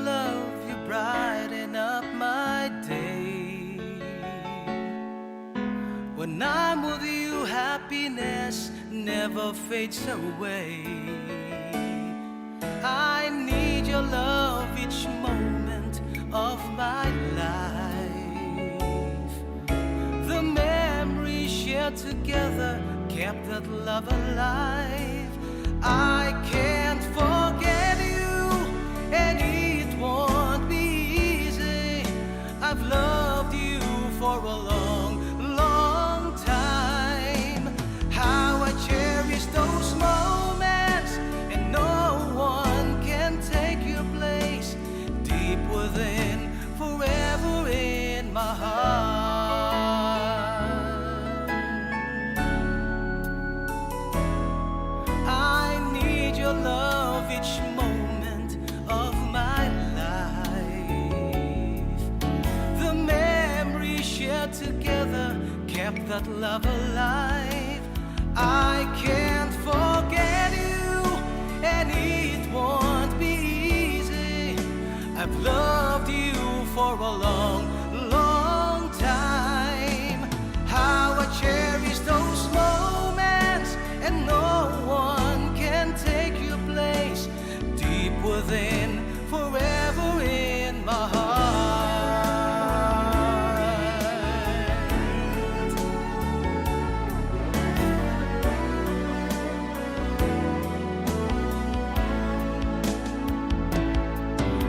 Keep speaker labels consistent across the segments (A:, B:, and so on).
A: love, you brighten up my day. When I'm with you, happiness never fades away. I need your love each moment of my life. The memories shared together kept that love alive. I can't forget you, and it won't be easy. I've loved you for a long, long time. How I cherish those moments, and no one can take your place. Deep within, forever in my heart. I need your love each moment of my life. The memories shared together kept that love alive. I can't forget you, and it won't be easy. I've loved you for a long, long time. How I cherish those moments, and no one can take your place. Deep within, forever in my heart.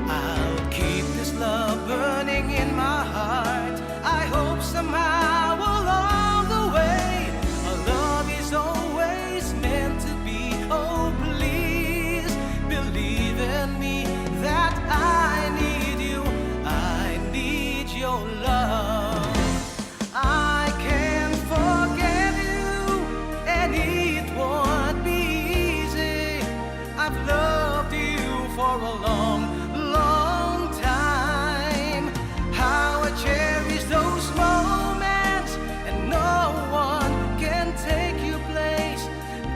A: I'll keep this love burning in my heart. I hope somehow along the way our love is always meant to be. Oh, please believe in me that I need you. I need your love. I can't forget you, and it won't be easy. I've loved you for a long, long time. How I cherish those moments, and no one can take your place.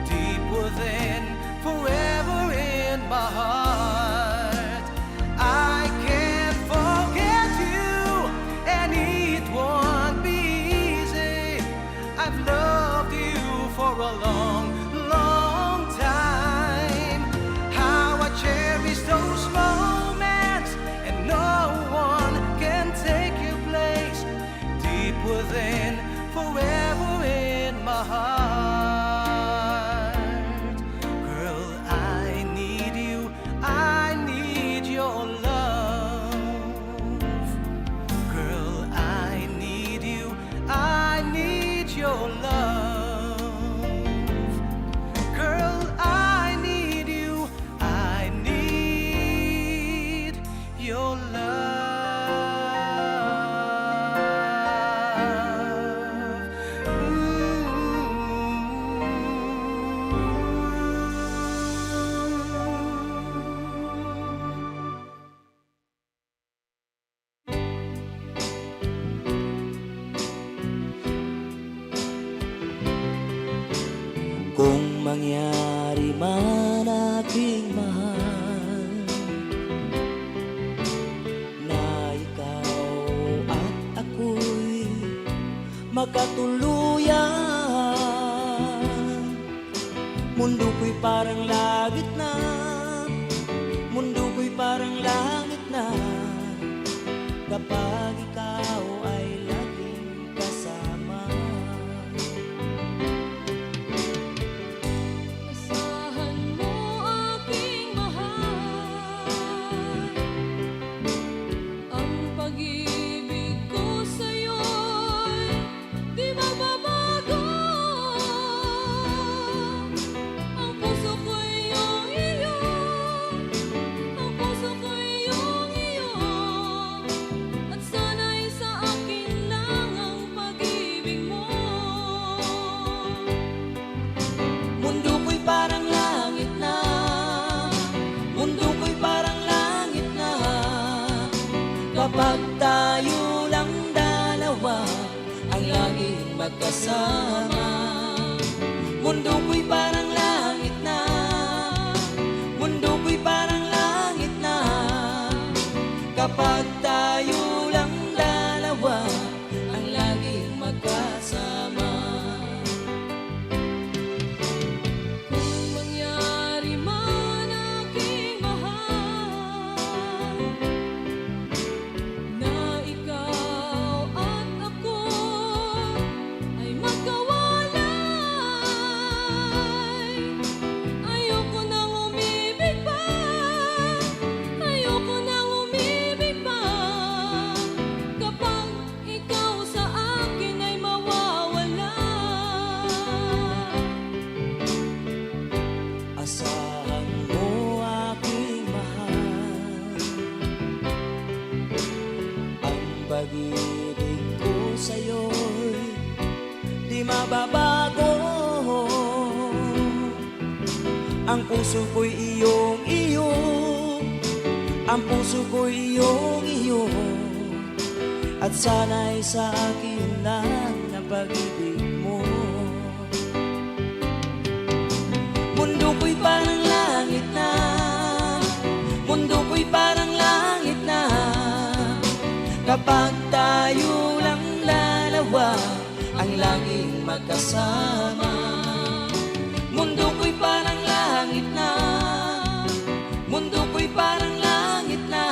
A: Deep within, forever in my heart. I can't forget you, and it won't be easy. I've loved you for a long, long time. How I cherish those moments, and no one can take your place. Deep within, forever in my heart. Girl, I need you, I need your love. Girl, I need you, I need your love. Girl, I need you, I need your love.
B: Kung mangyari man aking mahal na ikaw at ako'y magkatuluyan, mundo ko'y parang langit na, mundo ko'y parang langit na, kapag ikaw ay laging kasama.
C: Asahan mo aking mahal, ang pag-ibig ko sa'yo'y di magbabago. Ang puso ko'y iyong iyo, ang puso ko'y iyong iyo, at sana'y sa akin lang ang pag-ibig mo.
B: Mundo ko'y parang langit na, mundo ko'y parang langit na, kapag tayo lang dalawa ang laging magkasama. Mundo ko'y parang langit na, mundo ko'y parang langit na, kapag tayo lang dalawa ang laging magkasama.
C: Kung mangyari man aking mahal na ikaw at ako ay magkawalay, ayoko nang umibig pa, ayoko nang umibig pa, kapag ikaw sa akin ay mawawala.
B: Asahan mo aking mahal, ang pag-ibig ko sa'yo'y di mababago. Ang puso ko'y iyong-iyo, ang puso ko'y iyong-iyo, at sana'y sa akin lang ang pag-ibig mo. Mundo ko'y parang langit na, mundo ko'y parang langit na, kapag tayo lang dalawa ang laging magkasama. Mundo ko'y parang langit na, mundo ko'y parang langit na,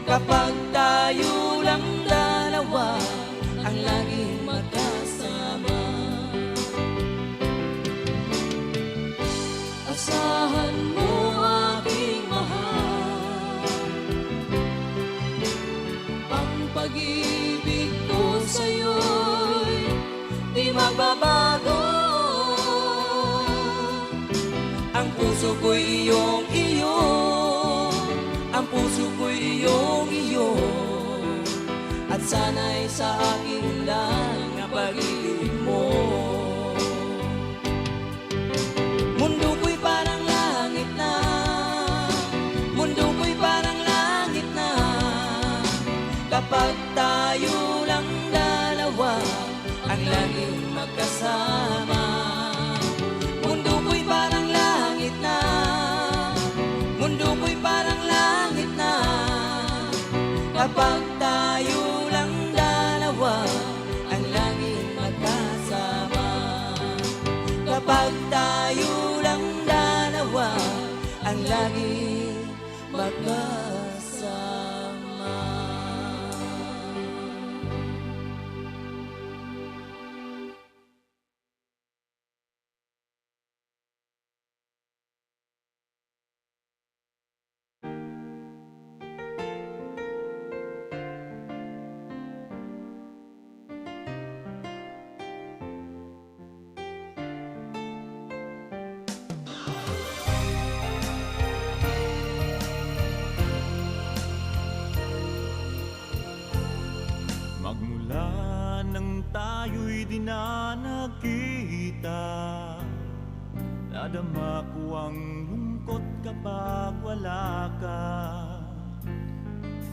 B: kapag tayo lang dalawa ang laging magkasama.
C: Asahan mo aking mahal, ang pag-ibig ko sa'yo'y di magbabago.
B: Ang puso ko'y iyong-iyo, ang puso ko'y iyong-iyo, at sana'y sa akin lang ang pag-ibig mo. Mundo ko'y parang langit na, mundo ko'y parang langit na, kapag tayo lang dalawa ang laging magkasama. Mundo ko'y parang langit na, mundo ko'y parang langit na, kapag tayo lang dalawa ang laging magkasama. Kapag tayo lang dalawa ang laging magkasama.
D: Magmula nang tayo'y di na nagkita, nadama ko ang lungkot kapag wala ka.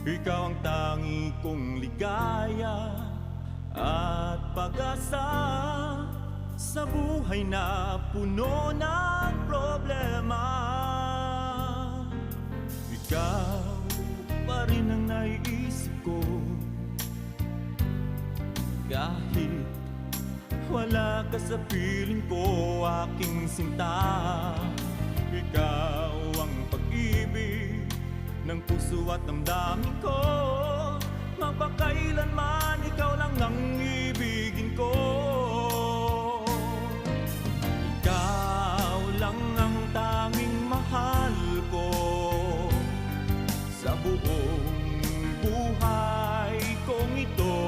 D: Ikaw ang tangi kong ligaya at pag-asa sa buhay na puno ng problema. Ikaw pa rin ang naiisip ko, kahit wala ka sa piling ko, aking sinta. Ikaw ang pag-ibig ng puso at damdamin ko, magpakailanman ikaw lang ang ibigin ko. Ikaw lang ang tanging mahal ko sa buong buhay kong ito.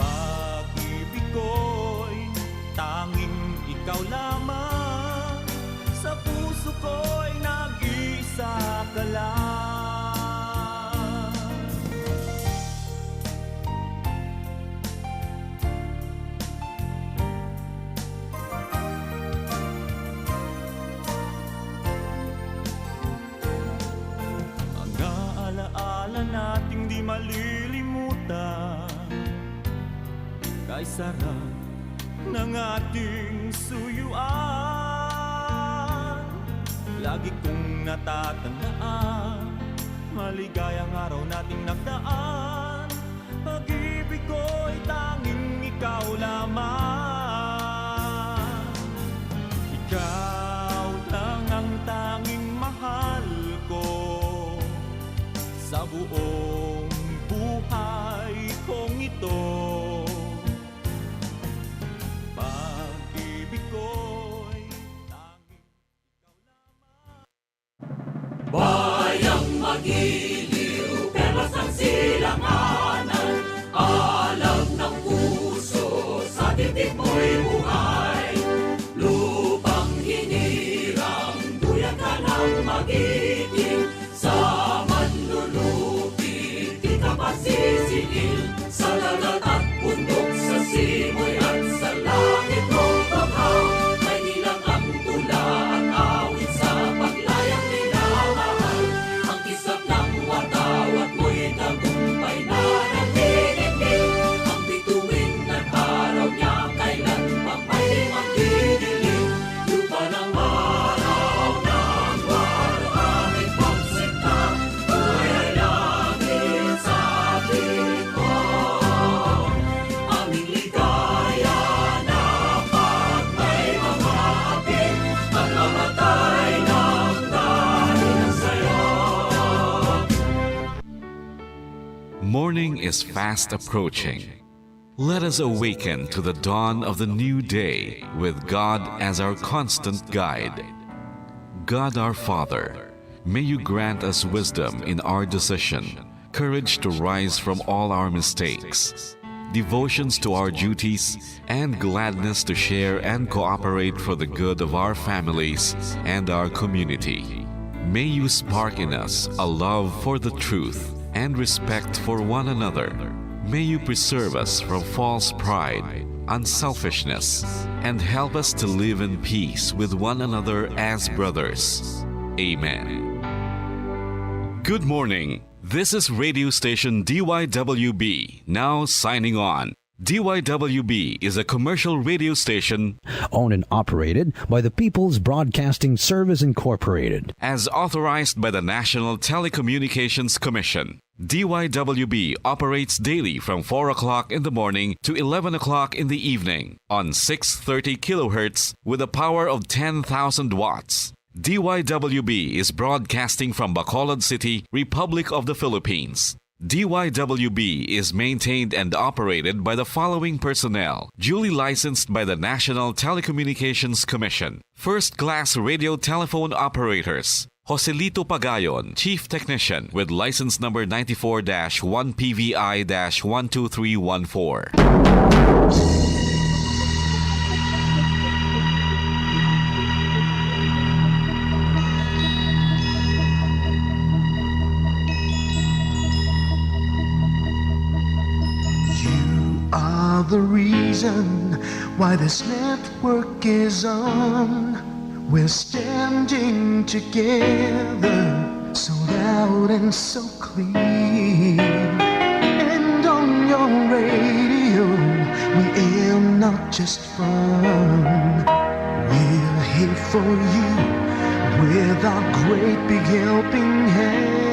D: Pag-ibig ko'y tanging ikaw lamang, sa puso ko'y nag-isa ka lang. Ang alaala nating di malilimutan, kay sarap ng ating suyuan. Lagi lagi kong natatandaan, maligayang araw nating nagdaan. Pag-ibig ko'y tanging ikaw lamang. Ikaw lang ang tanging mahal ko sa buong buhay kong ito. Pag-ibig ko'y tanging ikaw lamang.
B: Bayang magiliw, perlas ng silanganan, alam ng puso, sa dibdib mo'y buhay. Lupang hinirang, duyan ka ng magiting, sa manlulupi, di ka pasisingil. Sa dagat at bundok, sa simoy at sa langit mong paghaw, may nilang ang tula at awit sa paglayang minamahal. Ang kisap ng watawat mo'y tagumpay na nagdidikil. Ang bituin at araw niya kailan pang may magdidilim. Lupa ng araw ng waro aming pagsikta, buhay ay langit sa atin ko. Aming ligaya na pag may mga atin, at mamatay ng dahil sa'yo.
E: Morning is fast approaching. Let us awaken to the dawn of the new day with God as our constant guide. God our Father, may you grant us wisdom in our decision, courage to rise from all our mistakes, devotions to our duties, and gladness to share and cooperate for the good of our families and our community. May you spark in us a love for the truth and respect for one another. May you preserve us from false pride, unselfishness, and help us to live in peace with one another as brothers. Amen. Good morning. This is radio station DYWB, now signing on. DYWB is a commercial radio station
F: owned and operated by the People's Broadcasting Service Incorporated.
E: as authorized by the National Telecommunications Commission. DYWB operates daily from 4 o'clock in the morning to 11 o'clock in the evening on 630 kilohertz with a power of 10,000 watts. DYWB is broadcasting from Bacolod City, Republic of the Philippines. DYWB is maintained and operated by the following personnel, duly licensed by the National Telecommunications Commission. First-class radio telephone operators. Joselito Pagayon, Chief Technician with license number 94-1PVI-12314.
G: Are the reason why this network is on. We're standing together so loud and so clear. And on your radio, we aim not just fun. We're here for you with our great big helping hand.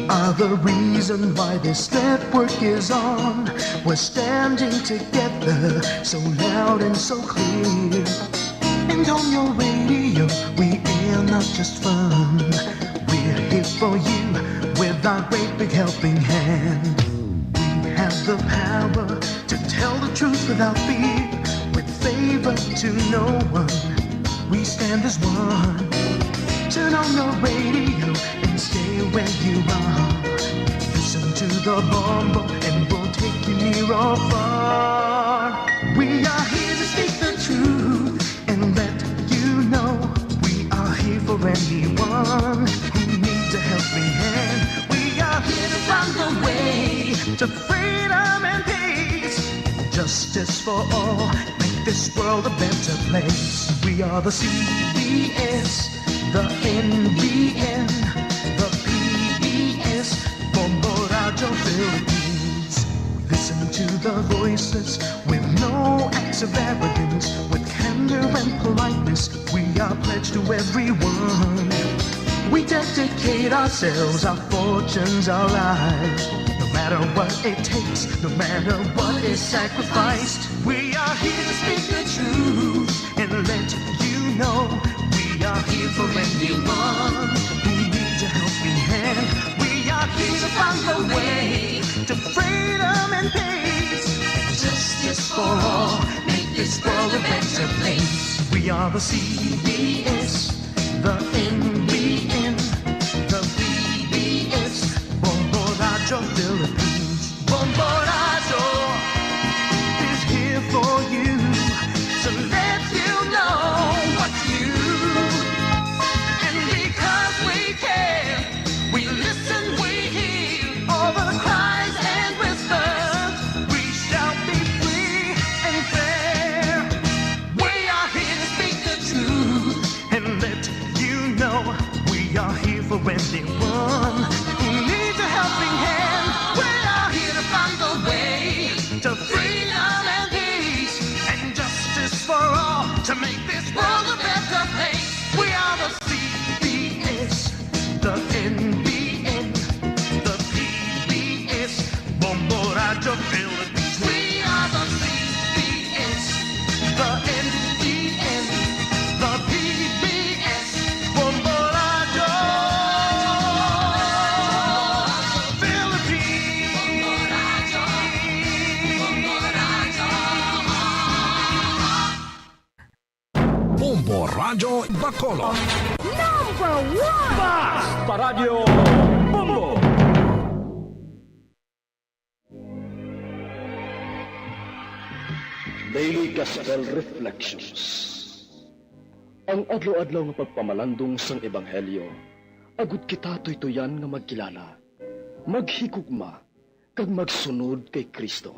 G: Are the reason why this network is on. We're standing together so loud and so clear. And on your radio, we air not just fun. We're here for you with our great big helping hand. We have the power to tell the truth without fear, with favor to no one. We stand as one. Turn on your radio and stay where you are. Listen to the bombo and we'll take you near or far. We are here to speak the truth and let you know we are here for anyone who needs a helping hand. We are here to find the way to freedom and peace, justice for all, make this world a better place. We are the CBC. CBS, the NBN, the PBS, Bombo Radio Philippines. We listen to the voices with no acts of arrogance, with candor and politeness. We are pledged to everyone. We dedicate ourselves, our fortunes, our lives. No matter what it takes, no matter what is sacrificed, we are here to speak the truth and let you know we are here for anyone who needs a helping hand. We are here to find the way to freedom and peace, justice for all, make this world a better place. We are the CBS, the NBN, the PBS, Bombo Radio Philippines. Bombo Radio is here for you to let you know what's new. And because we care, we listen, we hear all the cries and whispers. We shall be free and fair. We are here to speak the truth and let you know we are here for anyone who needs a helping hand. We are here to find the way to freedom and peace and justice for all, to make this world a better place. We are the CBS, the NBN, the PBS, Bombo Radio Philippines. We are the CBS, the NBN, the PBS, Bombo Radio
H: Bombo Radio Bacolod.
D: Paradyo Bombo!
I: Daily Gospel Reflections. Ang adlaw-adlaw nga pagpamalandong sang Ebanghelyo, agud kita tuytoyan nga magkilala, maghigugma, kag magsunod kay Kristo.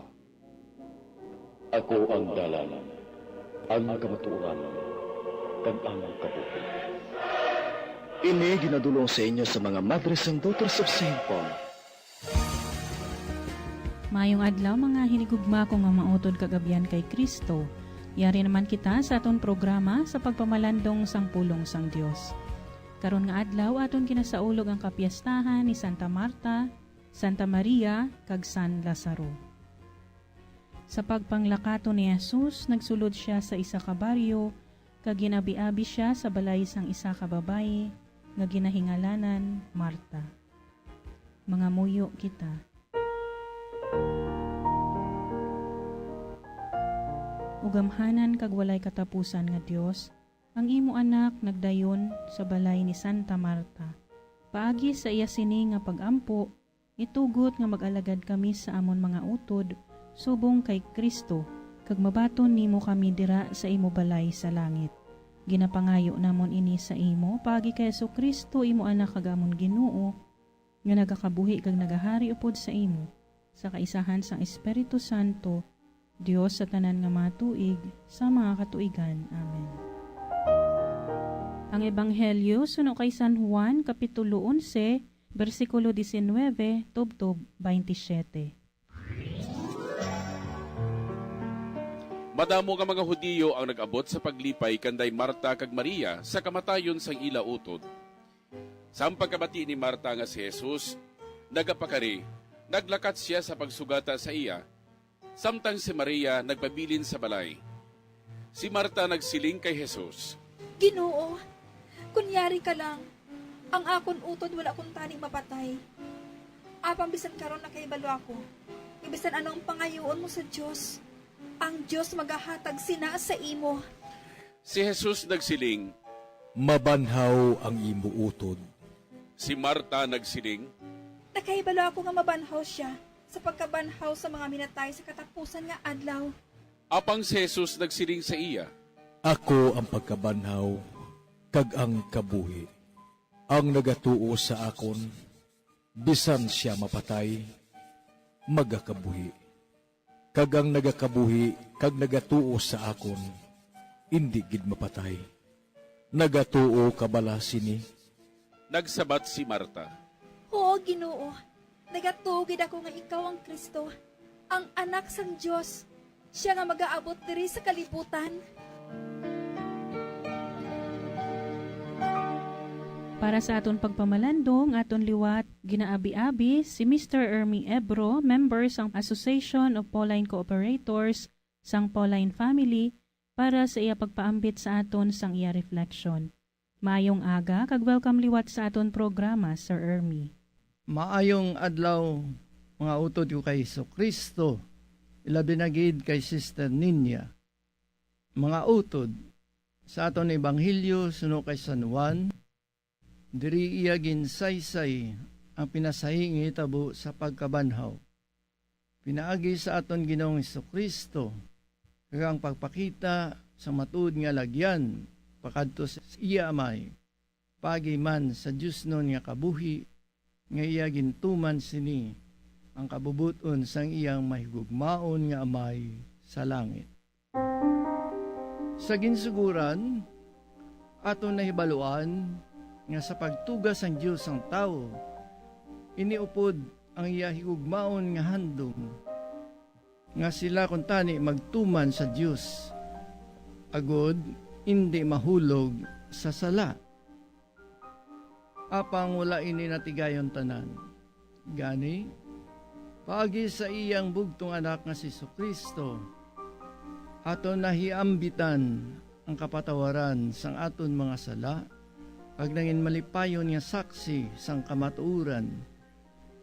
I: Ako ang dalan, ang kamatuoran, kag ang kabuhi. Ini ginadulong sa inyo sa mga Mothers and Daughters of St. Paul.
J: Mayong adlaw mga hinigugma ko nga mautod kagabian kay Kristo. Yari naman kita sa aton programa sa pagpamalandong sang pulong sang Dios. Karon nga adlaw aton kinasaulog ang kapiyastahan ni Santa Marta, Santa Maria, kag San Lazaro. Sa pagpanglakato ni Jesus, nagsulod siya sa isa ka baryo, kag ginabi-abi siya sa balay sang isa ka babayi nga ginahingalanan Marta. Mga muyo kita. Ugamhanan kag walay katapusan nga Dios, ang imo anak nagdayon sa balay ni Santa Marta. Paagi sa iya sini nga pagampo, itugot nga mag-alagad kami sa amon mga utod, subong kay Kristo, kag mabaton nimo kami dira sa imo balay sa langit. Ginapangayo namon ini sa imo, paagi kay Kristo imo anak kag amon Ginoo, nga nagakabuhi kag nagahari upod sa imo, sa kaisahan sang Espiritu Santo, Dios sa tanan nga mga tuig, sa mga katuigan. Amen. Ang Ebanghelyo suno kay San Juan, Kapitulo 11, versikulo 19, tubtob 27.
K: Madamo nga mga Hudiyo ang nag-abot sa paglipay kanday Marta kag Maria sa kamatayon sang ila utod. Sa pagkabati ni Marta nga si Jesus, nagapakari, naglakat siya sa pagsugata sa iya, samtang si Maria nagpabilin sa balay. Si Marta nagsiling kay Jesus,
C: Ginoo, kunyari ka lang, ang akon utod wala akong taning mapatay. Apang bisan karon na kay balo ako, ibisan anong pangayoon mo sa Dios, ang Dios magahatag sina sa imo.
K: Si Jesus nagsiling,
H: Mabanhaw ang imo utod.
K: Si Marta nagsiling,
C: Nakaibalo ako nga mabanhaw siya sa pagkabanhaw sa mga minatay sa katapusan nga adlaw.
K: apang si Jesus nagsiling sa iya,
H: Ako ang pagkabanhaw, kag ang kabuhi. Ang nagatuo sa akon, bisan siya mapatay, magakabuhi. Kag ang nagakabuhi, kag nagatuo sa akon, hindi gid mapatay. Nagatuo ka bala sini?
K: Nagsabat si Marta.
C: Oo, Ginoo. Nagatugid ako nga ikaw ang Kristo, ang anak sang Dios. Siya nga mag-aabot diri sa kalibutan.
J: Para sa aton pagpamalandong, aton liwat, ginaabi-abi si Mr. Ermi Ebro, member sang Association of Pauline Cooperators sang Pauline Family, para sa iya pagpaambit sa aton sang iya reflection. Maayong aga, kag welcome liwat sa aton programa, Sir Ermi.
L: Maayong adlaw, mga utod ko kay Kristo, ilabi na gid kay Sister Ninya. Mga utod, sa aton Ebanghelyo suno kay San Juan, diri iya ginsaysay ang pinasahingi tabo sa pagkabanhaw. Pinaagi sa aton Ginoong Kristo kag ang pagpakita sa matuod nga lagyan pakadto sa iya amay, pagi man sa Dios non nga kabuhi, nga iya gintuman sini ang kabubuton sang iyang mahigugmaon nga amay sa langit. Sa ginsuguran, aton nahibaluan nga sa pagtuga sang Dios ang tao, iniupod ang iya higugmaon nga handom, nga sila kuntani magtuman sa Dios, agod hindi mahulog sa sala. Apang wala ini natigayon tanan. Gani, paagi sa iyang bugtong anak nga si Kristo, aton nahiambitan ang kapatawaran sang aton mga sala, pag nangin malipayon nga saksi sang kamatuuran,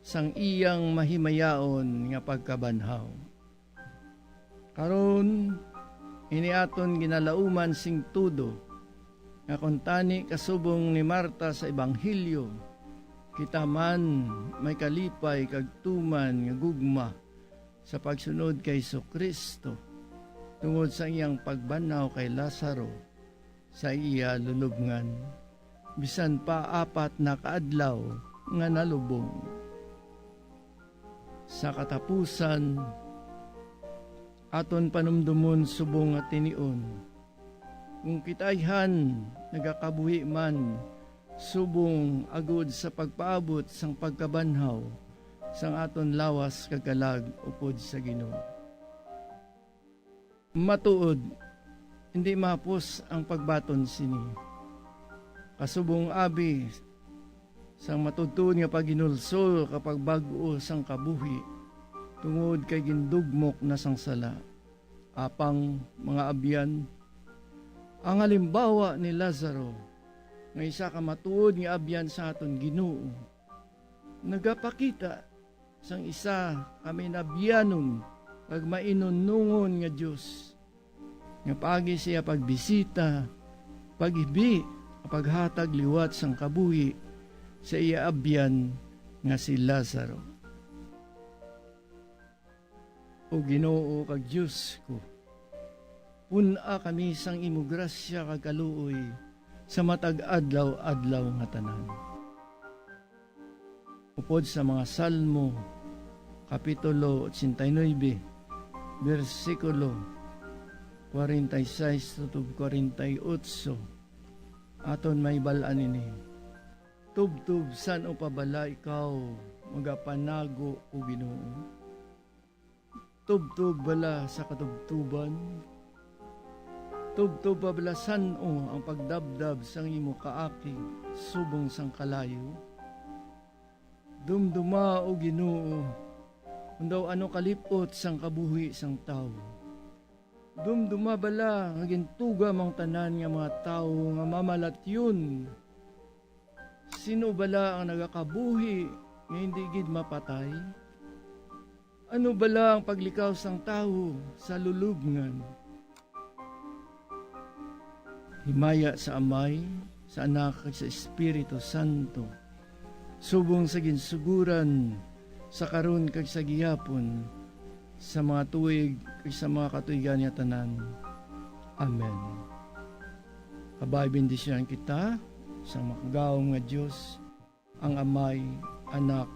L: sang iyang mahimayaon nga pagkabanhaw. Karon, iniaton ginalauman sing tudo, nga kuntani kasubong ni Marta sa Ebanghelyo, kita man may kalipay kag tuman nga gugma sa pagsunod kay Kristo, tungod sa iyang pagbanaw kay Lazaro sa iya lulubngan, bisan pa 4 na kaadlaw nga nalubong. Sa katapusan, aton panumdumon subong at tinion, kung kitayhan nagakabuhi man subong agud sa pagpaabot sang pagkabanhaw sang aton lawas kagalag upod sa Ginoo. Matuod, hindi mapos ang pagbaton sini. Kasubong abi sang matudtuon nga paginulsol kapag bag-o sang kabuhi, tungod kay gindugmok na sang sala. Apang mga abyan, ang halimbawa ni Lazaro, nga isa ka matuod nga abyan sa aton Ginoo, nagapakita sang isa kami nabyanon pag mainunungon nga Diyos, nga pagi siya pagbisita, pag-ibi, paghatag liwat sang kabuhi sa iya abyan nga si Lazaro. O Ginoo kag Diyos ko, puna kami sang imo grasya kag kaluoy sa matag adlaw-adlaw nga tanan. Upod sa mga Salmo, Kapitulo 89, versikulo 46 to 48, aton may balaan ini. Tubtub san o pabala ikaw, magapanago o Ginoo. Tubtub bala sa katubtuban, tubtub pabala san o ang pagdabdab sang imo kaakig, subong sang kalayo. Dumduma o Ginoo, undaw ano kalipot sang kabuhi sang tao. Dumduma bala nga gintuga mang tanan nga mga tao nga mamalatyon. Sino bala ang nagakabuhi nga hindi gid mapatay? Ano bala ang paglikaw sang tao sa lulubngan? Himaya sa Amay, sa Anak at sa Espiritu Santo, subong sa ginsuguran, sa karon kag sa gihapon, sa mga tuig kag sa mga katuigan niya tanan. Amen. Kabay bendisyon kita sa makagawang nga Diyos, ang Amay, Anak,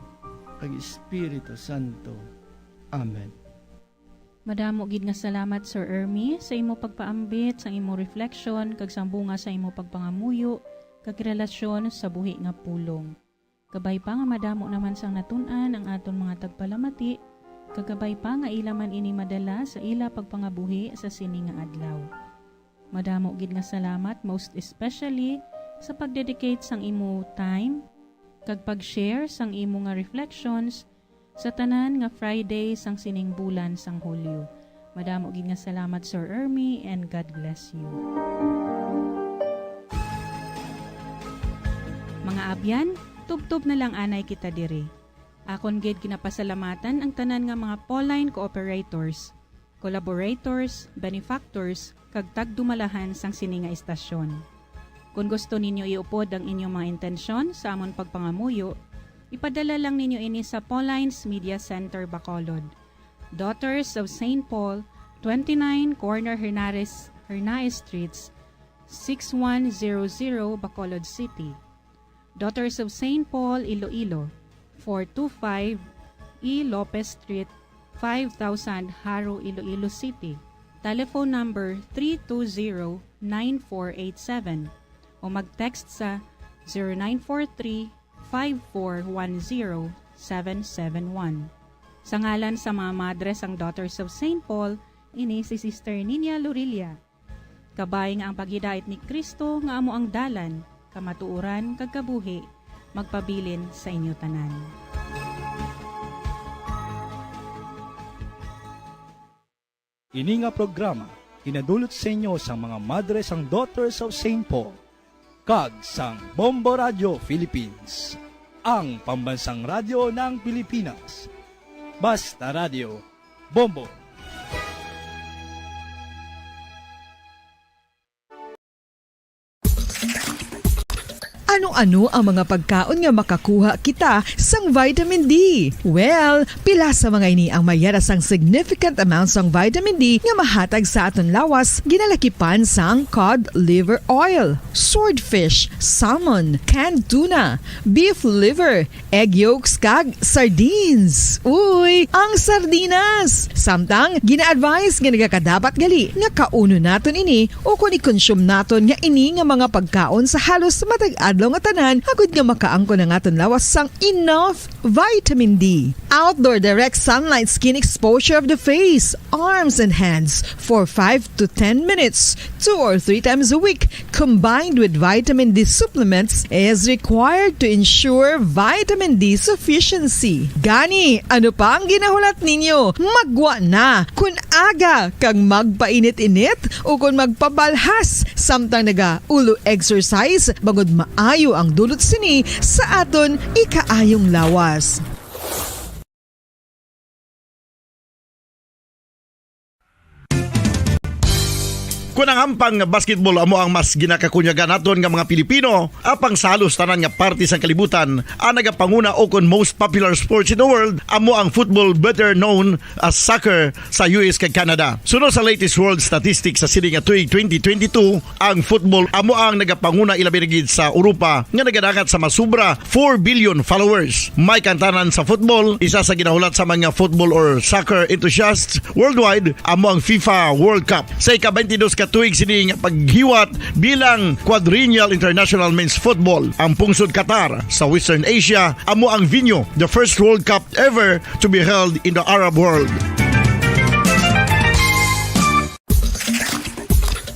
L: kag Espiritu Santo. Amen.
J: Madamo gid nga salamat Sir Ermi sa imo pagpaambit, sa imo reflection, kag sambunga sa imo pagpangamuyo, kag relasyon sa buhi nga pulong. Kabay pa nga madamo naman sang natun-an ang aton mga tagpalamati, kagabay pa nga ila man ini madala sa ila pagpangabuhi sa sini nga adlaw. Madamo gid nga salamat most especially sa pagdedicate sang imo time, kag pag-share sang imo nga reflections sa tanan nga Friday sang sining bulan sang Hulyo. Madamo gid nga salamat Sir Ermi and God bless you. Mga abyan, tubtob na lang anay kita diri. Akon gid ginapasalamatan ang tanan nga mga Pauline cooperators, collaborators, benefactors, kag tagdumalahan sang sini nga istasyon. Kung gusto ninyo iupod ang inyong mga intensyon sa amon pagpangamuyo, ipadala lang ninyo ini sa Paulines Media Center, Bacolod. Daughters of St. Paul, 29 Corner Hernaez Streets, 6100 Bacolod City. Daughters of St. Paul, Iloilo, 425 E. Lopez Street, 5000 Haro, Iloilo City. Telephone number 320-9487 o mag-text sa 0943-5410-771. Sa ngalan sa mga madres ang Daughters of St. Paul, ini si Sister Nina Lurilia. Kabay nga ang paghidait ni Kristo nga amo ang dalan, kamatuuran kag kabuhi, magpabilin sa inyo tanan.
D: Ini nga programa kinadulot sa inyo sa mga madres ang Daughters of St. Paul, kag sang Bombo Radio Philippines, ang pambansang radyo ng Pilipinas. Basta Radio, Bombo.
M: Ano-ano ang mga pagkaon nga makakuha kita sang vitamin D? Well, pila sa mga ini ang mayara sang significant amounts sang vitamin D nga mahatag sa aton lawas ginalakipan sang cod liver oil, swordfish, salmon, canned tuna, beef liver, egg yolks kag sardines. Uy, ang sardinas! Samtang gina-advise nga nagakadapat gali nga kauno naton ini o kung i-consume naton nga ini nga mga pagkaon sa halos matag adlaw nga tanan agud nga makaangko na ngaton lawas sang enough vitamin D. Outdoor direct sunlight skin exposure of the face, arms and hands for 5 to 10 minutes 2 or 3 times a week combined with vitamin D supplements is required to ensure vitamin D sufficiency. Gani, ano pa ang ginahulat ninyo? Magwa na kun aga kang magpainit-init o kun magpabalhas samtang naga ulo exercise bangod maayo ang dulot sini sa aton ikaayong lawas.
N: Kung ang ampang basketball amo ang mas ginakakunyagan naton nga mga Pilipino, apang salos tanan nga parte sa kalibutan, ang nagapanguna o kon most popular sports in the world, amo ang football better known as soccer sa US kag Canada. Sunod sa latest world statistics sa sini nga tuig 2022, ang football amo ang nagapanguna ilabi na gid sa Europa nga nagadangat sa masubra 4 billion followers. May kantanan sa football, isa sa ginahulat sa mga football or soccer enthusiasts worldwide, amo ang FIFA World Cup. Sa ika-22 tuig sini nga paghiwat bilang quadrennial international men's football. Ang pungsod Qatar sa Western Asia amo ang venue, the first World Cup ever to be held in the Arab world.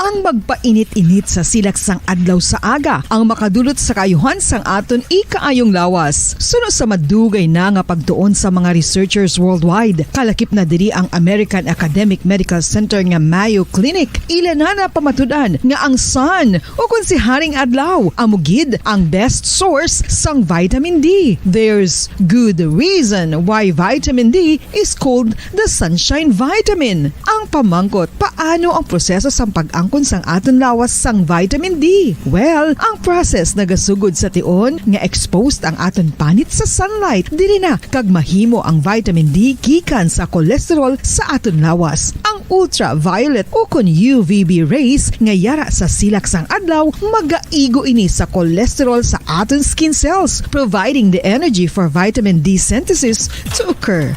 M: Ang magpainit-init sa silaksang adlaw sa aga ang makadulot sa kaayuhan sang aton ikaayong lawas. Suno sa madugay na nga pagtuon sa mga researchers worldwide, kalakip na diri ang American Academic Medical Center nga Mayo Clinic. Ila na pamatudan nga ang sun o kung si Haring Adlaw amugid ang best source sang vitamin D. There's good reason why vitamin D is called the sunshine vitamin. Ang pamangkot, paano ang proseso sang pag-angkon sang aton lawas sang vitamin D? Well, ang process nagasugod sa tion nga exposed ang aton panit sa sunlight dili na kag mahimo ang vitamin D gikan sa cholesterol sa aton lawas. Ang ultraviolet o kon UVB rays nga yara sa silak sang adlaw magaigo ini sa cholesterol sa aton skin cells, providing the energy for vitamin D synthesis to occur.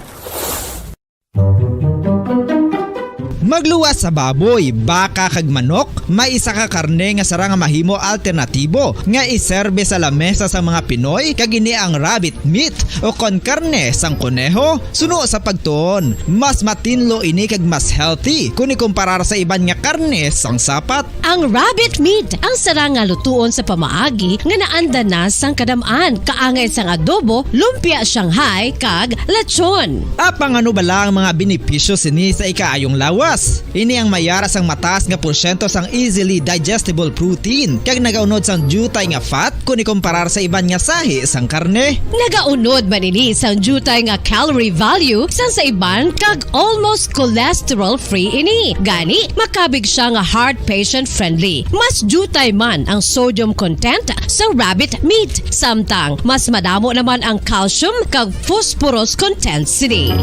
O: Magluwas sa baboy, baka kag manok, may isa ka karne nga sara nga mahimo alternatibo nga iserbe sa lamesa sa mga Pinoy kag ini ang rabbit meat o kon karne sang kuneho. Suno sa pagtuon, mas matinlo ini kag mas healthy kung ikumparar sa iban nga karne sang sapat.
P: Ang rabbit meat ang sara nga lutuon sa pamaagi nga naanda na sang kadamaan, kaangay sang adobo, lumpia Shanghai kag lechon.
O: Apang ano bala ang mga benepisyo sini sa ikaayong lawas? Ini ang mayara sang mataas nga porsyento sang easily digestible protein kag nagaunod sang jutay nga fat kung ikumparar sa iban nga sahi sang karne.
P: Nagaunod man ini sang jutay nga calorie value sang sa iban kag almost cholesterol free ini. Gani makabig siya nga heart patient friendly. Mas jutay man ang sodium content sa rabbit meat, samtang mas madamo naman ang calcium kag phosphorus content sini.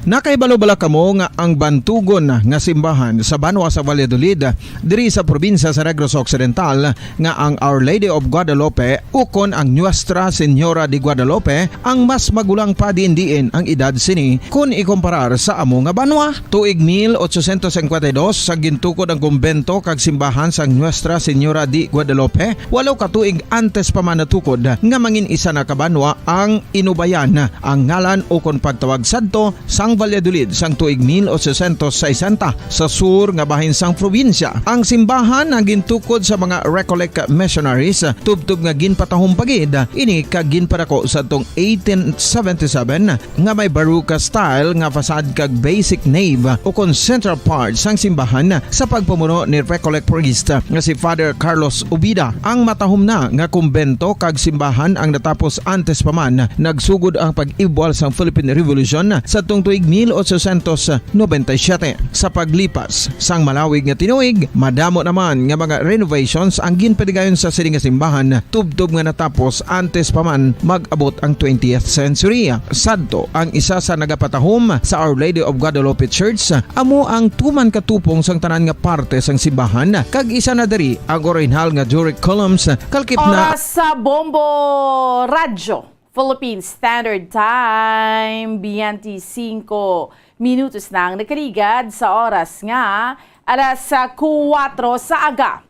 Q: Nakaibalo-bala kamo nga ang bantugon nga simbahan sa Banwa sa Valladolid diri sa probinsya sa Negros Occidental nga ang Our Lady of Guadalupe ukon ang Nuestra Señora de Guadalupe ang mas magulang pa diin ang edad sini kung ikumparar sa amo nga banwa. Tuig 1852 sa gintukod ang kumbento kag simbahan sang Nuestra Señora de Guadalupe, walo ka tuig antes pa man natukod nga mangin isa na kabanwa ang inubayan ang ngalan ukon pagtawag sadto sang Valladolid sang tuig 1860 sa sur nga bahin sang probinsya. Ang simbahan ang gintukod sa mga Recollect missionaries tubtub nga ginpatahong pagid ini kag ginpadako sa tong 1877 nga may baruka style nga fasad kag basic nave o kon central part sang simbahan sa pagpamuno ni Recollect priest nga si Father Carlos Ubida. Ang matahom na nga kumbento kag simbahan ang natapos antes pa man nagsugod ang pag-ibwal sang Philippine Revolution sa tong tuig 1897. Sa paglipas sang malawig nga tinuig, madamo naman nga mga renovations ang ginpadigayon sa sining nga simbahan tubtob nga natapos antes pa man mag-abot ang 20th century. Sadto ang isa sa nagapatahom sa Our Lady of Guadalupe Church, amo ang tuman katupong sang tanan nga parte sang simbahan kag isa na diri ang original nga Doric columns kalkip na
R: Oras sa Bombo Radyo Philippine Standard Time, 25 minutos na ang nakaligad sa oras nga alas 4 sa aga.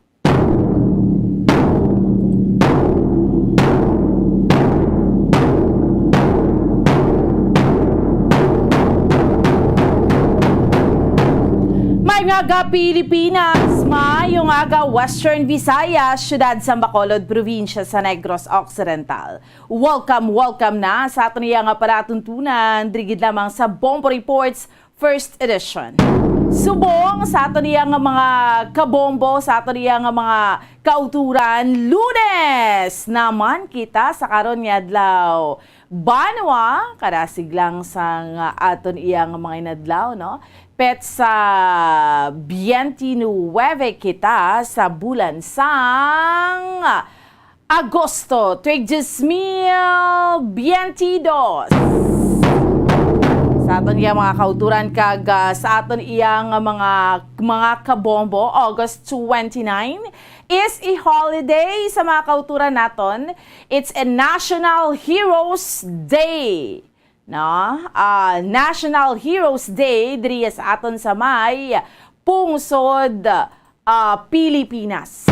R: May aga Pilipinas, mayong aga Western Visayas, syudad sa Bacolod, probinsya sa Negros Occidental. Welcome na sa ato niya nga palatuntunan, drigid lamang sa Bombo Reports First Edition. Subong sa ato niya nga mga kabombo, sa ato niya nga mga kauturan, Lunes naman kita sa karon nga adlaw. Banwa, karasig lang sang aton iya nga mga inadlaw, no? Pet sa 29 kita sa bulan sang Agosto, tuig 2022. Sa aton iya mga kauturan kag sa aton iya nga mga kabombo, August 29 is a holiday sa mga kauturan naton. It's a National Heroes Day. No? National Heroes Day diri sa aton sa may pungsod Pilipinas.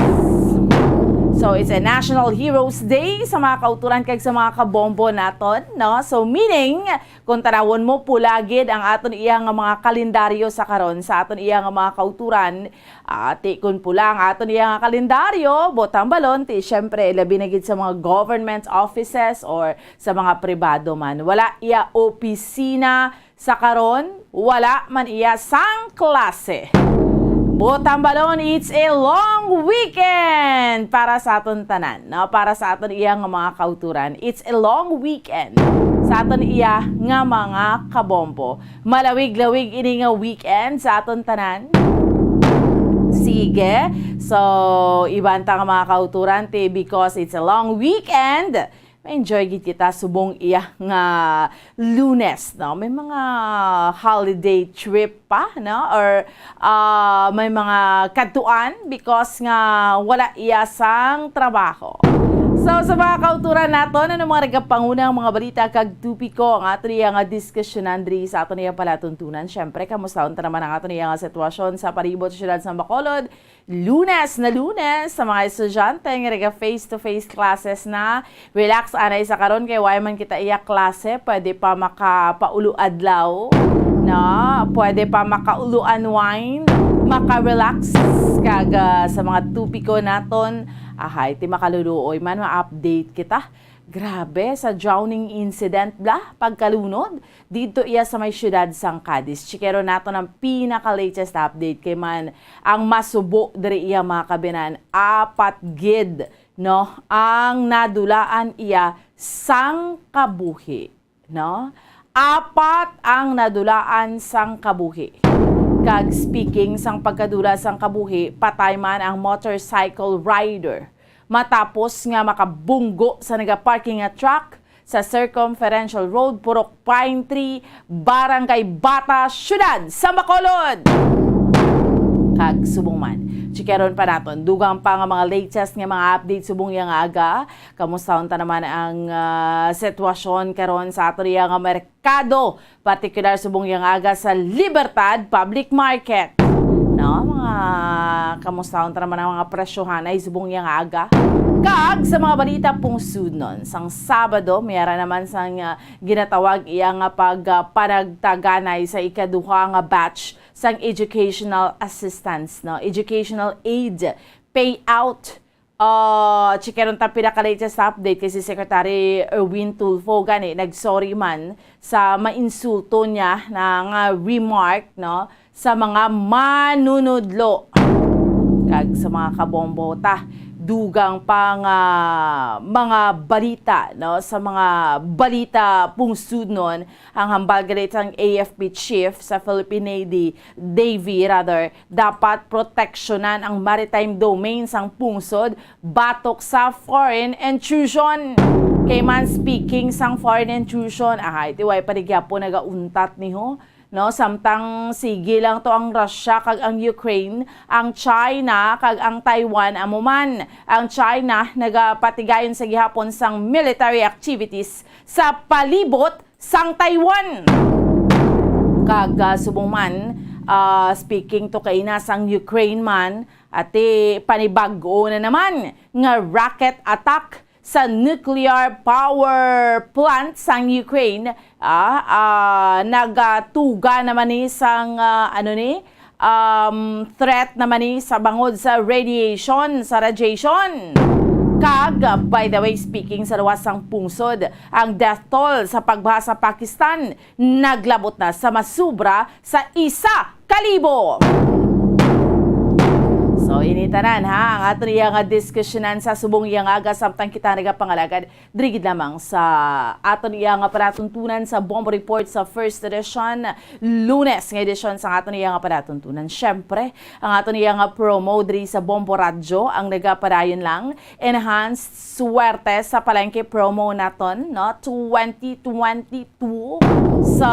R: So it's a National Heroes Day sa mga kauturan kag sa mga kabombo naton, no? So meaning kung tanawon mo pulagid ang aton iya nga mga kalendaryo sa karon sa aton iya nga mga kauturan, tikon pula ang aton iya nga kalendaryo, botang balon ti syempre labi na gid sa mga government offices or sa mga pribado man. Wala iya opisina sa karon, wala man iya sang klase. Botang balon, it's a long weekend para sa aton tanan, no? Para sa aton iya nga mga kauturan. It's a long weekend sa aton iya nga mga kabombo. Malawig-lawig ini nga weekend sa aton tanan. Sige. So, ibanta nga mga kauturan ti because it's a long weekend. Enjoy gid kita subong iya nga Lunes, no? May mga holiday trip pa, no? Or may mga katuan because nga wala iya sang trabaho. So sa mga kauturan naton, ano mga nagapangunang mga balita kag tupiko ang ato niya nga diskusyonan diri sa ato niya palatuntunan. Syempre, kamusta unta naman ang ato niya nga sitwasyon sa palibot sa siyudad sa Bacolod. Lunes sa mga estudyante nga naga face-to-face classes na. Relax anay sa karon kay why man kita iya klase, pwede pa makapaulo adlaw, na pwede pa makaulo unwind, maka-relax kag sa mga tupiko naton. Ahay, ti makaluluoy man, ma-update kita. Grabe, sa drowning incident pagkalunod, dito iya sa may siyudad sang Cadiz. Chikero nato ng pinaka-latest update kay man ang masubo diri iya mga kabinan. 4 gid, no? Ang nadulaan iya sang kabuhi, no? 4 ang nadulaan sang kabuhi. Kag speaking sang pagkadula sang kabuhi, patay man ang motorcycle rider matapos nga makabunggo sa nagaparking nga truck sa Circumferential Road, Purok Pine Tree, Barangay Bata, Siyudad sa Bacolod. Kag subong man. Chikeron pa naton, dugang pa nga mga latest nga mga update subong yang aga. Kamusta unta naman ang sitwasyon karon sa ato nga merkado, particular subong yang aga sa Libertad Public Market. No, mga kamusta unta naman ang mga presyohan ay subong yang aga. Kag sa mga balita pong sudnon, sang Sabado, mayara naman sang ginatawag iya nga panagtaganay sa ikaduha nga batch sang educational assistance, no? Educational aid payout. Chikeron ta pinaka-latest update kay si Secretary Erwin Tulfo gani nagsorry man sa mainsulto niya na remark, no, sa mga manunudlo kag sa mga kabombo ta. Dugang pa nga mga balita, no, sa mga balita pong sudnon ang hambal ang AFP chief sa Philippine Navy dapat proteksyonan ang maritime domain sang pungsod batok sa foreign intrusion. Kay man speaking sang foreign intrusion, iti way paligyapo nagauntat niho, no, samtang sige lang to ang Russia kag ang Ukraine, ang China kag ang Taiwan amuman. Ang China nagapatigayon sa gihapon sang military activities sa palibot sang Taiwan. Kag subong man, speaking to kay nasang Ukraine man, ati panibag-o na naman nga rocket attack sa nuclear power plant sang Ukraine. Nagatuga naman ni sang threat naman ni sa bangod sa radiation. Kag, by the way, speaking sa luwas sang pungsod, ang death toll sa pagbaha sa Pakistan naglabot na sa masubra sa 1,000. So, initanan ha, ang ato niya nga diskusyonan sa subong iya nga aga samtang kita nagapangalagad. Drigid lamang sa ato niya nga panatuntunan sa Bombo Report sa first edition, Lunes nga edisyon sa ato niya nga panatuntunan. Syempre, ang ato niya nga promo diri sa Bombo Radio ang nagapadayon lang. Enhanced swerte sa palengke promo naton, no, 2022. So,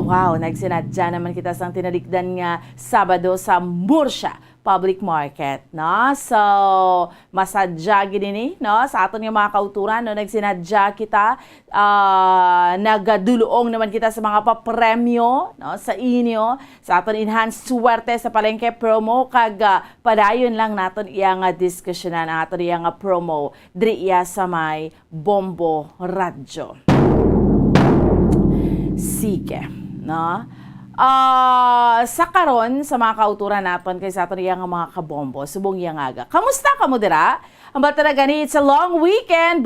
R: wow, nagsinadya naman kita sang tinalikdan nga Sabado sa Murcia Public Market, no? So, masadya gini, no? Sa aton nga mga kauturan, no? Nagsinadya kita, nagaduloong naman kita sa mga papremyo, no? Sa inyo, sa aton enhanced swerte sa palengke promo, kag padayon lang naton iya nga diskusyonan, ang aton iya nga promo, diri iya sa may Bombo Radio. Sige, no? Sa karon sa mga kauturan naton kay sa aton iya nga mga kabombo subong iya nga aga. Kamusta ka mo dira? Ang bata na gani, it's a long weekend.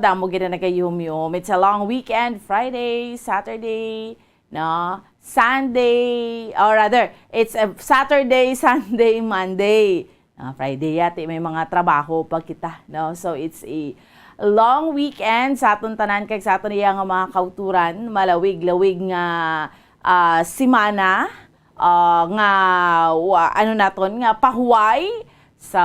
R: Damo gina nagayum-yum. It's a long weekend, Friday, Saturday, no? Sunday, or rather, it's a Saturday, Sunday, Monday. Friday yati may mga trabaho pa kita, no? So it's a long weekend sa aton tanan kay sa aton iya nga mga kauturan, malawig-lawig nga simana nga ano naton nga pahuway So,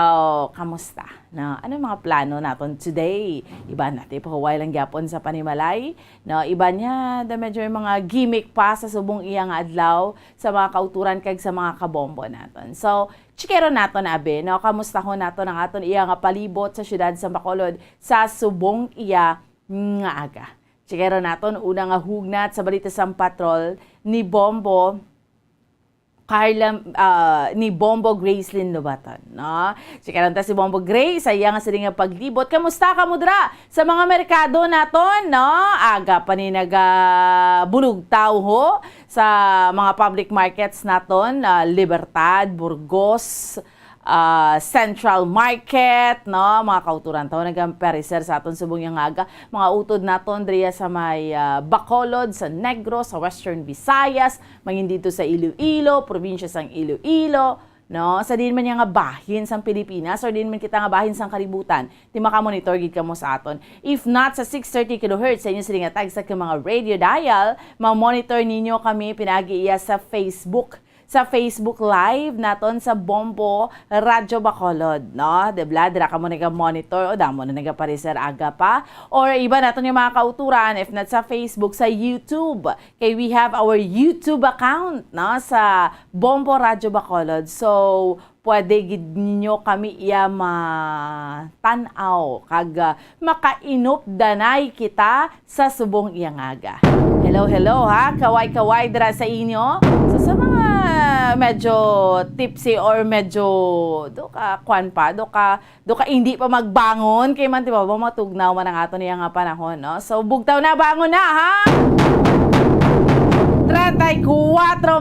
R: kamusta? No, ano mga plano natin today? Iba natin pahuway lang gyapon sa panimalay. No, iba niya da medyo yung mga gimmick pa sa subong iyang adlaw sa mga kauturan kag sa mga kabombo naton. So, chikero naton abe, no, kamusta ho naton ang aton iyang palibot sa syudad sa Bacolod sa subong iya nga aga. Chikero naton una nga hugnat sa balita sa patrol ni Bombo ni Bombo Gracelyn Lobaton, no? Sikaranta si Bombo Grace sa iya nga siling nga paglibot. Kamusta ka mudra sa mga merkado naton, no? Aga pa ni bulog tao ho sa mga public markets naton, Libertad, Burgos, Central Market, no, mga kauturan taon nagamperiser sa aton subong yang aga, mga utod naton driya sa may Bacolod, sa Negros, sa Western Visayas, mangin dito sa Iloilo, probinsya sang Iloilo, no, sa din man nga bahin sang Pilipinas or din man kita nga bahin sang kalibutan, di makamonitor gid kamo sa aton. If not sa 630 kHz sa inyo siling nga tag sa mga radio dial, ma-monitor ninyo kami pinagi iya sa Facebook Live naton sa Bombo Radyo Bacolod, no? Debla, dira ka mo nag-monitor o damo na nag-aparecer aga pa. Or iba naton yung mga kauturan, if not sa Facebook, sa YouTube. Kay we have our YouTube account, no? Sa Bombo Radyo Bacolod. So, pwede gid ninyo kami iya matanaw kag makainop danay kita sa subong iyang aga. Hello ha, kaway dira sa inyo. So, sa mga medyo tipsy or medyo do ka hindi pa magbangon kay man diba matugnaw man ang ato niya nga panahon, no? So bugtaw na, bangon na ha. 34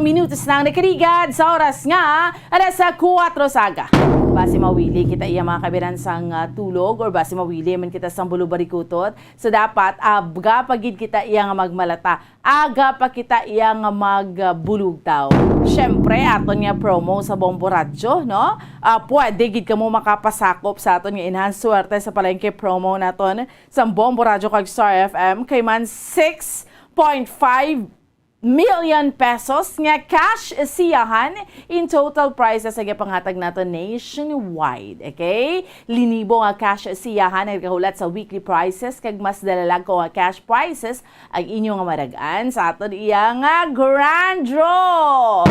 R: minutos nang nakarigad sa oras nga alas 4 saga. Basi mawili kita iya mga kabiran sang tulog or basi mawili man kita sang bulubarikutot. So dapat aga pagid kita iya nga magmalata. Aga pa kita iya nga magbulugtaw. Syempre aton nga promo sa Bombo Radyo, no? Pwede gid kamo makapasakop sa aton nga enhanced swerte sa palengke promo naton sa Bombo Radyo kag Star FM kay man 6.5 million pesos nga cash siyahan in total prices sa panghatag nato nationwide. Okay? Linibo nga cash siyahan nagkahulat sa weekly prices kag mas dalalag ko nga cash prices ang inyo nga maragaan sa aton iya nga grand draw.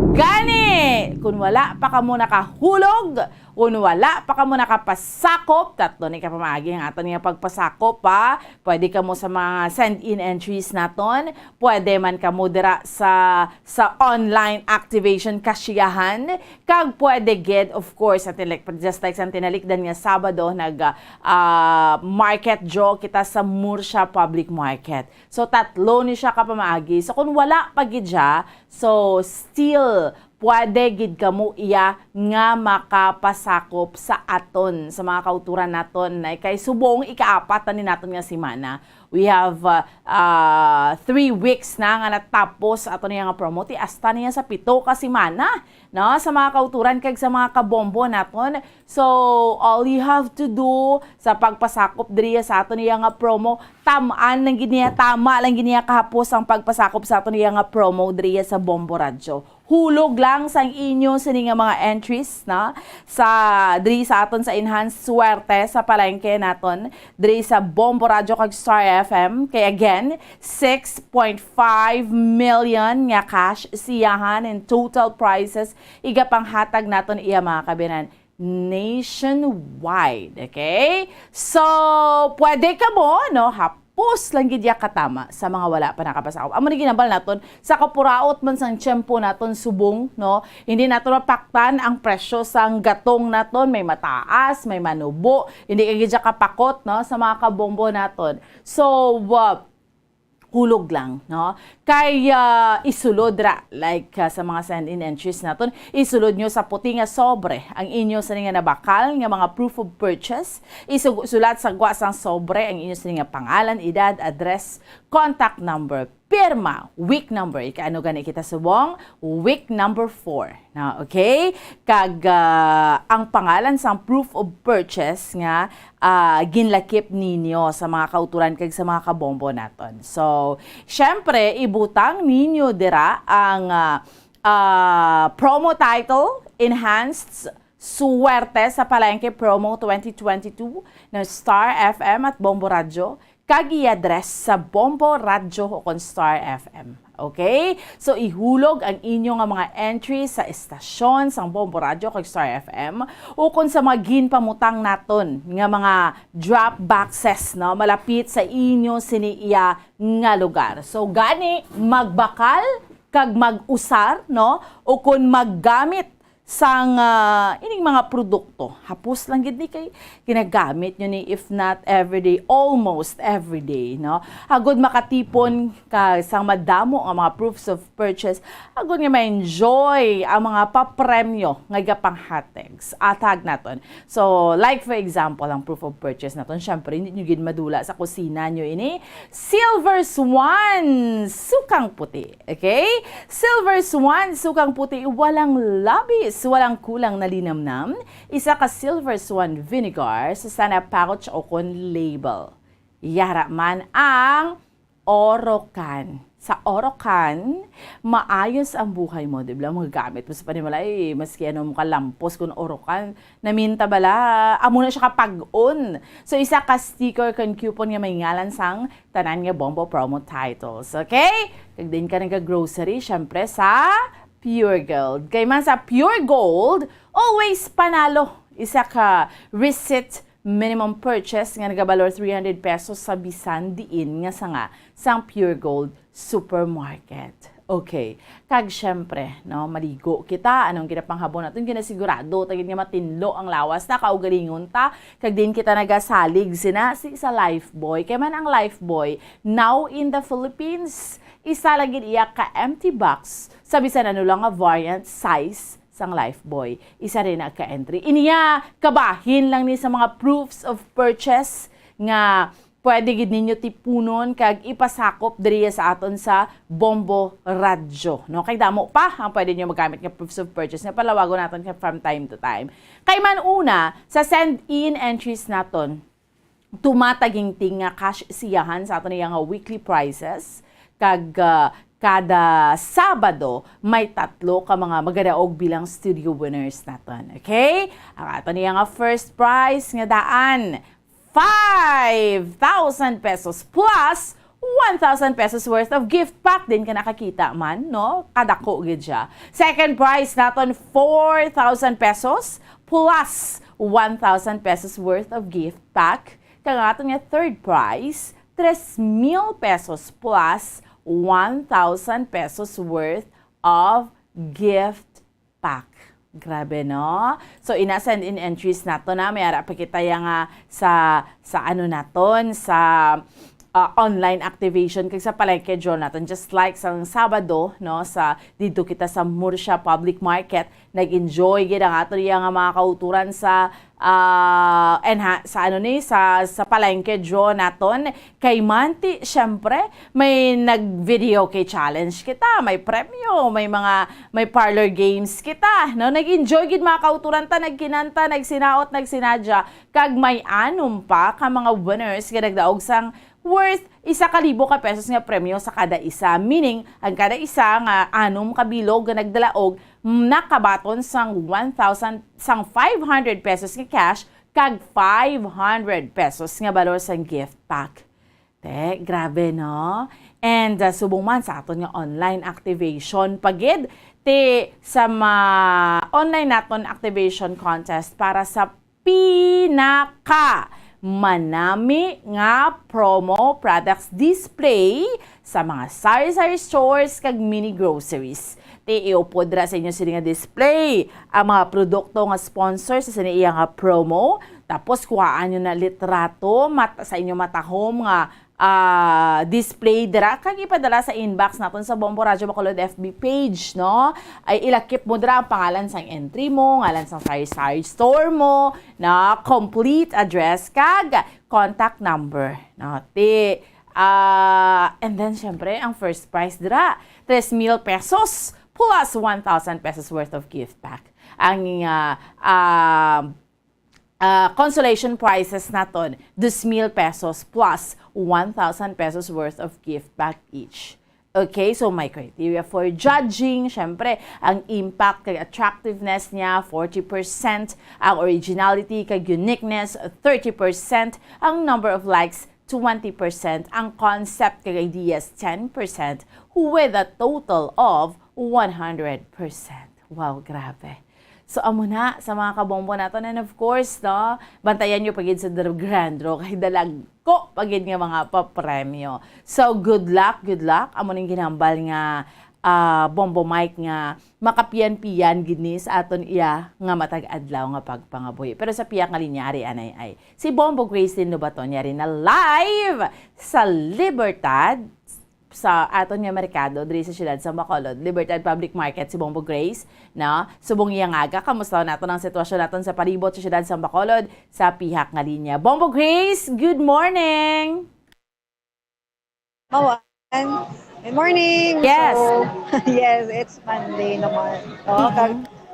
R: Gani! Kung wala pa ka mo nakahulog, kung wala pa ka mo nakapasakop, tatlo ni ka pamagi ang aton nga pagpasakop pa. Pwede ka mo sa mga send-in entries naton. Pwede man ka mo dira sa online activation kasiyahan. Kag pwede get, of course, just like sa tinalikdan nga Sabado, market draw kita sa Murcia Public Market. So, tatlo ni siya ka pamagi. So, kung wala pa gid siya, so, still, pwede gid kamo iya nga makapasakop sa aton sa mga kauturan naton na kay subong ikaapat ni naton nga semana. We have 3 weeks na nga natapos aton nga promote hasta niya sa 7 ka semana, no, sa mga kauturan kag sa mga kabombo naton. So all you have to do sa pagpasakop diriya sa aton nga promo, tamaan lang gid niya, tama lang gid niya kahapos ang pagpasakop sa aton nga promo diriya sa Bombo Radyo. Hulog lang sa inyo sa nga mga entries na diri sa aton sa enhanced swerte sa palengke naton diri sa Bombo Radyo kag Star FM. Kay again 6.5 million nga cash siyahan in total prices iga panghatag naton iya mga kabinan nationwide. Okay, so pwede ka mo, no, hapos lang gid ya katama sa mga wala pa nakapasakop. Amo ni ginambal naton sa kapuraot man sang tiyempo naton subong, no, hindi naton mapaktan ang presyo sang gatong naton, may mataas, may manubo, hindi ka gid kapakot, no, sa mga kabombo naton. So hulog lang, no? Kay isulod ra, like sa mga send-in entries naton, isulod nyo sa puti nga sobre ang inyo sa nga nabakal nga mga proof of purchase. Isulat sa gwa sang sobre ang inyo sa nga pangalan, edad, address, contact number, pirma, week number. Ikaano gani kita subong? Week number 4. Na, okay? Kag ang pangalan sang proof of purchase nga ginlakip ninyo sa mga kauturan kag sa mga kabombo naton. So, syempre, ibutang ninyo dira ang promo title, enhanced Suwerte sa Palengke Promo 2022 ng Star FM at Bombo Radio, kag i-address sa Bombo Radio o kon Star FM. Okay? So, ihulog ang inyong mga entry sa estasyon sang Bombo Radio kag Star FM o kung sa mga ginpamutang naton nga mga drop boxes, no? Malapit sa inyo siniiya nga lugar. So, gani magbakal kag mag-usar, no? O kung maggamit sang ining mga produkto. Hapos lang gid ni kay ginagamit nyo ni, if not everyday, almost everyday, no? Agod makatipon ka sang madamo ang mga proofs of purchase, agod nga ma-enjoy ang mga papremyo nga gapanghategs atag naton. So, like for example, ang proof of purchase naton, syempre hindi nyo gid madula sa kusina nyo ini. Silver Swan sukang puti. Okay? Silver Swan sukang puti, walang labis, walang kulang na linamnam, isa ka Silver Swan vinegar sa sana pouch o kon label. Yara man ang Orocan. Sa Orocan, maayos ang buhay mo, di ba? Magagamit mo sa panimala, maski ano mo kalampos kung Orocan, naminta bala, amo na siya kapag-on. So, isa ka sticker kan coupon nga may ngalan sang tanan nga Bombo promo titles. Okay? Kag din ka nag-grocery, syempre sa Pure Gold. Kay man sa Pure Gold, always panalo. Isa ka receipt minimum purchase nga nagabalor 300 pesos sa bisan diin nga sang Pure Gold supermarket. Okay. Kag syempre, no, maligo kita. Anong ginapanghabon natin? Ginasigurado, tagin nga matinlo ang lawas na kaugalingon ta. Kag din kita nagasalig sa Lifebuoy. Kaya man ang Lifebuoy, now in the Philippines, isa lagi iya ka empty box. Sabi sa ano lang nga variant size sang Lifebuoy. Isa rin na ka-entry. Iniya, kabahin lang ni sa mga proofs of purchase nga pwede gid ninyo tipunon kag ipasakop diri sa aton sa Bombo Radio. No? Kay damo pa ang pwede nyo magamit nga proofs of purchase nga palawagon naton from time to time. Kay man una, sa send-in entries naton, tumatagingting nga cash siyahan sa aton nga weekly prices kag kada Sabado, may 3 ka mga magadaog bilang studio winners naton. Okay? Ang ato niya nga first prize nga daan, 5,000 pesos plus 1,000 pesos worth of gift pack din ka nakakita man, no? Kadako gid siya. Second prize naton, 4,000 pesos plus 1,000 pesos worth of gift pack. Kang ato nga third prize, 3,000 pesos plus 1,000 pesos worth of gift pack. Grabe, no? So, ina-send in entries nato na. May ara pa kita nga sa ano naton, sa online activation kag sa palengke draw naton, just like sa Sabado, no, sa dito kita sa Murcia Public Market, nag-enjoy gid ang ato nga mga kauturan sa sa palengke draw naton. Kay Manti, syempre may nag-video kay challenge kita, may premyo, may parlor games kita, no? Nag-enjoy gid mga kauturan ta, nagkinanta, nagsinaot, nagsinadya, kag may anom pa ka mga winners nga nagdaog sang worth 1,000 ka pesos nga premyo sa kada isa. Meaning, ang kada isa nga 6 kabilog nga nagdalaog, nakabaton sang 1,000, sang 500 pesos nga cash, kag 500 pesos nga balor sang gift pack. Te, grabe, no? And subong man sa aton nga online activation pagid, te sa online naton activation contest para sa pinaka manami nga promo products display sa mga sari-sari stores kag mini groceries. Iupod ra sa inyo sila nga display ang mga produkto nga sponsor sa iya nga promo. Tapos kuhaan nyo na litrato sa inyo matahom nga display dira kag ipadala sa inbox naton sa Bombo Radio Bacolod FB page, no? Ay ilakip mo dira ang pangalan sang entry mo, ngalan sang sari-sari store mo, na complete address kag contact number, no? And then syempre ang first prize dira, 3,000 pesos plus 1,000 pesos worth of gift pack. Ang consolation prizes naton, 2,000 pesos plus 1,000 pesos worth of gift pack each. Okay, so may criteria for judging. Syempre, ang impact kay attractiveness niya, 40%. Ang originality kay uniqueness, 30%. Ang number of likes, 20%. Ang concept kay ideas, 10%. With a total of 100%. Wow, grabe. So, amo na sa mga kabombo natin. And of course, no, bantayan nyo pagid sa grand draw. Kay dalag ko pagid nga mga papremyo. So, good luck, good luck. Amo ning ginambal nga bombo mic nga makapian-pian gini sa aton iya nga matag-adlaw nga pagpangabuhi. Pero sa piyak nga linya, ari anay ay si Bombo Grace din baton yari na live sa Libertad sa aton nga merkado diri sa siyudad sa Bacolod, Libertad Public Market si Bombo Grace, na subong iya nga kamusta naton ang sitwasyon naton sa palibot sa siyudad sa Bacolod sa pihak nga linya. Bombo Grace, good morning.
S: Good morning.
R: Yes.
S: So, yes, it's Monday naman.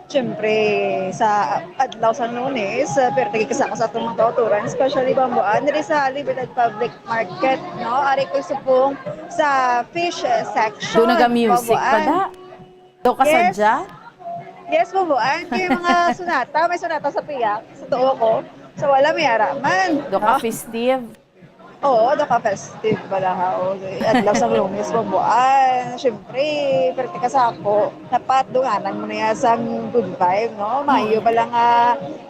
S: Siyempre, sa adlaw sa Lunes, pero tagikasa ko sa itong mga kauturan, especially bambuan, diri sa Libertad Public Market, no? Ari ko supong sa fish section.
R: Doon naga-music pa da? Doon ka sadya?
S: Yes, bambuan. Kaya mga sunata, may sunata sa piyak, sa tuo ko. So, wala may araman.
R: Doon ka festive?
S: Oo, doon ka festive pala ha. Adlaw sa Lunes, bambuan. Siyempre, pero tika sa ako, dapat dunganan mo na yan sa good vibe, no? Mayo pa lang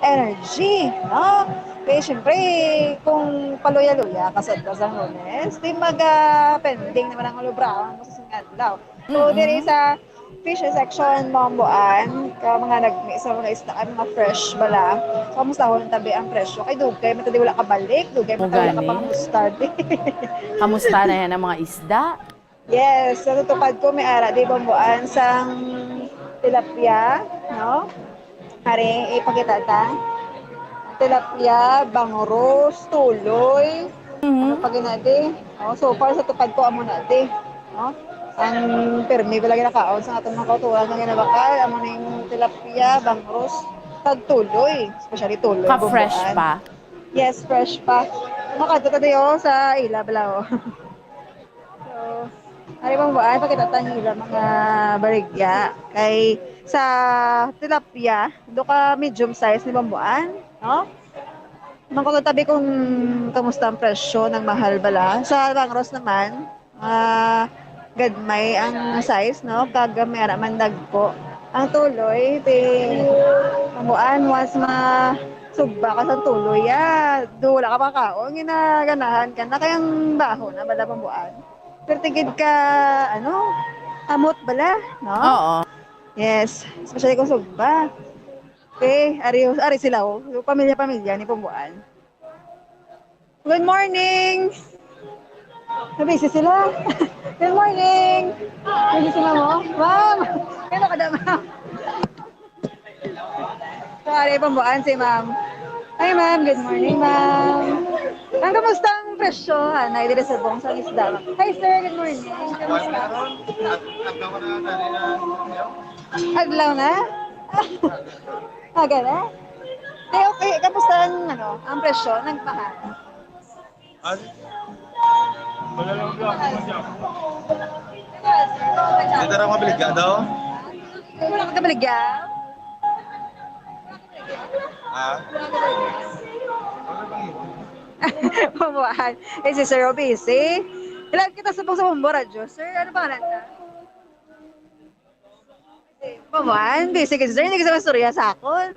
S: energy, no? Kaya siyempre, kung paluya-luya ka sa adlaw sa Lunes, di mag-pending naman ang lubrahan mo sa adlaw. So, diri sa fish section, bambuan, ka mga nag-isa mga isdaan, mga fresh bala. So, kamusta ho ng tabi ang presyo? Kay Dugay, matadi wala ka balik. Dugay, matadi wala ka pang mustard.
R: Kamusta na yan ang mga isda?
S: Yes, sa tutupad ko, may ara, di bambuan, sang tilapia, no? Hari, ipakita ta. Tilapia, banguros, tuloy. Ano pa ginadi? Oh, so far, sa tupad ko, amo na di. No? Ang permi pala ginakaon sa atong mga kauturan ng ginabakal, amo na yung tilapia, bangros, tagtuloy, especially tuloy.
R: Ka-fresh pa?
S: Yes, fresh pa. Makadto tayo sa ila bala. So, ari bang buwan, pagkatatan ila mga barigya. Kay sa tilapia, do ka medium size ni bambuan, no? Mangkutabi kung kamusta ang presyo ng mahal bala. Sa bangros naman, gadmay ang size, no? Kagamay man dagko. Ang tuloy, pambuan, was sugba ka sa tuloy, do wala ka pa kaon, ginaganahan ka na kayang baho na bala pambuan. Pero tigid ka, amot bala, no?
R: Oo.
S: Yes, especially kung sugba. Okay, ari sila, so, pamilya-pamilya ni pambuan. Good morning! Nabisi sila. Good morning! Nabisi sila mo? Ma'am! Kano ka da, ma'am? Sorry, pambuan si ma'am. Hi, ma'am. Good morning, ma'am. Ang kamusta ang presyo? Hanay, dire sa buong sa isda. Hi, sir. Good morning. Kamusta? Adlaw na? Aga na? Okay. Kamusta ang presyo? Nagmahal?
T: Dito rin mabiligya daw?
S: Wala ka kabaligya? Pambuhan. Si Sir Obisi. Ilan kita sa Bombo Radio. Sir, ano pangalan ka? Pambuhan. Busy ka, sir. Hindi ka sa istorya sa akon.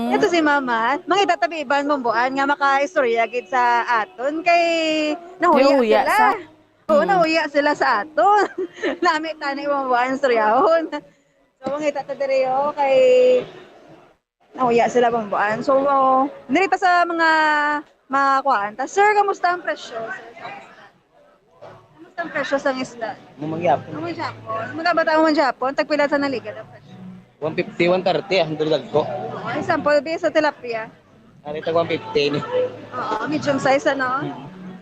S: Ito si Mama. Mga itatabi-iban Bomboan nga maka-istorya gid sa aton. Kay nahuya sila. Oo, nahuya sila sa aton. Lami tani Bomboan istoryahon. So, mga itatadiriyo kay nahuya sila Bomboan. So, nirita sa mga kuhaan. Sir, kamusta ang presyo? Kamusta ang presyo sa isda?
T: Mumangyapon.
S: Magkabata mo man Japon, tagpila sa naliga ang presyo.
T: 150, 130, ang duldag ko.
S: Okay, sample ba sa tilapia?
T: Narita 150 ni.
S: Oo, medium size ano?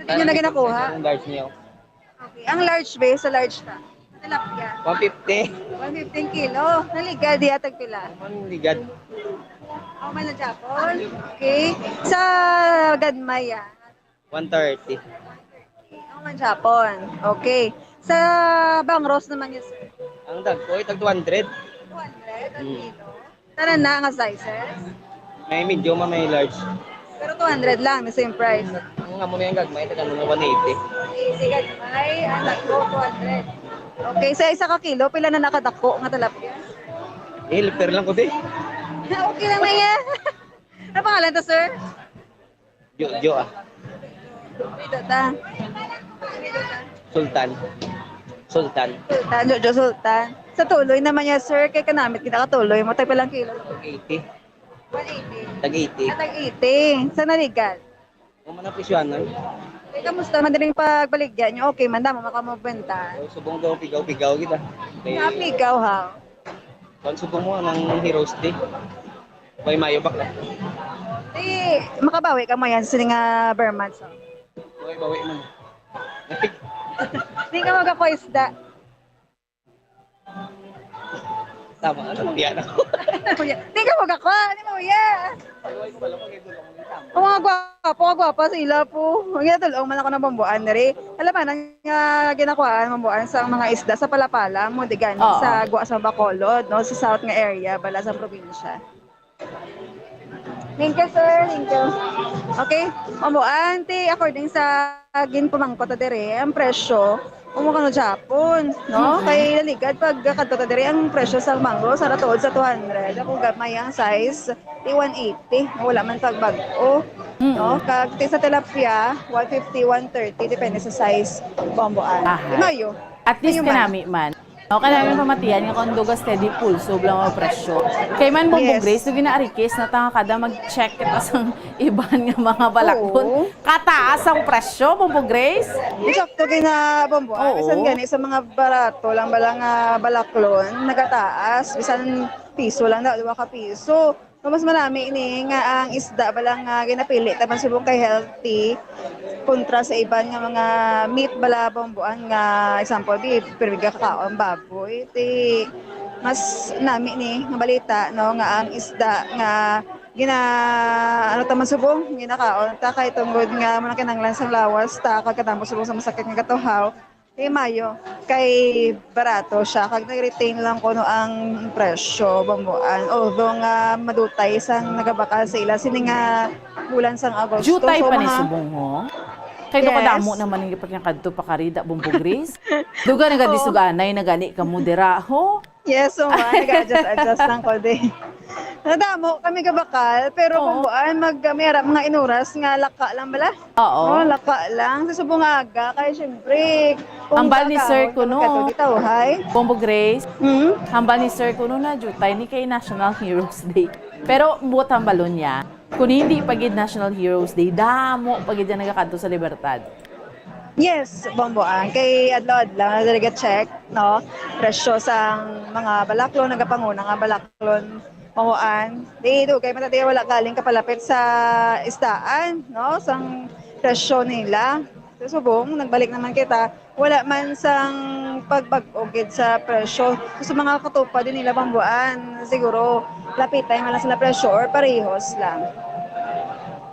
S: Hindi nyo na ginakuha?
T: Ang large niyo.
S: Okay, ang large ba sa large ta? Tilapia.
T: 150.
S: 115 kilo. Naliga, di tagpila.
T: Ang ligad.
S: Ako man na Japon. Okay. Sa Gadmaya.
T: 130.
S: Ako man Japon. Okay. Sa Bangros naman yun, sir.
T: Ang dagko ay tag 200.
S: 200 ang kilo. Tara na nga sizes.
T: May medium, may large.
S: Pero 200 lang, the same price.
T: Ang amo may gagmay tag ano 180.
S: Easy gagmay, ang dako 200. Okay, sa isa ka kilo, pila na nakadako nga tilapia?
T: Lipper lang ko di.
S: Okay lang na yan. Ano pangalan to, sir?
T: Jo ah.
S: Dito ta.
T: Sultan.
S: Sultan, Jojo Sultan. Sa tuloy naman yan, sir, kay kanamit kita katuloy mo. Tayo palang kilo.
T: 80.
S: 180.
T: Tag 80.
S: Tag 80. Sa naligal?
T: Kung man ang presyonan.
S: Eh, kamusta? Madaling pagbaligyan nyo. Okay, manda mo makamabenta.
T: Subong daw pigaw-pigaw kita.
S: Napigaw, ha?
T: Kung subong mo ng Heroes Day. May mayo bakla.
S: Eh, makabawi ka mo yan sa nga Berman. So.
T: May bawi man.
S: Hindi ka magkakoisda.
T: Tama, ano yan ako?
S: Hindi ka magkako. Hindi mo yan. Ang mga gwapo sila po. Ang tulong man ako ng bambuan na rin. Alam mo, nga ginakuhaan bambuan sa mga isda sa Palapala, mo di gani sa Gua sa Bacolod, no, sa south nga area, bala sa probinsya. Thank you, sir. Thank you. Okay, bambuan, according sa ginpumangko ta dire, ang presyo, umukano Japon, no? Kay laligad pag kadto ta dire ang presyo sa mango sa ratuod sa 200. Ako gamay ang size 180, wala man tag bag-o. No? Kag sa tilapia 150, 130 depende sa size bambuan. Mayo.
R: At least kanami man. O kanami pamatiyan nga kung duga steady pulso blang ang presyo. Kay man Bombo Grace, dugi na arikis na tanga kada mag-check kita sa iban nga mga balakon. Kataas ang presyo, Bombo Grace?
S: Sakto kay na bambuan. Bisan gani sa mga barato lang balang balaklon, nagataas. Bisan piso lang daw, 2 ka piso. Mas marami ini nga ang isda balang ginapili taban subong kay healthy kontra sa iban nga mga meat bala bambuan nga example beef pero kakaon baboy ti mas nami ni nga balita no nga ang isda nga ano taman subong ginakaon ta kay tungod nga man kinahanglan sang lawas ta kagkatamo subong sa masakit nga katuhaw mayo kay barato siya kag nag-retain lang kuno ang presyo bambuan although nga madutay sang nagabakal sa ila sini nga bulan sang Agosto
R: Jutay pa ni subong ho. Kay do kadamo naman ang ipag kadto pa karida Bombo Grace. Duga nga di suganay nagani ka modera ho.
S: Yes, so nag-adjust lang ko din. Nadamo kami kabakal, pero bambuan magmera mga inuras nga laka lang bala.
R: Oo.
S: Laka lang sa subong aga kay syempre.
R: Hambal ni Sir Kuno.
S: Bombo
R: Grace. Hambal ni Sir Kuno na jutay ni kay National Heroes Day. Pero buot ang balon niya. Kung hindi pagid National Heroes Day, damo pagid yan nagakadto sa Libertad.
S: Yes, bambuan. Kay adlaw-adlaw na talaga check, no? Presyo sa mga balaklon, nagapanguna nga balaklon, bambuan. Dito, kay matati wala galing kapalapit sa istaan, no? Sang presyo nila. Sa subong, nagbalik naman kita, wala man sang pagbag-ogid sa presyo. Sa mga katupa din nila bambuan, siguro lapitay man lang sila presyo or parehos lang.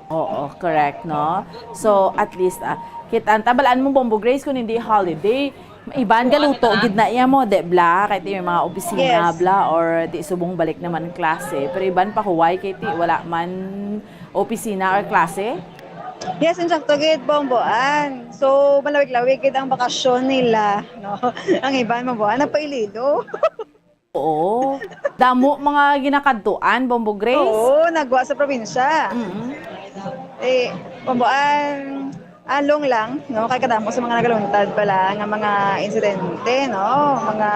R: Oo, correct, no? So, at least, kita tabalaan mo Bombo Grace kung hindi holiday, iban galuto gid na iya mo de bla kay ti mga opisina bla or di subong balik naman klase. Pero iban pa huway kay ti wala man opisina or klase.
S: Yes, insakto gid bambuan. So malawig-lawig gid ang bakasyon nila, no. Ang iban bambuan napaililo.
R: Oo. Damo mga ginakadtuan Bombo Grace.
S: Oo, nagwa sa probinsya. Bambuan along lang, no? Kaya kadamo sa mga nagaluntad pala nga mga insidente, no? Mga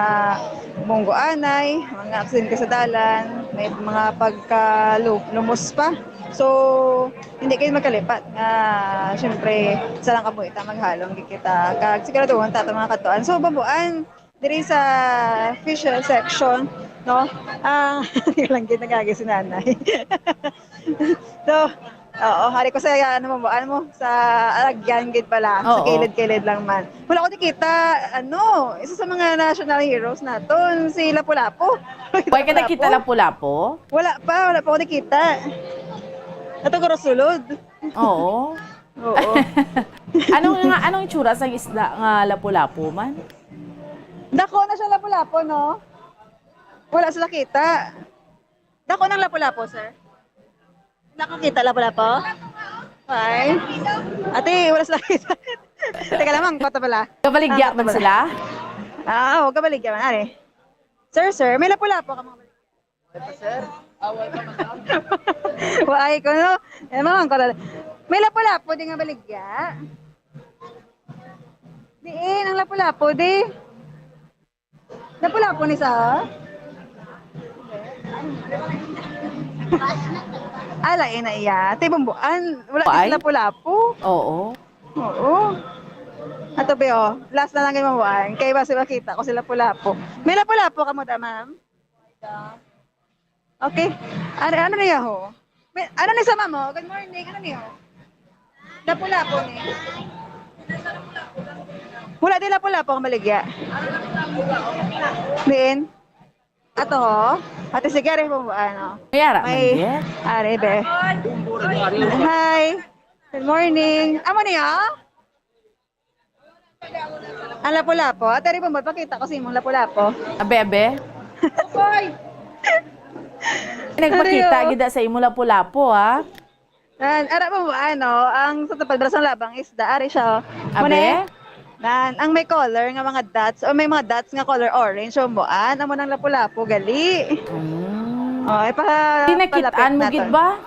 S: bunggoanay, mga aksidente sa dalan, may mga pagkalumos pa. So, hindi kayo magkalipat. Siyempre, sa lang kabuita, maghalong kita. Kag siguraduhan tato mga katuan. So, bambuan, diri sa fisher section, no? Lang ginagagi si nanay. So, oo, hari ko sa mo sa alagyan gid pala, sa kilid-kilid lang man. Wala ko nakita, isa sa mga national heroes naton, si Lapu-Lapu.
R: Wala ka nakita Lapu-Lapu?
S: Wala pa ako nakita. Ato ko sulod.
R: Oo. Oo. Anong itsura sa isda nga Lapu-Lapu man?
S: Dako na siya lapu-lapo, no? Wala sila kita. Dako ng lapu-lapo, sir. Nakakita lapu-lapo? Ay. Ate, wala sila kita. Teka lamang, kota pala.
R: Kabaligya man sila?
S: Oo, kabaligya man. Ari. Sir, may lapu-lapo ka mga baligya. Sir? Away pa man. Waay ko, no? Mamang ko. May lapu-lapo, di nga baligya. Diin, ang lapu-lapo, di. Lapu-lapo ni sa? Alain na iya. Ate, bumbuan. Wala
R: Ay?
S: kasi lapu-lapo.
R: Oo.
S: Oo. Ato be, oh. Last na lang yung mabuan. Kaya ba sila kita ko sila lapu-lapo. May lapu-lapo ka mo da, ma'am? Okay. Ano niya ho? Ano ni sa ma'am ho? Good morning. Ano niya ho? Lapu-lapo ni. Wala din lapu-lapo ang baligya. Din. Ato ho? Ate sige rin po ano.
R: Mayara
S: May
R: man
S: are be. Hi. Good morning. Amo niya? Ang lapu-lapo. Ate rin po mo pakita ko sa imong lapu-lapo.
R: Abebe. Nagpakita gida sa imo lapu-lapo ha.
S: Ara mo ano, ang sa tapad brasang labang isda ari siya.
R: Abe?
S: Ang may color nga mga dots o may mga dots nga color orange o mo amo nang lapu-lapo gali. Oh,
R: Pinakitaan mo gid ba?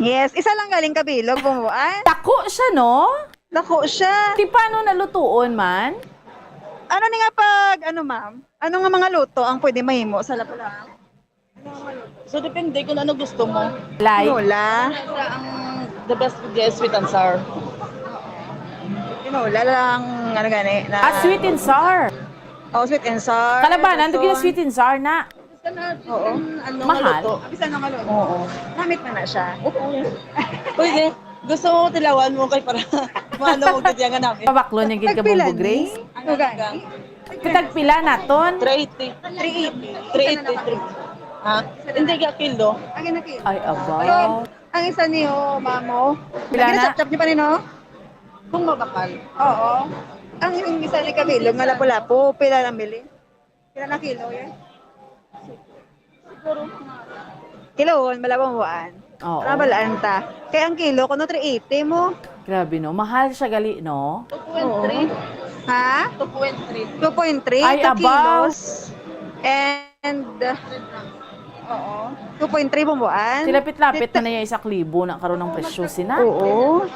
S: Yes, isa lang galing kabilog bumuan.
R: Dako siya no?
S: Dako siya.
R: Ti paano nalutuon man?
S: Ano ni nga pag ano ma'am? Ano nga mga luto ang pwede mahimo sa lapu-lapo?
U: So, depende kung ano gusto mo.
R: Like?
S: Tinola.
U: The best with the sweet and sour.
S: Tinola lang, ano gani.
R: Sweet and sour.
S: Oh, sweet and sour.
R: Kalabanan, ito sweet and sour na.
S: Oo.
R: Mahal?
S: Bisa nang ano. Oo. Namit na siya.
U: Pwede. Gusto mo tilawan mo kay para maano mo kitiyangan namin.
R: Pabaklo niya gid ka Bombo Grace?
S: Ano gani?
R: Kitagpila naton?
U: 380. 383. Ha? Hindi ka kilo.
S: Ang ina kilo.
R: Ay, abaw.
S: Ang isa niyo, mamo.
R: Pila na?
S: Nag-chop niyo pa nino?
U: Kung mabakal.
S: Oo. Ang isa ni kabilog nga lapu-lapo, pila lang bili? Pila na kilo yan? Siguro. Kiloon, malabang
R: Oo.
S: Nabalaan ta. Kaya ang kilo ko no 380 mo.
R: Grabe no, mahal siya gali no?
S: 2.3. Ha?
U: 2.3.
S: 2.3
R: Ay, abaw.
S: kilos. And oo. 2.3 bumbuan.
R: Silapit-lapit na niya 1,000 na karon ng presyo sina.
S: Oo.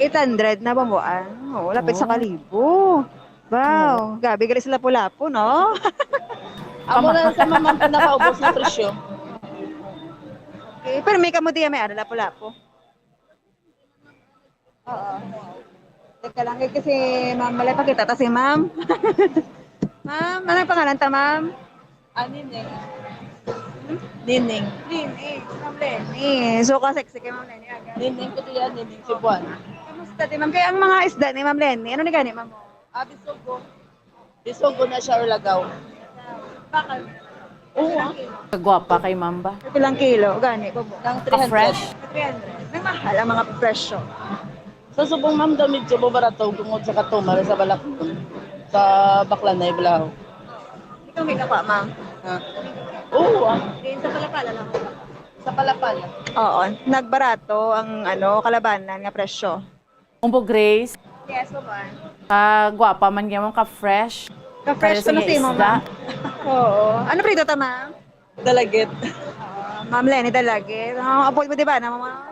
S: 800 na bumbuan. Oo, lapit sa kalibo. Wow, gabi gali sila lapu-lapo, no?
U: Amo na sa mama nakaubos na presyo.
S: Okay, pero may kamo diya may lapu-lapo. Oo. Teka lang kasi ma'am, malay pa kita si ma'am. Ma'am, anong pangalan ta, ma'am?
U: Nining. Nining.
S: Nining. Ma'am Lenny. So, ka-sexy kay Ma'am Lenny agad.
U: Nining ko diyan, Nining Cebuan.
S: Kamusta di, ma'am? Kaya ang mga isda ni Ma'am Lenny, ano ni gani, ma'am?
U: Bisogo. Bisogo na siya or lagaw.
S: Bakal.
U: Oo.
R: Kagwapa kay Mamba.
S: Ilang kilo, gani?
U: Ng 300.
R: Fresh?
S: 300. May mahal ang mga presyo.
U: Sa subong ma'am daw medyo barato tungod sa katumar sa balakon. Sa Baklanay, Bilao.
S: Ikaw may kapa, ma'am?
U: Ha? Oo.
S: Sa Palapala lang.
U: Sa Palapala.
S: Oo. Nagbarato ang kalabanan nga presyo.
R: Bombo Grace.
S: Yes, ma'am.
R: Kagwapa man gyud ka fresh.
S: Ka-fresh ko na si ma'am. Oo. Ano prito ta, ma'am?
U: Dalagit.
S: Ma'am Lenny, dalagit. Apoy mo di ba na, mama?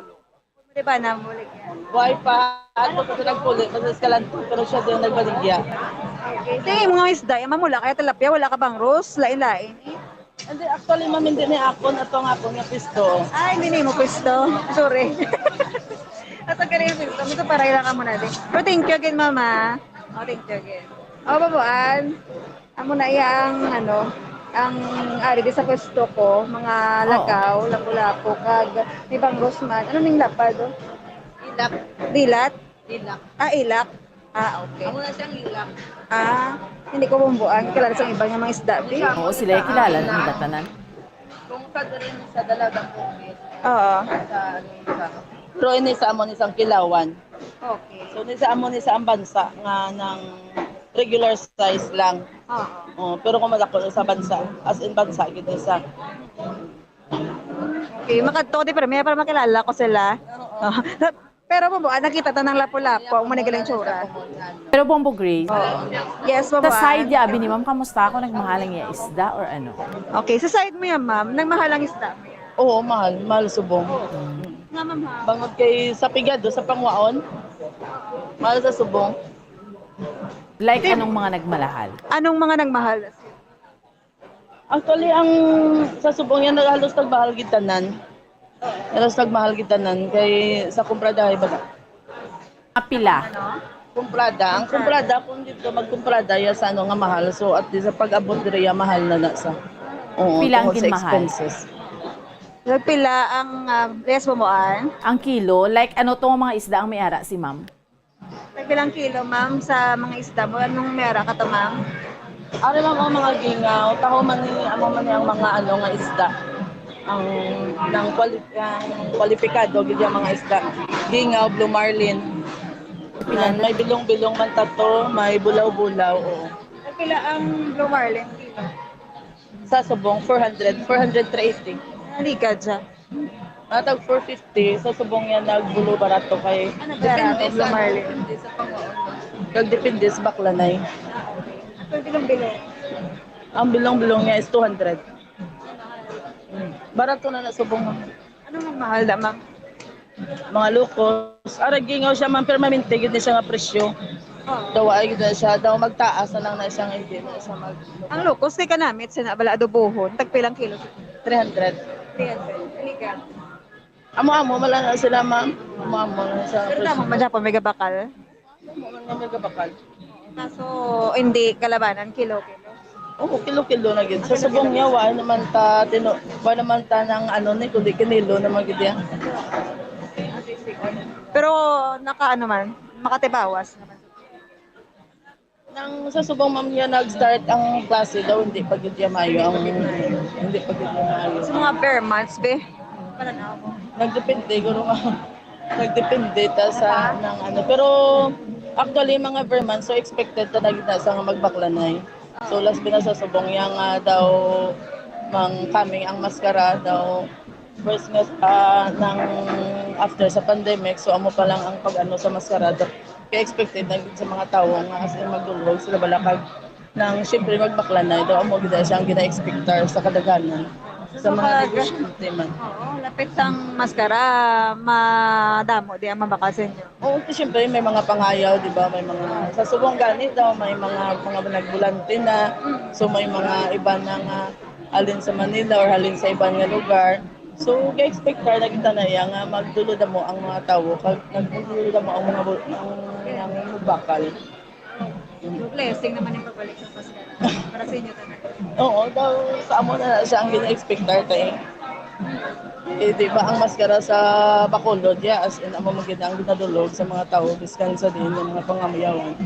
S: Di ba na, mulig yan?
U: Buhay pa. Ako kasi nagpuli. Kasi Escalante. Pero siya din nagbaligya.
S: Okay. Sige, mga isda, yung mamula, kaya tilapia, wala ka bang rose? Lain-lain.
U: Hindi, actually, ma'am, hindi ni akon. Ito ang akon yung pisto.
S: Ay, hindi mo pisto. Sorry. At ang kanina pisto. Ito para ilang ka muna din. Pero thank you again, mama. Oh, thank you again. Oh, babuan. Amo na iyang, ang ari di sa pwesto ko, mga lagaw, lapu-lapu, kag ibang rosman. Ano ning lapad?
U: Ilak.
S: Dilat?
U: Ilak.
S: Ilak. Okay.
U: Amo na siyang ilak.
S: Hindi ko bumbuan. Kilala sa ibang mga isda.
R: Oo, sila yung kilala ng datanan.
U: Kung sa rin sa dalagang bukit.
S: Oo.
U: Pero ini sa amon isang kilawan.
S: Okay.
U: So ni sa amon isa ang bansa nga ng regular size lang.
S: Oo.
U: Pero kung malako sa bansa, as in bansa, gito sa.
S: Okay, makadto di pero may para makilala ko sila. Oo. Pero mo nakita ta ng lapu-lapu, mo nigalang tsura.
R: Pero Bombo Grace,
S: Yes,
R: sa
S: Bobo.
R: side ya, ni ma'am, kamusta ako? Nagmahalang ya isda or ano?
S: Okay, sa side mo yan, ma'am. Nagmahalang isda.
U: Oo, mahal. Mahal subong.
S: Nga, ma'am, ha?
U: Bangod kay sa pigado, sa pangwaon. Mahal sa subong.
R: Like anong mga nagmalahal?
S: Anong mga nagmahal?
U: Actually, ang sa subong yan, halos nagbahal gitanan. Halos nagbahal gitanan. Kay sa kumpradahay ba?
R: Pila?
U: Kumprada. Ang kumprada, kung dito magkumprada, ya sa ano nga mahal. So, at least sa pag-abot diri, ya mahal na na sa. Oo,
R: Pila ang
U: tungkol sa
R: ginmahal?
U: expenses.
S: Nagpila ang yes mo moan?
R: Ang kilo? Like ano tong mga isda ang may ara si ma'am?
S: Nagpilang kilo, ma'am, sa mga isda mo. Anong mera ka to, ma'am?
U: Ari lang ang mga gingaw, taho man ni amo man ang mga ano nga isda. Ang kwalipikado gid yung mga isda. Gingaw, blue marlin. May bilong-bilong man tato, may bulaw-bulaw. Oo.
S: Nagpila ang blue marlin kilo.
U: Sa subong 400, 380.
S: Halika dyan.
U: Matag 450, sa subong yan nagbulo barato kay
S: Ano barato, blue marlin?
U: Depende sa baklanay.
S: Ang bilong-bilong.
U: Ang bilong-bilong niya is 200. Barato na subong.
S: Anong nagmahal da, ma'am?
U: Mga lukos. Gingaw siya man pero mamintigid na siya nga presyo. Daw ay gid na siya daw magtaas na lang na siyang hindi na siya mag.
S: Ang lukos kay kanamit sa bala adobohon. Tagpilang kilo?
U: 300.
S: 300. Halika.
U: Amo-amo mala na sila ma'am. Amo-amo na sa
S: Pero tama man dyan po may gabakal.
U: May gabakal.
S: Kaso hindi kalabanan, kilo.
U: Oo, kilo-kilo na gid. Sa subong niya wa naman ta ng ano ni kundi kinilo naman gid yan.
S: Pero naka ano man, makatibawas naman.
U: Nang sa subong ma'am niya nag-start ang klase daw hindi pa gid ya Mayo ang hindi pa gid ya Mayo.
S: Sa mga bare months be. Pananaw mo.
U: Nagdepende guro nga. Nagdepende ta sa ng ano pero actually mga bare months so expected ta na gid na sa nga magbaklanay. So last binasa subong yang daw mang coming ang maskara daw first nga ng after sa pandemic so amo pa lang ang pag-ano sa maskara kaya expected na sa mga tao nga as in magdulog sila balakag nang syempre magbaklanay daw amo gid siya ang gina-expectar sa kadaghanan sa mga negosyante man.
S: Oo, lapit ang maskara, madamo di ang mabakasin nyo.
U: Oo, syempre may mga pangayaw, di ba? May mga sa subong ganit daw, may mga nagbulante na. So may mga iba na nga alin sa Manila or halin sa ibang nga lugar. So ka-expect na kita na yan nga magdulo na mo ang mga tao, magdulo na mo ang mga bakal.
S: Blessing naman yung pagbalik sa maskara. Para sa inyo talaga.
U: Oo, daw sa amo na siya ang gina-expectar tayo. Di ba ang maskara sa Bacolod, as in amo maganda ang ginadulog sa mga tao, biskan sa din ng mga pangamayawan.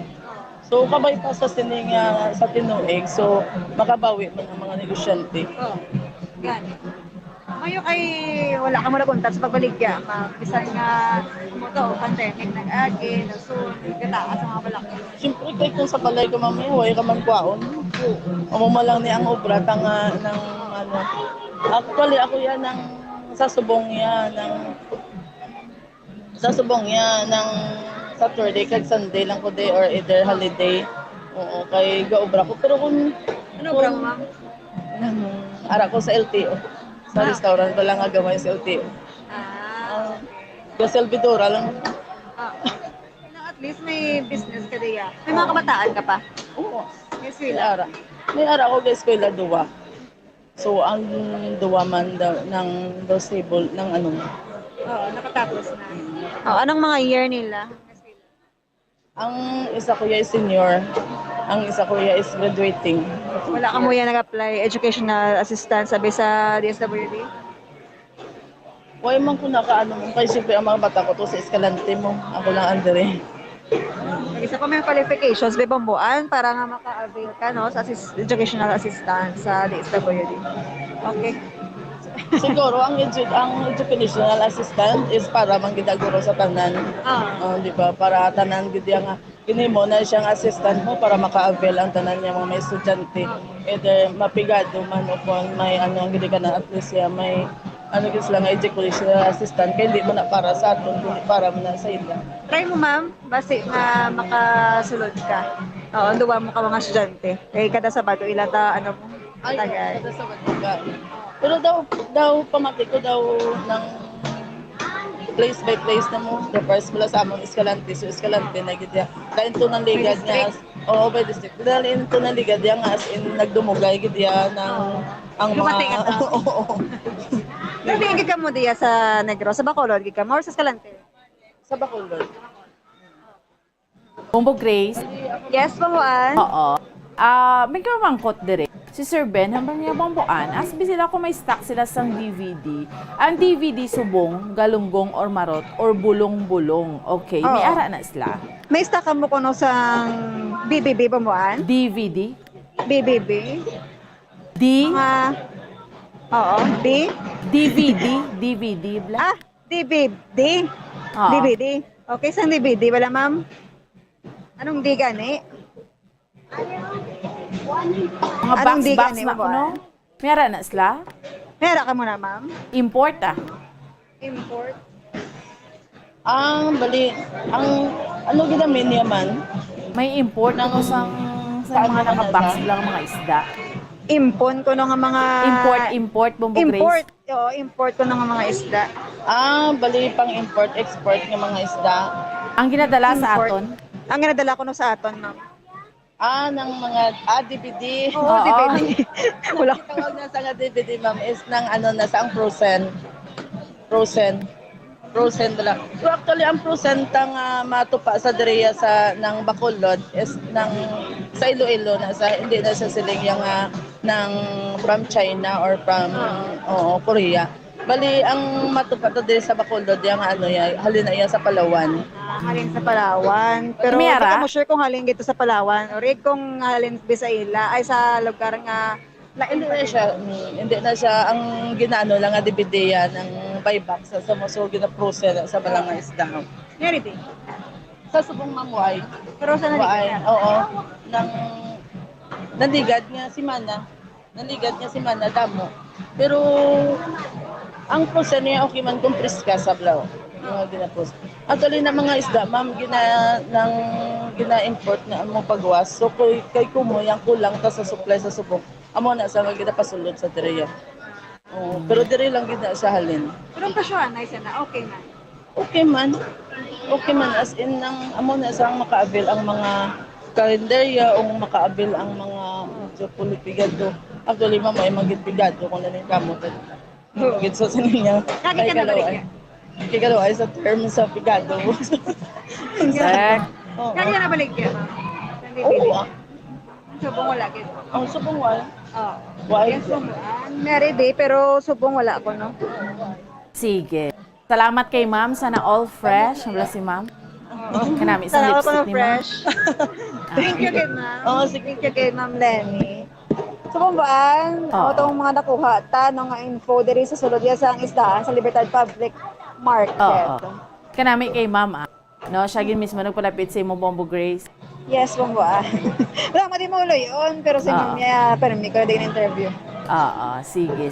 U: So, kabay pa sa sining sa tinuig, so makabawi man ang mga negosyante.
S: Oo, gani. Mayo kay wala ka mo nakuntat sa pagbaligya, bisan nga kumuto, pandemic, nag-agi, nasun, gataas sa mga balak.
U: Siyempre, kay kung sa balay ka mamaya, huwag ka magkwaon. Umumalang ni ang obra ng ano. Actually, ako yan ng sa subong yan ng Saturday kag Sunday lang ko day or either holiday. Oo, kay gaobra ko. Pero kung
S: ano obra mo, ma'am?
U: Ara ko sa LTO. Sa restaurant ko lang nga gamay sa LTO. Sa Salvadora lang.
S: At least may business ka diya. May mga kabataan ka pa?
U: Oo.
S: Yes, Wila.
U: May ara ko guys ko duwa. So ang duwa man ng stable ng ano.
S: Oo, nakatapos na. Oh, anong mga year nila?
U: Ang isa ko is senior. Ang isa ko is graduating.
S: Wala ka mo yan nag-apply educational assistant sabi sa DSWD?
U: Why man ko nakaano mo kay siyempre ang mga bata ko to sa Escalante mo. Ako lang Andre.
S: Isa pa may qualifications be Bomboan para nga maka-avail ka no sa educational assistant sa DSWD. Okay.
U: Siguro ang educational assistant is para manggidaguro sa tanan. Di ba? Para tanan gid nga mo na siyang assistant mo para maka-avail ang tanan niya mga estudyante. Either mapigado man o kung may ano gid ka na at least may gid sila nga educational assistant kay hindi mo na para sa aton kundi para mo na sa ila.
S: Try mo ma'am, basi na makasulod ka. Oo, duwa mo ka mga estudyante. Kay kada Sabado ilata ano mo.
U: Ay, kada Sabado ka. Pero daw pamati ko daw ng place by place na mo. The first mula sa among Escalante. So Escalante na gid ya. Kain to ng ligad niya. Oo, by district. Dahil to ng ligad niya nga as in nagdumugay gid ya ng ang mga oo.
S: Nagtingin ka mo diya sa Negros, sa Bacolod gid ka mo or sa Escalante?
U: Sa Bacolod.
R: Bombo Grace?
S: Yes, Pangwan.
R: Oo. May kamangkot dire. Si Sir Ben, hambang niya bambuan, asbi sila kung may stock sila sang DVD. Ang DVD subong, galunggong or marot, or bulong-bulong. Okay, may ara na sila.
S: May stock ka mo kuno sa BBB Pangwan?
R: DVD?
S: BBB?
R: D?
S: Oo, D?
R: DVD bla?
S: DVD?
R: Oo.
S: DVD. Okay, sa DVD, wala ma'am? Anong D gani?
R: Mga box na kuno? Mera na sila?
S: Mera ka muna ma'am?
R: Import
S: Import?
U: Ano ginamin niya man?
R: May import na sa mga naka-box lang mga isda.
S: Impon ko nga mga...
R: Import, Bombo Grace?
S: Import ko nga mga isda.
U: Bali pang import-export ng mga isda.
R: Ang ginadala sa aton?
S: Ang ginadala ko sa aton, ma'am.
U: Ng mga DVD.
S: Oo, DVD.
U: Wala ko tawag na sa nga DVD, ma'am, is ng nasa ang Frozen dala. So actually, ang frozen tang matupa sa direya ng Bacolod is sa Iloilo hindi na sa siling yung ng from China or from Korea. Bali, ang matupa to din sa Bacolod, yung halin na yan sa Palawan.
S: Halin sa Palawan. Pero hindi ka mo sure kung halin dito sa Palawan or kung halin Bisaila ay sa lugar nga
U: hindi na siya ang ginaano lang nga DVD ng buyback sa so gina-process sa balanga isda.
S: Ngari din.
U: Sa subong mamuay.
S: Pero sa naligad?
U: Oo. Naligad niya si Mana damo. Pero ang process niya okay man kung preska sa blaw. Mga ginapos. Actually na mga isda, ma'am, gina-import na mo pagwas. So kay kumo yang kulang ta sa supply sa subong. Amo na sa ginapasulod sa direya. Pero dire lang gid na sa halin.
S: Pero ang kasyohan ay na okay man.
U: Okay man as in amo na sa maka-avail ang mga kalendarya o maka-avail ang mga politipigado. Actually ma'am ay magipigado kung nanin kamot. Gid sa niya. Kaya ay sa term sa pigado.
S: Kaya na balik yan.
U: Oo.
S: Subong wala gid.
U: Subong wala.
S: Why? Married pero subong wala ko, no?
R: Sige. Salamat kay ma'am. Sana all fresh. Wala si ma'am. Kanami sa
S: Sana all
R: lipstick ni ma'am.
S: fresh. Thank you kay ma'am. Thank you kay ma'am Lenny. Subong baan? Itong mga nakuha. Tanong nga info diri sa sulod sa isdaan sa Libertad Public Market.
R: Kanami kay ma'am. No, siya gin mismo nagpalapit sa imo Bombo Grace.
S: Yes, Bongboan. Wala mo di mo yun, pero si Mamya, pero may ko na din interview.
R: Sige.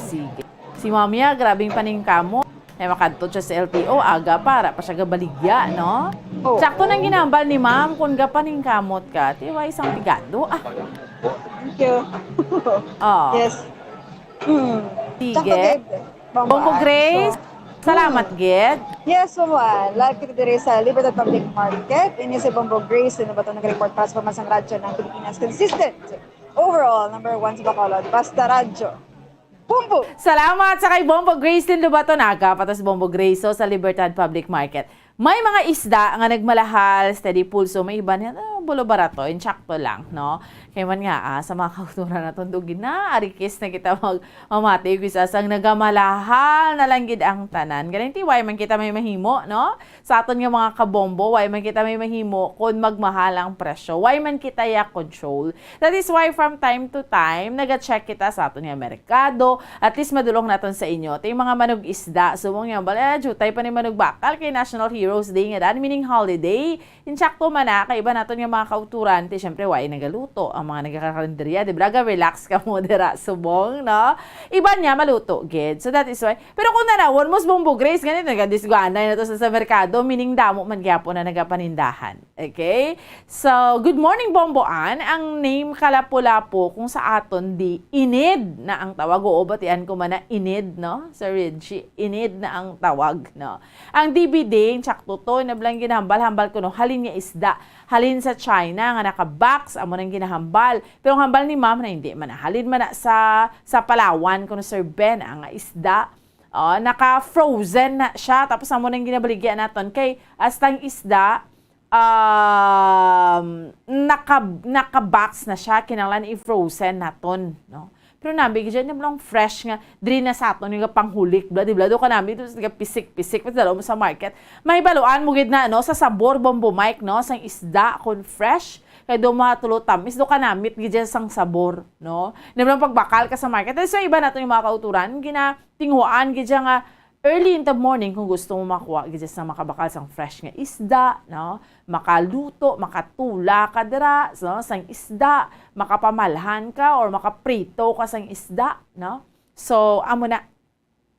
R: Si Mamya, grabing paningkamo. Ay makadto siya sa LTO, aga para pa siya gabaligya, no? Sakto nang ginambal ni ma'am, kung gapaningkamot ka, tiwa isang pigado.
S: Thank you. Yes.
R: Sige. Bombo Grace. Salamat, Ged.
S: Yes, Bongboan. Live kita diri sa Libertad Public Market. Ini si Bombo Grace. Ano ba ito nag-report para sa pamansang radyo ng Pilipinas? Consistent. Overall, #1 sa Bacolod. Basta radyo. Bombo!
R: Salamat sa kay Bombo Grace din Lubato. Nagkapatas Bombo Grace sa Libertad Public Market. May mga isda nga nagmalahal, steady pulso, may iba niya, bulo barato, insakto lang, no? Kaya man nga, sa mga kauturan na tundugin na, arikis na kita mamati, kisasang nagamalahal na lang gid ang tanan. Ganiti, why man kita may mahimo, no? Sa aton nga mga kabombo, why man kita may mahimo kung magmahal ang presyo, why man kita control. That is why from time to time, nag-check kita sa aton nga merkado, at least madulong naton sa inyo. Ito yung mga manug isda, subong nga, jutay pa ni manug bakal kay National Heroes Day nga dan, meaning holiday. Insakto man na, kay iba naton nga mga kauturan, syempre, why nagaluto ang mga nagkakalendarya, di ba? Relax ka mo, dira, subong, no? Iba niya, maluto, gid. So that is why. Pero kung nanawon, mas bombo grace, ganito, nagadisguanay na to sa merkado, meaning damo man gyapo na nagapanindahan. Okay? So, good morning, Bomboan. Ang name Kalapu-Lapu, kung sa aton, di inid na ang tawag. Oo, batian ko man na inid, no? Sa Reggie, inid na ang tawag, no? Ang DVD, tsakto to, nablang ginahambal-hambal ko, no? Halin nga isda. Halin sa China, nga naka-box, amo nang ginahambal. Pero ang hambal ni ma'am na hindi man. Halin man na sa Palawan, kuno Sir Ben, ang isda. Naka-frozen na siya. Tapos amo nang ginabaligyan naton. Kay, astang isda, naka-box na siya. Kinanglan i-frozen naton, no? Pero nabi, dyan yung lang fresh nga, diri na sa aton yung panghulik, di ba? Doon ka namin, doon sa pisik-pisik, dalaw mo sa market. May baluan mo gid na, no? Sa sabor, Bombo Mike, no? Sang isda, kung fresh, kaya doon matulot tamis, doon ka namin, gid sang sabor, no? Naman pagbakal ka sa market. So, iba natin yung mga kauturan, ginatinghuan, gid nga, early in the morning, kung gusto mo makuha, gid sa makabakal sang fresh nga isda, no? Makaluto, makatula ka dira, no? Sang isda, makapamalhan ka or makaprito ka sang isda, no? So, amo na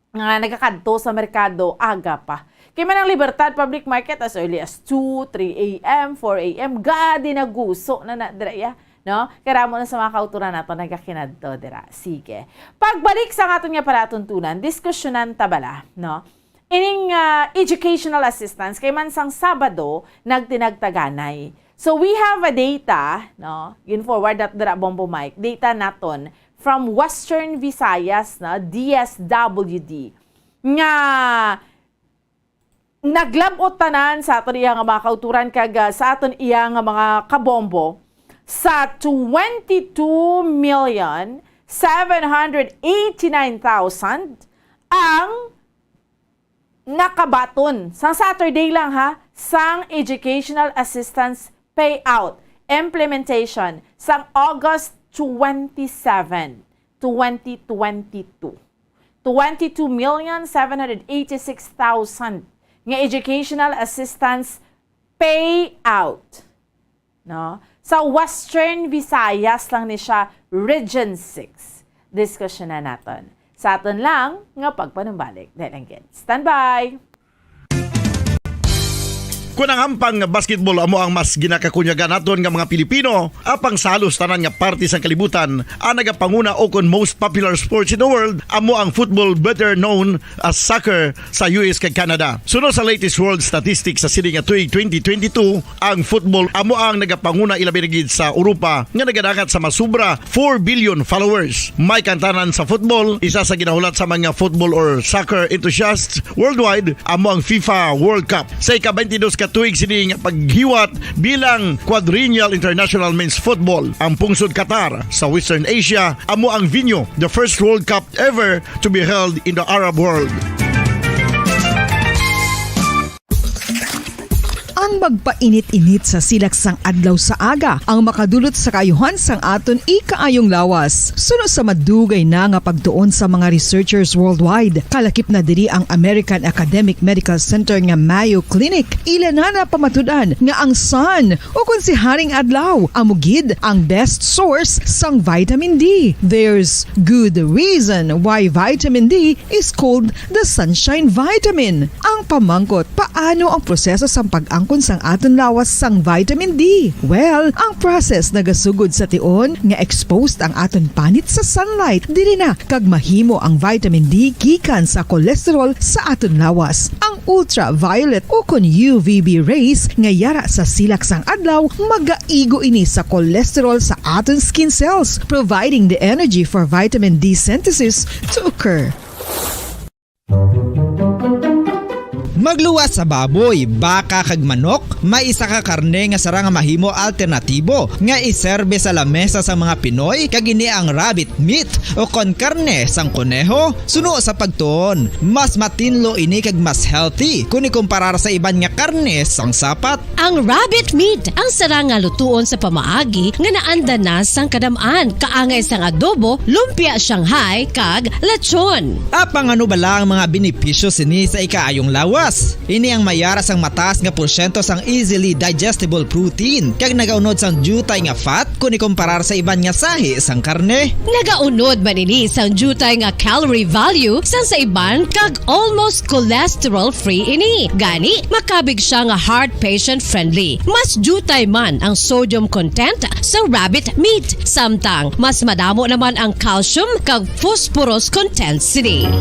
R: nga nagakadto sa merkado aga pa. Kaya man ang Libertad Public Market as early as 2, 3 a.m., 4 a.m. Gadi na guso na dira ya, no? Kaya mo na sa mga kauturan nato nagakinadto dira. Sige. Pagbalik sa aton nga palatuntunan, diskusyonan tabala, no? Ining educational assistance kay man sang Sabado nagtinagtaganay. So we have a data, no? Gin forward that dira Bombo Mike, data naton from Western Visayas, na DSWD. Nga naglabot tanan sa aton iya nga mga kauturan kag sa aton iya nga mga kabombo sa 22,789,000 ang nakabaton sang Saturday lang ha sang educational assistance payout implementation sang August 27, 2022. 22,786,000 nga educational assistance payout, no? Sa Western Visayas lang ni siya, Region 6. Diskusyon na natin. Sa aton lang nga pagpanumbalik. Dahil again, stand by!
N: Kung ang ampang basketball amo ang mas ginakakunyagan naton nga mga Pilipino, apang salos tanan nga parte sa kalibutan, ang nagapanguna o kon most popular sports in the world, amo ang football, better known as soccer sa US kag Canada. Sunod sa latest world statistics sa sini nga tuig 2022, ang football amo ang nagapanguna ilabi na gid sa Europa nga nagadangat sa masubra 4 billion followers. May kantanan sa football, isa sa ginahulat sa mga football or soccer enthusiasts worldwide, amo ang FIFA World Cup. Sa ika-22 katuig sini nga paghiwat bilang quadrennial international men's football. Ang pungsod Qatar sa Western Asia amo ang venue, the first World Cup ever to be held in the Arab world.
M: Ang magpainit-init sa silaksang adlaw sa aga ang makadulot sa kaayuhan sang aton ikaayong lawas. Suno sa madugay na nga pagtuon sa mga researchers worldwide, kalakip na diri ang American Academic Medical Center nga Mayo Clinic. Ilan na pamatudan nga ang sun o kung si Haring Adlaw amugid ang best source sang vitamin D. There's good reason why vitamin D is called the sunshine vitamin. Ang pamangkot, paano ang proseso sa pag-angkon sang aton lawas sang vitamin D? Well, ang process nagasugod sa tion nga exposed ang aton panit sa sunlight dili na kag mahimo ang vitamin D gikan sa cholesterol sa aton lawas. Ang ultraviolet o kon UVB rays nga yara sa silak sang adlaw magaigo ini sa cholesterol sa aton skin cells, providing the energy for vitamin D synthesis to occur.
O: Magluwas sa baboy, baka kag manok, may isa ka karne nga sarang mahimo alternatibo nga iserbe sa lamesa sa mga Pinoy kag ini ang rabbit meat o kon karne sang kuneho. Suno sa pagtuon, mas matinlo ini kag mas healthy kung ikumparar sa iban nga karne sang sapat.
P: Ang rabbit meat ang sarang nga lutuon sa pamaagi nga naanda na sang kadamaan, kaangay sang adobo, lumpia Shanghai kag lechon.
O: Apang ano bala ang mga benepisyo sini sa ikaayong lawas? Ini ang mayara sang mataas nga porsyento sang easily digestible protein kag nagaunod sang jutay nga fat kung ikumparar sa iban nga sahi sang karne.
P: Nagaunod man ini sang jutay nga calorie value sang sa iban kag almost cholesterol free ini. Gani makabig siya nga heart patient friendly. Mas jutay man ang sodium content sa rabbit meat, samtang mas madamo naman ang calcium kag phosphorus content sini.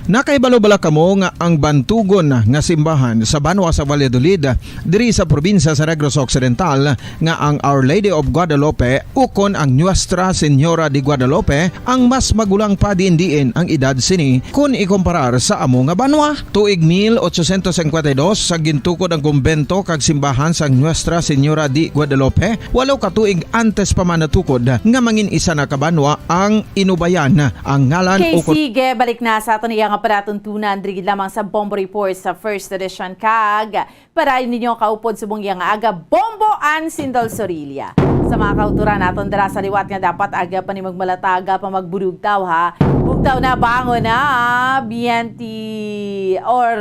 Q: Nakaibalo-bala kamo nga ang bantugon nga simbahan sa Banwa sa Valladolid diri sa probinsya sa Negros Occidental nga ang Our Lady of Guadalupe ukon ang Nuestra Señora de Guadalupe ang mas magulang pa diin ang edad sini kung ikumparar sa amo nga banwa. Tuig 1852 sa gintukod ang kumbento kag simbahan sa Nuestra Señora de Guadalupe, walo ka tuig antes pa man natukod nga mangin isa na kabanwa ang inubayan ang ngalan ukon.
R: Sige, balik na sa aton iyang paratuntunan diri lamang sa Bombo Report sa first edition kag para ninyo kaupod subong yang aga Bombo an Sindol Sorilla. Sa mga kauturan naton dira sa liwat nga dapat aga pa ni magmalataga pa magbudugtaw ha. Bugtaw na bangon na BNT or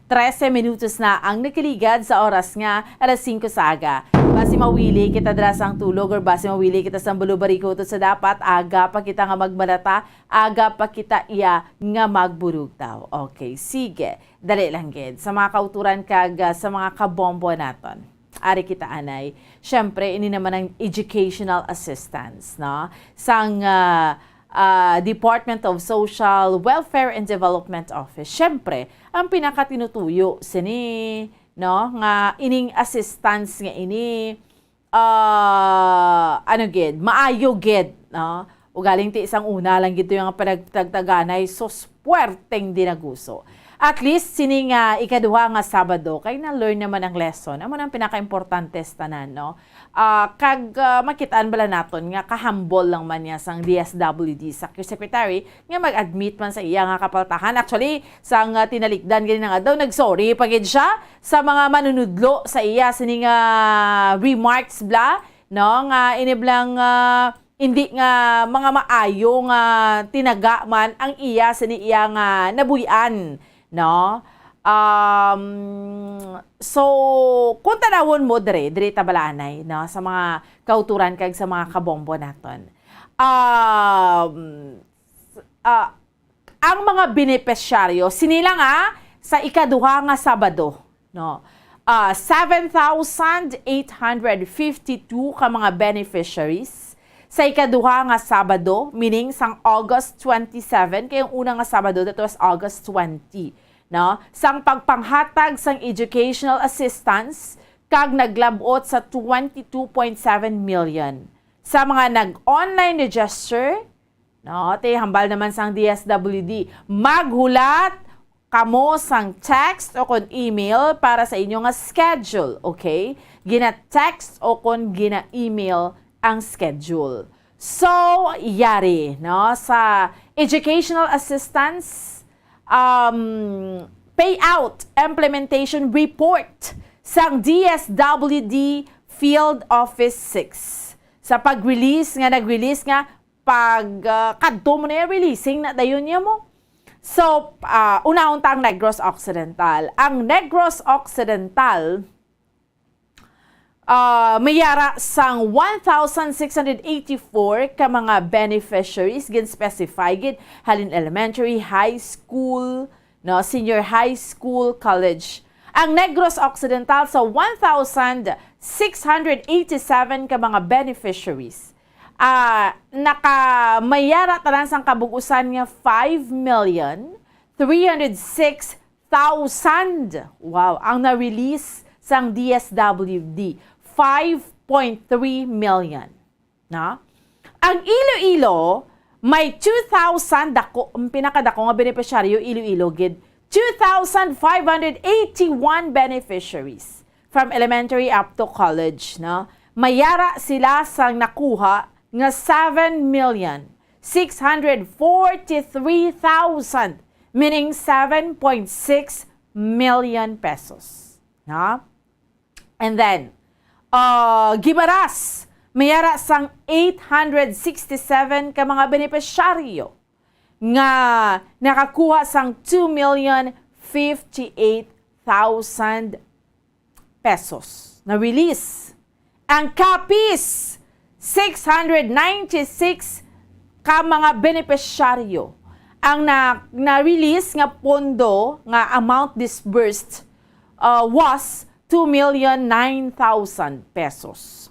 R: 13 minutos na ang nakiligad sa oras nga alas 5 sa aga. Basi mawili kita dira sang tulog or basi mawili kita sa bulubariko to sa dapat aga pa kita nga magbalata, aga pa kita iya nga magburugtaw. Okay, sige. Dali lang gid. Sa mga kauturan kag sa mga kabombo naton. Ari kita anay. Syempre ini naman ang educational assistance, no? Sang Department of Social Welfare and Development Office. Syempre, ang pinakatinutuyo sini, no, nga ining assistance nga ini maayo gid, no? Ugaling ti isang una lang gito yung panagtagtaganay so puwerteng dinaguso. At least sini nga ikaduha nga Sabado kay na learn naman ang lesson. Amo nang pinaka-importante tanan, no? Makitaan bala naton nga kahambol lang man niya sang DSWD Secretary nga mag-admit man sa iya nga kapaltahan. Actually, sang tinalikdan gani nga daw nagsorry pagid siya sa mga manunudlo sa iya sini nga remarks bla, no, nga iniblang hindi nga mga maayo nga tinaga man ang iya sini iya nga nabuyan, no? So kung tanawon mo dire tabalanay, no, sa mga kauturan kag sa mga kabombo naton. Ang mga benepisyaryo sinila nga sa ikaduha nga Sabado, no. 7,852 ka mga beneficiaries sa ikaduha nga Sabado, meaning sang August 27 kay ang una nga Sabado that was August 20. No? Sang pagpanghatag sang educational assistance kag naglabot sa 22.7 million. Sa mga nag-online register, no, hambal naman sang DSWD, maghulat kamo sang text o kon email para sa inyo nga schedule, okay? Gina-text o kon gina-email ang schedule. So, yari, no, sa educational assistance payout implementation report sang DSWD Field Office 6. Sa pag-release nga, nag-release nga, kadto mo na yung releasing na dayon niya mo. So, una-unta ang Negros Occidental. Ang Negros Occidental, mayara sang 1,684 ka mga beneficiaries gin specify gid halin elementary, high school, no, senior high school, college. Ang Negros Occidental sa 1,687 ka mga beneficiaries nakamayara tanan sang kabugusan nga 5,306,000. Wow, ang na-release sang DSWD 5.3 million. Na? Ang Iloilo, may 2,000 dako, ang pinakadako nga beneficiaryo Iloilo gid. 2,581 beneficiaries from elementary up to college, no? Mayara sila sang nakuha nga 7,643,000, meaning 7.6 million pesos, no? And then gibaras mayara sang 867 ka mga beneficiaryo nga nakakuha sang 2,058,000 pesos na release. Ang kapis 696 ka mga beneficiaryo ang na-release nga pondo nga amount disbursed was 2,009,000 pesos.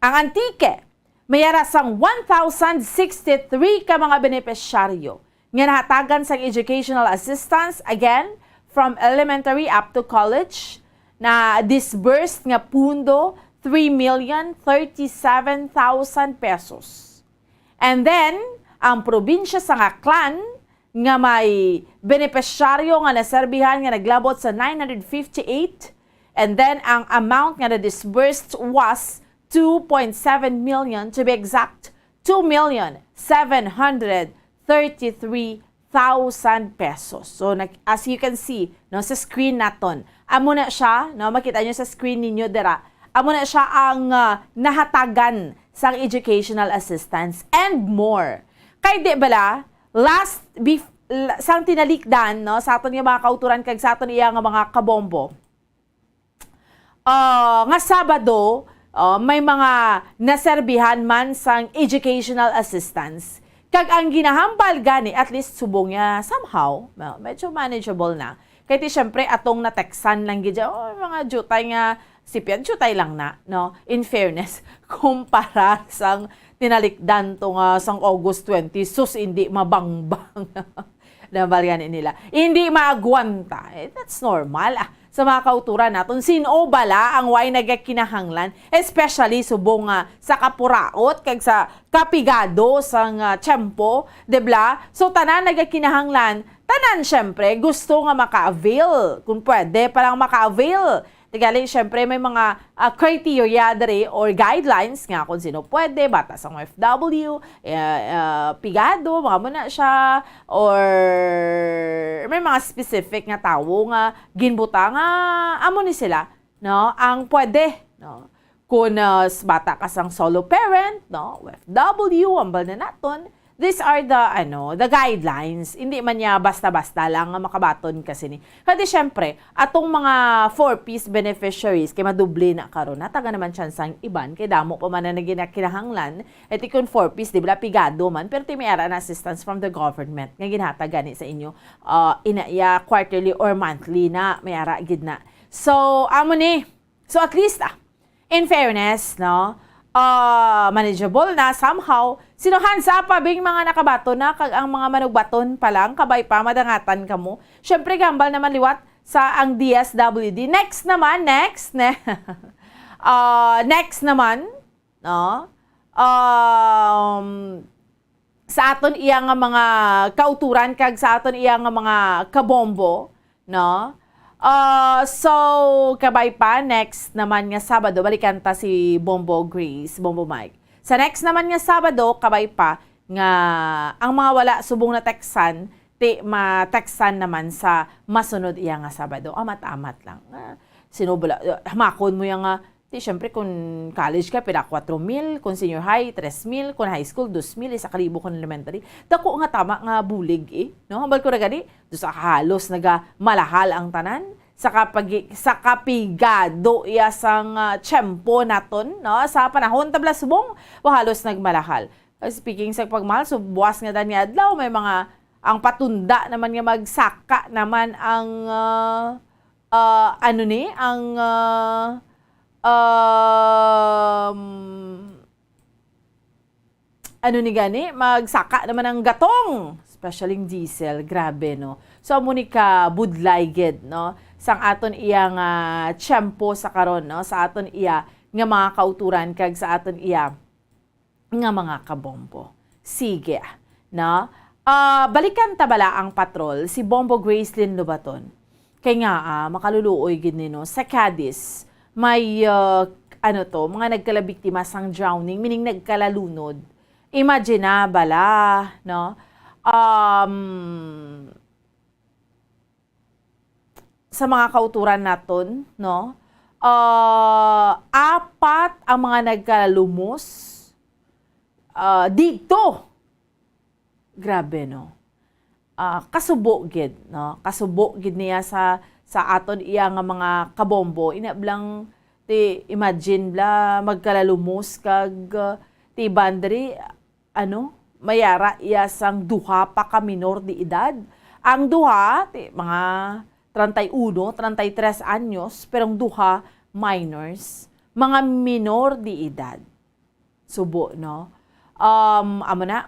R: Ang antike, mayara sang 1,063 ka mga beneficiaryo nga nahatagan sang educational assistance, again, from elementary up to college, na disbursed nga pundo 3,037,000 pesos. And then, ang probinsya sa Aklan, nga may beneficiaryo nga naserbihan nga naglabot sa 958, and then ang amount nga na-disbursed was 2.7 million, to be exact, 2,733,000 pesos. So, as you can see, no, sa screen naton, amo na siya, no, makita nyo sa screen ninyo dira, amo na siya ang nahatagan sa educational assistance and more. Kay di bala, sang tinalikdan, no, sa aton nga mga kauturan kag sa aton iya nga mga kabombo, nga Sabado, may mga naserbihan man sang educational assistance. Kag ang ginahambal gani, at least subong niya somehow, medyo manageable na. Kaya ti syempre atong nateksan lang gidya, mga jutay nga, sipian, jutay lang na, no? In fairness, kumpara sang tinalikdan to nga sang August 20, sus, hindi mabangbang. Nambal gani nila. Hindi maagwanta. That's normal. Sa mga kauturan naton, sino bala ang way nagakinahanglan, especially subong sa kapuraot kag sa kapigado sang tiyempo, debla? So tanan nagakinahanglan, tanan syempre gusto nga maka-avail, kung pwede parang maka-avail. Tigali, syempre may mga criteria dere or guidelines nga kung sino pwede, bata sa OFW, pigado, mga muna siya, or may mga specific nga tawo nga ginbuta nga amo ni sila, no? Ang pwede, no? Kung bata ka sang solo parent, no? OFW, ambal na naton. These are the guidelines. Hindi man niya basta-basta lang makabaton kasi ni. Kasi syempre, atong mga 4-piece beneficiaries kay madubli na karon. Nataga naman chansang iban kay damo pa man na kinahanglan. Et ikon 4-piece, di ba pigado man, pero ti mayara na assistance from the government nga ginhatag gani sa inyo inaya quarterly or monthly na mayara gid na. So, amo ni. So at least in fairness, no, manageable na somehow. Sinuhan sa pabing mga nakabato na kag ang mga manugbaton pa lang kabay pa madangatan kamo. Syempre gambal naman liwat sa ang DSWD. Next naman, next naman, no? Sa aton iya nga mga kauturan kag sa aton iya nga mga kabombo, no? So, kabay pa, next naman nga Sabado, balikan ta si Bombo Grace, Bombo Mike. Sa next naman nga Sabado, kabay pa, nga ang mga wala subong na teksan, ma-teksan naman sa masunod iya nga Sabado. Amat-amat lang. Sinubula, hamakon mo yung syempre kung college ka, pila 4,000, kung senior high, 3,000, kung high school, 2,000, 1,000 kung elementary. Dako nga tama nga bulig no? Hambal ko na gani, doon sa halos naga malahal ang tanan, sa kapigado iya sang tiyempo naton, no? Sa panahon tabla subong, halos nagmalahal. Speaking sa pagmahal, so buwas nga dan nga adlaw, may mga, ang patunda naman nga magsaka naman ang, magsaka naman ang gatong, especially diesel, grabe, no? So, amunika budlay gid, no? Sang aton iya nga tiyempo sa karon, no? Sa aton iya nga mga kauturan kag sa aton iya nga mga kabombo. Sige. na balikan tabala ang patrol si Bombo Gracelyn Lobaton. Kaya nga makaluluoy gid no sa Cadiz may mga nagkalabiktima sang drowning, meaning nagkalalunod. Imagine na bala, no? Sa mga kauturan naton, no? 4 ang mga nagkalumos dito. Grabe, no? Kasubo gid, no? Kasubo gid niya sa aton iya nga mga kabombo. Inablang ti imagine bla magkalalumos kag ti bandri mayara iya sang duha pa ka minor di edad. Ang duha ti mga 31, 33 anyos, pero ang duha minors, mga minor di edad. Subo, no?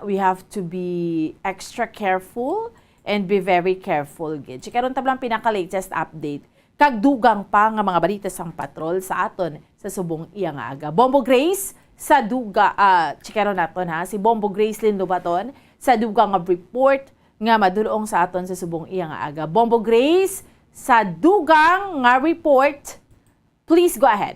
R: We have to be extra careful and be very careful gid. Karon tablang pinaka-latest update. Kagdugang pa nga mga balita sang patrol sa aton sa subong iya nga aga. Bombo Grace sa duga, chikaron naton ha, si Bombo Gracelyn Lobaton sa dugang nga report nga madulong sa aton sa subong iya nga aga. Bombo Grace sa dugang nga report, please go ahead.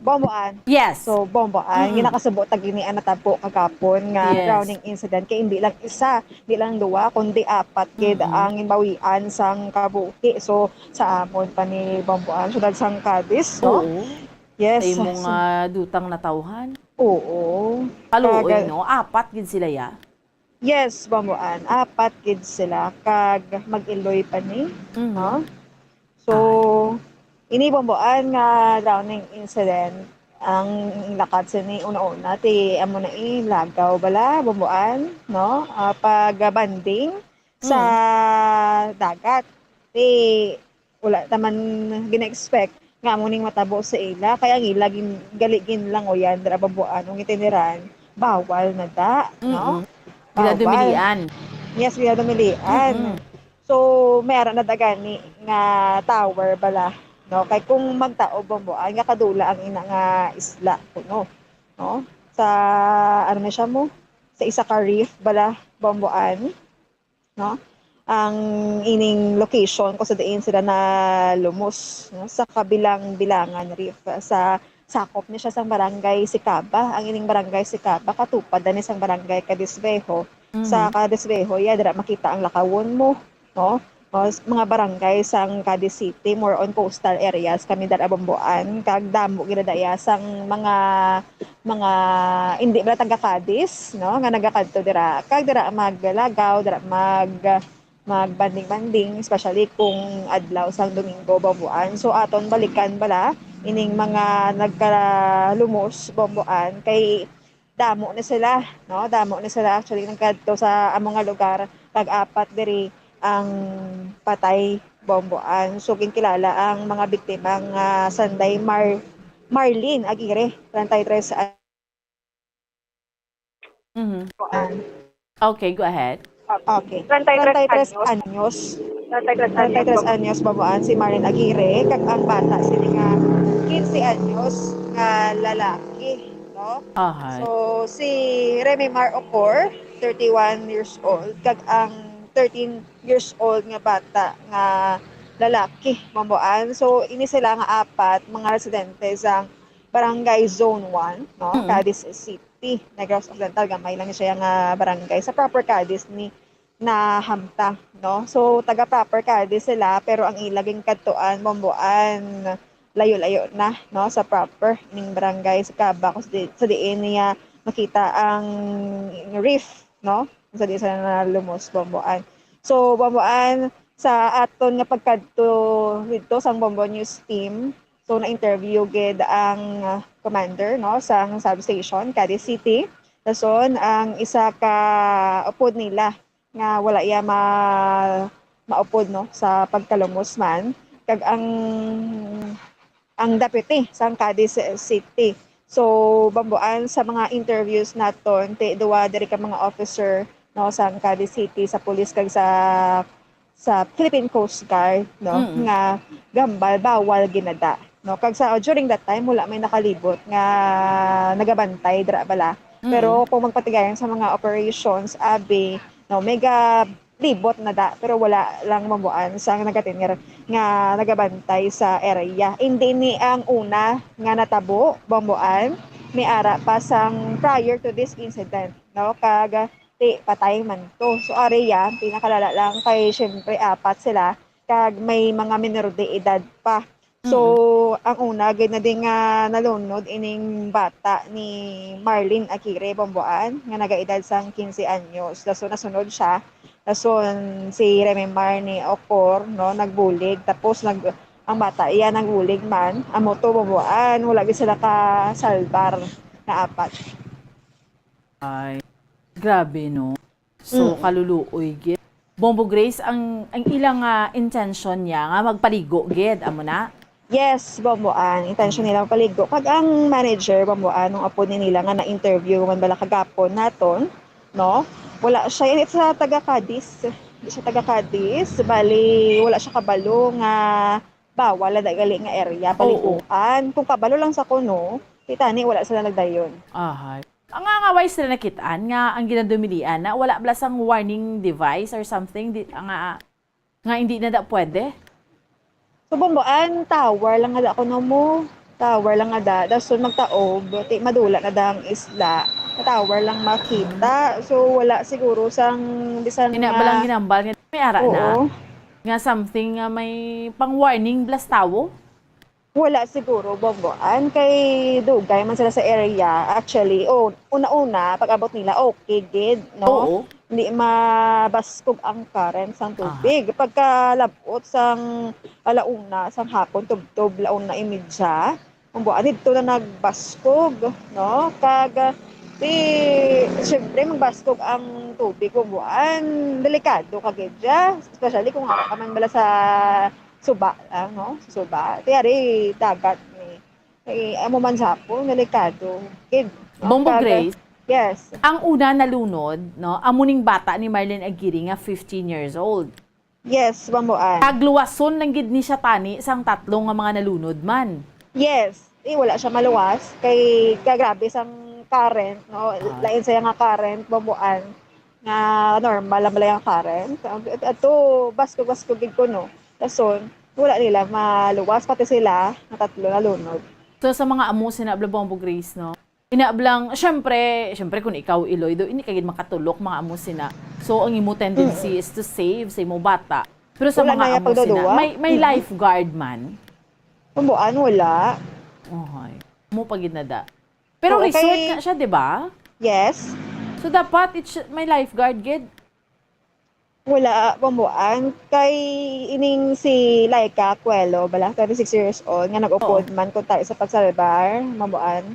S: Bomboan.
R: Yes.
S: So, Bomboan, ginakasubo tag ini natabo kagapon nga drowning incident kay hindi lang isa, hindi lang duwa, kundi 4 gid ang inbawian sang kabuki. So, sa amon pa ni Bomboan, syudad sang Cadiz, no? Yes.
R: Ay mga dutang natawhan.
S: Oo.
R: Kaluoy, no? 4 gid sila ya.
S: Yes, Bomboan. 4 gid sila kag mag-iloy pa ni, no? So, ini Bomboan nga drowning incident ang lakad sa ni una-una ti amo na lagaw bala Bomboan, no? Pagbanding sa dagat ti wala taman gina-expect nga amo ning matabo sa ila kaya ang ila galigin lang o yan dra Bomboan ung itiniran bawal na da, no?
R: Bila dumilian.
S: Yes, bila dumilian. So mayara na dagani nga tower bala, no? Kay kung magtao Bomboan nga kadula ang ina nga isla kuno, no? Sa ano na siya mo? Sa isa ka reef bala Bomboan, no? Ang ining location kung sa diin sila na lumos, no? Sa kabilang bilangan reef sa sakop ni siya sang barangay Sicaba. Ang ining barangay Sicaba katupad ni sang barangay Cadisvejo. Sa Cadisvejo ya dira makita ang lakawon mo, no? Mga barangay sang Cadiz City, more on coastal areas kami dara Bomboan kag damo ginadaya sang mga hindi ba taga Cadiz, no? Nga nagakadto dira kag dira maglagaw, dira magbanding-banding, especially kung adlaw sang Domingo Bomboan. So aton balikan bala ining mga nagkalumos Bomboan kay damo na sila, no? Damo na sila actually nagkadto sa among nga lugar kag 4 diri ang patay Bomboan. So kilala ang mga biktima nga Sanday Marlene Aguirre, 33
R: Okay, go ahead.
S: Okay. 33 anyos. 33 anyos Bomboan si Marlene Aguirre kag ang bata sila nga 15 anyos nga lalaki, no? So si Remy Mar Ocor, 31 years old kag ang 13 years old nga bata nga lalaki Bomboan. So ini sila nga 4 mga residente sa Barangay Zone 1, no? Cadiz City, Negros Occidental, gamay lang siya nga barangay sa proper Cadiz ni na hamta, no? So taga proper Cadiz sila pero ang ilaging kadtuan Bomboan layo-layo na, no, sa proper ning barangay sa Caba sa diin niya makita ang reef, no? Sa diin sa nalumos Bomboan. So Bomboan sa aton nga pagkadto dito sang Bombo News team, so na-interview gid ang commander, no, sa substation Cadiz City. Dason ang isa ka upod nila nga wala iya maupod, no, sa pagkalumos man kag ang deputy sa Cadiz City. So Bomboan sa mga interviews naton duwa diri ka mga officer, no, sa Cadiz City sa police kag sa Philippine Coast Guard, no, nga gambal bawal ginada, no, kag sa during that time wala may nakalibot nga nagabantay dira bala Pero kung magpatigayan sa mga operations, abi, no, mega libot na da, pero wala lang mabuan sa nagatinir nga nagabantay sa area. Hindi ni ang una nga natabo, bambuan, may ara pa sang prior to this incident, no, kaga patay man to. So area, pinakalala lang kay syempre apat sila, kag may mga minor de edad pa. So, ang una, na din nga nalunod ining bata ni Marlene Akire Bomboan, nga nagaedad sang 15 anyos. So, nasunod siya. So, si Remember ni Okor, no, nagbulig. Tapos, ang bata, iya nagbulig man. Amo to, Bomboan, wala gid sila ka salbar na apat.
R: Ay, grabe, no? So, kaluluoy, gid. Bombo Grace, ang ilang intention niya nga magpaligo, gid. Amo na?
S: Yes, Bomboan. Intention nila paligo. Pag ang manager, Bomboan, nung apo ni nila nga na-interview man bala kagapon naton, no? Wala siya. Yan sa taga-Cadiz. Hindi siya taga-Cadiz. Bali, wala siya kabalo nga bawal na gali nga area, paliguan. Kung kabalo lang sa kuno, kitani, wala sila nagdayon.
R: Ahay. Ang ngaway sila nakitaan nga ang ginadumilian na wala blasang warning device or something nga hindi na da pwede.
S: So, Bomboan, tower lang nga da ako no mo. Tower lang nga da. Daso magtaob, madula na da ang isla. Tower lang makita. So, wala siguro sang bisan nga.
R: Balang ginambal nga may ara
S: Oo.
R: na. Nga something nga may pang-warning blastawo?
S: Wala siguro, Bomboan. Kay dugay man sila sa area. Actually, una-una, pag abot nila, okay, good, no?
R: Oo.
S: Hindi mabaskog ang current sang tubig. Pagkalabot sang alauna, sang hapon, tubtob, launa imidya, Bomboan, dito na nagbaskog, no? Siyempre, magbaskog ang tubig, Bomboan. Delikado kagidya. Especially kung ka man bala sa suba lang, no? Sa suba. Tiyari, dagat ni. Amo man sa hapon, delikado. Kid. No?
R: Bombo Grace?
S: Yes.
R: Ang una nalunod, no? Amuning bata ni Marlene Aguirre nga 15 years old.
S: Yes, Bomboan.
R: Tagluwason lang gid ni siya tani sang tatlong nga mga nalunod man.
S: Yes. Wala siya maluwas. Kay grabe sang current, no? Lain saya nga current, Bomboan. Nga normal lang yung current. Ato, baskog gid ko, no? Dason, wala nila maluwas, pati sila, na tatlo nalunod.
R: So sa mga amo sinabla Bombo Grace, no? Inablang, syempre kung ikaw Iloy, do ini kagid makatulok mga amo sina. So ang imo tendency is to save sa imo bata. Pero sa
S: Wala
R: mga amo sina, may lifeguard man.
S: Bomboan, wala.
R: Okay. Mo pagid na da. Pero
S: Okay.
R: resort nga siya, di ba?
S: Yes.
R: So dapat may lifeguard gid.
S: Wala, Bomboan. Kay ining si Laika Cuelo, bala, 36 years old, nga nag-upod man kung tayo sa pagsalbar, Bomboan,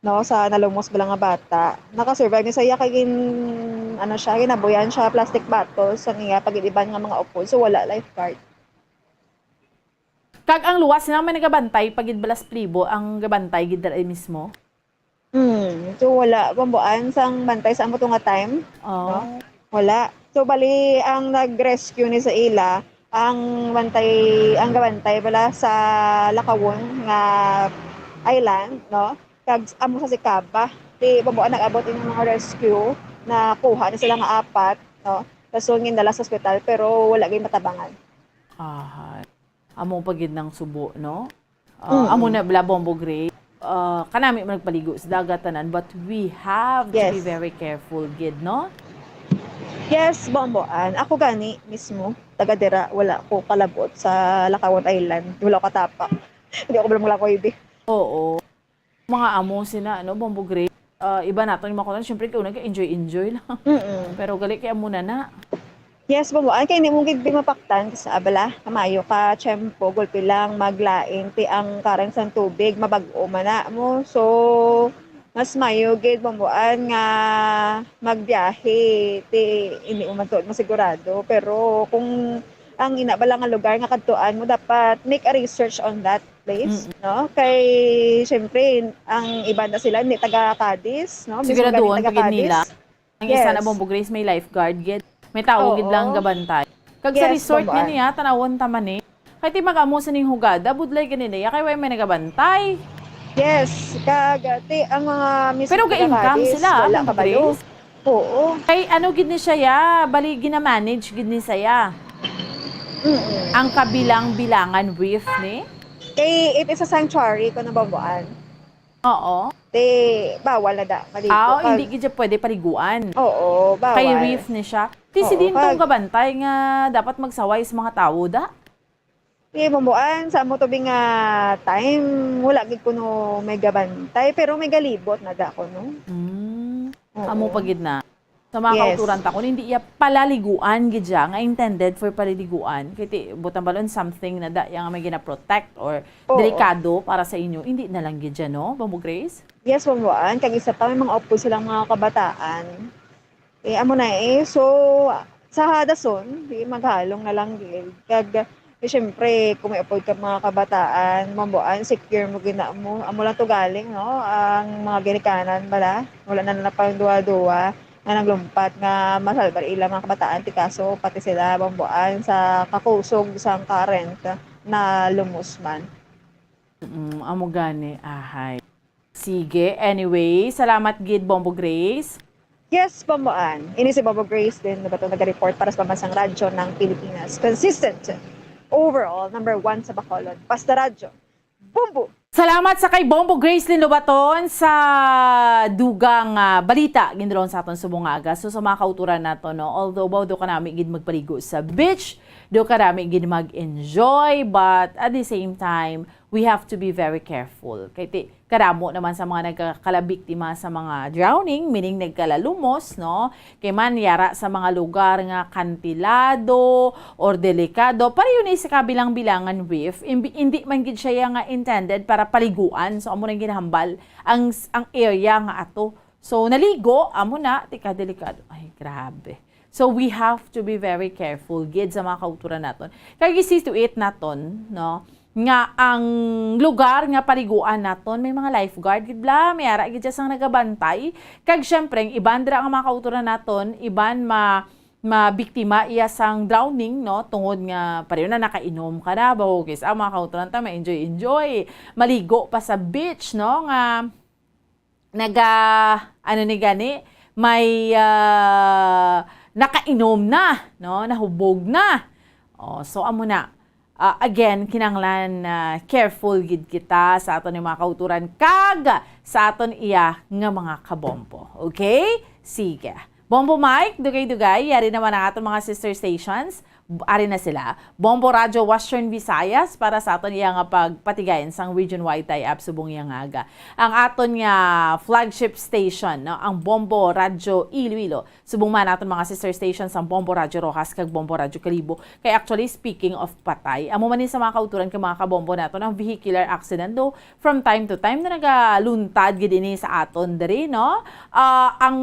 S: no, sa nalumos bala nga bata. Nakasurvive ni saya kay ginabuyan siya plastic bottles sa nga pag-iban nga mga upod. So wala lifeguard.
R: Kag ang luwas na may nagabantay pagid balas plibo ang gabantay gid dala mismo.
S: So wala, Bomboan, sang bantay sa amo nga time. No? Wala. So bali ang nag-rescue ni sa ila ang gabantay bala sa Lakawon nga island, no? Kag amo sa Sikaba. Di Bomboan nag-abot yung mga rescue na kuha ni sila nga apat, no? Kaso ngindala sa ospital pero wala gyud matabangan.
R: Amo pagid ng subo, no? Amo na bala Bombo Grace. Kanami man nagpaligo sa dagatanan, but we have to be very careful, gid, no?
S: Yes, Bomboan. Ako gani mismo, taga dira, wala ko kalabot sa Lakawon Island. Wala ko katapa. Hindi ako wala ko ibi.
R: Oo. Mga amo sina, no, Bombo Grace. Iba natin yung makunan, syempre kayo nag-enjoy lang. Pero gali kaya muna na.
S: Yes, Bomboan. Kaya hindi mo gigbi mapaktan sa abala. Kamayo ka, tiyempo, gulpi lang, maglaing, ti ang karang sang tubig, mabag-o mana mo. So, mas mayo gid Bomboan nga magbiyahe ti hindi mo matuod masigurado, pero kung ang inabala nga lugar nga kadtuan mo, dapat make a research on that place, no? Kay syempre ang iba na sila ni taga Cadiz, no?
R: Siguraduhan pagid nila. Ang isa na Bombo Grace may lifeguard gid. May tao gid lang gabantay. Kag sa resort nga niya tanawon ta man eh. Kay ti mag-amo sa ning hugada budlay kanina kay way may nagabantay.
S: Yes, kagati ang mga Miss
R: Pero ga-income
S: Kadis,
R: sila,
S: wala
R: Ma'am
S: kabalo.
R: Grace?
S: Oo.
R: Kay ano gid ni siya ya, bali gina-manage gid ni saya. Ang kabilang bilangan reef ni.
S: Kay it is a sanctuary ko nababuan.
R: Oo.
S: Bawal na da. Maligo.
R: Hindi gid siya pwede paliguan.
S: Oo, bawal.
R: Kay reef ni siya. Tisi
S: Oo,
R: din tong kabantay nga dapat magsaway sa mga tao da.
S: Mamuan sa mo tubing nga time wala gid kuno may gabantay pero may galibot na da ko no.
R: Amo pagid na. Sa mga
S: Yes.
R: kauturan ta kun hindi iya palaliguan gid siya nga intended for paliliguan. Kiti butang balon something na da yang may gina-protect or
S: Oo.
R: delikado para sa inyo. Hindi na lang gid siya no, Bambo Grace?
S: Yes, mamuan kag isa pa may mga oppo silang mga kabataan. Amo na so sa hadason di maghalong na lang gid kag syempre kung may upod ka mga kabataan, mamuan secure mo gina mo. Amo lang to galing no ang mga ginikanan bala. Wala na napang duwa-duwa nga naglumpat nga masalbar ilang mga kabataan ti kaso pati sila bambuan sa kakusog sa current na lumusman.
R: Amo gani ahay. Sige, anyway, salamat gid Bombo Grace.
S: Yes, bambuan. Ini si Bobo Grace din na bato nag-report para sa pambansang radyo ng Pilipinas. Consistent. Overall, number 1 sa Bacolod. Basta radyo. Bumbu!
R: Salamat sa kay Bombo Grace Linlobaton sa dugang balita ginulong sa aton subong aga. So sa mga kauturan nato no, although do ka namin gid magpaligo sa beach, do ka namin gid mag-enjoy, but at the same time, we have to be very careful. Kay karamo naman sa mga nagkalabiktima sa mga drowning, meaning nagkalalumos, no? Kay man yara sa mga lugar nga kantilado or delikado, para yun ay sa kabilang bilangan reef, hindi man gid siya nga intended para paliguan. So amo nang ginahambal ang area nga ato. So naligo amo na tika delikado. Ay grabe. So we have to be very careful gid sa mga kauturan naton. Kay see to it naton, no? Nga ang lugar nga paliguan naton may mga lifeguard gid bla, may ara gid sang nagabantay. Kag syempre iban dira ang mga kauturan naton, iban mabiktima iya sang drowning no tungod nga pareho na nakainom ka na bahugis ang mga kauturan ta ma-enjoy maligo pa sa beach no nga ano ni gani may nakainom na no nahubog na. So amo na again kinanglan careful gid kita sa aton mga kauturan kag sa aton iya nga mga kabombo. Okay? Sige. Bombo Mike, dugay-dugay, yari naman ang aton mga sister stations. Ari na sila. Bombo Radio Western Visayas para sa aton iya nga pagpatigayon sang region-wide tie-up subong iya nga aga. Ang aton nga flagship station, no, ang Bombo Radio Iloilo. Subong man aton mga sister stations ang Bombo Radio Rojas kag Bombo Radio Kalibo. Kay actually speaking of patay, amo man ni sa mga kauturan kay mga kabombo naton ang vehicular accident do from time to time na nagaluntad gid ini sa aton diri no. Ang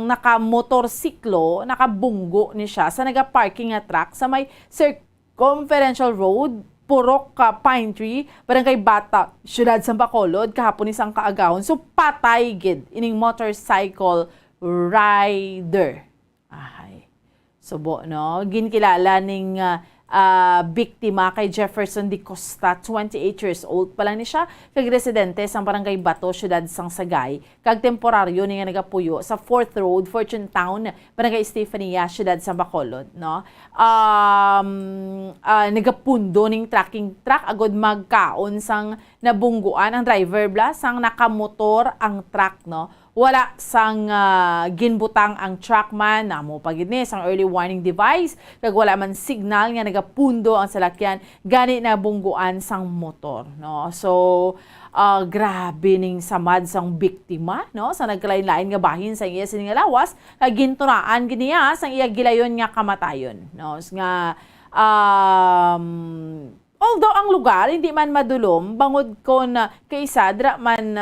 R: naka-motorsiklo, nakabunggo ni siya sa naga-parking nga truck sa may circumferential road, Purok Pine Tree, barangay Bata, Siyudad sa Bacolod, kahapon isang kaagahon. So patay gid ining motorcycle rider. Ahay. Subo no, ginkilala ning biktima kay Jefferson Di Costa, 28 years old pa lang ni siya, kag residente sa barangay Bato, Siyudad sang Sagay, kag temporaryo ni nga nagapuyo sa 4th Road, Fortune Town, barangay Estefania, Siyudad sa Bacolod, no? Nagapundo ning tracking truck agod magkaon sang nabungguan ang driver bla sang nakamotor ang truck, no? Wala sang ginbutang ang truckman namo pagid ni sang early warning device kag wala man signal nga nagapundo ang salakyan gani na bungguan sang motor no. So grabe ning samad sang biktima no sa nagkalain-lain nga bahin sa iya sining lawas kag gintunaan giniya sang iya gilayon nga kamatayon no nga although ang lugar hindi man madulom, bangod ko na kaysa dra man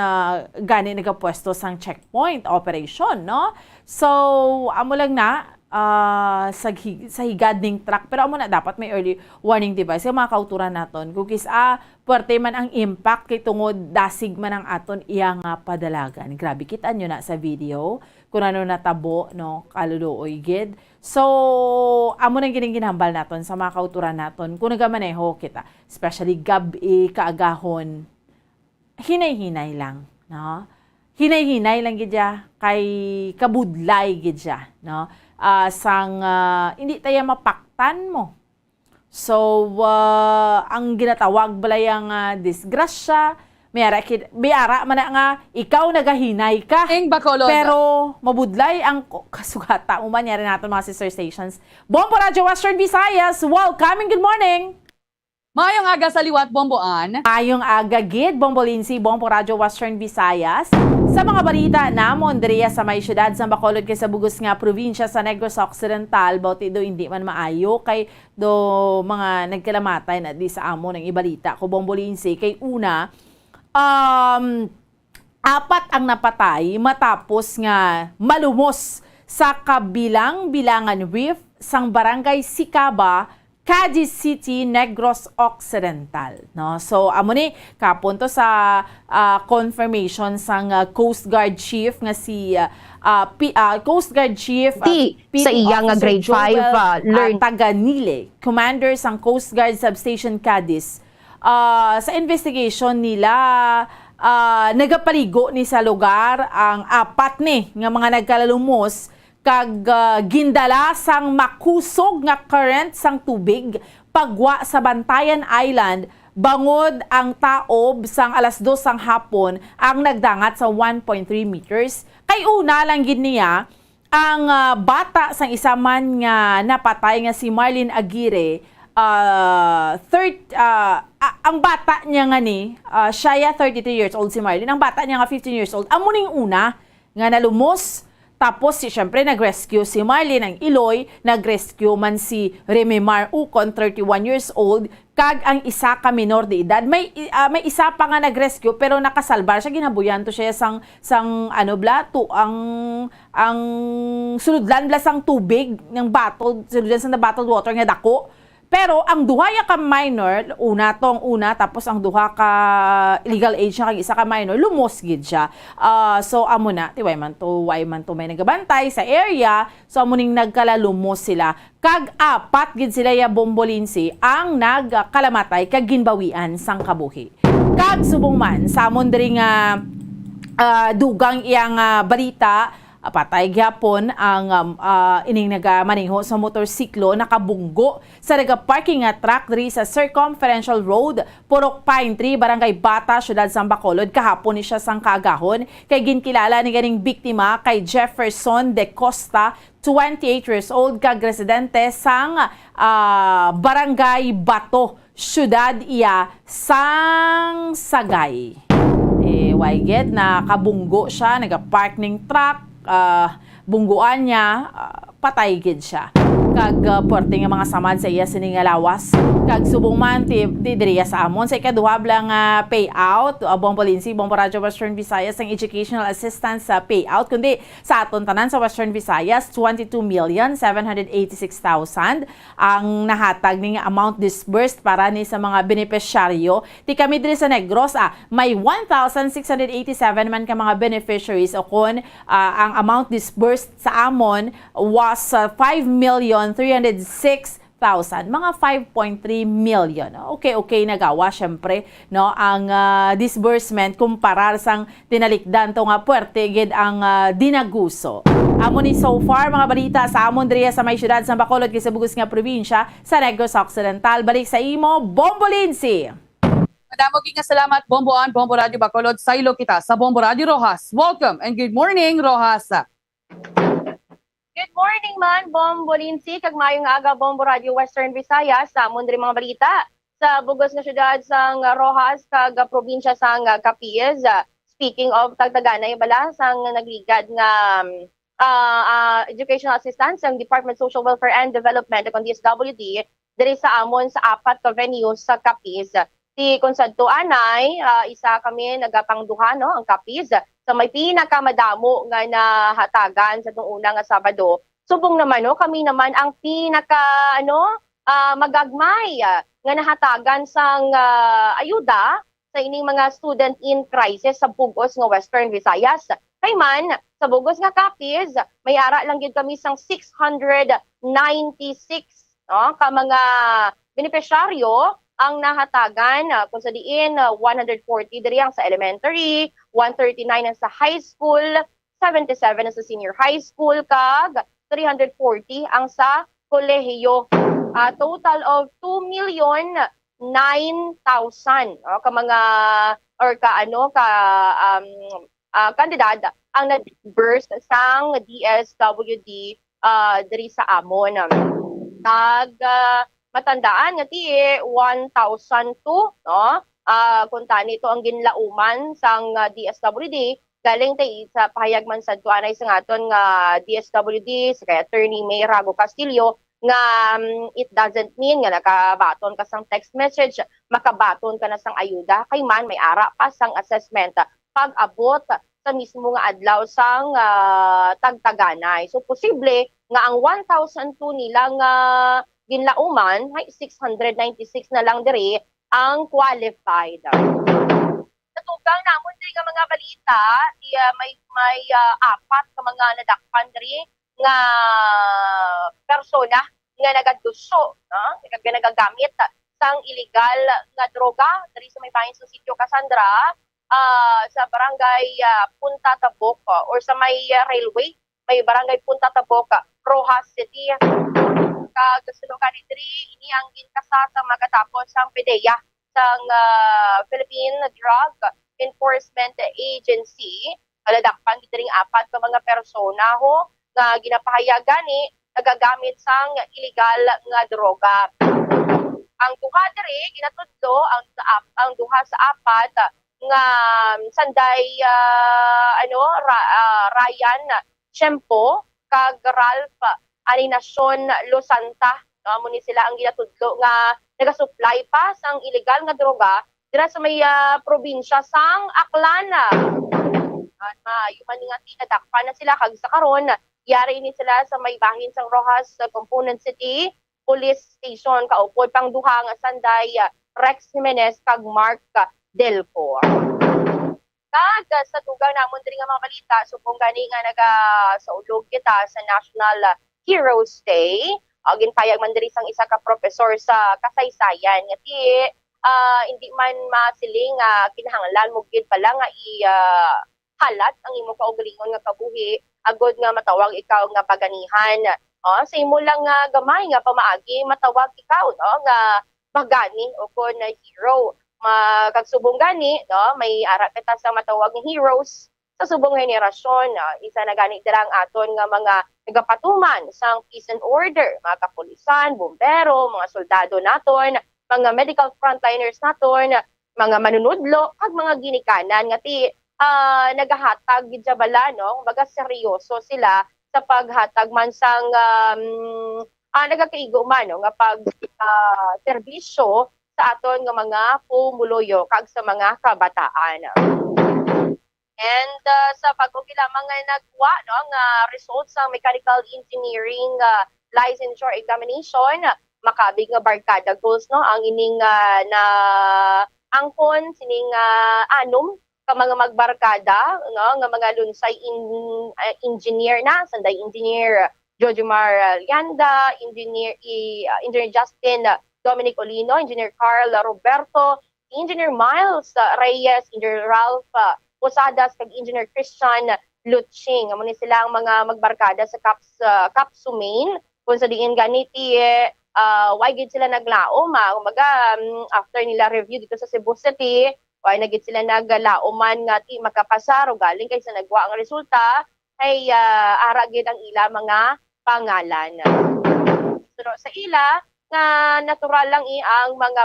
R: gani nagapwesto sang checkpoint operation, no? So, amo lang na sa higad ning truck, pero amo na dapat may early warning device sa mga kauturan naton. Kukis puwerte man ang impact kay tungod dasig man ang aton iyang padalagan. Grabe kita nyo na sa video kung ano natabo no kaluluoy gid. So, amo nang ginhambal naton sa mga kauturan naton kung nagamaneho kita, especially gabi kaagahon hinay-hinay lang, no? Hinay-hinay lang gid siya kay kabudlay gid siya, no? Hindi tayo mapaktan mo. So, ang ginatawag balay ang disgrasya, biyara man nga, ikaw nagahinay ka. Pero mabudlay ang kasugata. Umanyari natin mga sister stations. Bombo Radio Western Visayas, welcome and good morning!
A: Mayong aga sa liwat, Bomboan.
R: Mayong aga gid, Bombo Lindsay, Bombo Radio Western Visayas. Sa mga balita namon diriya sa may syudad sa Bacolod kay sa bugos nga probinsya sa Negros Occidental, bauti do hindi man maayo kay do mga nagkalamatay na di sa amo ng ibalita ko Bombo Lindsay kay una apat ang napatay matapos nga malumos sa kabilang-bilangan reef sang barangay Sicaba, Cadiz City, Negros Occidental, no? So amo ni kapunto sa confirmation sang Coast Guard Chief nga si Coast Guard Chief
V: sa iya nga grade 5 learn
R: Taganile, commander sang Coast Guard Substation Cadiz. Sa investigation nila nagapaligo ni sa lugar ang apat ni nga mga nagkalalumos kag gindala sang makusog nga current sang tubig pagwa sa Bantayan Island bangod ang taob sang alas 2 sang hapon ang nagdangat sa 1.3 meters. Kay una lang gid niya ang bata sang isa man nga napatay nga si Marlene Aguirre. Ang bata niya nga ni siya 33 years old si Marlene. Ang bata niya nga 15 years old. Amo ning una nga nalumos. Tapos, syempre, nag-rescue si Marlene ang Iloy, nag-rescue man si Rememar Ucon, 31 years old, kag ang isa ka minor de edad. May isa pa nga nag-rescue, pero nakasalbar siya, ginabuyan to siya sang blato, ang suludlan bla sang tubig, ng bottled, suludlan sang bottled water nga dako. Pero ang duha ka minor, una, tapos ang duha ka legal age siya, kag isa ka minor, lumos gid siya. So amo na, way man to may nagabantay sa area, so amo ning nagkalalumos sila. Kag apat gid sila ya Bombo Lindsay ang nagkalamatay kag ginbawian sang kabuhi. Kag subong man sa amon diri nga dugang iyang balita, patay gyapon ang ining nagamaneho sa motorsiklo nakabunggo sa nagaparking nga truck diri sa Circumferential Road, Purok Pine Tree, Barangay Bata, Syudad sang Bacolod. Kahapon ni siya sang kaagahon kay ginkilala ni ganing biktima kay Jefferson de Costa, 28 years old, kag residente sang Barangay Bato, Syudad iya sang Sagay. Wayged na kabunggo siya, nagapark ning truck, bungguan niya, patay gid siya. Kag puwerte nga mga samad sa iya sining lawas. Kag subong man ti diriya sa amon sa ikaduha blang payout, Bombo Lindsay, Bombo Radio Western Visayas ang educational assistance sa payout kundi sa aton tanan sa Western Visayas 22,786,000 ang nahatag ning amount disbursed para ni sa mga beneficiaryo. Ti kami diri sa Negros may 1,687 man ka mga beneficiaries o kon ang amount disbursed sa amon was 5,306,000, mga 5.3 million. Okay nagawa syempre, no, ang disbursement kumparar sang tinalikdan to nga puwerte gid ang dinaguso. Amo ni so far mga balita sa amon diriya sa may syudad sa Bacolod kay sa bugos nga probinsya sa Negros Occidental. Balik sa imo, Bombo Lindsay.
A: Madamo nga salamat, Bomboan, Bombo Radio Bacolod. Saylo kita sa Bombo Radio Rojas. Welcome and good morning, Rojas.
V: Good morning man, Bombo Lindsay, kag mayong aga Bombo Radio Western Visayas sa amon diri mga balita sa bugos nga syudad sang Rojas kag probinsya sang Capiz. Speaking of tagtaganay bala sang nagligad nga educational assistance ang Department of Social Welfare and Development kon DSWD diri sa amon sa apat ka venues sa Capiz. Ti konsadto anay isa kami nagapangduha no ang Capiz sa may pinakamadamo nga nahatagan sa itong unang Sabado. Subong naman, no, kami naman ang magagmay nga nahatagan sang ayuda sa ining mga student in crisis sa bugos nga Western Visayas. Kay man, sa bugos nga Capiz, may ara lang yun kami sang 696 no, ka mga beneficiaryo ang nahatagan kung sa diin 140 diri ang sa elementary, 139 ang sa high school, 77 ang sa senior high school kag 340 ang sa kolehiyo. Total of 2,009,000 ka mga or kandidat ang nag-burst sang DSWD diri sa amon. Matandaan nga ti 1,002 no kung tani ito ang ginlauman sang DSWD galing tay sa pahayag man sad ko anay sa ngaton nga DSWD sa kay Attorney May Rago Castillo nga it doesn't mean nga nakabaton ka sang text message, makabaton ka na sang ayuda kay man may ara pa sang assessment pag abot sa mismo nga adlaw sang tagtaganay. So posible nga ang 1,002 nilang ginlauman ay 696 na lang diri ang qualified. Natugang namon diri nga mga balita, may apat ka mga nadakpan diri nga persona nga nagaduso, nagagamit sang illegal nga droga diri sa may bahin sa sitio Cassandra sa barangay Punta Tabok or sa may railway, may barangay Punta Tabok, Rojas City. Kagustuhan ni diri ini ang ginkasa sa magatapos sang PDEA sang Philippine Drug Enforcement Agency. Aladakpan diri apat ka mga persona nga ginapahayagan ni nagagamit sang illegal nga droga. Ang duha diri ginatudlo ang duha sa apat nga sanday Ryan Chempo kag Ralph Alinasyon Losanta. Amo ni sila ang ginatudlo nga nagasupply pa sang illegal nga droga dira sa may probinsya sang Aklan. Yuman nga tinadakpan na sila kag sa karon yari ni sila sa may bahin sang Rojas Component City Police Station kaupod pang duha nga sanday Rex Jimenez kag Mark Delco. Kag sa tugang namon diri nga mga balita subong gani nga nagasaulog kita sa National Heroes Day. Ginpayag man diri sang isa ka professor sa kasaysayan nga hindi man masiling kinahanglan mo gid pala nga halat ang imo kaugalingon nga kabuhi agod nga matawag ikaw nga paganihan. Sa imo lang nga gamay nga pamaagi matawag ikaw nga bagani o kon hero. Kagsubong gani may ara kita sa matawag nga heroes sa subong henerasyon. Isa na gani dira ang aton nga mga nagapatuman sang peace and order, mga kapulisan, bumbero, mga soldado naton, mga medical frontliners naton, mga manunudlo kag mga ginikanan nga nagahatag gid sa bala kumbaga seryoso sila sa paghatag man sang nagakaigo man nga pag serbisyo sa aton nga mga pumuloyo kag sa mga kabataan. And sa pag-ugi lamang nga nagwa nga results sa mechanical engineering licensure examination, makabig nga barkada goals ang ining na angkon sining anom ka mga magbarkada nga mga lunsay engineer na sanday engineer Jojimar Lianda, engineer Justin Dominic Olino, engineer Carl Roberto, engineer Miles Reyes, engineer Ralph Posadas kag engineer Christian Luching. Amo ni sila ang mga magbarkada sa Capsumain kung sa diin ganiti why gid sila naglaom umaga after nila review dito sa Cebu City why nagit sila naglauman nga ti makapasar o galing kay sa nagwa ang resulta ay ara gid ang ila mga pangalan. So sa ila nga natural lang ang mga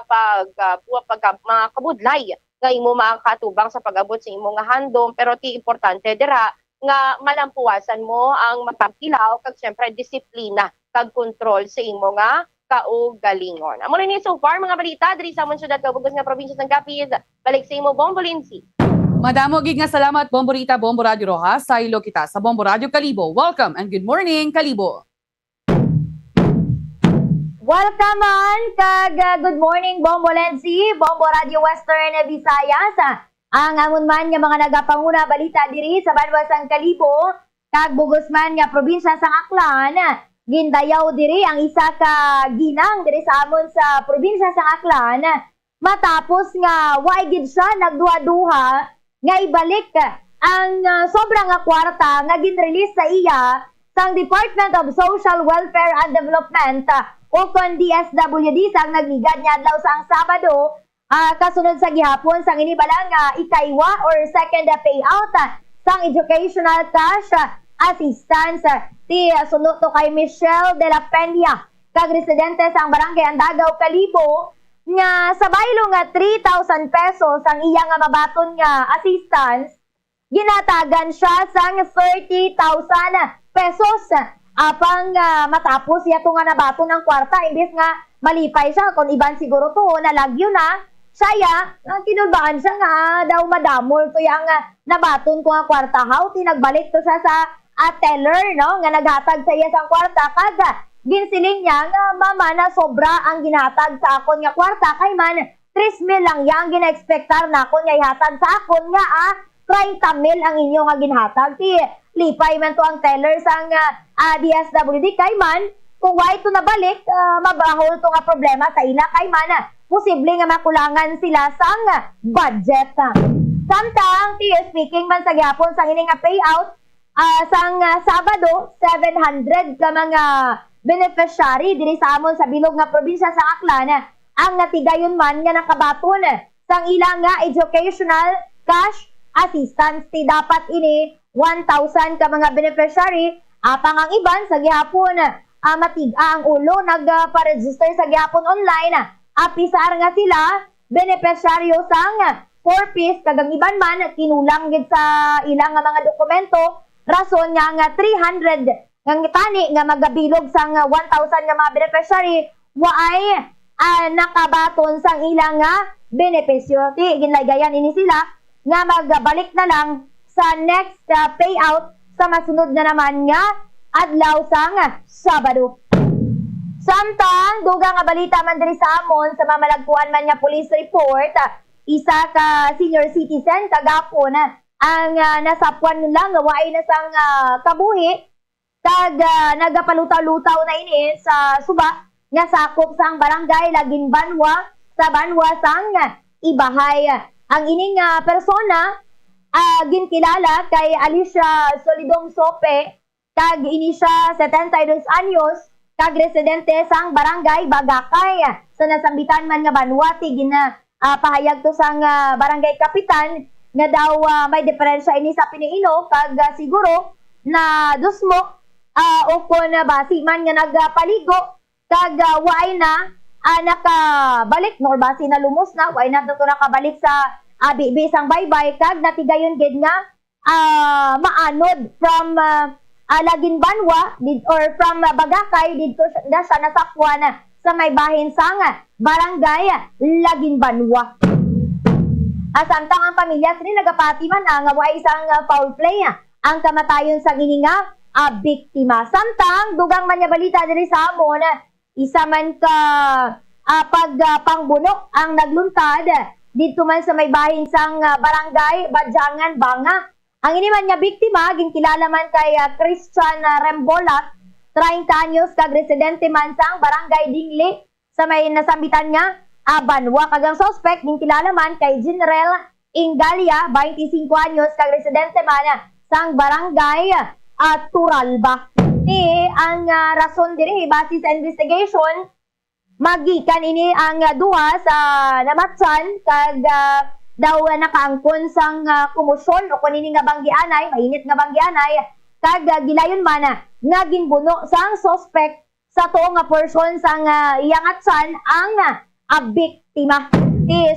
V: mga kabudlay nga imo makatubang sa pag-abot sa imo nga handom pero ti importante dira nga malampuasan mo ang mapagkilaw kag syempre disiplina kag kontrol sa imo nga kaugalingon. Amo ni so far mga balita diri sa among syudad kabugas nga probinsya sang Capiz. Balik sa imo Bombolinsi.
A: Madamo gid nga salamat Bomborita Bombo Radio Rojas sa ilo kita sa Bombo Radio Kalibo. Welcome and good morning Kalibo.
B: Welcome on kag good morning Bombolensi, Bombo Radio Western Visayas. Ang amon man nga mga nagapanguna balita diri sa banwasang Kalibo kag bugos man nga probinsya sang Aklan. gindayaw diri ang isa ka ginang diri sa amon sa probinsya sa Aklan matapos nga way gid siya nagduha-duha nga ibalik ang sobra nga kwarta nga ginrelease sa iya sang Department of Social Welfare and Development o kon DSWD sang nagligad niya adlaw sang Sabado kasunod sa gihapon sang inibalang ikaywa or second payout sang educational cash assistance ti sunod to kay Michelle de la Peña kag residente sang barangay Andagaw, Kalibo nga sa baylo nga 3,000 pesos ang iya nga mabaton nga assistance ginatagan siya sang 30,000 pesos apang matapos iya to nga nabaton ng kwarta imbes nga malipay siya kung iban siguro to nalagyo na saya kinulbaan siya nga daw madamol to yang nabaton ko nga kwarta how tinagbalik to siya sa teller no nga naghatag sa iya sang kwarta kag ginsiling niya nga mama na sobra ang ginhatag sa akon nga kwarta kay man 3,000 lang yang gina-expectar na akon nga ihatag sa akon nga 30,000 ang inyo nga ginhatag ti lipay man to ang teller sang DSWD kay man kung why to nabalik mabahol to nga problema sa ila kay man posible nga makulangan sila sang budget. Samtang speaking man sa gihapon sang ini nga payout sang Sabado 700 ka mga beneficiary diri sa amon sa bilog nga probinsya sa Aklan ang natigayon man nga nakabaton sang ilang nga educational cash assistance ti dapat ini 1,000 ka mga beneficiary apang ang iban sa gihapon matiga ang ulo nagpa-register sa gihapon online apisar nga sila beneficiaryo sang 4-piece kag ang iban man kinulang gid sa ilang nga mga dokumento rason nga 300 nga tani nga magabilog sang 1,000 nga mga beneficiary waay nakabaton sang ilang nga benepisyo ti ginlagayan ini sila nga magbalik na lang sa next payout sa masunod na naman nga adlaw sang Sabado. Samtang dugang nga balita man diri sa amon sa mamalagpuan man nga police report isa ka senior citizen kagapon ang nasapwan lang nga waay na sang kabuhi kag nagapalutaw-lutaw na ini sa suba nga sakop sang barangay Laging Banwa sa Banwa sang Ibahay. Ang ining persona ginkilala kay Alicia Solidong Sope kag ini siya 72 anyos kag residente sang barangay Bagakay sa nasambitan man nga Banwa ti pahayag to sang barangay kapitan nga daw may diferensya ini sa piniino kag siguro na dusmo o kon basi man nga nagpaligo kag waay na nakabalik nor basi na lumos na waay na to nakabalik sa bibi sang baybay kag natigayon gid nga maanod from Laging Banwa or from Bagakay dito na siya nasapwan sa may bahin sang barangay Laging Banwa. Samtang ang pamilya sini nagapati man nga way isang foul play ang kamatayon sa gininga biktima. Samtang dugang man nga balita diri sa amon isa man ka pagpangbuno ang nagluntad dito man sa may bahin sang barangay Badyangan, Banga. Ang ini man nga biktima ginkilala man kay Christian Rembolat 30 anyos kag residente man sang barangay Dingli sa may nasambitan nga Banwa kag ang suspect ginkilala man kay General Ingalia 25 anyos kag residente man sang barangay Turalba. Ang rason diri base sa investigation magikan ini ang duha sa namatsan kag daw nakaangkon sang kumusyon o kunini nga banggianay, mainit nga banggianay kag gilayon man nga ginbuno sang suspect sa to nga portion sang iyang atsan ang biktima.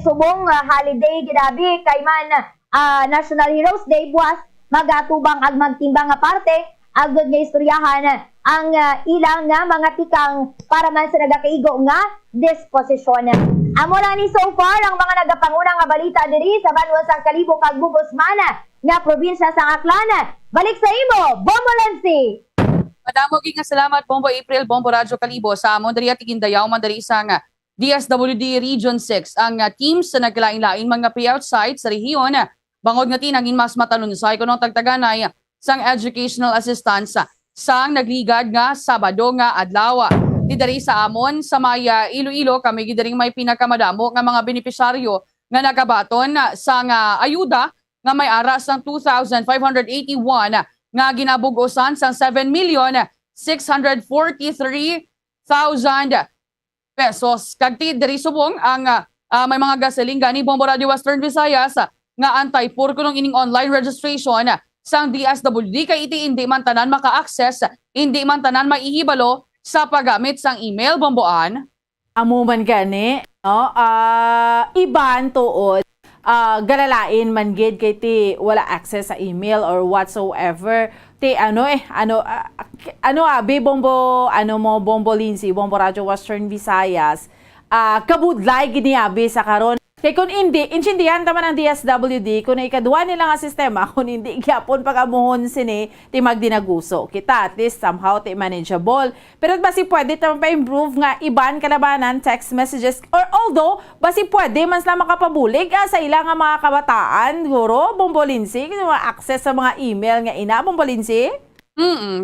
B: Subong holiday gidabi kay man National Heroes Day buwas magatubang ag magtimbang nga parte agud nga istoryahan ang ilang nga mga tikang para man sa nagakaigo nga disposisyon. Amo lang ni so far ang mga nagapanguna nga balita diri sa Banwa sang Kalibo kag Bugos man nga probinsya sang Aklan. Balik sa imo, Bombo Lensi.
A: Madamo nga salamat Bombo April, Bombo Radyo Kalibo sa amon diri at Igindayaw man diri sang DSWD Region 6 ang teams sa naglain-lain mga payout sites sa rehiyon bangod nga tinangin mas matalunsay kuno tagtaganay sang educational assistance sang nagligad nga Sabado nga adlaw. Di dari sa amon sa Maya Iloilo kami gidaring may pinakamadamo nga mga benepisyaryo nga nagabaton sa nga ayuda nga may ara sang 2,581 nga ginabugosan sang 7,643,000 pesos. Kagti diri subong ang may mga gasoline gani Bombo Radio Western Visayas nga antay purko ng ining online registration sang DSWD kay iti hindi man tanan maka-access, hindi man tanan maihibalo sa paggamit sang email, Bomboan.
R: Amo man gani, no? Iban tuod, galalain man gid kay ti wala access sa email or whatsoever. Ti Bombo Lindsay, Bombo Radio Western Visayas, kabudlay gini abi sa karon. Kaya kung hindi, insindihan tama ng DSWD, kung ikadwa nila nga sistema, kung hindi gyapon pag-amuhon sini, ti magdinaguso. Kita, at least somehow, ti manageable. Pero basi pwede tama pa-improve nga iban kalabanan, text messages, or although, basi pwede, man sila makapabulig sa ilang nga mga kabataan, guro, Bombo Lindsay, access sa mga email nga ina, Bombo Lindsay?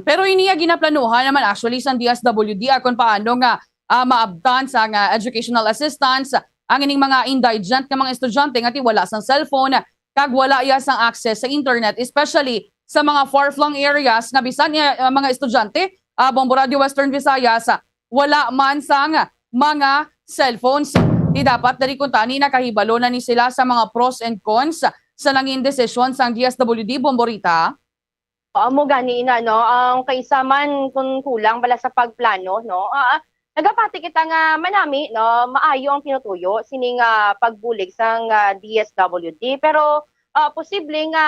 A: Pero iniya ginaplanuhan naman actually sa DSWD, kung paano nga maabtan sa nga educational assistance, ang ining mga indigent nga mga estudyante nga ti wala sang cellphone kag wala iya sang access sa internet, especially sa mga far-flung areas nga bisan mga estudyante Bombo Radio Western Visayas wala man sang mga cellphones. Di dapat dari kuntani nakahibalo na ni sila sa mga pros and cons sa nanging desisyon sang DSWD, Bomborita.
V: Amo gani na no, ang kaysa man kung kulang bala sa pagplano no. Nagapati kita nga manami no, maayo ang pinutuyo sining pagbulig sang DSWD, pero posible nga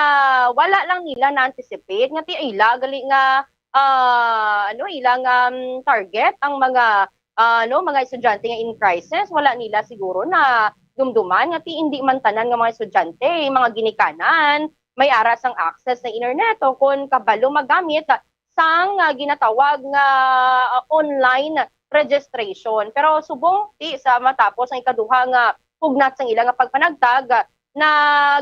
V: wala lang nila na-anticipate nga ti ila gali nga ilang target ang mga mga estudyante nga in crisis, wala nila siguro na dumduman nga ti hindi man tanan nga mga estudyante, mga ginikanan may aras ang access sa internet o kung kabalo magamit sang ginatawag nga online registration. Pero subong sa matapos ang ikaduha nga pugnat sang ilang nga pagpanagtag na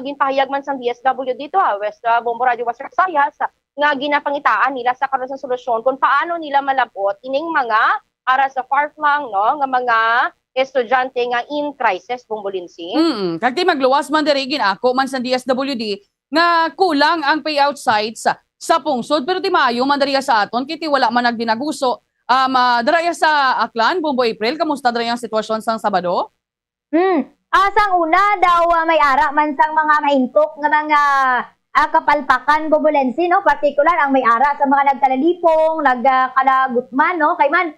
V: ginpahayag man sang DSWD dito West Bombo Radio Western Visayas nga ginapangitaan nila sa karon sa solusyon kung paano nila malabot ining mga ara sa far-flung no nga mga estudyante nga in crisis, Bombo Lindsay.
A: Kagti magluwas man diri ginako man sa DSWD nga kulang ang payout sites sa pungsod, pero ti maayo man diri sa aton kiti wala man nagdinaguso. Daraya sa Aklan, Bombo April, kamusta daraya ang sitwasyon sang Sabado?
B: Sang una daw may ara man sang mga mahintok nga mga kapalpakan, Bombo Lindsay, no? Particular ang may ara sa mga nagkalalipong, nagkalagutman, no? Kay man,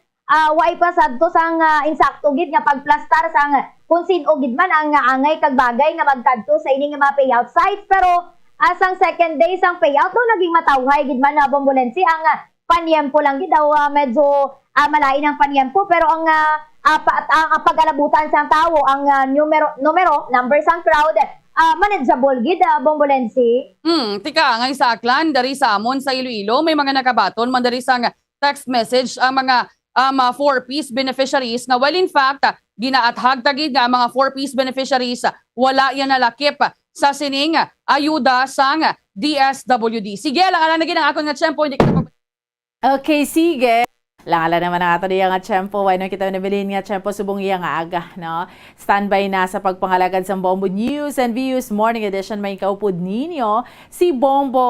B: way pa sabto sang insakto gid nga pagplastar sang kung sino gid man ang angay kag bagay nga magkadto sa ining mga payout sites. Pero sang second day sang payout, no, naging matawhay gid man na Bombo Lindsay ang panyempo lang gid daw medyo malain ang panyempo, pero ang pag-alabutan sang tawo ang number sang crowd manageable gid, Bombo Lindsay.
A: Tika ngay sa Aklan dari sa amon sa Iloilo may mga nakabaton man dari sang text message ang mga 4-piece beneficiaries nga well in fact ginaathag tagid nga mga 4-piece beneficiaries wala yan nalakip sa sining ayuda sang DSWD. Sige lang naging ang akon nga tiyempo hindi kita.
R: Okay, sige. Langala naman ang ato niya nga tiyempo. Why no kita nabilin nga tiyempo subong iya nga aga, no? Standby na sa pagpangalagad sa Bombo News and Views Morning Edition. May kaupod ninyo si Bombo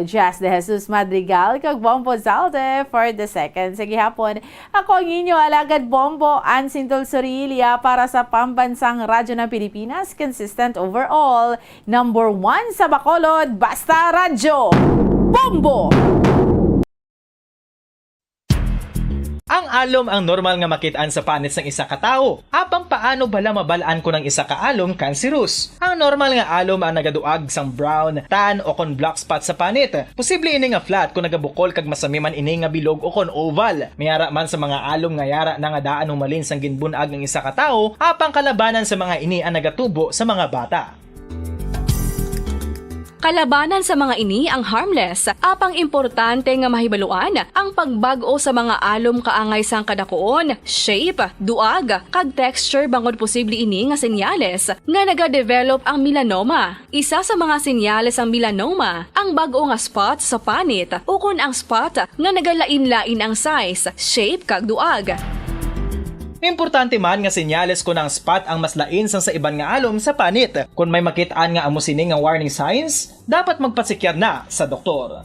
R: Jazz de Jesus Madrigal kag Bombo Zalde for the second. Sige hapon. Ako ang inyo alagad Bombo Ansintol Sorilia para sa Pambansang Radyo ng Pilipinas. Consistent overall. Number 1 sa Bacolod. Basta Radyo. Bombo!
E: Ang alom ang normal nga makitaan sa panit ng isa ka tao. Apang paano bala mabalaan ko ng isa ka alom cancerous? Ang normal nga alom ang nagaduag sang brown, tan o kon black spot sa panit. Posible ini nga flat kung nagabukol kag masami man ini nga bilog o kon oval. Mayara man sa mga alom nga yara na nga daan humalin sang ginbunag ng isa ka tao, apang kalabanan sa mga ini ang nagatubo sa mga bata.
F: Kalabanan sa mga ini ang harmless, apang importante nga mahibaluan ang pagbag-o sa mga alom kaangay sang kadakuon, shape, duag, kag texture bangod posible ini nga senyales nga nagadevelop ang melanoma. Isa sa mga senyales ang melanoma, ang bag-o nga spot sa panit ukon ang spot nga nagalain-lain ang size, shape kag duag.
E: Importante man nga senyales kung ang spot ang mas lain sang sa iban nga alom sa panit. Kung may makitaan nga amo sini nga warning signs, dapat magpasikyar na sa doktor.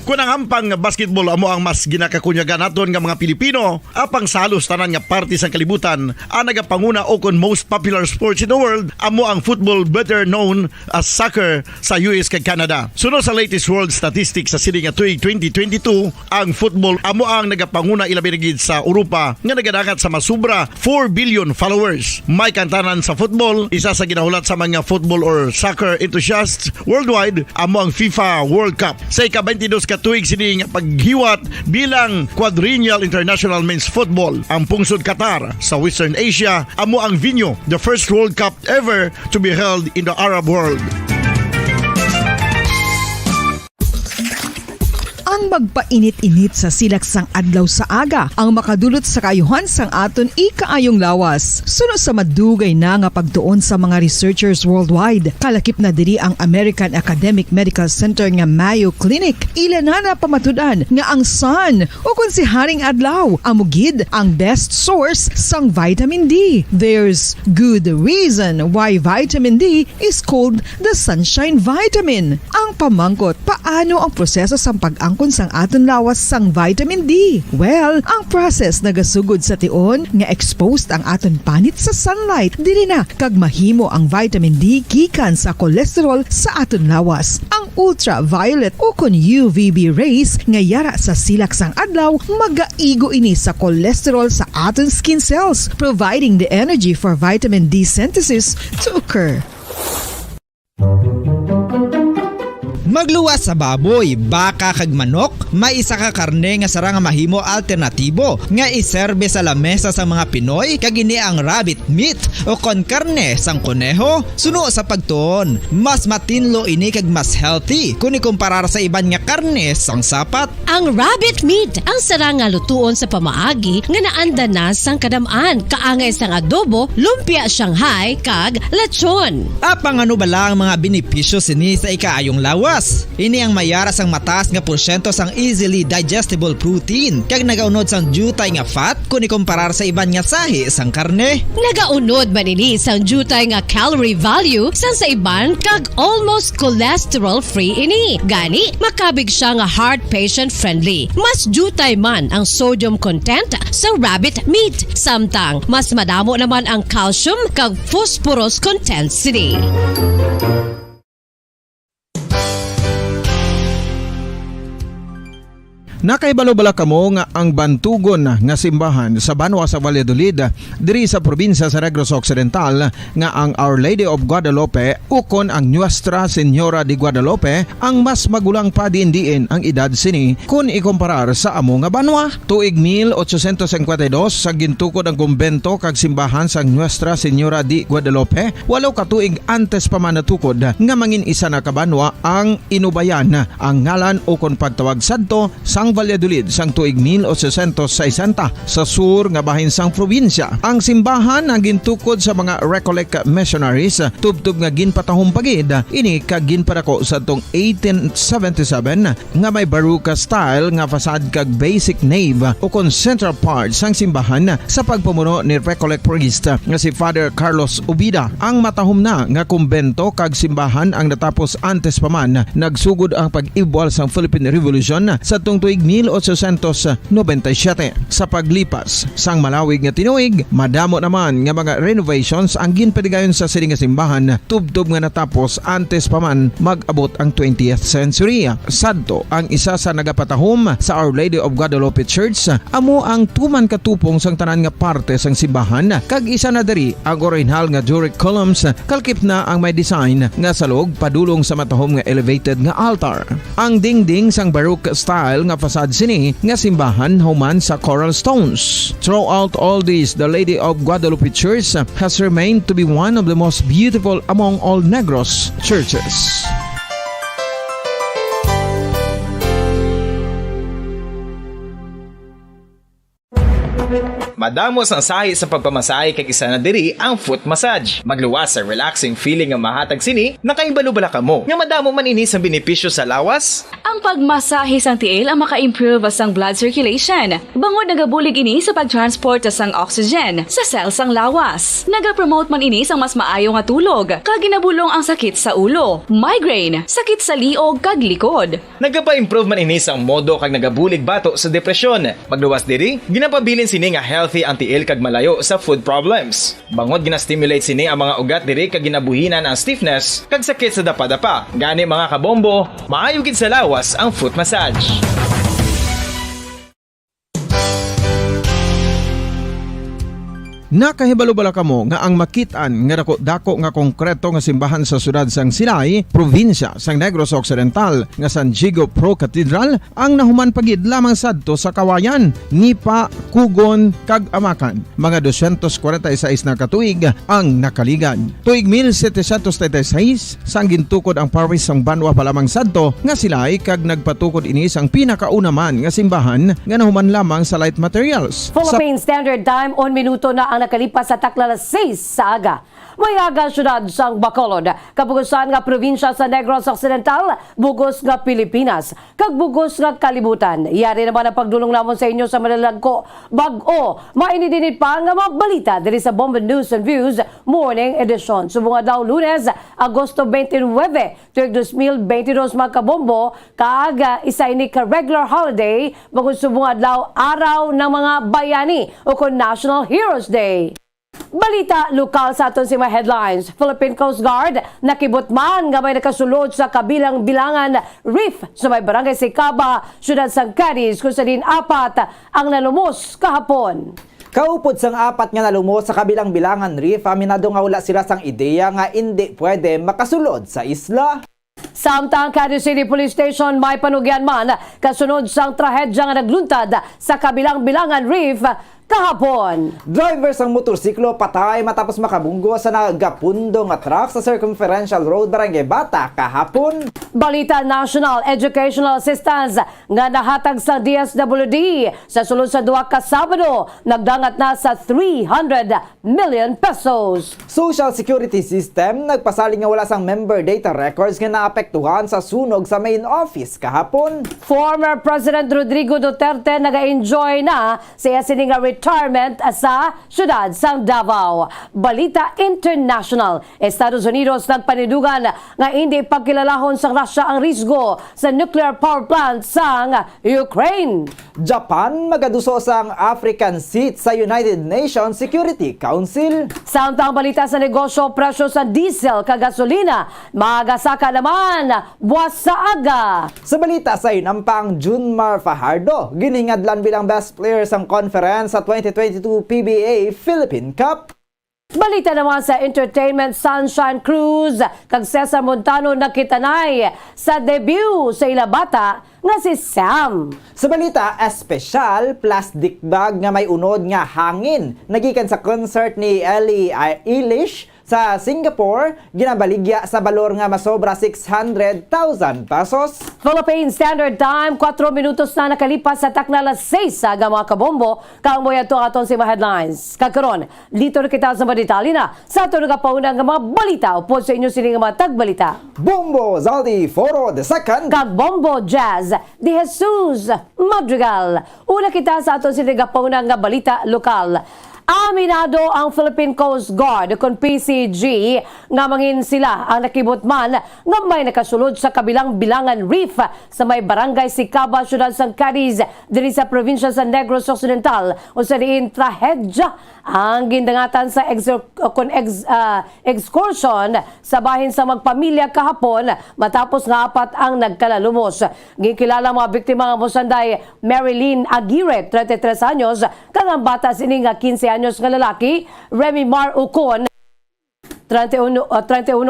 N: Kung ang ampang basketball amo ang mas ginakakunyagan naton nga mga Pilipino, apang salos tanan nga parte sang kalibutan, ang nagapanguna o kon most popular sports in the world, amo ang football, better known as soccer sa US kag Canada. Sunod sa latest world statistics sa sini nga tuig 2022, ang football amo ang nagapanguna ilabi na gid sa Europa nga nagadakat sa masubra 4 billion followers. May kantanan sa football, isa sa ginahulat sa mga football or soccer enthusiasts worldwide, amo ang FIFA World Cup. Sa ika-22 tuig sini nga paghiwat bilang quadrennial international men's football. Ang pungsod Qatar sa Western Asia amo ang venue, the first World Cup ever to be held in the Arab world.
M: Ang magpainit-init sa silaksang adlaw sa aga ang makadulot sa kaayuhan sang aton ikaayong lawas. Suno sa madugay na nga pagtuon sa mga researchers worldwide, kalakip na diri ang American Academic Medical Center nga Mayo Clinic. Ilan na pamatudan nga ang sun o kung si Haring Adlaw amugid ang best source sang vitamin D. There's good reason why vitamin D is called the sunshine vitamin. Ang pamangkot, paano ang proseso sang pag-angkon sang aton lawas sang vitamin D? Well, ang process nagasugod sa tion nga exposed ang aton panit sa sunlight, dili na kag mahimo ang vitamin D gikan sa cholesterol sa aton lawas. Ang ultraviolet o kon UVB rays nga yara sa silak sang adlaw magaigo ini sa cholesterol sa aton skin cells, providing the energy for vitamin D synthesis to occur.
O: Magluwas sa baboy, baka kag manok, may isa ka karne nga sara nga mahimo alternatibo nga iserbe sa lamesa sa mga Pinoy kag ini ang rabbit meat o kon karne sang kuneho. Suno sa pagtuon, mas matinlo ini kag mas healthy kung ikumparar sa iban nga karne sang sapat.
P: Ang rabbit meat ang sara nga lutuon sa pamaagi nga naanda na sang kadamaan, kaangay sang adobo, lumpia Shanghai kag lechon.
O: Apang ano bala ang mga benepisyo sini sa ikaayong lawas? Ini ang mayara sang mataas nga porsyento sang easily digestible protein kag nagaunod sang jutay nga fat kung ikumparar sa iban nga sahi sang karne.
P: Nagaunod man ini sang jutay nga calorie value sa iban kag almost cholesterol free ini. Gani makabig siya nga heart patient friendly. Mas jutay man ang sodium content sa rabbit meat, samtang mas madamo naman ang calcium kag phosphorus content sini.
Q: Nakaibalo-bala kamo nga ang bantugon nga simbahan sa Banwa sa Valladolid diri sa probinsya sa Negros Occidental nga ang Our Lady of Guadalupe ukon ang Nuestra Señora de Guadalupe ang mas magulang pa diin ang edad sini kung ikumparar sa amo nga banwa. Tuig 1852 sa gintukod ang kumbento kag simbahan sa Nuestra Señora de Guadalupe, walo ka tuig antes pa man natukod nga mangin isa na kabanwa ang inubayan ang ngalan ukon pagtawag sadto sang Valladolid sang tuig 1860 sa sur nga bahin sang probinsya. Ang simbahan ang gintukod sa mga Recollect missionaries tubtub nga ginpatahong pagid ini kag ginpadako sa tong 1877 nga may baroque style nga fasad kag basic nave o kon central part sang simbahan sa pagpamuno ni Recollect priest nga si Father Carlos Ubida. Ang matahom na nga kumbento kag simbahan ang natapos antes pa man nagsugod ang pag-ibwal sang Philippine Revolution sa tong tuig 1897. Sa paglipas sang malawig nga tinuig, madamo naman nga mga renovations ang ginpadigayon sa sining nga simbahan tubtob nga natapos antes pa man mag-abot ang 20th century. Sadto ang isa sa nagapatahom sa Our Lady of Guadalupe Church, amo ang tuman katupong sang tanan nga parte sang simbahan, kag isa na diri ang original nga Doric columns, kalkip na ang may design nga salog padulong sa matahom nga elevated nga altar. Ang dingding sang Baroque style nga fasad sini nga simbahan human sa coral stones. Throughout all this, the Lady of Guadalupe Church has remained to be one of the most beautiful among all Negros churches.
E: Madamos ang sahi sa pagpamasahe kag isa na diri ang foot massage. Magluwas sa relaxing feeling nga mahatag sini, nakaibalo-bala ka mo. Nga madamo man ini sa benepisyo sa lawas.
F: Ang pagmasahe sang tiil ang maka-improve sang blood circulation. Bangod nagabulig ini sa pagtransport sang oxygen sa cells sang lawas. Nagapromote man ini sang mas maayo nga tulog, kag ginabulong ang sakit sa ulo, migraine, sakit sa liog kag likod.
E: Nagapa-improve man ini sang modo kag nagabulig bato sa depresyon. Magluwas diri, ginapabilin sini nga healthy ang tiil kag malayo sa food problems. Bangod ginastimulate sini ang mga ugat diri kag ginabuhinan ang stiffness kag sakit sa dapa-dapa. Gani mga kabombo, maayo gid sa lawas ang foot massage.
Q: Nakahibalo-bala kamo nga ang makitaan nga dako nga konkreto nga simbahan sa sudad sang Sinay, probinsya sang Negros Occidental nga San Diego Pro Cathedral ang nahuman pagid lamang sadto sa Kawayan, Nipa, Kugon kag Amakan. Mga 246 na katuig ang nakaligan. Tuig 1736 sang gintukod ang parish sang Banwa pa lamang sadto nga silay kag nagpatukod ini sang pinakauna man nga simbahan nga nahuman lamang sa light materials.
G: Philippine Standard Time, 1 minuto na ang nakalipas sa takla 6 sa aga. Mayaga syudad sang Bacolod, kabugusan nga probinsya sa Negros Occidental, bugos nga Pilipinas, kag bugos nga kalibutan. Yari naman ang pagdulong namon sa inyo sa Malalagko. Bag-o, mainidinit pa nga mga balita diri sa Bomba News and Views Morning Edition. Subunga daw Lunes, Agosto 29, tuig 2022 mga kabombo, kaaga isa ini ka regular holiday, bagod subunga daw araw ng mga bayani o kon National Heroes Day. Balita lokal sa aton si mga headlines. Philippine Coast Guard nakibot man nga may nakasulod sa kabilang bilangan reef sa may barangay Sikaba, syudad sang Cadiz, kung sa din 4 ang nalumos kahapon.
I: Kaupod sang 4 nga nalumos sa kabilang bilangan reef, aminado nga wala sila sang ideya nga hindi pwede makasulod sa isla.
G: Samtang Cadiz City Police Station may panugyan man kasunod sang trahedya nga nagluntad sa kabilang bilangan reef kahapon.
I: Driver sang motorsiklo patay matapos makabunggo sa nagapundo nga truck sa Circumferential Road, Barangay Bata kahapon.
G: Balita National Educational Assistance nga nahatag sa DSWD sa sulod sa 2 ka Sabado, nagdangat na sa 300 million pesos.
I: Social Security System nagpasaling nga wala sang member data records nga naapektuhan sa sunog sa main office kahapon.
G: Former President Rodrigo Duterte naga-enjoy na sa sining retirement sa syudad sang Davao. Balita International, Estados Unidos nagpanidugan nga hindi pagkilalahon sa Russia ang risgo sa nuclear power plant sang Ukraine.
I: Japan magaduso sang African seat sa United Nations Security Council.
G: Samtang balita sa negosyo, presyo sa diesel kag gasolina magasaka naman buwas sa aga.
I: Sa balita sa inampang Junmar Fajardo, giningadlan bilang best player sang conference sa 2022 PBA Philippine Cup.
G: Balita naman sa entertainment, Sunshine Cruz kag Cesar Montano nakitanay sa debut sa ilabata nga si Sam.
I: Sa balita, espesyal plastic bag nga may unod nga hangin nagikan sa concert ni Ellie Eilish sa Singapore, ginabaligya sa balor nga masobra 600,000 pesos.
G: Philippine Standard Time, 4 minutos na nakalipas sa takna 6 sa aga mga kabombo. Kaangboy ato aton si mga headlines. Kagkaroon, dito na kita sa madetali na sa ato nagapauna nga mga balita upod sa inyo sining mga tagbalita.
I: Bombo Zaldi Foro II
G: kag Bombo Jazz de Jesus Madrigal. Una kita sa aton sining nagapauna nga balita lokal. Aminado ang Philippine Coast Guard kung PCG nga mangin sila ang nakibutman nga may nakasulod sa kabilang bilangan reef sa may barangay Sicaba, syudad sang Cadiz, diri sa probinsya sa Negros Occidental. Usa diin trahedya ang gindangatan sa excursion sa bahin sa magpamilya kahapon matapos nga apat ang nagkalalumos. Gikilala mga biktima nga mosanday Marilyn Aguirre, 33 anyos, kang ang bata sini nga 15 anyos nga lalaki, Remy Mar Ucon, 31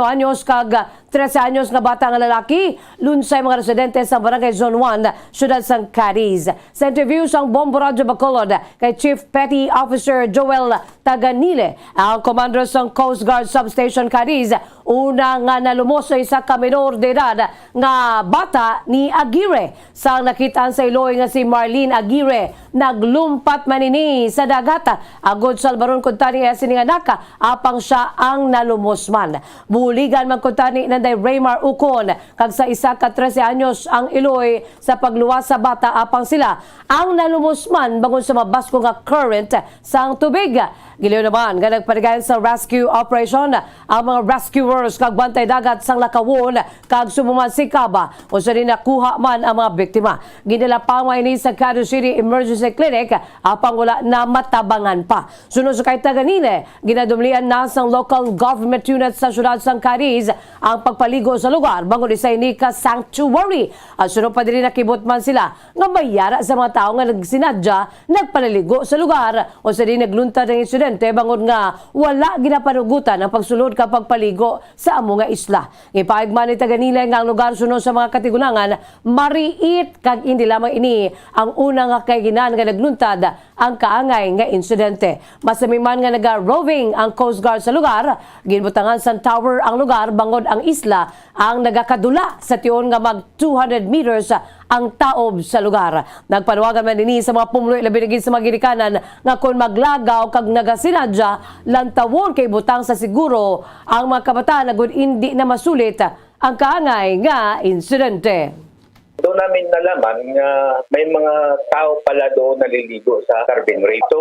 G: anyos kag 13 anyos nga bata nga lalaki, lunsay mga residente sa barangay Zone 1, syudad sang Cadiz. Sa interview sang Bombo Radio Bacolod kay Chief Petty Officer Joel Taganile, ang commander sang Coast Guard Substation Cadiz, una nga nalumosay sa kaminor de edad nga bata ni Aguirre. Sang nakitaan sa Iloy nga si Marlene Aguirre, naglumpat manini sa dagat. Agod salbaron kuntani sining anak, apang siya ang nalumusman. Buligan man kuntani nanday Raymar Ucon, kag sa isa ka 13 anyos ang Iloy sa pagluwas sa bata, apang sila ang nalumusman bangon sa mabasko nga current sang tubig. Giliw naman nga nagparigayon sa rescue operation ang mga rescuers kag bantay dagat sang Lakawon kag sumuman Sicaba, o sa rin nakuha man ang mga biktima. Ginila pa ini sa Cadiz City Emergency Clinic, apang wala na matabangan pa. Sunod sa kay Taganile, ginadumlian na sang local government unit sa syudad sang Cadiz ang pagpaligo sa lugar bangon isa ini ka sanctuary. At sunod pa din nakibot man sila nga mayara sa mga tao nga nagsinadya nagpaliligo sa lugar, o sa rin nagluntad ng insidente bangon nga wala ginapanugutan ang pagsulod kapag paligo sa amo nga isla. Ipaig man ni Taganile nga ang lugar sunod sa mga katigunangan mariit kag hindi lamang ini ang una nga kayginan nga nagluntad ang kaangay nga insidente. Masamiman nga naga-roving ang Coast Guard sa lugar, ginbutangan sa tower ang lugar bangod ang isla ang nagakadula sa tiyon nga mag 200 meters ang taob sa lugar. Nagpanuwagan man ini sa mga pumuloy labi na sa mga ginikanan nga kung maglagaw kag nagasinadya lantawon kay butang sa siguro ang mga kabataan na hindi na masulit ang kaangay nga insidente.
H: Doon namin nalaman nga may mga tao pala doon naliligo sa Carbon Reef. So,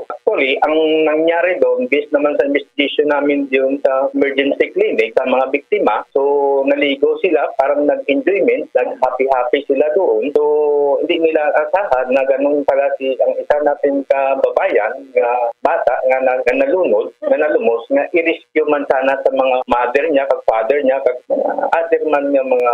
H: actually, ang nangyari doon, based naman sa investigation namin doon sa emergency clinic, sa mga biktima, so naligo sila, parang nag-enjoyment, nag-happy-happy sila doon. So, hindi nila asahan na ganun pala ang isa natin kababayan, nga bata, nga nalunod, nga nalumos, nga i-rescue man sana sa mga mother niya, kag father niya, kag other man nga mga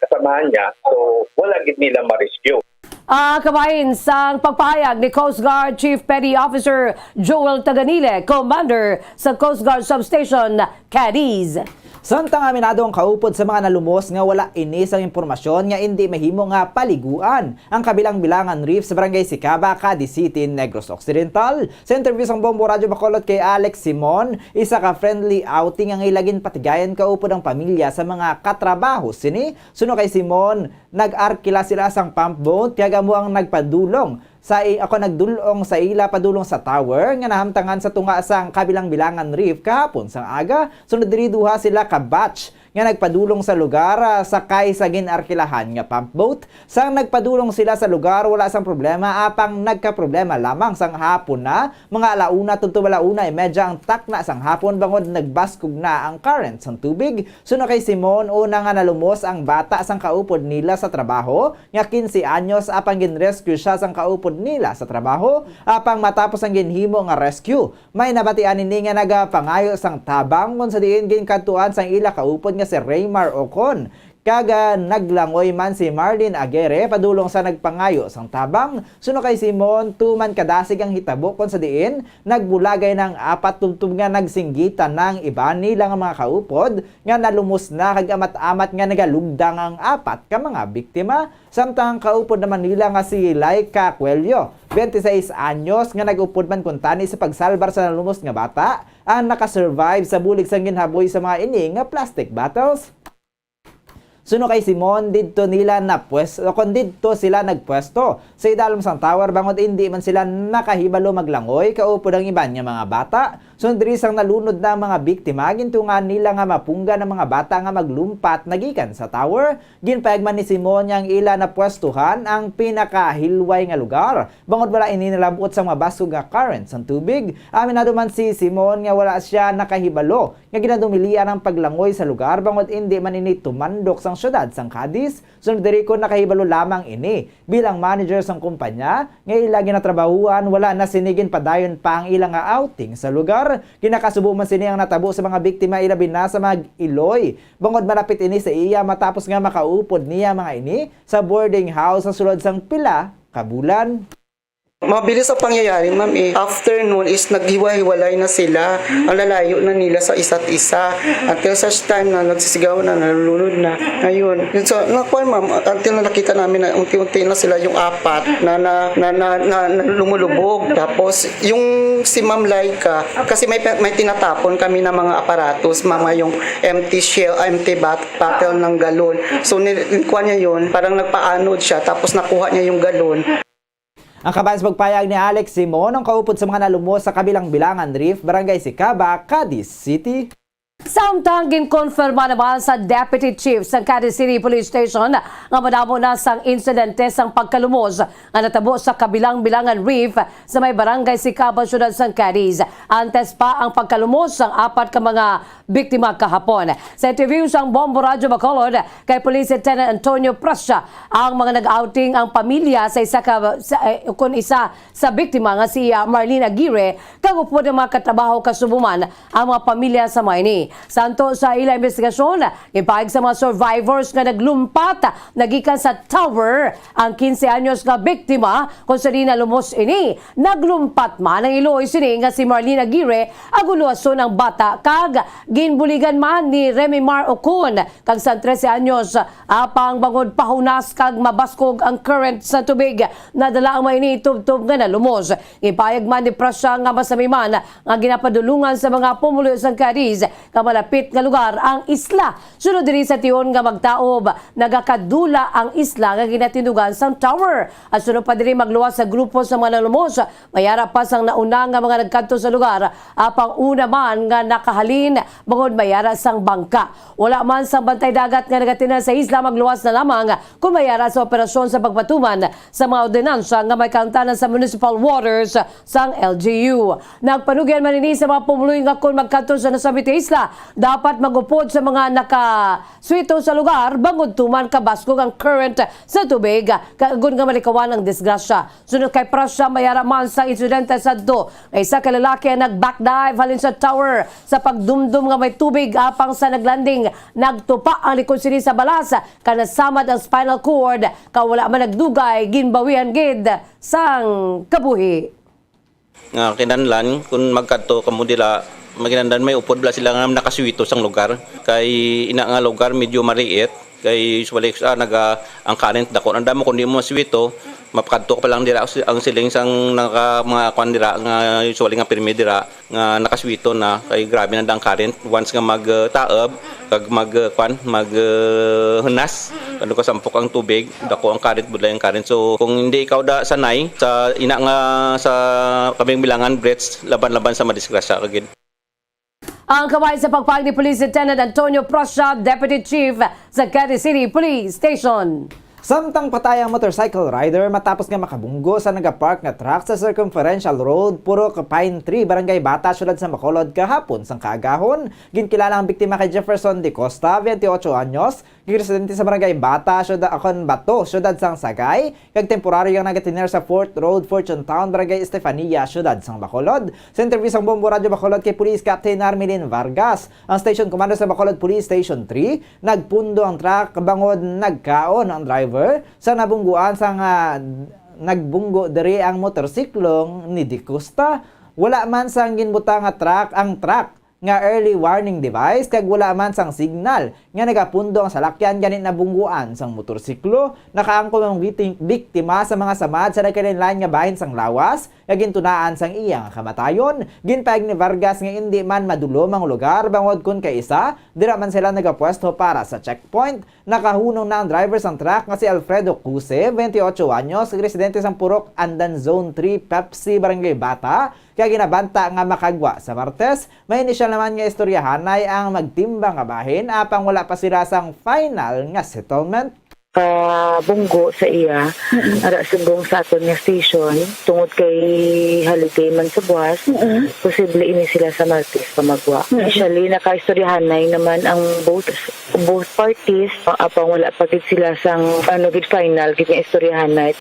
H: kasamahan niya. So, wala gid nila ma-rescue.
G: Kabahin sa pagpahayag ni Coast Guard Chief Petty Officer Joel Taganile, Commander sa Coast Guard Substation Cadiz.
I: Samtang aminado ang kaupod sa mga nalumos nga wala inis ang impormasyon nga hindi mahimo nga paliguan ang kabilang bilangan reef sa barangay Sicaba, Cadiz City, Negros Occidental. Sa interview sa Bombo Radio Bacolod kay Alex Simon, isa ka friendly outing ang ilagin patigayan kaupod ang pamilya sa mga katrabaho sini. Suno kay Simon, nag-arkila sila sang pump boat kaya mo ang nagpadulong ako nagdulong sa ila padulong sa tower nga nahamtangan sa tunga sang kabilang bilangan reef kahapon sang aga. Sunod diri duha sila ka batch nga nagpadulong sa lugar sakay sa ginarkilahan nga pump boat. Sang nagpadulong sila sa lugar wala sang problema, apang nagka-problema lamang sang hapon na mga alauna tudto alauna medya ang takna sang hapon bangod nagbaskog na ang current sang tubig. Suno kay Simon, una nga nalumos ang bata sang kaupod nila sa trabaho nga 15 anyos, apang ginrescue siya sang kaupod nila sa trabaho. Apang matapos ang ginhimo nga rescue, may nabatian ini nga nagapangayo sang tabang kung sa diin ginkantuan sang ila kaupod nga si Raymar Ucon. Kaga naglangoy man si Marlene Aguirre padulong sa nagpangayo sang tabang. Suno kay Simon, tuman kadasig ang hitabo kon sa diin nagbulagay ng apat tubtub nga nagsinggitan ng iba nila nga mga kaupod nga nalumos na kag amat-amat nga nagalugdang ang apat ka mga biktima. Samtang kaupod naman nila nga si Laika Cuello, 26 anyos, nga nag-upod man kuntani sa pagsalbar sa nalumos nga bata, ang nakasurvive sa bulig sang ginhaboy sa mga ini nga plastic bottles. Suno kay Simon didto nila na pwesto kon didto sila nagpwesto sa idalom sang tower bangod hindi man sila nakahibalo maglangoy kaupod ang iban nga mga bata. Sunod diri sang nalunod na mga biktima gintungan nila nga mapungga ng mga bata nga maglumpat nagikan sa tower. Ginpayagman ni Simon yang ila na pwestuhan ang pinakahilway nga lugar bangod wala ini nilambot sa mga basog nga current sang tubig. Aminado man si Simon nga wala siya nakahibalo nga ginadumilian ang paglangoy sa lugar bangod hindi man ini tumandok sang syudad sang Cadiz. Sunod diri ko nakahibalo lamang ini bilang manager sang kumpanya nga ila ginatrabahuan wala na sinigin padayon pa ang ilang nga outing sa lugar. Kinakasubo man sini ang natabo sa mga biktima ilabi na sa mga Iloy bangod malapit ini sa iya matapos nga makaupod niya mga ini sa boarding house sa sulod sang pila ka bulan.
C: Mabilis ang pangyayari, ma'am. After noon is naghiwa-hiwalay na sila. Ang lalayo na nila sa isa't isa. Until such time na nagsisigaw na, nalulunod na. Ayun. So, ma'am, until na nakita namin na unti-unti na sila yung apat na lumulubog. Tapos, yung si Ma'am Laika, kasi may tinatapon kami ng mga aparatos, mga yung empty shell, empty bottle ng galon. So, nilikuha niya yun, parang nagpaanod siya, tapos nakuha niya yung galon.
I: Ang kaban sa pagpayag ni Alex Simon ang kaupod sa mga nalumos sa kabilang bilangan Reef, Barangay Sicaba, Cadiz City.
G: Samtang ginkonfirma naman sa Deputy Chief sa Cadiz City Police Station nga madamo na sang insidente sang pagkalumos nga natabo sa kabilang bilangan Reef sa may Barangay Sicaba, Syudad sang Cadiz. Antes pa ang pagkalumos sang apat ka mga biktima kahapon. Sa interview sang Bombo Radyo Bacolod kay Police Lieutenant Antonio Prasya, ang mga nag-outing ang pamilya sa isa sa biktima nga si Marlene Aguirre kagupod ng mga katrabaho kasubuman ang mga pamilya sa Maini. Santo sa ila investigasyon, ipahig sa mga survivors nga naglumpat nagikan sa tower ang 15 anyos nga biktima kung sa na lumos ini. Naglumpat man ang Iloy sini nga si Marlene Aguirre aguluason ng bata kag ginbuligan man ni Remy Mar Ocon kag sa 13 anyos apang bangod pahunas kag mabaskog ang current sa tubig nadala ang maini tub-tub nga nalumos. Ipahig man ni Prasya nga masamiman nga ginapadulungan sa mga pumulo sa Cadiz malapit nga lugar ang isla. Sunod diri sa tiyon nga magtaob, nagakadula ang isla nga ginatinugan sang tower. At sunod pa diri magluwas sa grupo sa mga nalumos, mayara pa sang nauna nga mga nagkanto sa lugar, apang una man nga nakahalin, bangod mayara sang bangka. Wala man sang bantay dagat nga nagatinan sa isla, magluwas na lamang kung mayara sa operasyon sa pagpatuman sa mga ordinansya nga may kaangtanan sa municipal waters sang LGU. Nagpanugyan man ini sa mga pumuloy nga kung magkanto sa nasabit isla, dapat magupod sa mga nakaswito sa lugar bangod tuman kabaskog ang current sa tubig kagun nga malikawan ang disgrasya. Sunod kay Prasya, mayara man sa insidente sa do ay isa ka lalaki ang nag-backdive halin sa tower sa pagdumdum nga may tubig apang sa naglanding nagtupa ang likod sini sa balas kanasamad ang spinal cord kawala man nagdugay ginbawian gid sang kabuhi.
K: Nga kinanlan kung magkadto kamo dila maginandan may upod bala sila nga nakaswito sang lugar kay ina nga lugar medyo mariit kay usually ang current dako andam mo kundi mo maswito mapakadto pa lang dira ang siling sang mga kwan dira nga usually nga pirmi dira nga nakaswito na kay grabe na ang current once nga magtaob kag hunas kano ka sampok ang tubig dako ang current budlay ang current. So kung hindi ikaw da sanay sa ina nga sa kabing bilangan breaths laban-laban sa madisgrasya kagid.
G: Ang kaway sa pagpag ni Police Lieutenant Antonio Prasya, Deputy Chief sa Cadiz City Police Station.
I: Samtang patay ang motorcycle rider matapos nga makabunggo sa nagapark nga truck sa Circumferential Road, Puro Pine Tree, Barangay Bata, Syudad sa Bacolod kahapon sang kaagahon. Ginkilala ang biktima kay Jefferson de Costa, 28 anyos, residente sa Barangay Bata, Syudad Akon Bato, Syudad sang Sagay, kag temporaryo yang nagatiner sa 4th Road, Fortune Town, Barangay Estefania, Syudad sang Bacolod. Sa interview sang Bombo Radyo Bacolod kay Police Captain Armelin Vargas, ang Station Commander sa Bacolod Police Station 3, nagpundo ang truck bangod nagkaon ang driver sa nabungguan sa nagbunggo diri ang motorsiklong ni De Costa. Wala man sang ginbutang nga truck ang truck nga early warning device kag wala man sang signal nga nagapundo ang salakyan ganit na bungguan sang motorsiklo. Nakaangkol ang biktima sa mga samad sa nagkalinlan nga bahin sang lawas nga gintunaan sang iyang kamatayon. Ginpayag ni Vargas nga hindi man madulom ang lugar bangod kun kay isa dira man sila nagapwesto para sa checkpoint. Nakahunong na ang driver sang truck nga si Alfredo Cuse, 28 anyos, residente sang Purok, Andan Zone 3, Pepsi, Barangay Bata. Kaya ginabanta nga makagwa sa Martes. May inisyal naman nga istoryahanay ang magtimbang nga bahin apang wala pa sila sang final nga settlement.
J: Bunggo sa iya ara sumbong sa aton nga station tungod kay holiday man sa buwas posible ini sila sa Martes pa magwa. Initially nakaistoryahanay naman ang both parties apang wala pa gid sila sang gid final gid nga istoryahanay.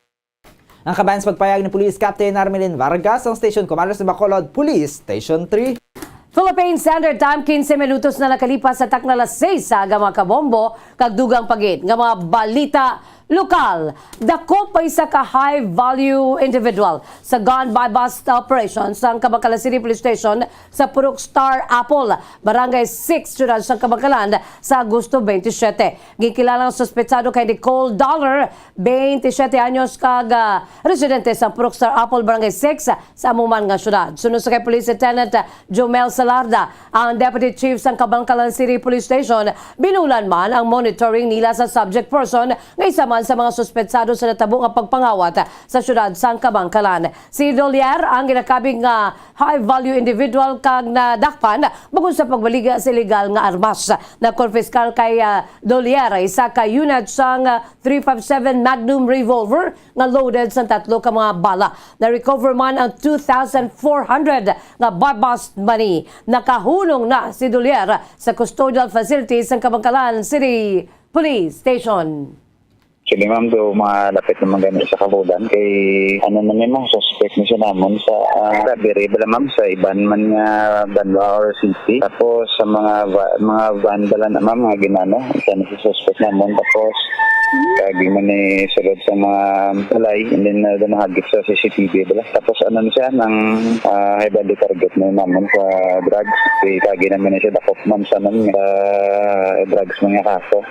I: Ang kabayan sa pagpayag ni Police Captain Armelin Vargas ang Station Commander sa Bacolod Police Station 3.
G: Philippine Standard Time 15 minutos na nakalipas sa takna alas 6 sa aga mga kabombo kag dugang pagit nga mga balita lokal. Dako pa isa ka high value individual sa gun by bust operations sa Kabangkalan City Police Station sa Purok Star Apple, Barangay 6, Ciudad sa Kabangkalan sa Agosto 27. Gikilalang suspetsado kay Nicole Dollar, 27 anyos kag residente sa Purok Star Apple, Barangay 6 sa amuman nga syudad. Sunod sa kay Police Lieutenant Jomel Salarda, ang Deputy Chief sa Kabangkalan City Police Station, binulan man ang monitoring nila sa subject person nga isa sa mga suspetsado sa natabo nga pagpangawat sa syudad sang Kabangkalan. Si Dolier ang ginakabing nga high-value individual kag nadakpan bukod sa pagbaliga sa illegal nga armas. Nakonfiskal kay Dolier isa ka unit sang 357 Magnum revolver nga loaded sa 3 ka mga bala. Na-recover man ang 2,400 nga buy-bust money. Nakahunong na si Dolier sa custodial facilities ng Kabangkalan City Police Station.
L: Actually, ma'am, do malapit naman ganito sa kabudan kay ano naman mga suspect na siya namon sa robbery bala ma'am sa iban man nga Banwa or city. Tapos sa mga van bala na ma'am nga ginano isa na si suspect namon tapos kagi man ni sulod sa mga balay and then nahagip sa CCTV bala. Tapos ano na siya ng high value target na namon sa drugs kay kagi naman siya dakop man sa naman drugs mga kaso.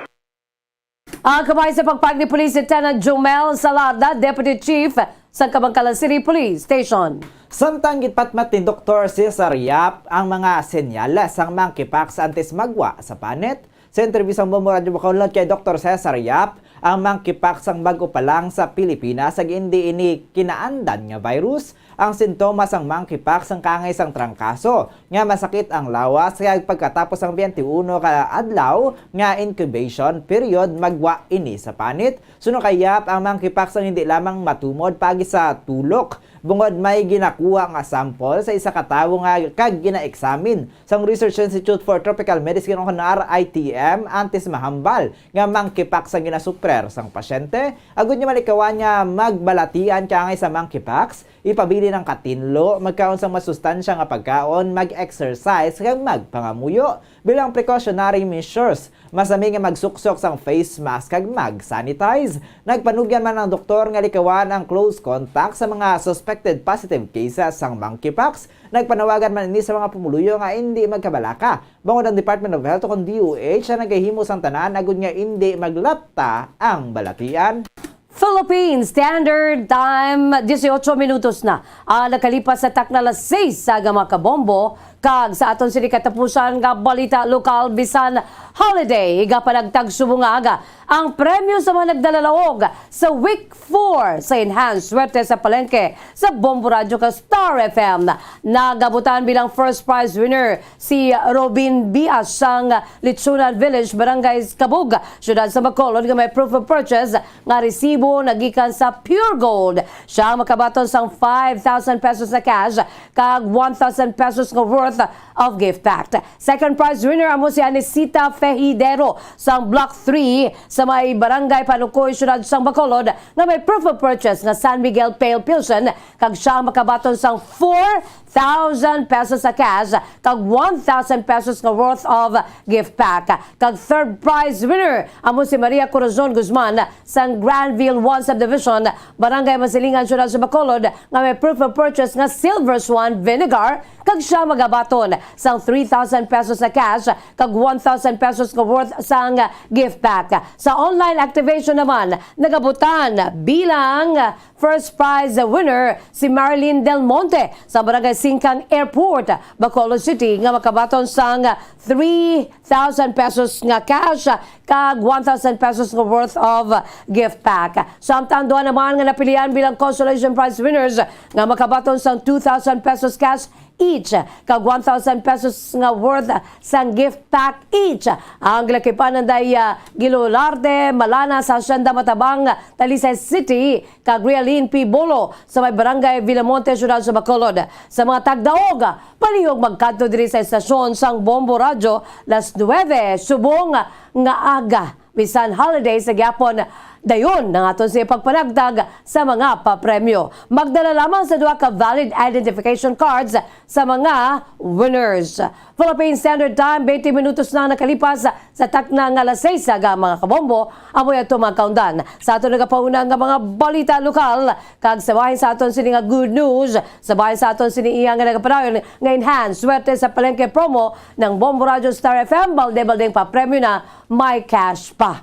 G: Kabay sa pagpag ni Police Lieutenant Jomel Salarda, Deputy Chief sa Kabangkalan City Police Station.
I: Samtang gitpatmat ni Dr. Cesar Yap ang mga senyales ang monkeypox antes magwa sa panet. Sa interview sa Bombo Radio Bacolod kay Dr. Cesar Yap, ang monkeypox ang bago pa lang sa Pilipinas ag hindi ini kinaandan nga virus. Ang sintomas ang monkeypox ang kangay sang trangkaso nga masakit ang lawas kaya pagkatapos ang 21 ka adlaw nga incubation period magwa ini sa panit. Suno kay Yap, ang monkeypox ang hindi lamang matumod pagi sa tulok bungod may ginakuha nga sample sa isa ka tawo nga kag gina-examine sang Research Institute for Tropical Medicine o RITM antes mahambal nga monkeypox ang ginasuprer sang pasyente. Agud niya malikawan niya magbalatian kangay sa monkeypox, ipabili ng katinlo, magkaon sang masustansya nga pagkaon, mag-exercise kag magpangamuyo. Bilang precautionary measures, masami nga magsuksok sang face mask kag mag-sanitize. Nagpanugyan man ang doktor nga likawan ang close contact sa mga suspected positive cases sang monkeypox. Nagpanawagan man ini sa mga pumuluyo nga hindi magkabalaka. Bangod ang Department of Health o DOH na nagahimo sang tanan agud nga hindi maglapta ang balatian.
G: Philippine Standard Time, 18 minutos na. Nakalipas sa takna alas 6 sa mga kabombo, kag sa aton sini katapusan nga balita lokal bisan holiday, higa pa nagtagsubong aga ang premyo sa mga nagdalalaog sa Week 4 sa Enhanced Swerte sa Palengke sa Bombo Radio ka Star FM. Nagabutan bilang first prize winner si Robin Bias sang Litsunan Village, Barangay Kabug, syudad sa Bacolod nga may proof of purchase nga resibo nagikan sa Pure Gold. Siya makabaton sang 5,000 pesos na cash kag 1,000 pesos nga worth of gift pack. Second prize winner amo si Anisita Fejidero sang Block 3 sa may Barangay Panukoy, syudad sang Bacolod nga may proof of purchase nga San Miguel Pale Pilsen kag siya makabaton sang 4,000 1,000 pesos sa cash kag 1,000 pesos nga worth of gift pack. Kag third prize winner amo si Maria Corazon Guzman sang Granville 1 Subdivision, Barangay Masilingan, Ciudad sa Bacolod nga may proof of purchase nga Silver Swan Vinegar kag siya magabaton sang 3,000 pesos sa cash kag 1,000 pesos nga worth sang gift pack. Sa online activation naman nagabutan bilang first prize winner si Marilyn Del Monte sa Barangay Singkang Airport, Bacolod City nga makabaton sang 3,000 pesos nga cash kag 1,000 pesos nga worth of gift pack. Samtang duha naman nga napilian bilang consolation prize winners nga makabaton sang 2,000 pesos cash each kag 1,000 pesos nga worth sang gift pack each. Ang lakipanan day Gilolarte, Malana sa Hacienda Matabang, Talisay City kag Realin P. Bolo sa may Barangay Villamonte, Ciudad sa Bacolod. Sa mga tagdaog, palihog magkanto diri sa estasyon sang Bombo Radio las 9 subong nga aga. Bisan holiday sa gyapon dayon nang aton sa pagpanagdag sa mga papremyo. Magdala lamang sa duha ka valid identification cards sa mga winners. Philippine Standard Time, 20 minutos na nakalipas sa takna nga alas 6 aga mga kabombo. Amoy ato mga kaundan. Sa aton nagapauna nga mga balita lokal kag sabahin sa aton sini nga good news, sabahin sa aton sini iya nga nagapadayon nga enhance swerte sa palengke promo ng Bombo Radio Star FM, balde-baldeng papremyo na may cash pa.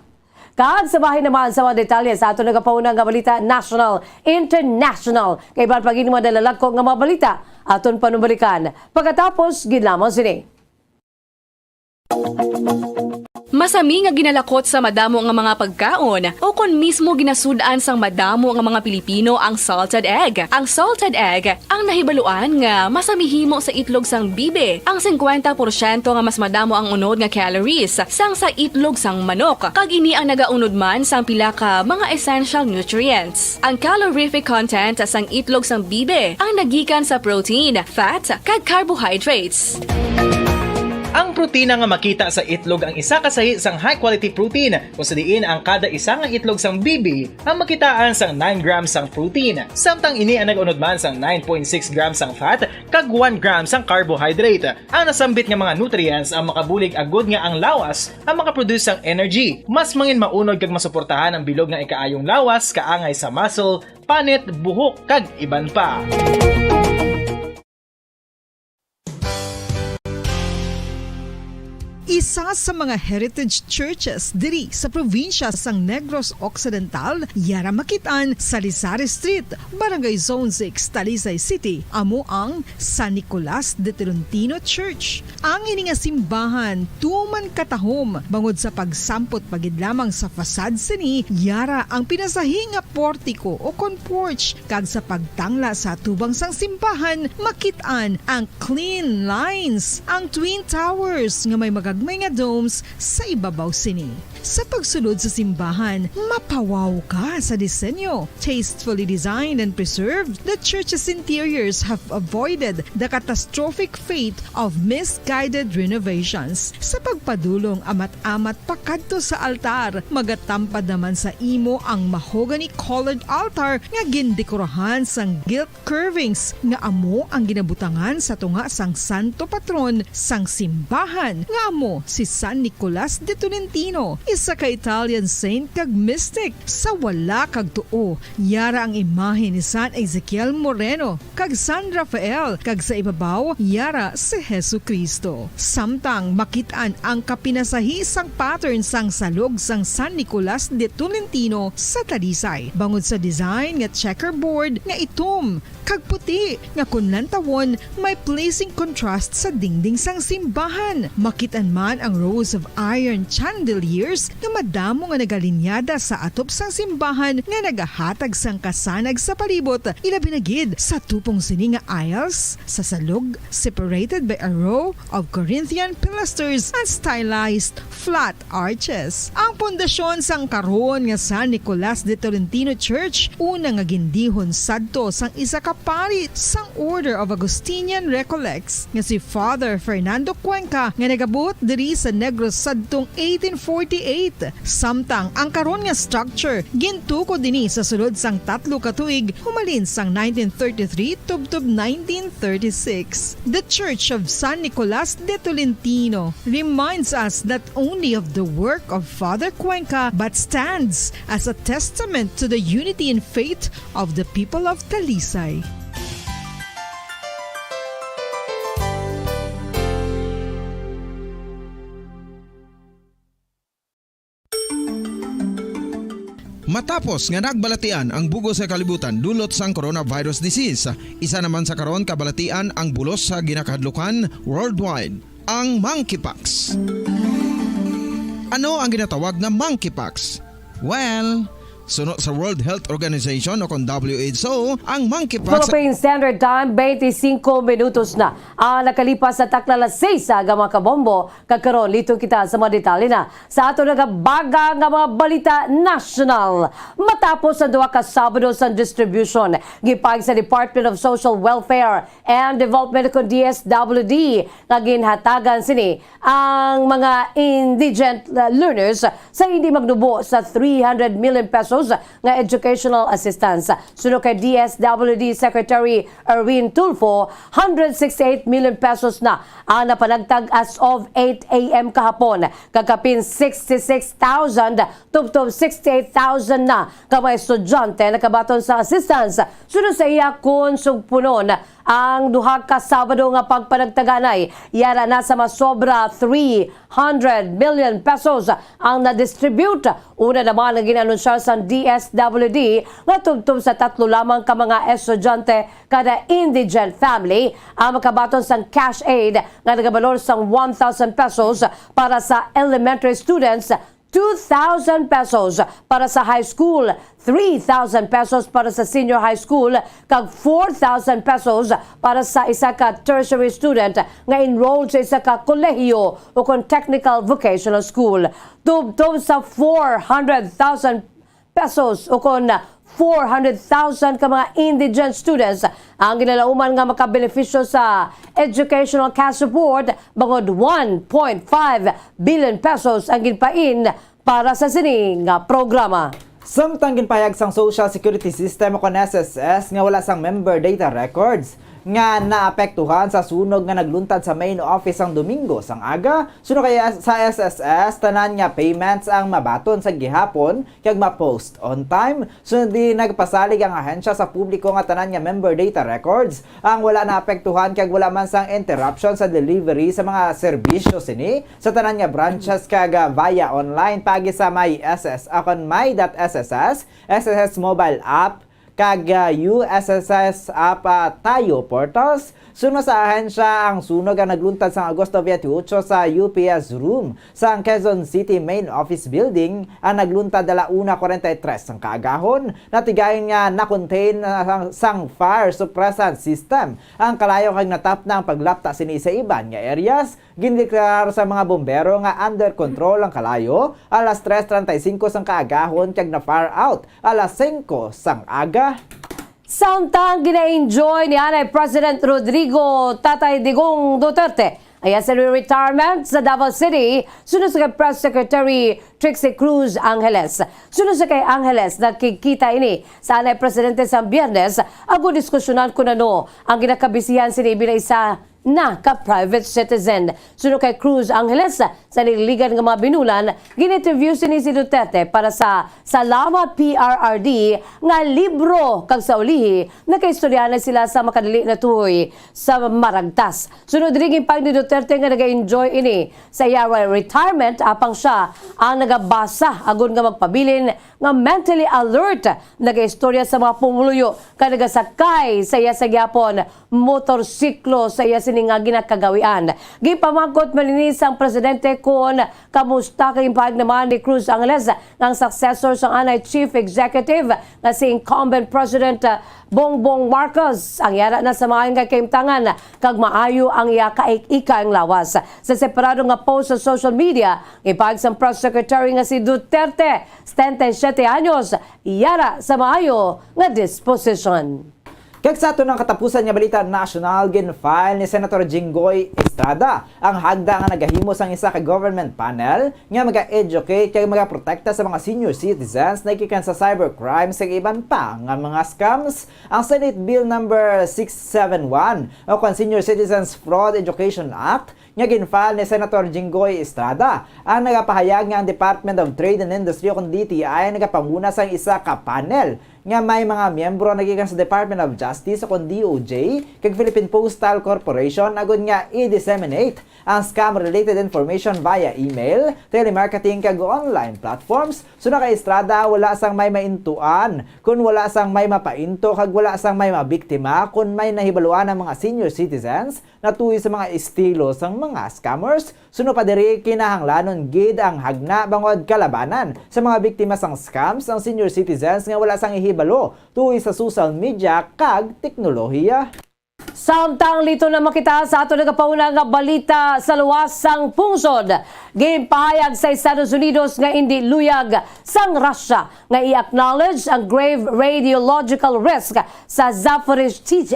G: Kag sabahin naman sa mga detalye sa ato nagapauna nga balita national, international. Kay ban pagini mga dalalako nga mga balita aton panubalikan. Pagkatapos ginlamang sini.
F: Masami nga ginalakot sa madamo nga mga pagkaon o kon mismo ginasudan sang madamo nga mga Pilipino ang salted egg. Ang salted egg ang nahibaluan nga masamihimo sa itlog sang bibe. Ang 50% nga mas madamo ang unod nga calories sang sa itlog sang manok. Kag ini ang nagaunod man sang pila ka mga essential nutrients. Ang calorific content sang itlog sang bibe ang nagikan sa protein, fat, kag carbohydrates.
E: Ang protina nga makita sa itlog ang isa kasahi sang high quality protein kung sa diin ang kada isa nga itlog sang bibi ang makitaan sang 9 grams sang protein. Samtang ini ang nag-unod man sang 9.6 grams sang fat kag 1 gram sang carbohydrate. Ang nasambit nga mga nutrients ang makabulig agud nga ang lawas ang makaproduce sang energy. Mas mangin maunod kag masuportahan ang bilog nga ikaayong lawas kaangay sa muscle, panit, buhok kag iban pa.
M: Isa sa mga heritage churches diri sa probinsya sang Negros Occidental, yara makitaan sa Rizal Street, Barangay Zone 6, Talisay City, amo ang San Nicolas de Tolentino Church. Ang ini nga simbahan tuman katahom bangod sa pagsampot pagid lamang sa fasad sini, yara ang pinasahi nga portiko o kon porch kag sa pagtangla sa tubang sang simbahan makitaan ang clean lines, ang twin towers nga may magagmay nga domes sa ibabaw sini. Sa pagsulod sa simbahan, mapawaw ka sa disenyo. Tastefully designed and preserved, the church's interiors have avoided the catastrophic fate of misguided renovations. Sa pagpadulong amat-amat pakadto sa altar, magatampad naman sa imo ang mahogany colored altar nga gindekorahan sang gilt curvings nga amo ang ginabutangan sa tunga sang santo patron sang simbahan nga amo si San Nicolas de Tolentino, isa ka Italian saint kag mystic. Sa wala kag tuo, yara ang imahe ni San Ezekiel Moreno kag San Rafael, kag sa ibabaw yara si Jesucristo. Samtang makitaan ang kapinasahi sang pattern sang salog sang San Nicolas de Tolentino sa Talisay, bangod sa design nga checkerboard nga itom kag puti nga kunlantawon may pleasing contrast sa dingding sang simbahan. Makitaan man ang rows of iron chandeliers nga madamo nga nagalinyada sa atop sang simbahan nga nagahatag sang kasanag sa palibot, ilabi na gid sa tupong sini nga aisles sa salog separated by a row of Corinthian pilasters and stylized flat arches. Ang pundasyon sang karon nga San Nicolas de Tolentino Church una nga gindihon sadto sang isa ka pari sang Order of Augustinian Recollects nga si Father Fernando Cuenca nga nagabot diri sa Negros sadtong 1848 1998. Samtang ang karon nga structure gintuko dinhi sa sulod sang 3 ka tuig humalin sang 1933 tubtob 1936. The Church of San Nicolas de Tolentino reminds us not only of the work of Father Cuenca but stands as a testament to the unity and faith of the people of Talisay.
Q: Matapos nga nagbalatian ang bugos sa kalibutan dulot sang coronavirus disease, isa naman sa karon kabalatian ang bulos sa ginakahadlukan worldwide, ang monkeypox. Ano ang ginatawag na monkeypox? Well, sunod sa World Health Organization o kung WHO, ang monkeypox...
G: Philippine Standard Time, 25 minutos na ang nakalipas sa taklalas 6 sa mga kabombo. Kagkaroon, lito kita sa mga detalye na sa ato nagabaga nga mga balita national. Matapos sa duha ka Sabado sa distribution, gipag sa Department of Social Welfare and Development kung DSWD, nga ginhatagan sini ang mga indigent learners sa hindi magnubo sa 300 million pesos nga educational assistance. Sunod kay DSWD Secretary Erwin Tulfo, 168 million pesos na ang napanagtag as of 8 a.m. kahapon. Kagapin 66,000 tubtob 68,000 na ka mga estudyante nakabaton sa assistance. Sunod sa iya kun sugpunon ang duha ka Sabado nga pagpanagtaganay, yara na sa masobra 300 million pesos ang na-distribute. Una naman ang ginanunsya sa DSWD nga tubtob sa 3 lamang ka mga estudyante kada indigent family ang makabaton sa cash aid nga nagabalor sa 1,000 pesos para sa elementary students, 2,000 pesos para sa high school, 3,000 pesos para sa senior high school, kag 4,000 pesos para sa isa ka tertiary student nga enrolled sa isa ka kolehiyo o kung technical vocational school. Tubtob sa 400,000 pesos o kung 400,000 ka mga indigent students ang ginalauman nga makabenepisyo sa educational cash support, bangod 1.5 billion pesos ang ginpain para sa sining nga programa.
I: Samtang ginpahayag sang Social Security System o SSS nga wala sang member data records nga naapektuhan sa sunog nga nagluntad sa main office ang Domingo sang aga. Suno kaya sa SSS tanan nga payments ang mabaton sa gihapon kag ma-post on time. Sunod di nagpasalig ang ahensya sa publiko nga tanan nga member data records ang wala naapektuhan kag wala man sang interruption sa delivery sa mga serbisyo sini sa tanan nga branches kag via online pagi sa MySS akon my.sss, SSS mobile app kag USSS app tayo portals. Suno sa ahensya ang sunog ang nagluntad sa Agosto 28 sa UPS room sa Quezon City Main Office Building. Ang nagluntad dala 1:43 ang kaagahon. Natigayon nga na-contain sang fire suppressant system. Ang kalayo kag natap na ang paglapta sini sa iban nga areas. Gindeklar sa mga bombero nga under control ang kalayo. Alas 3:35 sang kaagahon kag na fire out. Alas 5 sang aga.
G: Samtang gina-enjoy ni Anay President Rodrigo Tatay Digong Duterte ay sa retirement sa Davao City, sunod sa kay Press Secretary Trixie Cruz Angeles. Sunod sa kay Angeles, nakikita ini sa Anay Presidente sa Biyernes, ako diskusyonan ko na ang ginakabisihan sini bilang isa na ka-private citizen. Sunod kay Cruz Angeles, sa nililigan ng mga binulan, gin-interview si Duterte para sa Salamat PRRD nga libro kag sa ulihi, nakaistoryahan sila sa makadali na tuhoy sa Maragtas. Sunod rin pag ni Duterte nga nag-enjoy ini sa iyang retirement, apang siya ang nagabasa agon nga magpabilin nga mentally alert, nag-istorya sa mga pumuluyo ka nagasakay sa iya sa gyapon motorsiklo sa iya sining nga ginakagawian. Gipamangkot malinis ang presidente kung kamusta kay impahag naman ni Cruz Angeles ng successor sa anay chief executive na si incumbent President Bongbong Marcos. Ang yara na sa mga kaimtangan kag maayo ang iya kaik-ika ang lawas. Sa separado nga post sa social media, ipahag sa press secretary nga si Duterte, 77 anyos, yara sa maayo nga disposition.
I: Kag sa ato ng katapusan nga balita national, gin-file ni Senator Jinggoy Estrada ang hagda nga nagahimo sang isa ka government panel nga maga-educate kay magaprotekta sa mga senior citizens na ikikan sa cybercrime sa iban pa nga mga scams. Ang Senate Bill number 671 o kan Senior Citizens Fraud Education Act nga ginfile ni Senator Jinggoy Estrada ang nagapahayag nga ang Department of Trade and Industry o DTI nagapamuna sa isa ka panel nga may mga miyembro nagikan sa Department of Justice o DOJ kag Philippine Postal Corporation agud nga i-disseminate ang scam-related information via email, telemarketing kag online platforms. Suna kay Estrada, wala sang may maintuan kun wala sang may mapainto kag wala sang may mabiktima kun may nahibaluan ang mga senior citizens na tuwi sa mga estilo sang mga scammers. Suno pa diri kinahanglanon gid ang hagna bangod kalabanan sa mga biktima sang scams ang senior citizens nga wala sang ihibalo tuwi sa social media kag teknolohiya.
G: Samtang lito na makita sa ato nagapauna nga balita sa luwas sang pungsod. Gipahayag sa Estados Unidos nga hindi luyag sang Russia nga i-acknowledge ang grave radiological risk sa Zaporizhzhia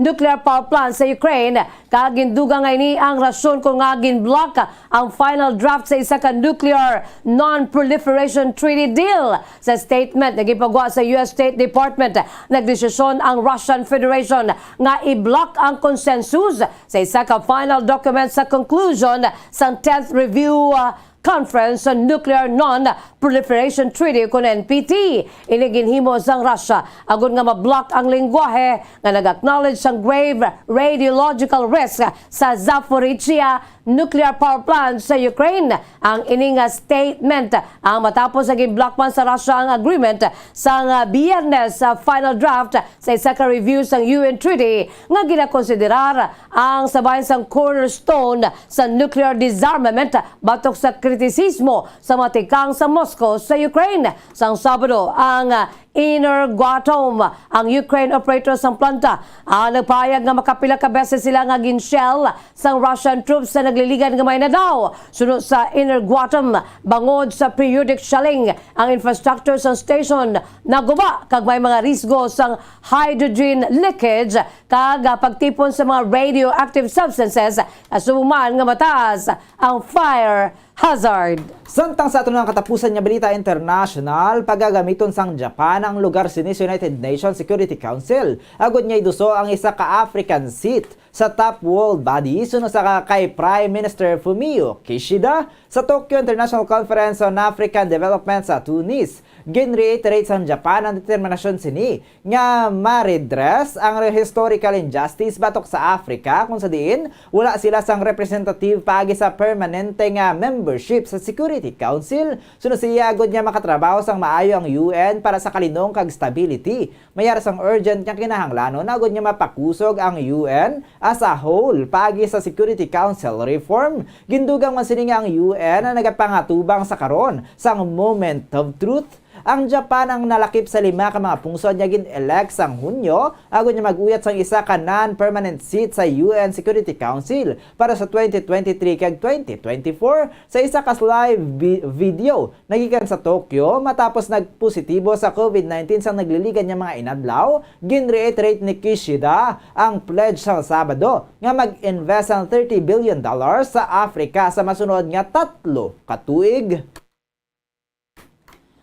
G: nuclear power plant sa Ukraine. Kaginduga nga ini ang rason kung nga ginblock ang final draft sa isa ka nuclear non-proliferation treaty deal. Sa statement na gipagawa sa US State Department, nagdesisyon ang Russian Federation nga i-block ang consensus sa isa ka final document sa conclusion sa 10th Review Conference on Nuclear Non-Proliferation Treaty kung NPT. Iniginhimo sang Russia agud nga ma-block ang lengguwahe nga nag-acknowledge sang grave radiological risk sa Zaporizhzhia nuclear power plant sa Ukraine. Ang ining statement ang matapos naging block man sa Russia ang agreement sa Biyernes sa final draft sa isa ka review sang UN Treaty nga ginakonsiderar ang sabayan sang cornerstone sa nuclear disarmament batok sa kritisismo sa matikang sa Moscow sa Ukraine. Sang Sabado, ang Energoatom, ang Ukraine operator sang planta, ang nagpahayag nga makapila ka beses sila nga ginshell sang Russian troops sa nagliligan gamay na daw. Sunod sa Energoatom, bangod sa periodic shelling ang infrastructure sang station naguba kag may mga risgo sang hydrogen leakage kag pagtipon sa mga radioactive substances asuman nga mataas ang fire hazard.
I: Samtang sa ato ng katapusan nga balita international, pagagamiton sang Japan ang lugar sinis United Nations Security Council. Agud niya iduso ang isa ka African seat sa top world body suno sa kay Prime Minister Fumio Kishida sa Tokyo International Conference on African Development sa Tunis. Gin-reiterate sang Japan ang determinasyon sini nga ma-redress ang historical injustice batok sa Africa kung sa diin wala sila sang representative paagi sa permanente nga membership sa Security Council. Suno siya agud niya makatrabaho sang maayo ang UN para sa kalinong kag stability. Mayara sang urgent nga kinahanglanon agud niya mapakusog ang UN as a whole paagi sa Security Council reform. Gindugang man sini nga ang UN na nagapangatubang sa karon sang moment of truth. Ang Japan ang nalakip sa 5 ka mga pungsod niya gin-elect sang Hunyo agud niya mag-uyat sang isa ka non-permanent seat sa UN Security Council para sa 2023 kag 2024 sa isa ka live video nagikan sa Tokyo matapos nagpositibo sa COVID-19 sang nagliligan niya mga inadlaw. Gin-reiterate ni Kishida ang pledge sa Sabado nga mag-invest ang $30 billion sa Africa sa masunod nga 3 ka tuig.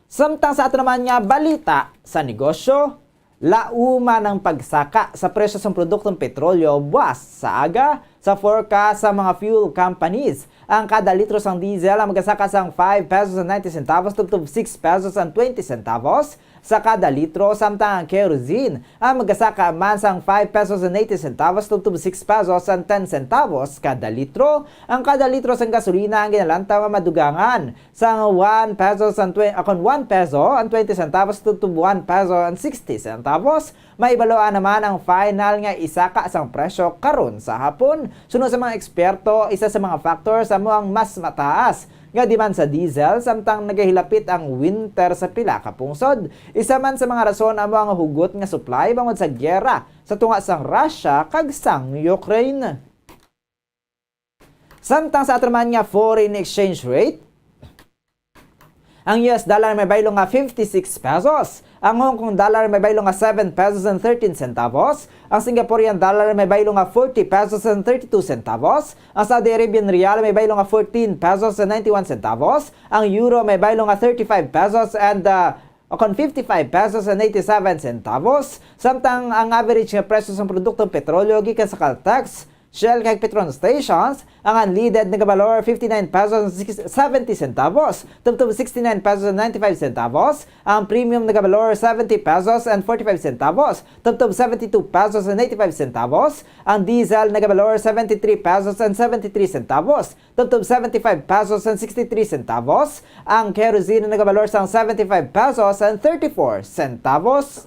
I: Samtang sa ato naman nga balita sa negosyo, lauma ng pagsaka sa presyo ng produktong petrolyo buwas sa aga sa forecast sa mga fuel companies. Ang kada litro ng diesel ang magasaka sang 5 pesos and 90 centavos tubtob 6 pesos and 20 centavos sa kada litro, samtang ang kerosene ang magasaka man sang 5 pesos and 80 centavos tubtob 6 pesos and 10 centavos kada litro. Ang kada litro sang gasolina ang ginalantaw nga madugangan sang 1 pesos and 1 peso and 20 centavos tubtob 1 peso and 60 centavos. May ibaloan naman ang final nga isaka sang presyo karon sa hapon. Sunod sa mga eksperto, isa sa mga factors amo ang mas mataas nga demand sa diesel samtang nagahilapit ang winter sa pila ka pungsod. Isa man sa mga rason amo ang hugot nga supply bangod sa gyera sa tunga sang Russia kag sang Ukraine. Samtang sa atraman nga foreign exchange rate, Ang US dollar may baylo nga 56 pesos. Ang Hong Kong dollar may baylo nga 7 pesos and 13 centavos. Ang Singaporean dollar may baylo nga 40 pesos and 32 centavos. Ang Saudi Arabian rial may baylo nga 14 pesos and 91 centavos. Ang euro may baylo nga 35 pesos and 55 pesos and 87 centavos. Samtang ang average nga presyo sa produktong petrolyo gikan sa Caltex, Shell kag Petron stations, ang unleaded nga valor 59 pesos 70 centavos, tubtob 69 pesos 95 centavos, ang premium nga valor 70 pesos and 45 centavos, tubtob 72 pesos and 85 centavos, ang diesel nga valor 73 pesos and 73 centavos, tubtob 75 pesos and 63 centavos, ang kerosene nga valor sang 75 pesos and 34 centavos.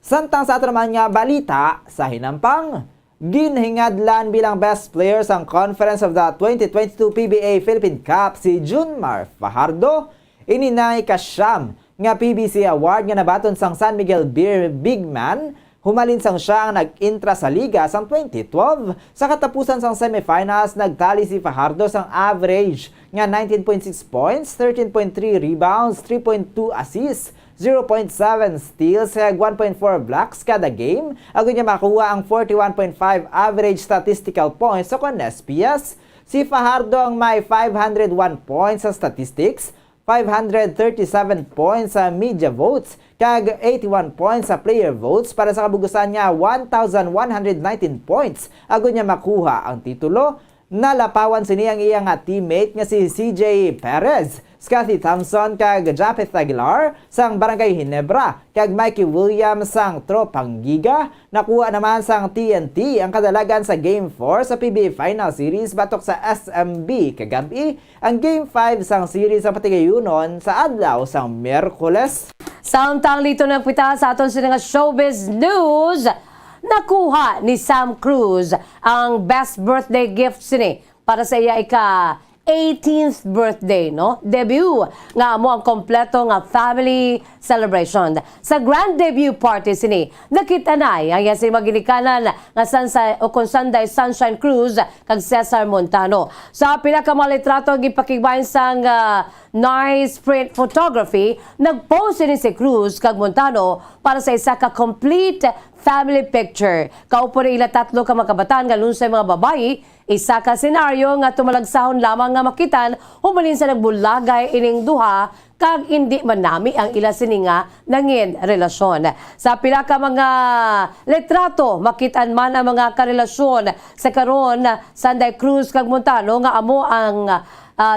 I: Samtang sa ato naman nga balita sa hinampang, ginhingadlan bilang best players ang conference of the 2022 PBA Philippine Cup si Junmar Fajardo. Ininay kasyam nga PBC Award nga nabaton sang San Miguel Beer Big Man. Humalin sang siya ang nag-intra sa liga sang 2012. Sa katapusan sang semifinals, nagtali si Fajardo sang average nga 19.6 points, 13.3 rebounds, 3.2 assists, 0.7 steals, 1.4 blocks kada game. Agad niya makuha ang 41.5 average statistical points sa SPS. Si Fajardo ang may 501 points sa statistics, 537 points sa media votes, kag 81 points sa player votes. Para sa kabugusan niya, 1,119 points. Agad niya makuha ang titulo. Nalapawan siniyang iyang teammate nga si CJ Perez, Scotty Thompson kag Japeth Aguilar sang Barangay Ginebra, kag Mikey Williams sang Tropang Giga. Nakuha naman sang TNT ang kadalagan sa Game 4 sa PBA Final Series batok sa SMB kagabi. Ang Game 5 sang series ang patigayunon sa adlaw sang Miyerkules.
G: Samtang lito ng pita sa aton sila nga showbiz news, nakuha ni Sam Cruz ang best birthday gift sini para sa iya ika 18th birthday, no? Debut nga mo ang kompleto nga family celebration. Sa grand debut party sini, nakita na ang iya sini maginikanan nga Sunday Sunshine Cruz kag Cesar Montano. Sa pinakamalitrato gipakigbayan sang nice print photography, nag-post ni si Cruz kag Montano para sa isa ka complete family picture. Kaupo rin ila tatlo ka makabataan nga lunsay mga babayi, isa ka senaryo nga tumalagsahon lamang nga makitan humalin sa nagbulagay ining duha kag hindi man nami ang ila sininga nangin relasyon. Sa pila ka mga litrato makitaan man ang mga karelasyon sa karon Sunday Cruz kag Montano nga amo ang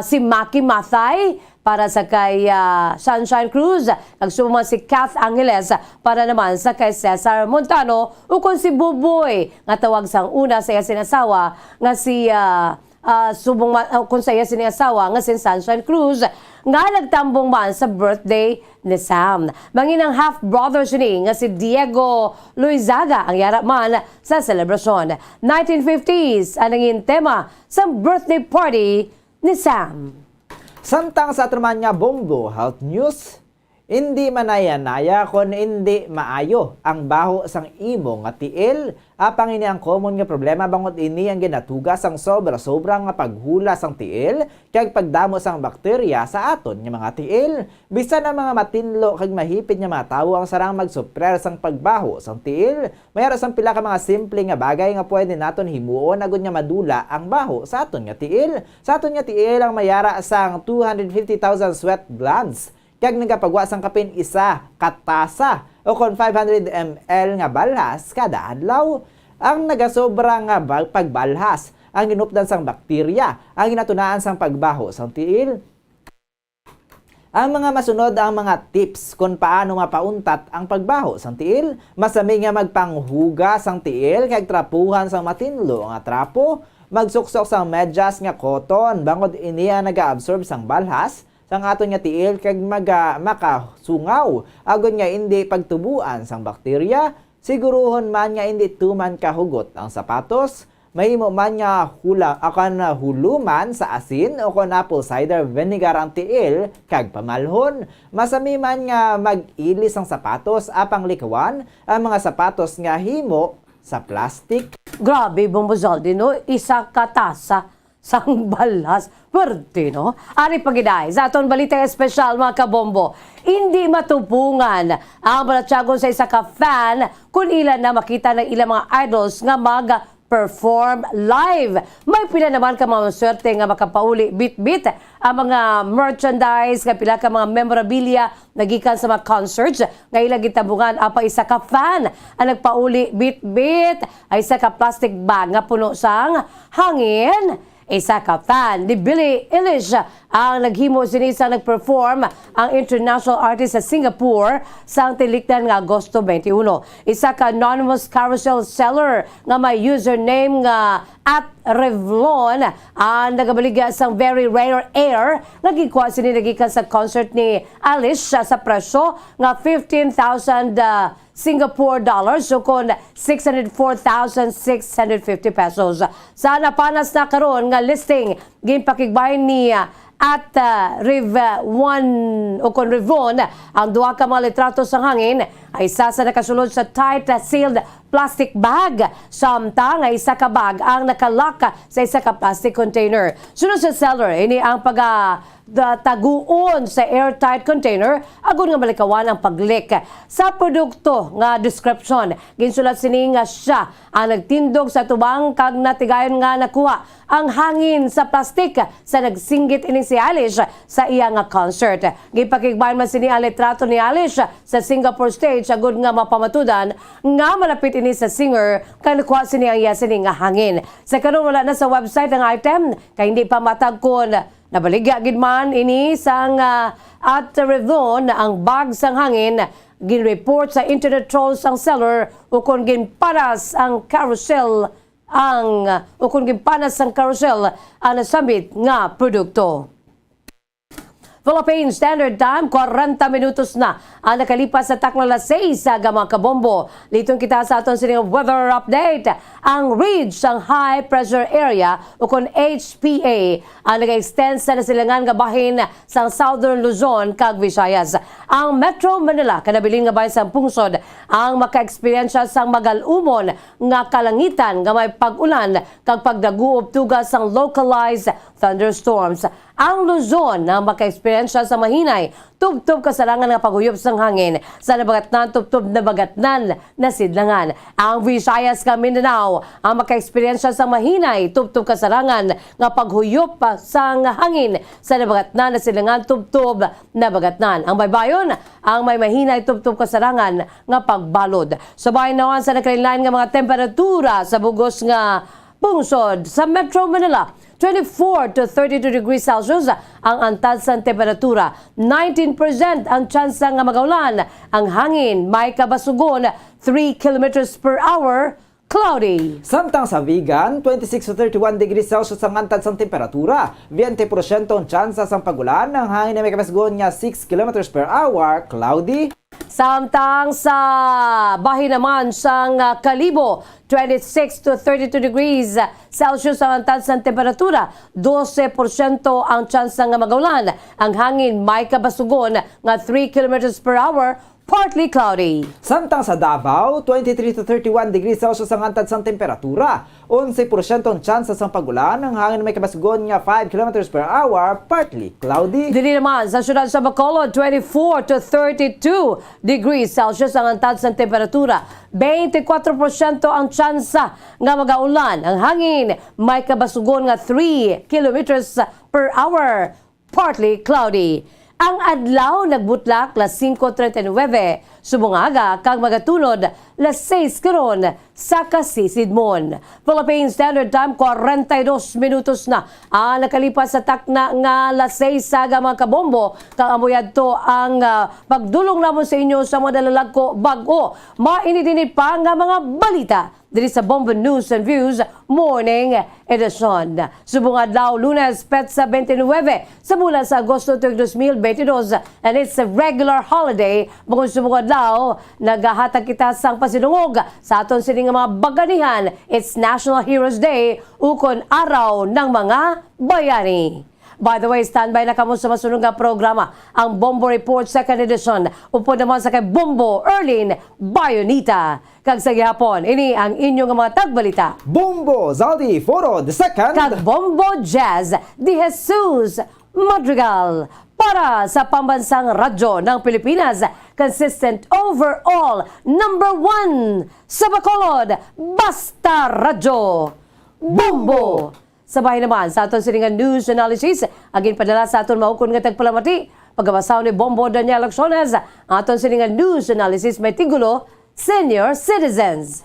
G: si Maki Mathay para sa kay Sunshine Cruz, kag sumama si Kath Angeles para naman sa kay Cesar Montano, ukon si Buboy nga tawag sang una sa iya sinasawa nga si kung sa iya sinasawa nga si Sunshine Cruz nga nagtambong man sa birthday ni Sam. Manginang half-brother siya nga si Diego Luizaga ang yara man sa selebrasyon. 1950s ang naging tema sa birthday party ni Sam.
I: Samtang sa atraman nga Bombo Health News, hindi manaya-naya kon hindi maayo ang baho sang imo nga tiil. Apang ini ang common nga problema bangot ini ang ginatugas ang sobra-sobra nga paghula sang tiil kag pagdamo sang bakterya sa aton nga mga tiil. Bisan ang mga matinlo kag mahipid nga mga tawo ang sarang magsuprer sang pagbaho sang tiil. Mayroon sang pila ka mga simple nga bagay nga pwede naton himuon agud nga madula ang baho sa aton nga tiil. Sa aton nga tiil ang mayara sang 250,000 sweat glands. Kag nagapagwa sang kapin isa katasa o kon 500 ml nga balhas kada adlaw. Ang nagasobra nga pagbalhas ang ginupdan sang bakterya ang ginatunaan sang pagbaho sang tiil. Ang mga masunod ang mga tips kung paano mapauntat ang pagbaho sang tiil. Masami nga magpanghuga sang tiil kag trapuhan sang matinlo nga trapo. Magsuksok sang medyas nga cotton bangod iniya naga-absorb sang balhas sang aton nga tiil kag makasungaw agon nga hindi pagtubuan sang bakterya. Siguruhon man nga hindi tuman kahugot ang sapatos. Mahimo man nga huluman sa asin o kon apple cider vinegar ang tiil kag pamalhon. Masami man nga mag-ilis ang sapatos apang likawan ang mga sapatos nga himo sa plastic.
G: Grabe, Bombo Zaldi, no? Isa ka tasa sang balas. Pwerte, no? Ari pagiday, sa aton balita espesyal mga kabombo, hindi matupungan ang Balatsyagon sa isa ka fan kung ilan na makita ng ilang mga idols nga mag-perform live. May pila naman ka mga swerte nga makapauli bit-bit ang mga merchandise, nga pila ka mga memorabilia nagikan sa mga concerts nga ilang gitabungan apa isa ka fan ang nagpauli bit-bit ay isa ka plastic bag nga puno sang hangin. Isa ka fan ni Billie Eilish ang naghimo sinisang nag-perform ang international artist sa Singapore sa tilikdan nga Agosto 21. Isa ka anonymous carousel seller nga may username nga @Revlon ang nagabaligya sang very rare air nagikuha sini nagikan sa concert ni Eilish sa presyo nga 15,000 Singapore dollars so kon 604,650 pesos. Sa napanas na karon nga listing ginpakigbahin ni Revlon o kon Revlon ang duha ka mga litrato sa hangin ay isa sa nakasulod sa tight sealed plastic bag samtang ay isa ka bag ang nakalak sa isa ka plastic container. Sunod sa seller ini ang taguon sa airtight container agon nga malikawan ang paglik sa produkto nga description. Ginsulat sini nga siya ang nagtindog sa tubang kag natigayon nga nakuha ang hangin sa plastik sa nagsinggit ini si Eilish sa iya nga concert. Gipakigbayan man sini ang litrato ni Eilish sa Singapore stage agud nga mapamatudan nga malapit ini sa singer kay nakuha sini ang iya sini nga hangin. Sa karon wala na sa website ang item kay hindi pa matagkon. Nabaligya gid man ini sang @Revlon ang bag sang hangin ginreport sa internet trolls ang seller ukon ginparas ang carousel ang nasabit nga produkto. Philippine Standard Time, 40 minutos na ang nakalipas sa takna alas 6 sa mga kabombo. Litong kita sa aton sining weather update. Ang ridge sang high pressure area o kon HPA ang nag-extend sa nasilangan nga bahin sa Southern Luzon kag Visayas. Ang Metro Manila kanabilin nga bahin sa pungsod ang maka-eksperyensya sang magalumon nga kalangitan nga may pag-ulan kag pagdaguob tugas sang localized thunderstorms. Ang Luzon na maka-eksperyensya sa mahinay, tubtob kasarangan nga paghuyop sang hangin sa nabagatnan tubtob na bagatnan na sidlangan. Ang Visayas ka Mindanao ang maka-eksperyensya sa mahinay, tubtob kasarangan nga paghuyop sang hangin sa nabagatnan na sidlangan tubtob na bagatnan. Ang Baybayon ang may mahinay tubtob kasarangan nga pagbalod. Sabay nawan sa nakalilain nga mga temperatura sa bugos nga pungsod sa Metro Manila. 24 to 32 degrees Celsius ang antad sa temperatura. 19% ang tsansa nga magaulan. Ang hangin may kabasugon 3 kilometers per hour. Cloudy.
I: Samtang sa Vigan, 26 to 31 degrees Celsius ang antad sa temperatura. 20% ang tsansa sa pagulan. Ang hangin na may kabasugon nga 6 kilometers per hour. Cloudy.
G: Samtang sa bahin naman sang Kalibo, 26 to 32 degrees Celsius ang antad sa temperatura. 12% ang tsansa nga magaulan. Ang hangin may kabasugon nga 3 kilometers per hour. Partly cloudy.
I: Samtang sa Davao, 23 to 31 degrees Celsius ang antad sa temperatura. 11% ang tsansa sa pagulan. Ang hangin may kabasugon nga 5 kilometers per hour. Partly cloudy.
G: Dili naman sa syudad sa Bacolod, 24 to 32 degrees Celsius ang antad sa temperatura. 24% ang tsansa nga magaulan. Ang hangin may kabasugon nga 3 kilometers per hour. Partly cloudy. Ang adlaw nagbutlak las 5:39 subungaga kag magatunod las 6 karon sa Kasisidmon. Philippine Standard Time 42 minutos na ang nakalipas sa takna nga las 6 saga mga kabombo kag amoyad to ang pagdulong namon sa inyo sa mga dalalagko bag-o. Mainit-init pa nga mga balita diri sa Bombo News and Views Morning Edition. Subong adlaw Lunes petsa 29 sa bulan sa Agosto 2022 and it's a regular holiday. Bukod subong adlaw nagahatag kita sang pasidungog sa aton sining mga baganihan. It's National Heroes Day ukon araw ng mga bayani. By the way, standby na kamo sa masunod nga programa, ang Bombo Report 2nd Edition. Upo naman sa kay Bombo Erlin Bayonita. Kag sa gihapon, ini ang inyong mga tagbalita.
I: Bombo Zaldi Foro the second.
G: Kag Bombo Jazz de Jesus Madrigal. Para sa pambansang radyo ng Pilipinas, consistent overall, #1 sa Bacolod, Basta Radyo, Bombo! Sabay naman sa aton siningan news analysis, agin padala sa aton maukon nga tagpalamati, pagkabasaw ni Bombo Daniel Acciones, aton siningan news analysis may tigulo, Senior Citizens.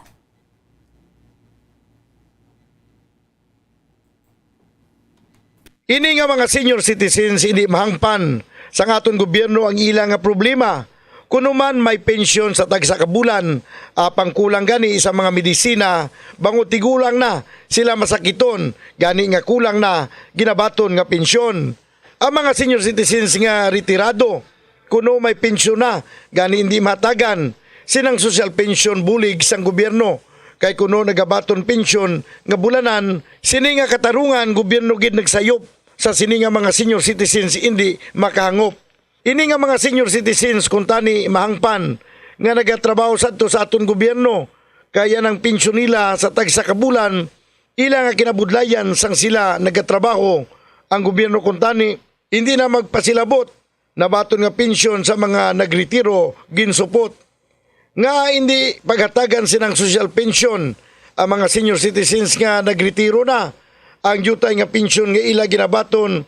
N: Ini nga mga senior citizens hindi mahangpan sa aton gobyerno ang ilang nga problema. Kuno man may pensyon sa tagsa ka bulan, apang kulang gani sa mga medisina, bango tigulang na sila masakiton, gani nga kulang na ginabaton nga pensyon. Ang mga senior citizens nga retirado, kuno may pensyon na, gani hindi matagan, sinang social pension bulig sang gobyerno. Kay kuno nagabaton pensyon nga bulanan, sini nga katarungan gobyerno gid nagsayop sa sini nga mga senior citizens hindi makahangop. Ini nga mga senior citizens kung tani mahangpan nga nagatrabaho sa aton gobyerno, kaya ng pensyon nila sa tagsa ka bulan, ilang nga kinabudlayan sang sila nagatrabaho, ang gobyerno kung tani hindi na magpasilabot na baton nga pensyon sa mga nagretiro ginsupot. Nga hindi paghatagan sinang social pension ang mga senior citizens nga nagretiro na, ang jutay nga pensyon nga ila ginabaton,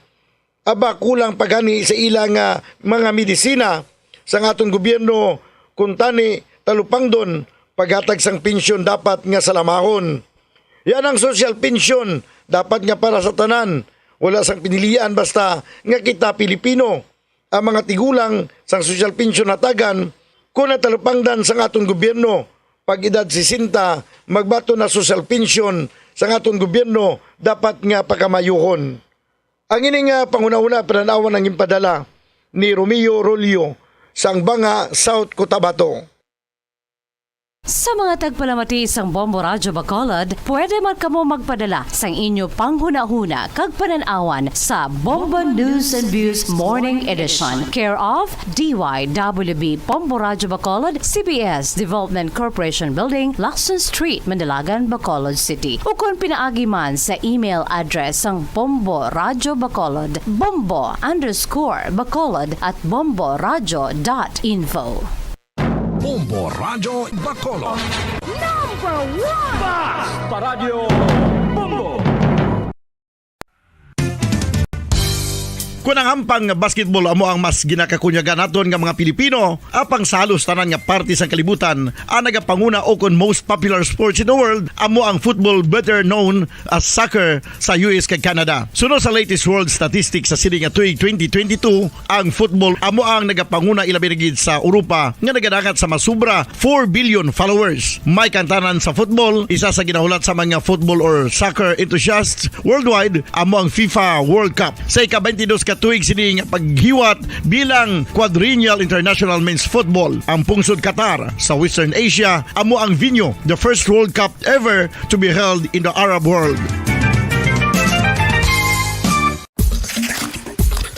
N: aba kulang pagani sa ila nga mga medisina sa aton gobyerno, kung tani talupang don paghatag sang pensyon dapat nga salamahon. Yan ang social pension, dapat nga para sa tanan, wala sang pinilian basta nga kita Pilipino. Ang mga tigulang sang social pension natagan, kung natalupangdan sa aton gobyerno, pag edad 60, magbato na social pension sa aton gobyerno, dapat nga pakamayuhon. Ang ini nga panguna-una pananawan ng impadala ni Romeo Rolio sa Banga, South Cotabato.
P: Sa mga tagpalamati sang Bombo Radyo Bacolod, pwede man kamo magpadala sang inyo panghuna-huna kag pananawan sa Bombo News and Views Morning Edition. Care of DYWB Bombo Radyo Bacolod, CBS Development Corporation Building, Lacson Street, Mandilagan, Bacolod City. O kung pinaagi man sa email address sang Bombo Radyo Bacolod, bombo_bacolod@bomboradyo.info.
D: Bombo Radyo Bacolod.
T: #1 Basta Radio Bombo.
N: Kung ang hampang basketball amo ang mas ginakakunyagan naton nga mga Pilipino, apang salos tanan nga parte sang kalibutan, ang nagapanguna o kon most popular sports in the world, amo ang football, better known as soccer sa US kag Canada. Sunod sa latest world statistics sa sini nga tuig 2022, ang football amo ang nagapanguna ilabi gid sa Europa nga nagadakat sa masubra 4 billion followers. May kantanan sa football, isa sa ginahulat sa mga football or soccer enthusiasts worldwide, amo ang FIFA World Cup. Sa ika-22 tuig sini nga paghiwat bilang Quadrennial International Men's Football. Ang pungsod Qatar sa Western Asia amo ang venue, the first World Cup ever to be held in the Arab world.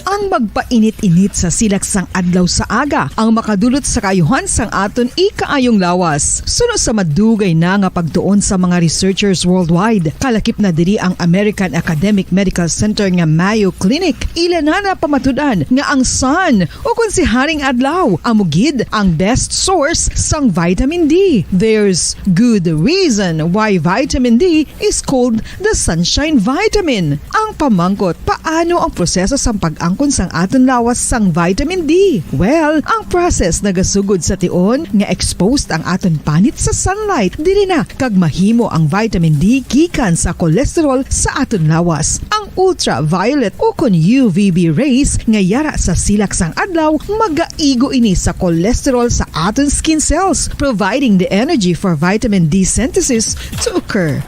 M: Ang magpainit-init sa silaksang adlaw sa aga ang makadulot sa kayuhan sang aton ikaayong lawas. Suno sa madugay na nga pagtuon sa mga researchers worldwide, kalakip na diri ang American Academic Medical Center nga Mayo Clinic. Ila na pamatudan nga ang sun o kung si Haring Adlaw amugid ang best source sang vitamin D. There's good reason why vitamin D is called the sunshine vitamin. Ang pamangkot, paano ang proseso sa pag-angkon sang aton lawas sang vitamin D? Well, ang process nagasugod sa tion nga exposed ang aton panit sa sunlight, dili na kag mahimo ang vitamin D gikan sa cholesterol sa aton lawas. Ang ultraviolet o kon UVB rays nga yara sa silak sang adlaw magaigo ini sa cholesterol sa aton skin cells, providing the energy for vitamin D synthesis to occur.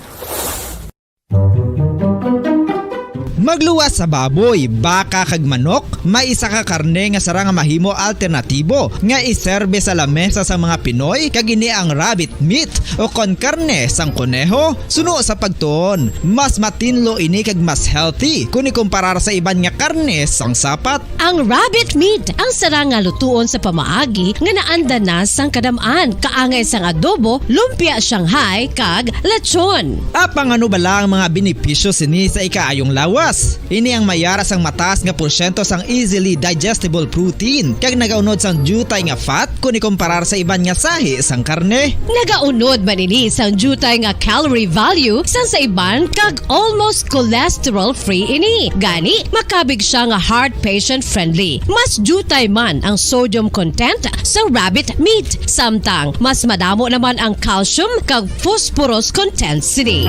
O: Magluwas sa baboy, baka kag manok, may isa ka karne nga sara nga mahimo alternatibo nga iserbe sa lamesa sa mga Pinoy kag ini ang rabbit meat o kon karne sang kuneho. Suno sa pagtuon, mas matinlo ini kag mas healthy kung ikumparar sa iban nga karne sang sapat.
P: Ang rabbit meat ang sara nga lutuon sa pamaagi nga naanda na sang kadamaan, kaangay sang adobo, lumpia Shanghai kag lechon.
O: Apang ano ba lang mga benepisyo sini sa ikaayong lawas? Ini ang mayara sang mataas nga porsyento sang easily digestible protein kag nagaunod sang jutay nga fat kung ikumparar sa iban nga sahi sang karne.
P: Nagaunod man ini sang jutay nga calorie value sang sa iban kag almost cholesterol free ini. Gani makabig siya nga heart patient friendly. Mas jutay man ang sodium content sa rabbit meat, samtang mas madamo naman ang calcium kag phosphorus content sini.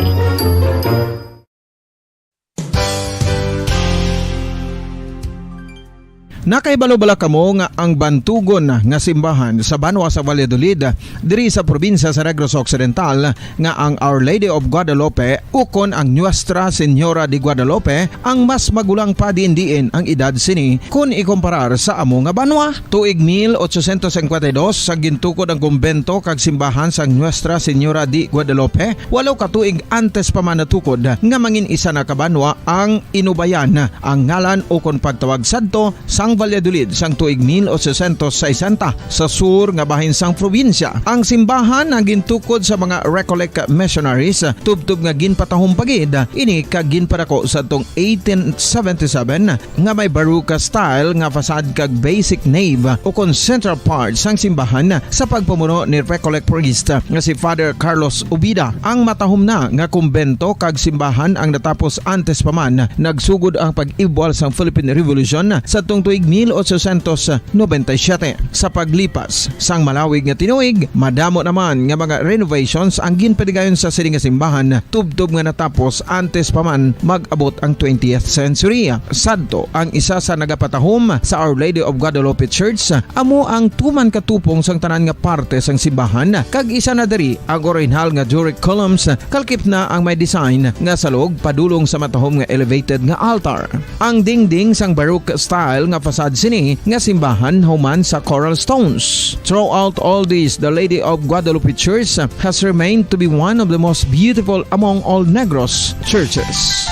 Q: Nakaibalo-bala kamo nga ang bantugon nga simbahan sa Banwa sa Valladolid diri sa probinsya sa Negros Occidental nga ang Our Lady of Guadalupe ukon ang Nuestra Señora de Guadalupe ang mas magulang pa diin ang edad sini kung ikumparar sa amo nga banwa. Tuig 1852 sa gintukod ang kumbento kag simbahan sa Nuestra Señora de Guadalupe, walo ka tuig antes pa man natukod nga mangin isa na kabanwa ang inubayan ang ngalan ukon pagtawag sadto sang Valladolid sang tuig 1860 sa sur nga bahin sang probinsya. Ang simbahan ang gintukod sa mga Recollect missionaries tubtub nga ginpatahong pagid ini kag ginpadako sa tong 1877 nga may baroque style nga fasad kag basic nave o kon central part sang simbahan sa pagpamuno ni Recollect priest nga si Father Carlos Ubida. Ang matahom na nga kumbento kag simbahan ang natapos antes pa man nagsugod ang pag-ibwal sang Philippine Revolution sa tong tuig 1897. Sa paglipas sang malawig nga tinuig, madamo naman nga mga renovations ang ginpadigayon sa sining nga simbahan tubtob nga natapos antes pa man mag-abot ang 20th century. Sadto ang isa sa nagapatahom sa Our Lady of Guadalupe Church, amo ang tuman katupong sang tanan nga parte sang simbahan kag isa na diri ang original nga Doric columns kalkip na ang may design nga salog padulong sa matahom nga elevated nga altar. Ang dingding sang baroque style nga fasad sini nga simbahan human sa coral stones. Throughout all this, the Lady of Guadalupe Church has remained to be one of the most beautiful among all Negros churches.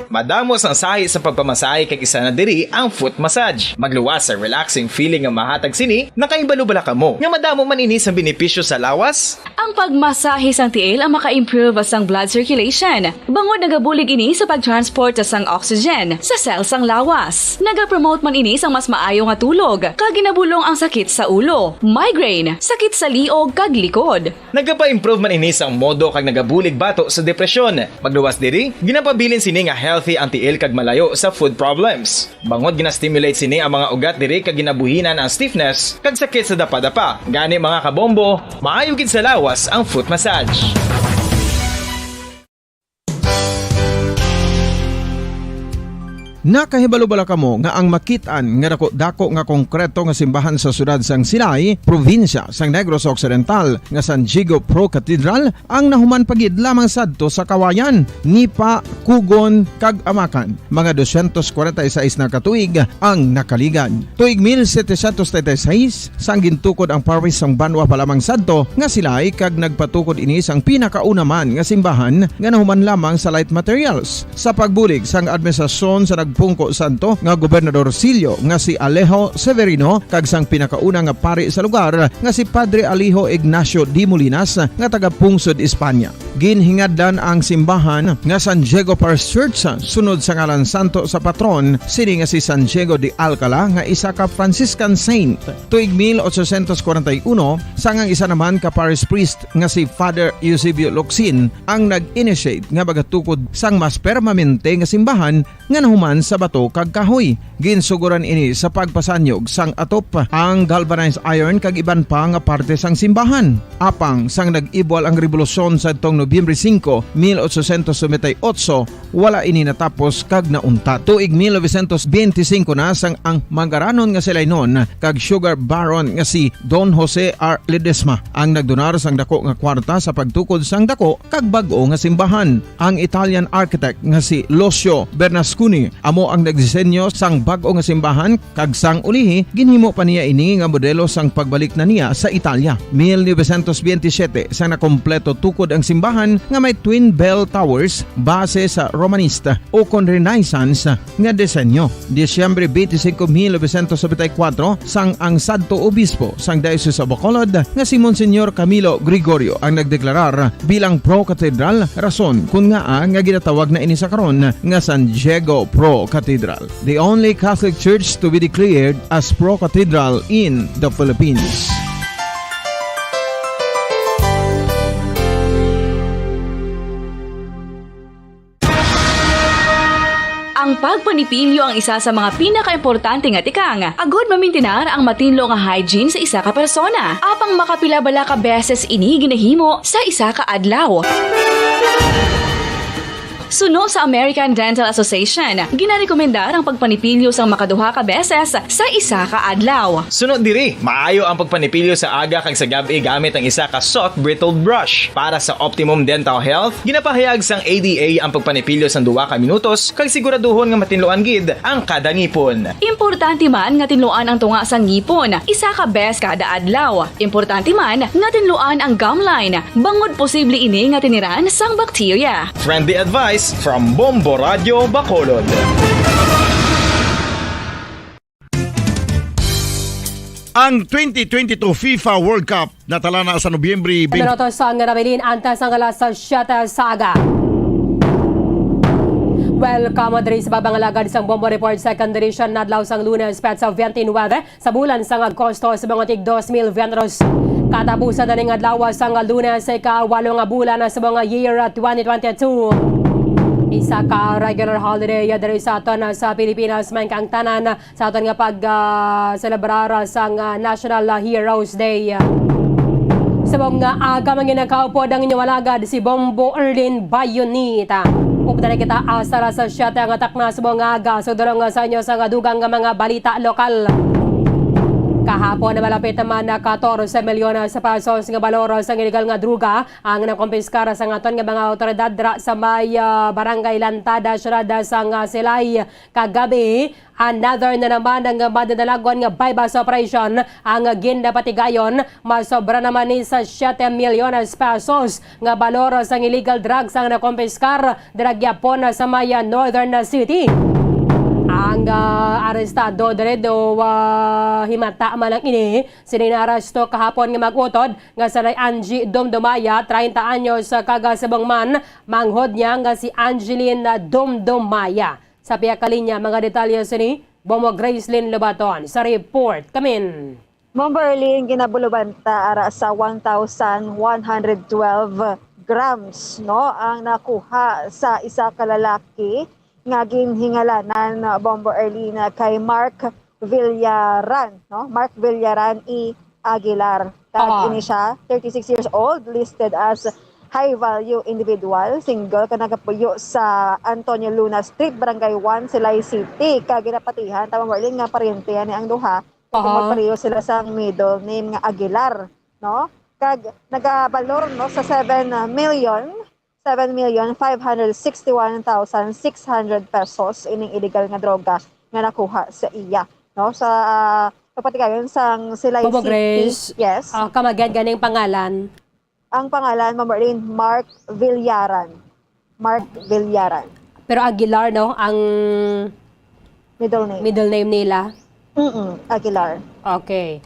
E: Madamos ang sahi sa pagpamasahe kag isa na diri ang foot massage. Magluwas sa relaxing feeling nga mahatag sini, nakaibalo-bala kamo. Nga madamo man ini sa benepisyo sa lawas.
F: Ang pagmasahe sang tiil ang maka-improve sang blood circulation. Bangod nagabulig ini sa pagtransport sang oxygen sa cells sang lawas. Nagapromote man ini sang mas maayo nga tulog, kag ginabulong ang sakit sa ulo, migraine, sakit sa liog kag likod.
E: Nagapa-improve man ini sang modo kag nagabulig bato sa depresyon. Magluwas diri, ginapabilin sini nga healthy ang tiil kag malayo sa food problems. Bangod gina-stimulate sini ang mga ugat diri kag ginabuhinan ang stiffness kag sakit sa dapa-dapa. Gani mga kabombo, maayo gid sa lawas ang foot massage.
Q: Nakahibalo-bala kamo nga ang makitaan nga dako nga konkreto nga simbahan sa sudad sang Sinay, probinsya sang Negros Occidental nga San Diego Pro Cathedral ang nahuman pagid lamang sadto sa Kawayan, Nipa, Kugon kag Amakan. Mga 246 na katuig ang nakaligan. Tuig 1736 sang gintukod ang parish sang Banwa pa lamang sadto nga silay kag nagpatukod ini sang pinakauna man nga simbahan nga nahuman lamang sa light materials. Sa pagbulig sang administrasyon sa Pungko Santo nga Gobernador Silio nga si Alejo Severino kag sang pinakauna nga pari sa lugar nga si Padre Alijo Ignacio de Molinas nga taga Pungsod, Espanya. Ginhingadlan ang simbahan nga San Diego Parish Church sunod sa ngalan santo sa patron sini nga si San Diego de Alcala nga isa ka Franciscan saint. Tuig 1841 sangang isa naman ka parish priest nga si Father Eusebio Locsin ang nag-initiate nga bagatukod sang mas permanente nga simbahan nga nahuman sa bato kag kahoy. Ginsuguran ini sa pagpasanyog sang atop ang galvanized iron kag iban pa nga parte sang simbahan. Apang sang nag-ibwal ang revolusyon sa tong Nobyembre 5, 1898, wala ini natapos kag nauntat. Tuig 1925 na sang ang mangaranon nga sila nun kag sugar baron nga si Don Jose R. Ledesma ang nagdonar sang dako nga kwarta sa pagtukod sang dako kag bag-o nga simbahan. Ang Italian architect nga si Lucio Bernasconi amo ang nagdisenyo sang bag-o nga simbahan kag sang ulihi ginhimo pa niya ini nga modelo sang pagbalik na niya sa Italia. 1927 sang nakompleto tukod ang simbahan nga may twin bell towers base sa Romanista o kon Renaissance nga disenyo. Disyembre 25, 1974 sang ang sadto obispo sang Diocese of Bacolod nga si Monsignor Camilo Gregorio ang nagdeklarar bilang pro-cathedral, rason kung nga ginatawag na ini sa karon nga San Diego Pro-Cathedral, the only Catholic church to be declared as pro-cathedral in the Philippines.
F: Ang pagpanipilyo ang isa sa mga pinaka-importante nga tikang. Agod mamintinar ang matinlo nga hygiene sa isa ka persona. Apang makapila-bala ka beses ini ginahimo sa isa ka adlaw. Suno sa American Dental Association, ginarekomendar ang pagpanipilyo sang makaduha ka beses sa isa ka adlaw.
E: Sunod diri, maayo ang pagpanipilyo sa aga kag sa gabi gamit ang isa ka soft brittled brush. Para sa optimum dental health, ginapahayag sang ADA ang pagpanipilyo sang 2 ka minutos kag siguraduhon nga matinloan gid ang kada ngipon.
F: Importante man nga tinluan ang tunga sang ngipon, isa ka bes kada adlaw. Importante man nga tinluan ang gum line, bangod posible ini nga tiniran sang bakterya.
E: Friendly advice from Bombo Radio Bacolod.
N: Ang 2022 FIFA World Cup natala na sa Nobyembre 20.
G: Minuto sa nga nabilin antas ang alas sa Shata Saga. Welcome diri sa babang alagad sang Bombo Report Second Edition nadlaw sang Lunes petsa 29 sa bulan sang Agosto sa mga tig 2020. Katapusan na ning adlaw sang Lunes sa ika-8 nga bulan sa mga year 2022. Isa ka regular holiday diri sa aton sa Pilipinas man kang tanan sa aton nga pag-celebrar sang National Heroes Day. Sa mga aga manginakaupod ang inyong alagad si Bombo Erlin Bayonita. Upda na kita asara sa siyate ang atak na sa mga aga. So darong sa inyo sa dugang mga balita lokal. Kahapon na malapit naman na 14 milyon sa pesos nga balor sa illegal nga druga ang nakompiskara sa aton nga mga otoridad sa may barangay Lantada, syudad sa Silay kagabi. Another na naman ang madadalagon nga bypass operation ang ginapatigayon. Masobra naman ni sa 7 milyon pesos nga balor sa illegal drugs ang nakompiskar dragyapon sa may Northern City. Ang arestado diredo himata man lang ini sininaresto kahapon nga mag-utod nga sa Angie Dumdumaya 30 anyos kagasabang man manghod niya nga si Angeline Dumdumaya. Sa piyakalinya mga detalye sini Bomo Gracelyn Lobaton sa report kamin.
S: Momberlin ginabulubanta ara sa 1,112 grams no ang nakuha sa isa ka lalaki nga ginhingalanan Bombo Erlina kay Mark Villaran, no? Mark Villaran E. Aguilar. Tag ini siya, 36 years old, listed as high value individual, single ka nagapuyo sa Antonio Luna Street, Barangay 1, Silay City. Kag ginapatihan ta Bombo Erlin nga paryente ni ang duha. Pareho sila sa middle name nga Aguilar, no? Kag nagabalor no sa 7,561,600 pesos ining illegal nga droga nga nakuha sa iya no sa kapatigayon sang Silay
G: Bobo
S: City.
G: Grace,
S: Yes.
G: kamagyan ganing pangalan.
S: Ang pangalan Marlene Mark Villaran. Mark Villaran.
G: Pero Aguilar no ang
S: middle
G: name nila.
S: Aguilar.
G: Okay.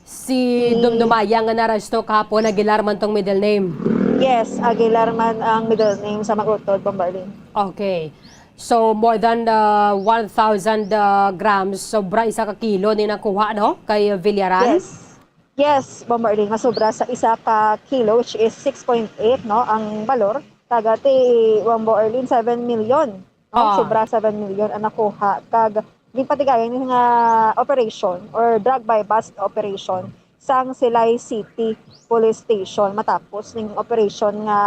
G: Si Dumdumaya nga naresto kahapon Aguilar man tong middle name.
S: Yes, Aguilar man ang middle name sa mag-utod, Bombarlin.
G: Okay. So, more than 1,000 grams, sobra isa ka kilo ni nakuha, no? Kay Villaran?
S: Yes, Bombarlin. Masobra sa isa ka kilo, which is 6.8, no? Ang balor. Kagati, Bombarlin, 7 million. No? Sobra 7 million ang nakuha. Kag, di patigayan nga operation or drug by bust operation sang Silay City Police Station matapos ning operation nga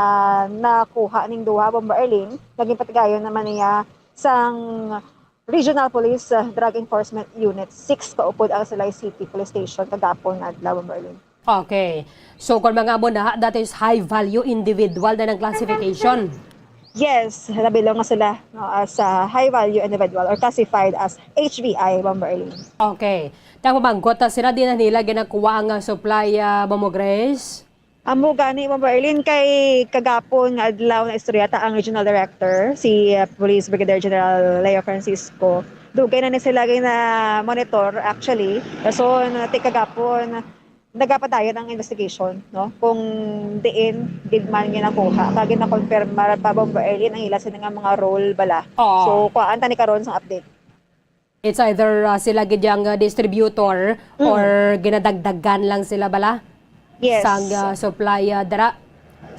S: nakuha ning duha Bomber Erlin naging patigayon naman niya sang Regional Police Drug Enforcement Unit 6 kaupod ang Silay City Police Station kagapon adlaw Bomber Erlin.
G: Okay. So kung mga na, that is high value individual na ng classification.
S: Yes, nabilong nga sila no, as high value individual or classified as HVI Bomber Erlin.
G: Okay. Tapos mangkota sila din na nila ginakuha ang supply Momo Grace?
S: Amo gani Bomber Erlin kay kagapon nga adlaw na istoryata ang Regional Director si Police Brigadier General Leo Francisco. Dugay na sila na monitor actually. So kagapon nagapadayon ang investigation no kung diin did man nga nakuha kag na-confirm pa Bomber Erlin ang ila sila nga mga role bala. So kuan tani karon sa update.
G: It's either sila gidyang distributor or ginadagdagan lang sila bala.
S: Yes.
G: Sang supply dara.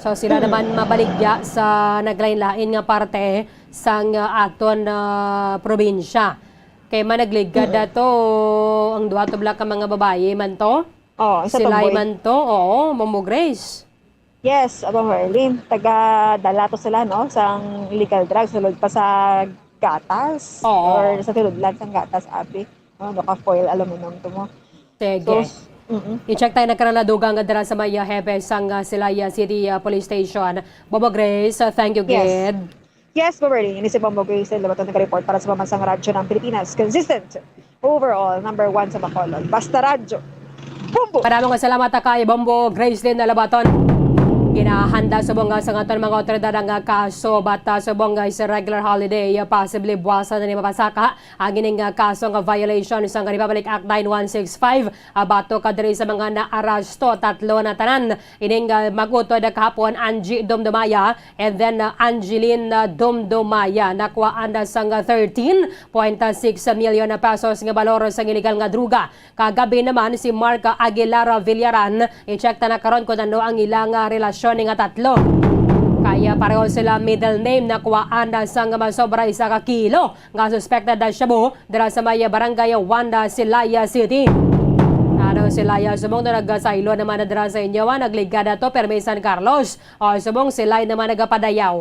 G: So sila naman mabaligya sa naglain-lain nga parte sang aton probinsya. Kay managligad dato ang duha to bala ka mga babaye man to. Sila man to, Momo Grace.
S: Yes, Bomber Erlin. Taga-dala to sila, no? Sang illegal drugs, sulod pa sa gatas. Or sa tiludlan sang gatas, abi. Naka-foil aluminum to mo.
G: Sige. I-check tayo na karanadugang dara sa Maya Hepe sang Silaya City Police Station. Momo Grace, thank you, Gid.
S: Yes, Bomber Erlin. Ini si Bombo Grace, labaton nag-report para sa pamansang radyo ng Pilipinas. Consistent. Overall, number 1 sa Bacolod. Basta radyo. Bombo.
G: Maraming salamat kay Bombo Grace din na labaton. Ginahanda sa bunga sa aton mga otoridad ang kaso bata sa bunga sa regular holiday possibly buwasan na ni mapasaka ang gining kaso nga violation sa Republic Act 9165 bato kadiri sa mga naarasto tatlo na tanan ining magutod kahapon Angie Dumdumaya and then Angeline Dumdumaya nakuhaan na sang 13.6 million na pesos nga balor sa illegal nga druga. Kagabi naman si Mark Aguilar Villaran i-check ta na karon kung ano ang ilang relasyon nga tatlo. Kaya pareho sila middle name na kuwaan na sang masobra 1 kilo nga suspected na shabu dira sa may barangay Wanda, Silaya City. Silaya subong na nagsaylo naman na dira sa inyo nagligada to Permisan Carlos subong silay naman nagapadayaw.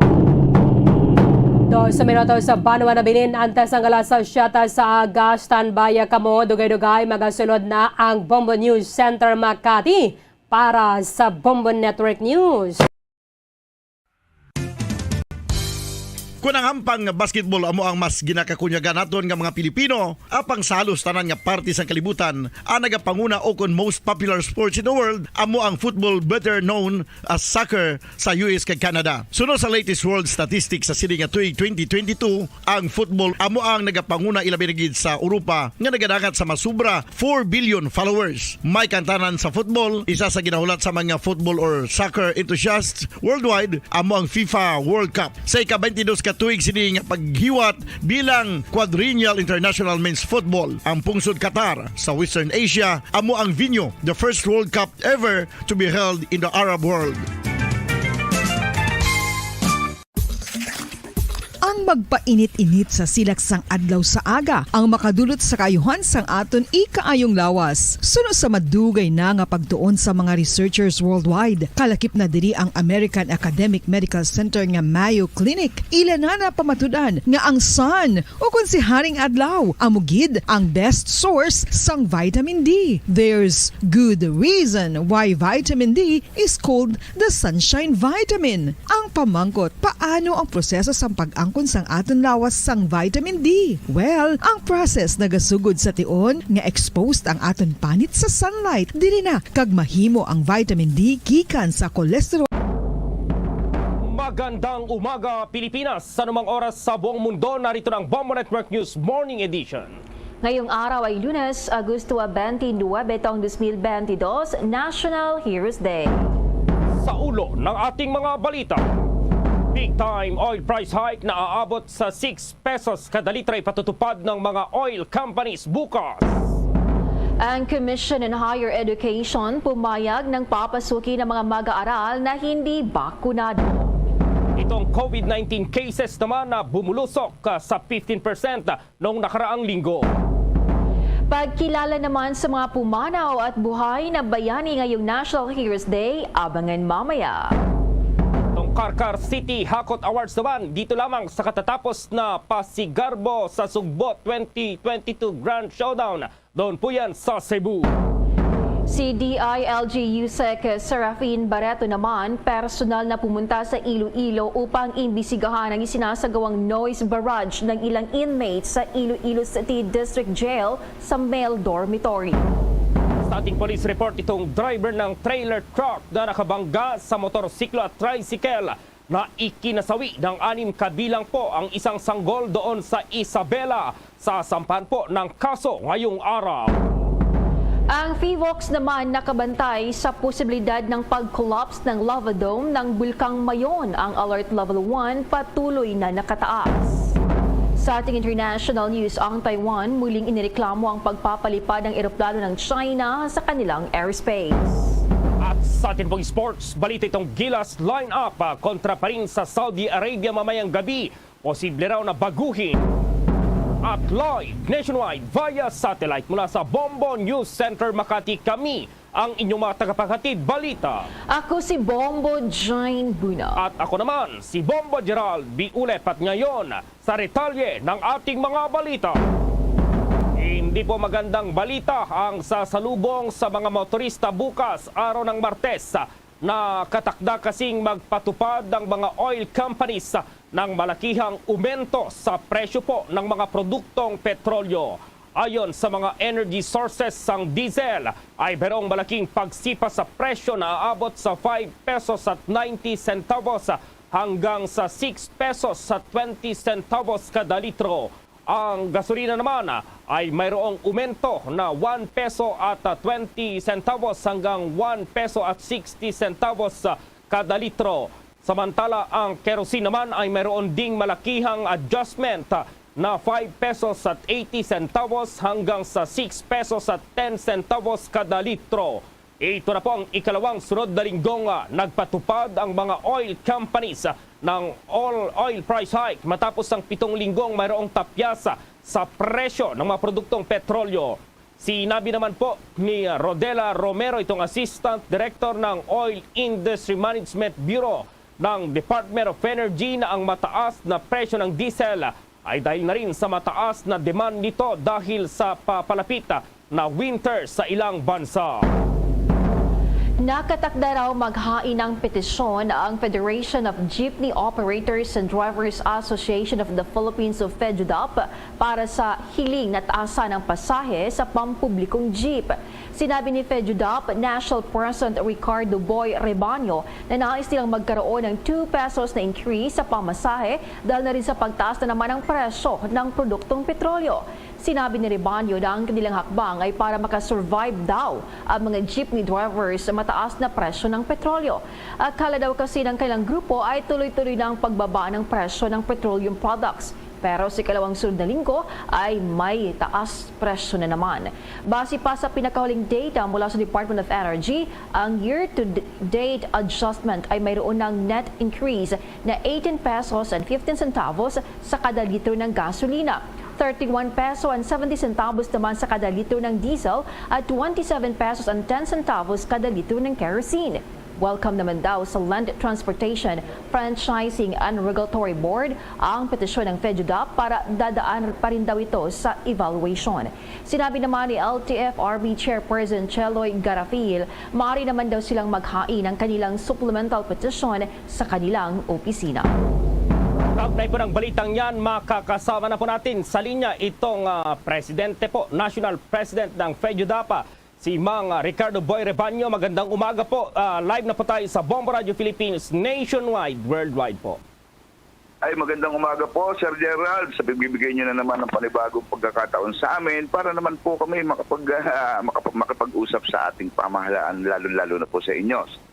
G: 2 minutos sa Banwa na Binin antes ang alas 7 sa aga standby kamo dugay-dugay magasulod na ang Bombo News Center Makati para sa Bombo Network News.
N: Kung ang hampang basketball amo ang mas ginakakunyagan naton nga mga Pilipino, apang salos tanan nga parte sa kalibutan, ang nagapanguna o kon most popular sports in the world, amo ang football better known as soccer sa US kag Canada. Sunod sa latest world statistics sa sini nga tuig 2022, ang football amo ang nagapanguna ilabi na gid sa Europa nga nagadagat sa masubra 4 billion followers. May kantanan sa football, isa sa ginahulat sa mga football or soccer enthusiasts worldwide, amo ang FIFA World Cup. Sa ika-22 katuig sini nga paghiwat bilang Quadrennial International Men's Football. Ang pungsod Qatar sa Western Asia amo ang venue, the first World Cup ever to be held in the Arab world.
M: Ang magpainit-init sa silaksang adlaw sa aga ang makadulot sa kayuhan sang aton ikaayong lawas. Suno sa madugay na nga pagtuon sa mga researchers worldwide. Kalakip na diri ang American Academic Medical Center nga Mayo Clinic. Ila na pamatudan nga ang sun o kung si Haring Adlaw amugid ang best source sang vitamin D. There's good reason why vitamin D is called the sunshine vitamin. Ang pamangkot, paano ang proseso sang pag-angkon sang aton lawas sang vitamin D? Well, ang process nagasugod sa tion nga exposed ang aton panit sa sunlight. Dili na kag mahimo ang vitamin D gikan sa cholesterol.
U: Magandang umaga Pilipinas! Sa anumang oras sa buong mundo, narito ang Bombo Network News Morning Edition.
V: Ngayong araw ay Lunes, Agosto 29, taong 2022, National Heroes Day.
U: Sa ulo ng ating mga balita, big time oil price hike na aabot sa 6 pesos kada litra ipatutupad ng mga oil companies bukas.
V: Ang Commission on Higher Education pumayag ng papasukin ng mga mag-aaral na hindi bakunado.
U: Itong COVID-19 cases naman na bumulusok sa 15% noong nakaraang linggo.
V: Pagkilala naman sa mga pumanaw at buhay na bayani ngayong National Heroes Day, abangan mamaya.
U: Itong Karkar City Hakot Awards naman dito lamang sa katatapos na Pasigarbo sa Sugbot 2022 Grand Showdown. Doon po yan sa Cebu.
V: Si DILG USEC Serafin Barreto naman personal na pumunta sa Iloilo upang imbisigahan ang isinasagawang noise barrage ng ilang inmates sa Iloilo City District Jail sa male dormitory.
U: Sa ating police report, itong driver ng trailer truck na nakabangga sa motorsiklo at tricycle na ikinasawi ng 6 kabilang po ang isang sanggol doon sa Isabela. Sasampahan po ng kaso ngayong araw.
V: Ang PHIVOLCS naman nakabantay sa posibilidad ng pag-collapse ng lava dome ng Bulkang Mayon. Ang Alert Level 1 patuloy na nakataas. Sa ating international news, ang Taiwan muling inireklamo ang pagpapalipad ng eroplano ng China sa kanilang airspace.
U: At sa ating pong sports, balita itong Gilas line-up kontra pa rin sa Saudi Arabia mamayang gabi. Posible raw na baguhin. At live nationwide via satellite mula sa Bombo News Center Makati, kami ang inyong mga tagapaghatid balita.
V: Ako si Bombo Jane Buna.
U: At ako naman si Bombo Gerald Biulep, at ngayon sa retalye ng ating mga balita. Hindi po magandang balita ang sasalubong sa mga motorista bukas, araw ng Martes, na katakda kasing magpatupad ng mga oil companies ng malakihang umento sa presyo po ng mga produktong petrolyo. Ayon sa mga energy sources, ang diesel ay merong malaking pagsipa sa presyo na aabot sa 5 pesos at 90 centavos hanggang sa 6 pesos at 20 centavos kada litro. Ang gasolina naman ay mayroong umento na 1 peso at 20 centavos hanggang 1 peso at 60 centavos kada litro. Samantala, ang kerosene naman ay mayroon ding malakihang adjustment na 5 pesos at 80 centavos hanggang sa 6 pesos at 10 centavos kada litro. Ito na po ang ikalawang sunod na linggong nagpatupad ang mga oil companies ng oil price hike matapos ang 7 linggong mayroong tapyasa sa presyo ng mga produktong petrolyo. Sinabi naman po ni Rodela Romero, itong Assistant Director ng Oil Industry Management Bureau ng Department of Energy, na ang mataas na presyo ng diesel ay dahil na rin sa mataas na demand nito dahil sa papalapit na winter sa ilang bansa.
V: Nakatakda raw maghain ng petisyon ang Federation of Jeepney Operators and Drivers Association of the Philippines o FEDUDAP para sa hiling na taasan ng pasahe sa pampublikong jeep. Sinabi ni FEDUDAP National President Ricardo Boy Rebaño na nais nilang magkaroon ng 2 pesos na increase sa pamasahe dahil na rin sa pagtaas na naman ng presyo ng produktong petrolyo. Sinabi ni Rebaño na ang kanilang hakbang ay para makasurvive daw ang mga jeepney drivers sa mataas na presyo ng petrolyo. Akala daw kasi ng kanilang grupo ay tuloy-tuloy na ang pagbaba ng presyo ng petroleum products. Pero sa ikalawang sunod na linggo ay may taas presyo na naman. Base pa sa pinakahuling data mula sa Department of Energy, ang year-to-date adjustment ay mayroon ng net increase na 18 pesos and 15 centavos sa kada litro ng gasolina. 31 peso and 70 centavos naman sa kada litro ng diesel at 27 pesos and 10 centavos kada litro ng kerosene. Welcome naman daw sa Land Transportation, Franchising and Regulatory Board ang petisyon ng FEDUDAP para dadaan pa rin daw ito sa evaluation. Sinabi naman ni LTFRB Chairperson Cheloy Garafil, maaari naman daw silang maghain ng kanilang supplemental petition sa kanilang opisina.
U: Kaugnay po ng balitang yan, makakasama na po natin sa linya itong presidente po, National President ng FEDUDAP, si Mang Ricardo Boy Rebaño. Magandang umaga po. Live na po tayo sa Bombo Radio Philippines nationwide, worldwide po.
A: Ay, magandang umaga po, Sir Gerald. Sa bibigay niyo na naman ng panibagong pagkakataon sa amin para naman po kami makapag-usap sa ating pamahalaan, lalo-lalo na po sa inyo.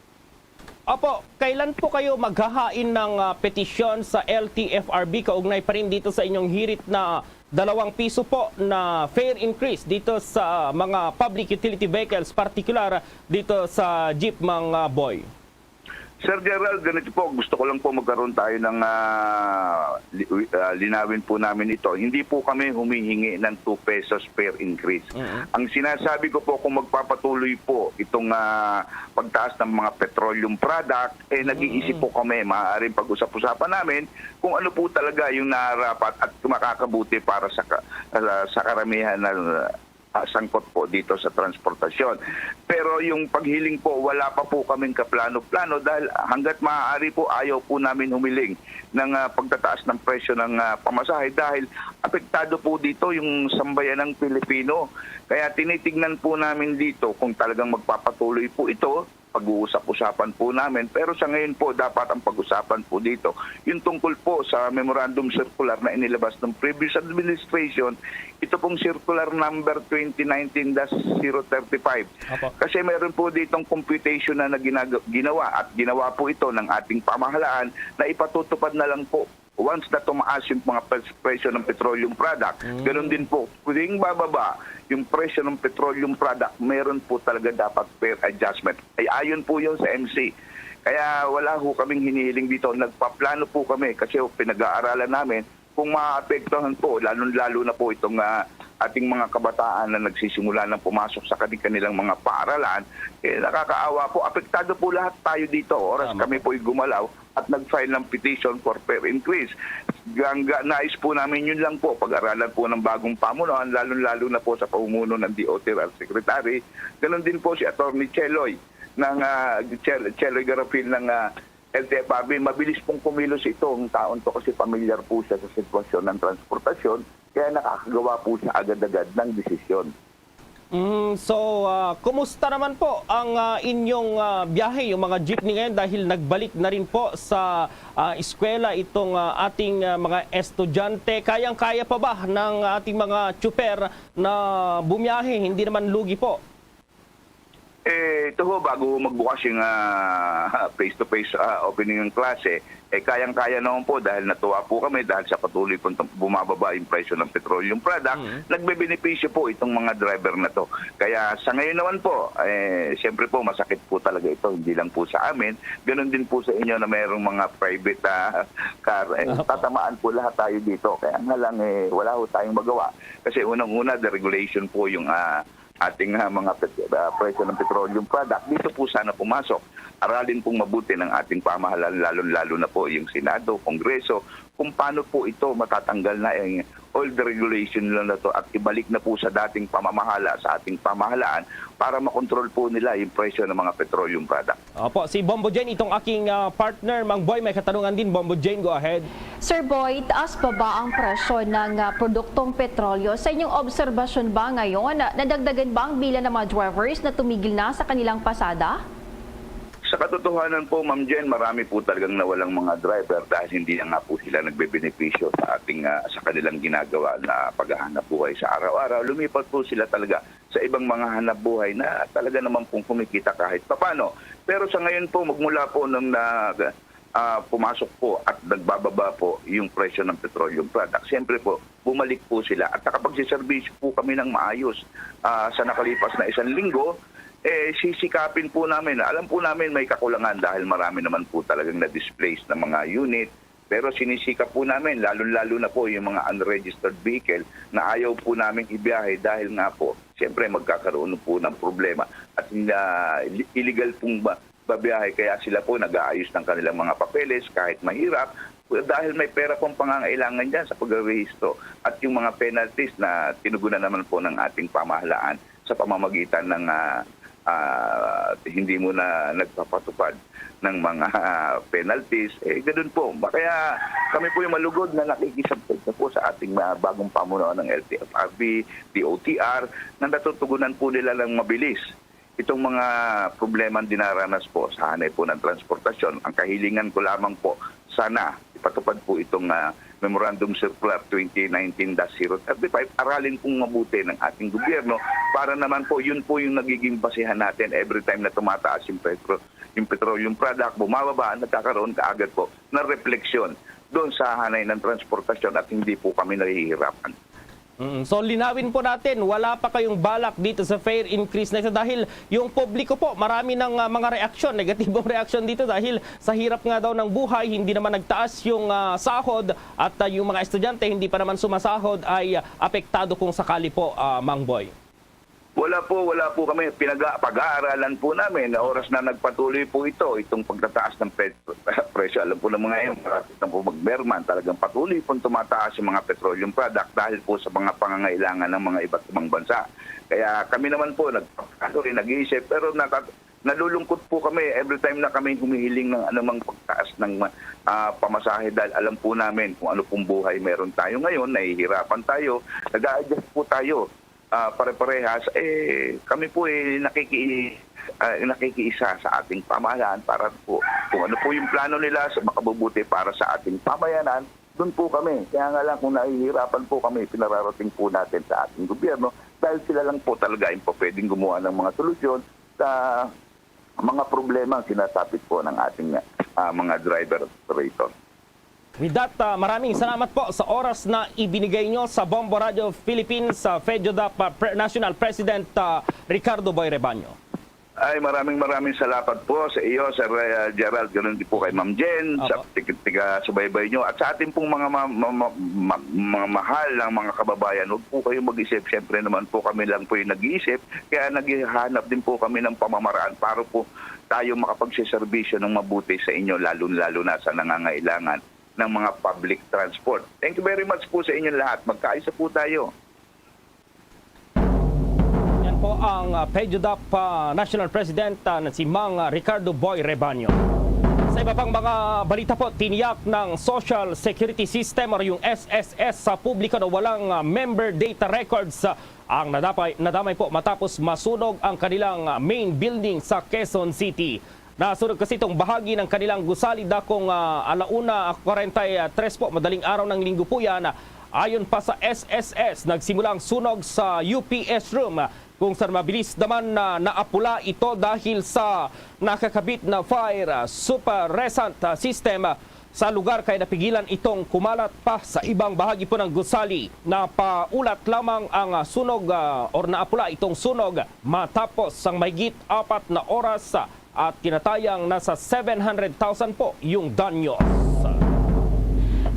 U: Opo, kailan po kayo maghahain ng petisyon sa LTFRB kaugnay pa rin dito sa inyong hirit na 2 piso po na fare increase dito sa mga public utility vehicles, particular dito sa jeep, Mang Boy?
A: Sir Gerald, ganito po, gusto ko lang po magkaroon tayo ng linawin po namin ito. Hindi po kami humihingi ng 2 pesos per increase. Ang sinasabi ko po, kung magpapatuloy po itong pagtaas ng mga petroleum product, nag-iisip po kami, maaaring pag-usap-usapan namin kung ano po talaga yung narapat at makakabuti para sa karamihan na sangkot po dito sa transportasyon. Pero yung paghiling po, wala pa po kaming kaplano-plano dahil hanggat maaari po ayaw po namin humiling ng pagtataas ng presyo ng pamasahe dahil apektado po dito yung sambayan ng Pilipino. Kaya tinitignan po namin dito kung talagang magpapatuloy po ito, pag-uusap-usapan po namin. Pero sa ngayon po, dapat ang pag-usapan po dito, yung tungkol po sa memorandum circular na inilabas ng previous administration, ito pong circular number 2019-035. Kasi meron po ditong computation na ginawa at ginawa po ito ng ating pamahalaan na ipatutupad na lang po once na tumaas yung mga presyo ng petroleum product. Ganon din po, kung bababa yung presyo ng petroleum product, meron po talaga dapat fair adjustment. Ay ayon po yun sa MC. Kaya wala ho kaming hinihiling dito. Nagpaplano po kami kasi pinag-aaralan namin kung maapektuhan po, lalo na po itong ating mga kabataan na nagsisimula ng pumasok sa kanilang mga paaralan, nakakaawa po. Apektado po lahat tayo dito. Oras kami po gumalaw at nag-file ng petition for fair increase. Nais po namin yun lang po, pag-aralan po ng bagong pamunuan, lalo na po sa pamumuno ng DOTR Secretary. Ganon din po si Attorney Cheloy Garapil ng LTFRB. Mabilis pong kumilos ito ang taon to kasi familiar po siya sa sitwasyon ng transportasyon, kaya nakakagawa po siya agad-agad ng desisyon.
U: Kumusta naman po ang inyong biyahe, yung mga jeepney ngayon dahil nagbalik na rin po sa eskwela itong ating mga estudyante? Kayang-kaya pa ba ng ating mga tsuper na bumiyahe? Hindi naman lugi po.
A: Ito ho, bago magbukas yung face-to-face opening ng klase, kayang-kaya naman po dahil natuwa po kami dahil sa patuloy po bumababa yung presyo ng petroleum product, nagbebenepisyo po itong mga driver na to. Kaya sa ngayon naman po, siyempre po masakit po talaga ito, hindi lang po sa amin, ganoon din po sa inyo na mayroong mga private car, tatamaan po lahat tayo dito. Kaya nga lang, wala po tayong magawa. Kasi unang-una, deregulation po yung ating mga presyo ng petroleum product. Dito po sana pumasok. Aralin pong mabuti ng ating pamahalaan, lalo na po yung Senado, Kongreso, kung paano po ito matatanggal na yung old regulation na to at ibalik na po sa dating pamamahala sa ating pamahalaan para makontrol po nila yung presyo ng mga petroleum product.
U: Opo, si Bombo Jane, itong aking partner, Mang Boy, may katanungan din. Bombo Jane, go ahead.
V: Sir Boy, taas pa ba ang presyo ng produktong petrolyo? Sa inyong obserbasyon ba ngayon, nadagdagan ba ang bilang ng mga drivers na tumigil na sa kanilang pasada?
A: Sa katotohanan po, Ma'am Jen, marami po talagang nawalang mga driver dahil hindi na nga po sila nagbebenepisyo sa ating sa kanilang ginagawa na paghahanap buhay sa araw-araw. Lumipat po sila talaga sa ibang mga hanap buhay na talaga naman pong kumikita kahit papano. Pero sa ngayon po, magmula po nung pumasok po at nagbababa po yung presyo ng petroleum product, siyempre po, bumalik po sila. At nakapagsiservisyo po kami ng maayos sa nakalipas na 1 linggo, sisikapin po namin. Alam po namin may kakulangan dahil marami naman po talagang na-displace na mga unit. Pero sinisikap po namin, lalo na po yung mga unregistered vehicle na ayaw po namin ibiyahe dahil nga po, siyempre magkakaroon po ng problema. At illegal pong babiyahe kaya sila po nag-aayos ng kanilang mga papeles kahit mahirap dahil may pera pong pangangailangan dyan sa pag-rehistro. At yung mga penalties na tinugunan naman po ng ating pamahalaan sa pamamagitan ng hindi mo na nagpapatupad ng mga penalties, ganoon po. Kaya kami po yung malugod na nakikisabot na po sa ating bagong pamunuan ng LTFRB, DOTR, na natutugunan po nila lang mabilis itong mga problema dinaranas po sa hanay po ng transportasyon. Ang kahilingan ko lamang po, sana ipatupad po itong Memorandum Circular 2019-035, aralin pong mabuti ng ating gobyerno para naman po yun po yung nagiging basihan natin every time na tumataas yung petroleum product, bumababa, nagkakaroon kaagad po ng refleksyon doon sa hanay ng transportasyon at hindi po kami nahihirapan.
U: So linawin po natin, wala pa kayong balak dito sa fare increase na ito dahil yung publiko po, marami ng mga reaksyon, negatibong reaksyon dito dahil sa hirap nga daw ng buhay, hindi naman nagtaas yung sahod at yung mga estudyante hindi pa naman sumasahod ay apektado kung sakali po, Mang Boy.
A: Wala po kami. Pag-aaralan po namin na oras na nagpatuloy po itong pagtataas ng presyo. Alam po ng mga yun, marapit na po mag-Berman, talagang patuloy po tumataas yung mga petroleum product dahil po sa mga pangangailangan ng mga iba't ibang bansa. Kaya kami naman po nag-iisip, pero nalulungkot po kami every time na kami humihiling ng anumang pagtaas ng pamasahe dahil alam po namin kung ano pong buhay meron tayo ngayon, nahihirapan tayo, nag-a-adjust po tayo. Pare-parehas, kami po nakikiisa sa ating pamahalaan para po kung ano po yung plano nila sa makabubuti para sa ating pamayanan, doon po kami. Kaya nga lang kung nahihirapan po kami, pinararating po natin sa ating gobyerno dahil sila lang po talaga yung pwedeng gumawa ng mga solusyon sa mga problema ang sinasapit po ng ating mga driver operator.
U: With that, maraming salamat po sa oras na ibinigay nyo sa Bombo Radio Philippines sa FEDUDAP National President Ricardo Boy Rebaño.
A: Ay, maraming salamat po sa iyo, Sir Gerald, ganoon din po kay Ma'am Jen, sa tiga-subaybay nyo, at sa ating pong mga mahal ng mga kababayan. Huwag po kayong mag-isip, siyempre naman po kami lang po yung nag-iisip, kaya naghahanap din po kami ng pamamaraan para po tayo makapagsiservisyo ng mabuti sa inyo, lalo na sa nangangailangan ng mga public transport. Thank you very much po sa inyo lahat. Magkaisa po tayo.
U: Yan po ang FEDUDAP National President na si Mang Ricardo Boy Rebaño. Sa iba pang mga balita po, tiniyak ng Social Security System o yung SSS sa publiko na walang member data records ang nadamay po matapos masunog ang kanilang main building sa Quezon City. Nasunog kasi itong bahagi ng kanilang gusali dakong 1:43 po, madaling araw ng linggo po yan. Ayon pa sa SSS, nagsimulang sunog sa UPS room kung saan mabilis naman na naapula ito dahil sa nakakabit na fire suppressant system sa lugar kaya napigilan itong kumalat pa sa ibang bahagi po ng gusali. Napaulat lamang ang sunog or naapula itong sunog matapos ang mahigit 4 na oras at tinatayang nasa 700,000 po yung danyo.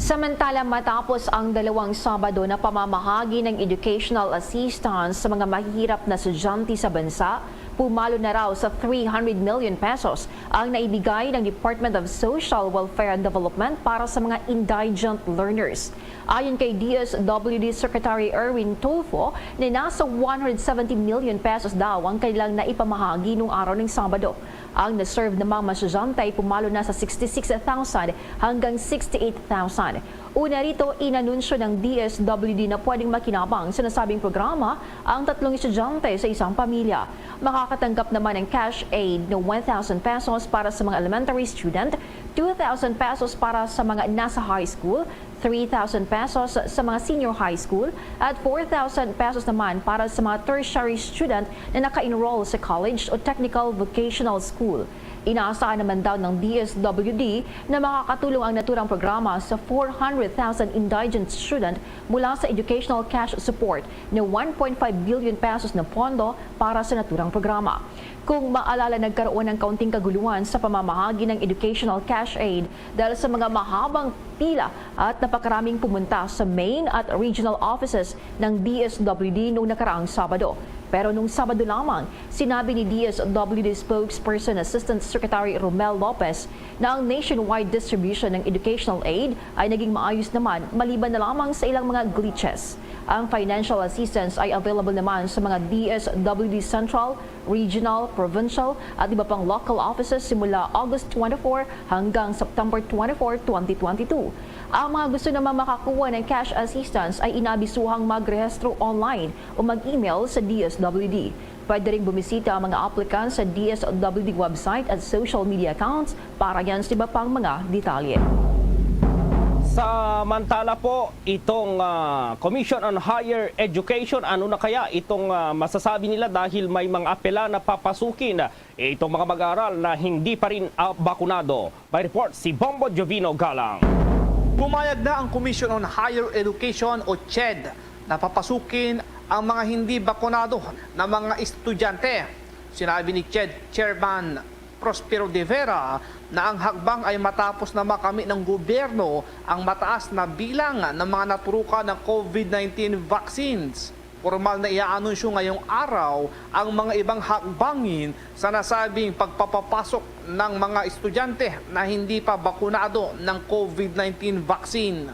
V: Samantala, matapos ang 2 Sabado na pamamahagi ng educational assistance sa mga mahihirap na estudyante sa bansa, pumalo na raw sa 300 million pesos ang naibigay ng Department of Social Welfare and Development para sa mga indigent learners. Ayon kay DSWD Secretary Erwin Tulfo, na nasa 170 million pesos daw ang kailang naipamahagi noong araw ng Sabado. Ang na-serve na mga estudyante ay pumalo na sa 66,000 hanggang 68,000. Una rito, inanunsyo ng DSWD na pwedeng makinabang sa nasabing programa ang 3 estudyante sa isang pamilya. Makakatanggap naman ng cash aid na 1,000 pesos para sa mga elementary student, 2,000 pesos para sa mga nasa high school, 3,000 pesos sa mga senior high school at 4,000 pesos naman para sa mga tertiary student na naka-enroll sa college o technical vocational school. Inaasahan naman daw ng DSWD na makakatulong ang naturang programa sa 400,000 indigent student mula sa educational cash support na 1.5 billion pesos na pondo para sa naturang programa. Kung maalala, nagkaroon ng kaunting kaguluhan sa pamamahagi ng educational cash aid dahil sa mga mahabang pila at napakaraming pumunta sa main at regional offices ng DSWD noong nakaraang Sabado. Pero nung Sabado lamang, sinabi ni DSWD spokesperson Assistant Secretary Romel Lopez na ang nationwide distribution ng educational aid ay naging maayos naman maliban na lamang sa ilang mga glitches. Ang financial assistance ay available naman sa mga DSWD Central, Regional, Provincial at iba pang local offices simula August 24 hanggang September 24, 2022. Ang mga gusto naman makakuha ng cash assistance ay inabisuhang magrehistro online o mag-email sa DSWD. Pwede rin bumisita ang mga applicants sa DSWD website at social media accounts para yan sa iba pang mga detalye.
U: Samantala po, itong Commission on Higher Education, ano na kaya itong masasabi nila dahil may mga apela na papasukin itong mga mag-aaral na hindi pa rin bakunado. May report si Bombo Jovino Galang.
B: Pumayag na ang Commission on Higher Education o CHED na papasukin ang mga hindi bakunado na mga estudyante. Sinabi ni Chairman Prospero de Vera na ang hakbang ay matapos na makamit ng gobyerno ang mataas na bilang ng mga naturukan ng COVID-19 vaccines. Formal na iaanunsyo ngayong araw ang mga ibang hakbangin sa nasabing pagpapapasok ng mga estudyante na hindi pa bakunado ng COVID-19 vaccine.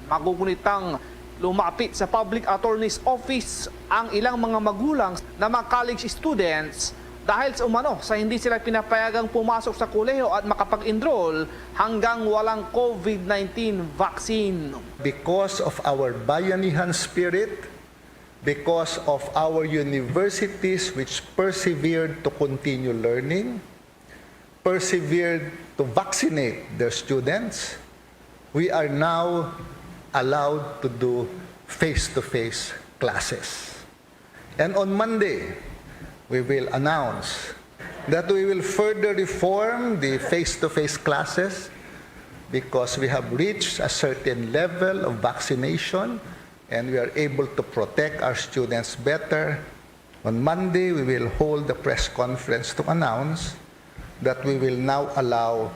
B: Magugunitang lumapit sa Public Attorney's Office ang ilang mga magulang na mga college students dahil sa umano sa hindi sila pinapayagang pumasok sa kolehiyo at makapag-enroll hanggang walang COVID-19 vaccine.
R: Because of our bayanihan spirit, because of our universities which persevered to continue learning, persevered to vaccinate their students, we are now allowed to do face-to-face classes. And on Monday, we will announce that we will further reform the face-to-face classes because we have reached a certain level of vaccination and we are able to protect our students better. On Monday, we will hold a press conference to announce that we will now allow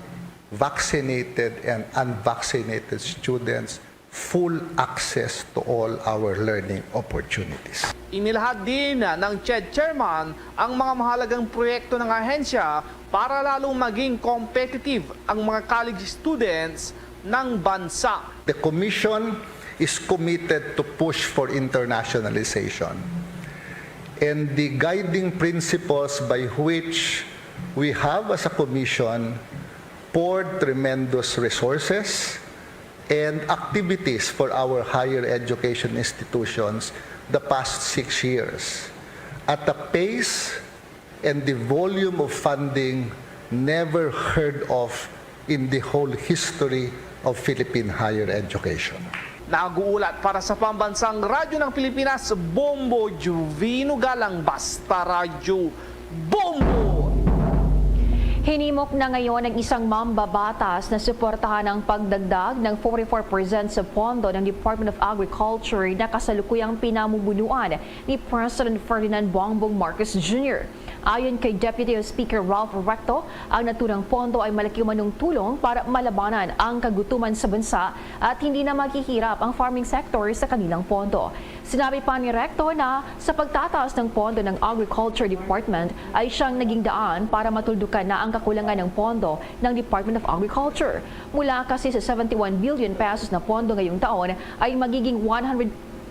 R: vaccinated and unvaccinated students full access to all our learning opportunities.
B: Inilahad din ng Chairman ang mga mahalagang proyekto ng ahensya para lalong maging competitive ang mga college students ng bansa.
R: The Commission is committed to push for internationalization. And the guiding principles by which we have as a Commission poured tremendous resources and activities for our higher education institutions the past 6 years at a pace and the volume of funding never heard of in the whole history of Philippine higher education.
B: Nag-uulat para sa Pambansang Radyo ng Pilipinas, Bombo Juvino Galang, Basta Radyo, Bombo!
V: Hinimok na ngayon ng isang mambabatas na suportahan ang pagdagdag ng 44% sa pondo ng Department of Agriculture na kasalukuyang pinamumunuan ni President Ferdinand Bongbong Marcos Jr. Ayon kay Deputy Speaker Ralph Recto, ang naturang pondo ay malaki umanong tulong para malabanan ang kagutuman sa bansa at hindi na maghihirap ang farming sector sa kanilang pondo. Sinabi pa ni Recto na sa pagtataas ng pondo ng Agriculture Department ay siyang naging daan para matuldukan na ang kakulangan ng pondo ng Department of Agriculture. Mula kasi sa 71 billion pesos na pondo ngayong taon ay magiging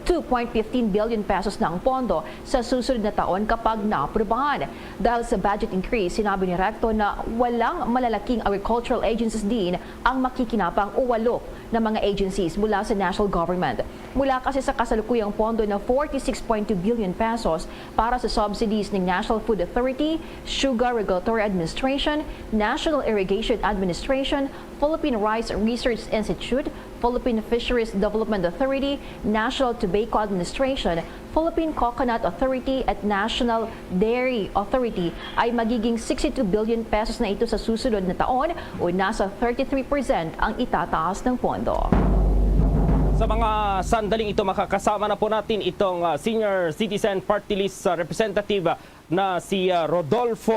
V: 2.15 billion pesos na ang pondo sa susunod na taon kapag naaprubahan. Dahil sa budget increase, sinabi ni Recto na walang malalaking agricultural agencies din ang makikinapang o walo na mga agencies mula sa national government. Mula kasi sa kasalukuyang pondo na 46.2 billion pesos para sa subsidies ng National Food Authority, Sugar Regulatory Administration, National Irrigation Administration, Philippine Rice Research Institute, Philippine Fisheries Development Authority, National Tobacco Administration, Philippine Coconut Authority at National Dairy Authority ay magiging 62 billion pesos na ito sa susunod na taon o nasa 33% ang itataas ng pondo.
U: Sa mga sandaling ito, makakasama na po natin itong Senior Citizen Party List Representative na si Rodolfo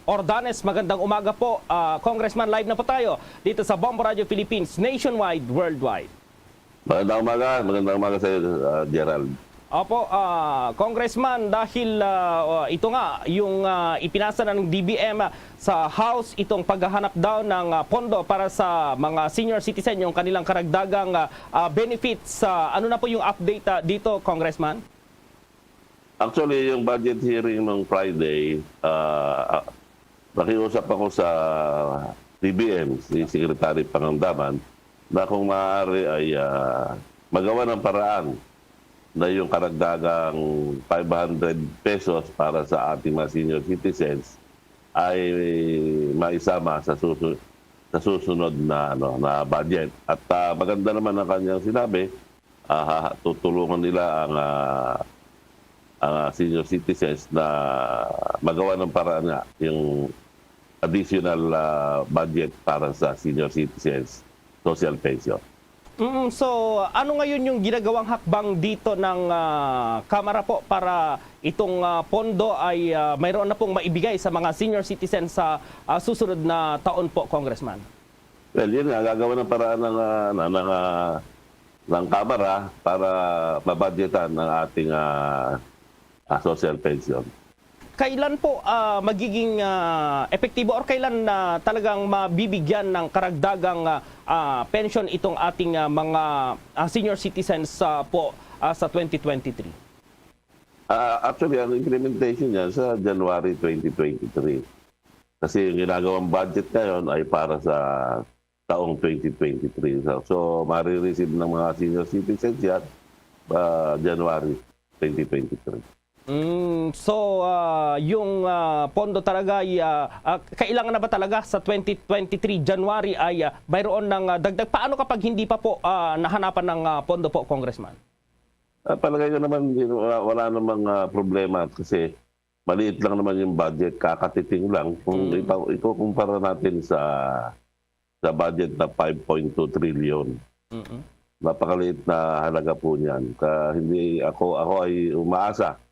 U: Ordanes. Magandang umaga po, Congressman. Live na po tayo dito sa Bombo Radio Philippines, nationwide, worldwide.
W: Magandang umaga sa iyo, Gerald.
U: Opo, Congressman, dahil ito nga yung ipinasa ng DBM sa House, itong paghahanap daw ng pondo para sa mga senior citizen, yung kanilang karagdagang benefits. Ano na po yung update dito, Congressman?
W: Actually, yung budget hearing nung Friday, nakiusap ako sa DBM, si Secretary Pangandaman, na kung maaari ay magawa ng paraan na yung karagdagang 500 pesos para sa ating mga senior citizens ay maisama sa susunod na budget. At maganda naman ang kanyang sinabi, tutulungan nila ang senior citizens na magawa ng paraan nga yung additional budget para sa senior citizens social pension.
U: So, ano ngayon yung ginagawang hakbang dito ng Kamara po para itong pondo ay mayroon na pong maibigay sa mga senior citizens sa susunod na taon po, Congressman?
W: Well, yun nga, gagawa ng paraan ng Kamara para mabudgetan ng ating social pension.
U: Kailan po magiging epektibo or kailan talagang mabibigyan ng karagdagang pension itong ating mga senior citizens po sa 2023?
W: Actually, ang implementation niya sa January 2023. Kasi yung ginagawang budget ngayon ay para sa taong 2023. So, marireceive ng mga senior citizens yan January 2023.
U: So, yung pondo talaga ay kailangan na ba talaga sa 2023 January ay mayroon ng dagdag? Paano kapag hindi pa po nahanapan ng pondo po, Congressman?
W: Palagay ko naman wala namang problema kasi maliit lang naman yung budget, kakatiting lang. Kung ikukumpara natin sa budget na 5.2 trillion. Napakaliit na halaga po niyan. Hindi ako ay umaasa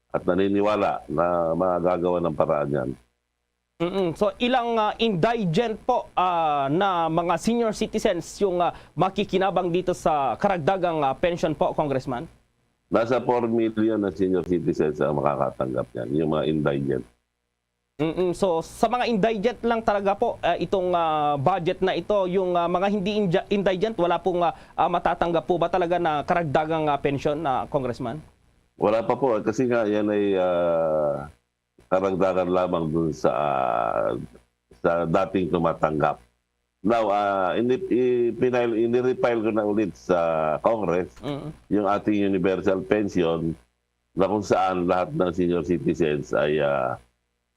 W: at naniniwala na magagawa ng paraan yan.
U: So ilang indigent po na mga senior citizens yung makikinabang dito sa karagdagang pension po, Congressman?
W: Nasa 4 million na senior citizens ang makakatanggap yan, yung mga indigent.
U: So sa mga indigent lang talaga po itong budget na ito, yung mga hindi indigent wala pong matatanggap po ba talaga na karagdagang pension na Congressman?
W: Wala pa po kasi nga yan ay karagdagan lamang dun sa dating tumatanggap. Now, inirefile ko na ulit sa Congress yung ating universal pension na kung saan lahat ng senior citizens ay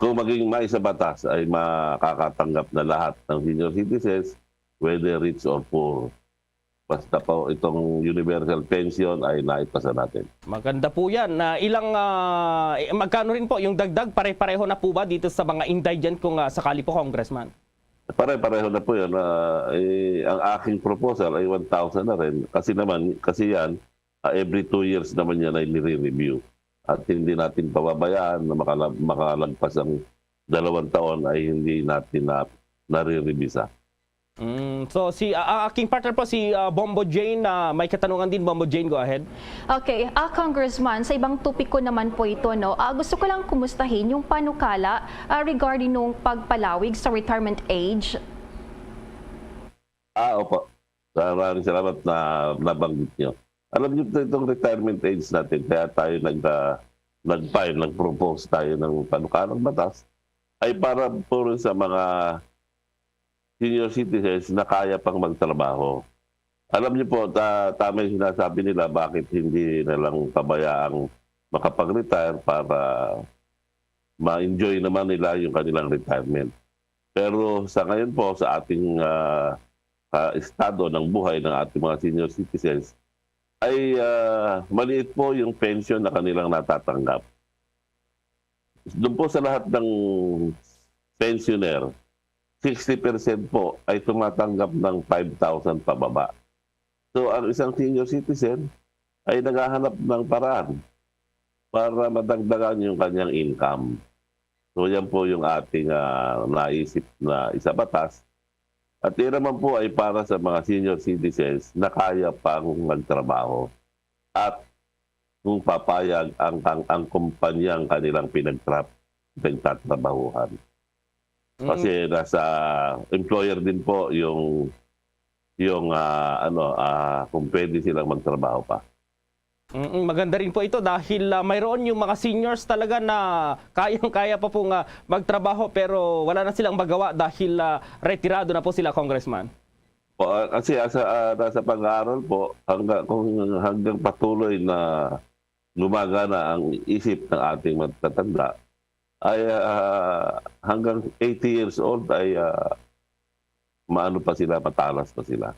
W: kung maging maisa batas ay makakatanggap na lahat ng senior citizens, whether rich or poor. Basta po itong universal pension ay naipasa natin.
U: Maganda po yan. Magkano rin po yung dagdag? Pare-pareho na po ba dito sa mga indigent kung sakali po, Congressman?
W: Pare-pareho na po yan. Ang aking proposal ay 1,000 na rin. Kasi yan, every 2 years naman yan ay nire-review. At hindi natin pababayaan na makalagpas ang 2 taon ay hindi natin nare-revisa.
U: So aking partner po si Bombo Jane, may katanungan din. Bombo Jane, go ahead.
V: Okay, Congressman, sa ibang topiko naman po ito, no? Gusto ko lang kumustahin yung panukala regarding nung pagpalawig sa retirement age.
W: Opo. Maraming salamat na nabanggit nyo. Alam niyo itong retirement age natin, kaya tayo nag-file, nag-propose tayo ng panukalang batas, ay para puro sa mga senior citizens na kaya pang magtrabaho. Alam niyo po, tama yung sinasabi nila bakit hindi na lang pabayaang makapag-retire para ma-enjoy naman nila yung kanilang retirement. Pero sa ngayon po, sa ating estado ng buhay ng ating mga senior citizens, ay maliit po yung pension na kanilang natatanggap. Doon po sa lahat ng pensioner, 60% po ay tumatanggap ng 5,000 pababa. So ang isang senior citizen ay naghahanap ng paraan para madagdagan yung kanyang income. So yan po yung ating naisip na isa batas. At yan naman po ay para sa mga senior citizens na kaya pang magtrabaho. At kung papayag ang kumpanyang kanilang pinagtatrabahuhan. Kasi nasa employer din po yung kung pwede silang magtrabaho pa.
U: Maganda rin po ito dahil mayroon yung mga seniors talaga na kayang-kaya pa pong magtrabaho pero wala na silang magawa dahil retirado na po sila, Congressman.
W: Kasi nasa pag-aaral po, hanggang patuloy na gumagana ang isip ng ating matatanda, ay hanggang 80 years old ay matalas pa sila.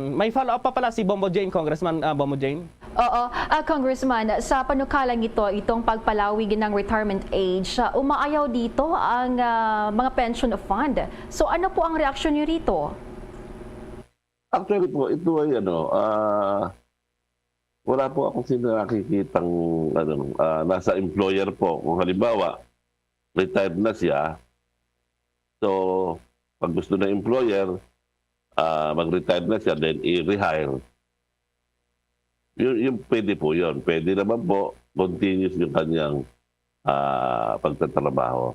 U: May follow-up pa pala si Bombo Jane, Congressman Bombo Jane.
V: Oo, Congressman, sa panukalang ito, itong pagpalawig ng retirement age, umaayaw dito ang mga pension fund. So ano po ang reaksyon niyo rito?
W: Actually po, ito ay wala po akong nakikitang nasa employer po. Kung halimbawa, retired na siya, so pag gusto ng employer, mag-retire na siya, then i-rehire. Yung pwede po yun. Pwede naman po, continuous yung kanyang pagtatrabaho.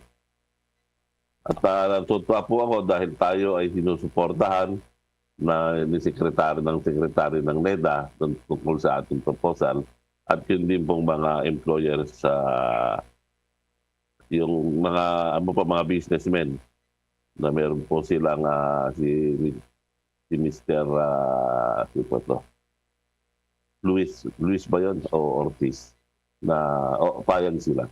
W: At natutuwa po ako dahil tayo ay sinusuportahan ni sekretary ng NEDA tungkol sa ating proposal at yun din pong mga employers sa yung mga businessmen na meron po silang si Mr. Luis ba yun o Ortiz na payag sila.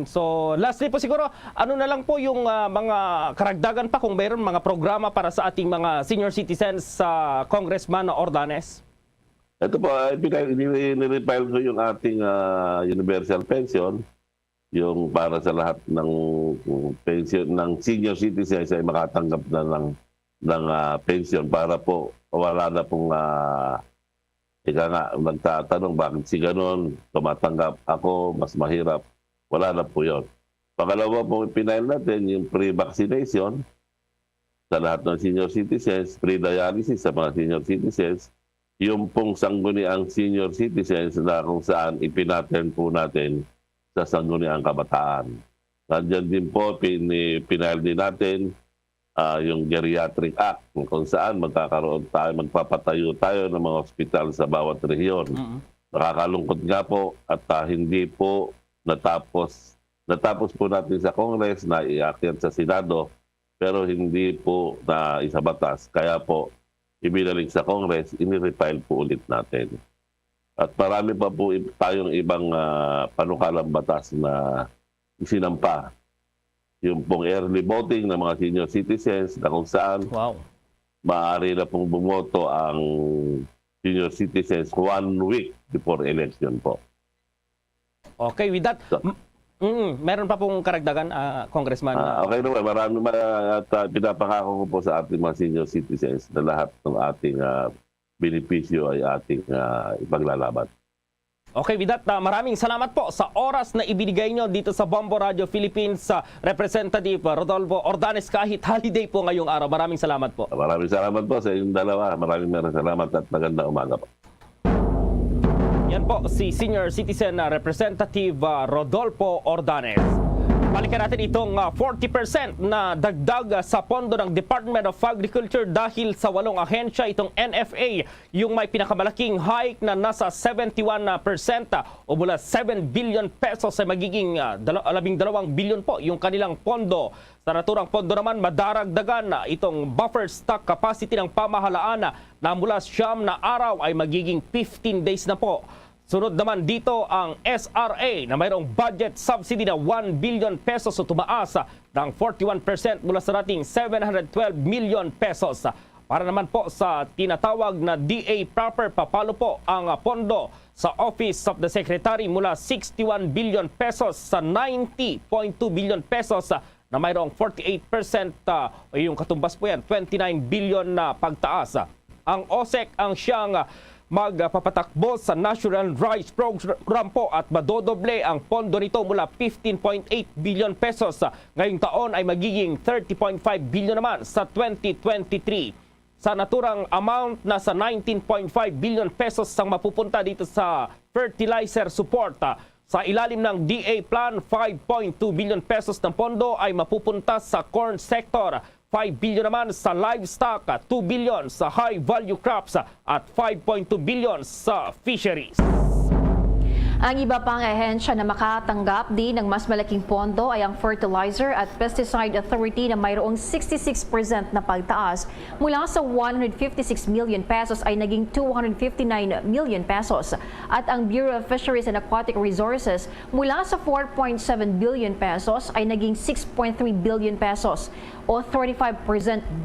U: So lastly po siguro, ano na lang po yung mga karagdagan pa kung mayroon mga programa para sa ating mga senior citizens sa Congressman Ordanes?
W: Ito po, nirefile ko yung ating universal pension, yung para sa lahat ng pension ng senior citizens ay makatanggap na ng pension para po wala na pong nagtatanong bakit si ganon, tumatanggap ako, mas mahirap. Wala na po yun. Pangalawa po, pinail natin yung pre-vaccination sa lahat ng senior citizens, pre-dialysis sa mga senior citizens, yung pong sangguniang senior citizens na kung saan ipinaturn po natin sa sangguniang kabataan. Nandiyan din po, pinail din natin yung Geriatric Act kung saan magpapatayo tayo ng mga ospital sa bawat rehiyon. Nakakalungkot nga po at hindi po natapos po natin sa Congress na iakyat sa Senado pero hindi po na isa batas. Kaya po ibinalik sa Congress, inirefile po ulit natin. At marami pa po tayong ibang panukalang batas na isinampa. Yung pong early voting ng mga senior citizens na kung saan maaari na pong bumoto ang senior citizens 1 week before election po.
U: Okay, with that, meron pa pong karagdagan, Congressman?
W: Okay naman, marami at pinapangako ko po sa ating mga senior citizens na lahat ng ating benepisyo ay ating ipaglalaban.
U: Okay, with that, maraming salamat po sa oras na ibinigay nyo dito sa Bombo Radio Philippines sa Representative Rodolfo Ordanes kahit holiday po ngayong araw. Maraming salamat po.
W: Maraming salamat po sa inyong dalawa. Maraming salamat at magandang umaga po.
U: Yan po si Senior Citizen Representative Rodolfo Ordanes. Balikan natin itong 40% na dagdag sa pondo ng Department of Agriculture dahil sa 8 ahensya itong NFA yung may pinakamalaking hike na nasa 71% o mula 7 billion pesos ay magiging 12 billion po yung kanilang pondo. Sa naturang pondo naman madaragdagan itong buffer stock capacity ng pamahalaan na mula 9 na araw ay magiging 15 days na po. Sunod naman dito ang SRA na mayroong budget subsidy na 1 billion pesos o tumaas ng 41% mula sa dating 712 million pesos. Para naman po sa tinatawag na DA proper, papalo po ang pondo sa Office of the Secretary mula 61 billion pesos sa 90.2 billion pesos na mayroong 48% o yung katumbas po yan, 29 billion na pagtaas. Ang OSEC ang siyang magpapatakbo sa National Rice Program po at madodoble ang pondo nito mula 15.8 billion pesos. Ngayong taon ay magiging 30.5 billion naman sa 2023. Sa naturang amount, nasa 19.5 billion pesos ang mapupunta dito sa fertilizer support. Sa ilalim ng DA Plan, 5.2 billion pesos ng pondo ay mapupunta sa corn sector. 5 billion naman sa livestock, 2 billion sa high-value crops at 5.2 billion sa fisheries.
V: Ang iba pang ahensya na makatanggap din ng mas malaking pondo ay ang Fertilizer at Pesticide Authority na mayroong 66% na pagtaas mula sa 156 million pesos ay naging 259 million pesos. At ang Bureau of Fisheries and Aquatic Resources mula sa 4.7 billion pesos ay naging 6.3 billion pesos o 35%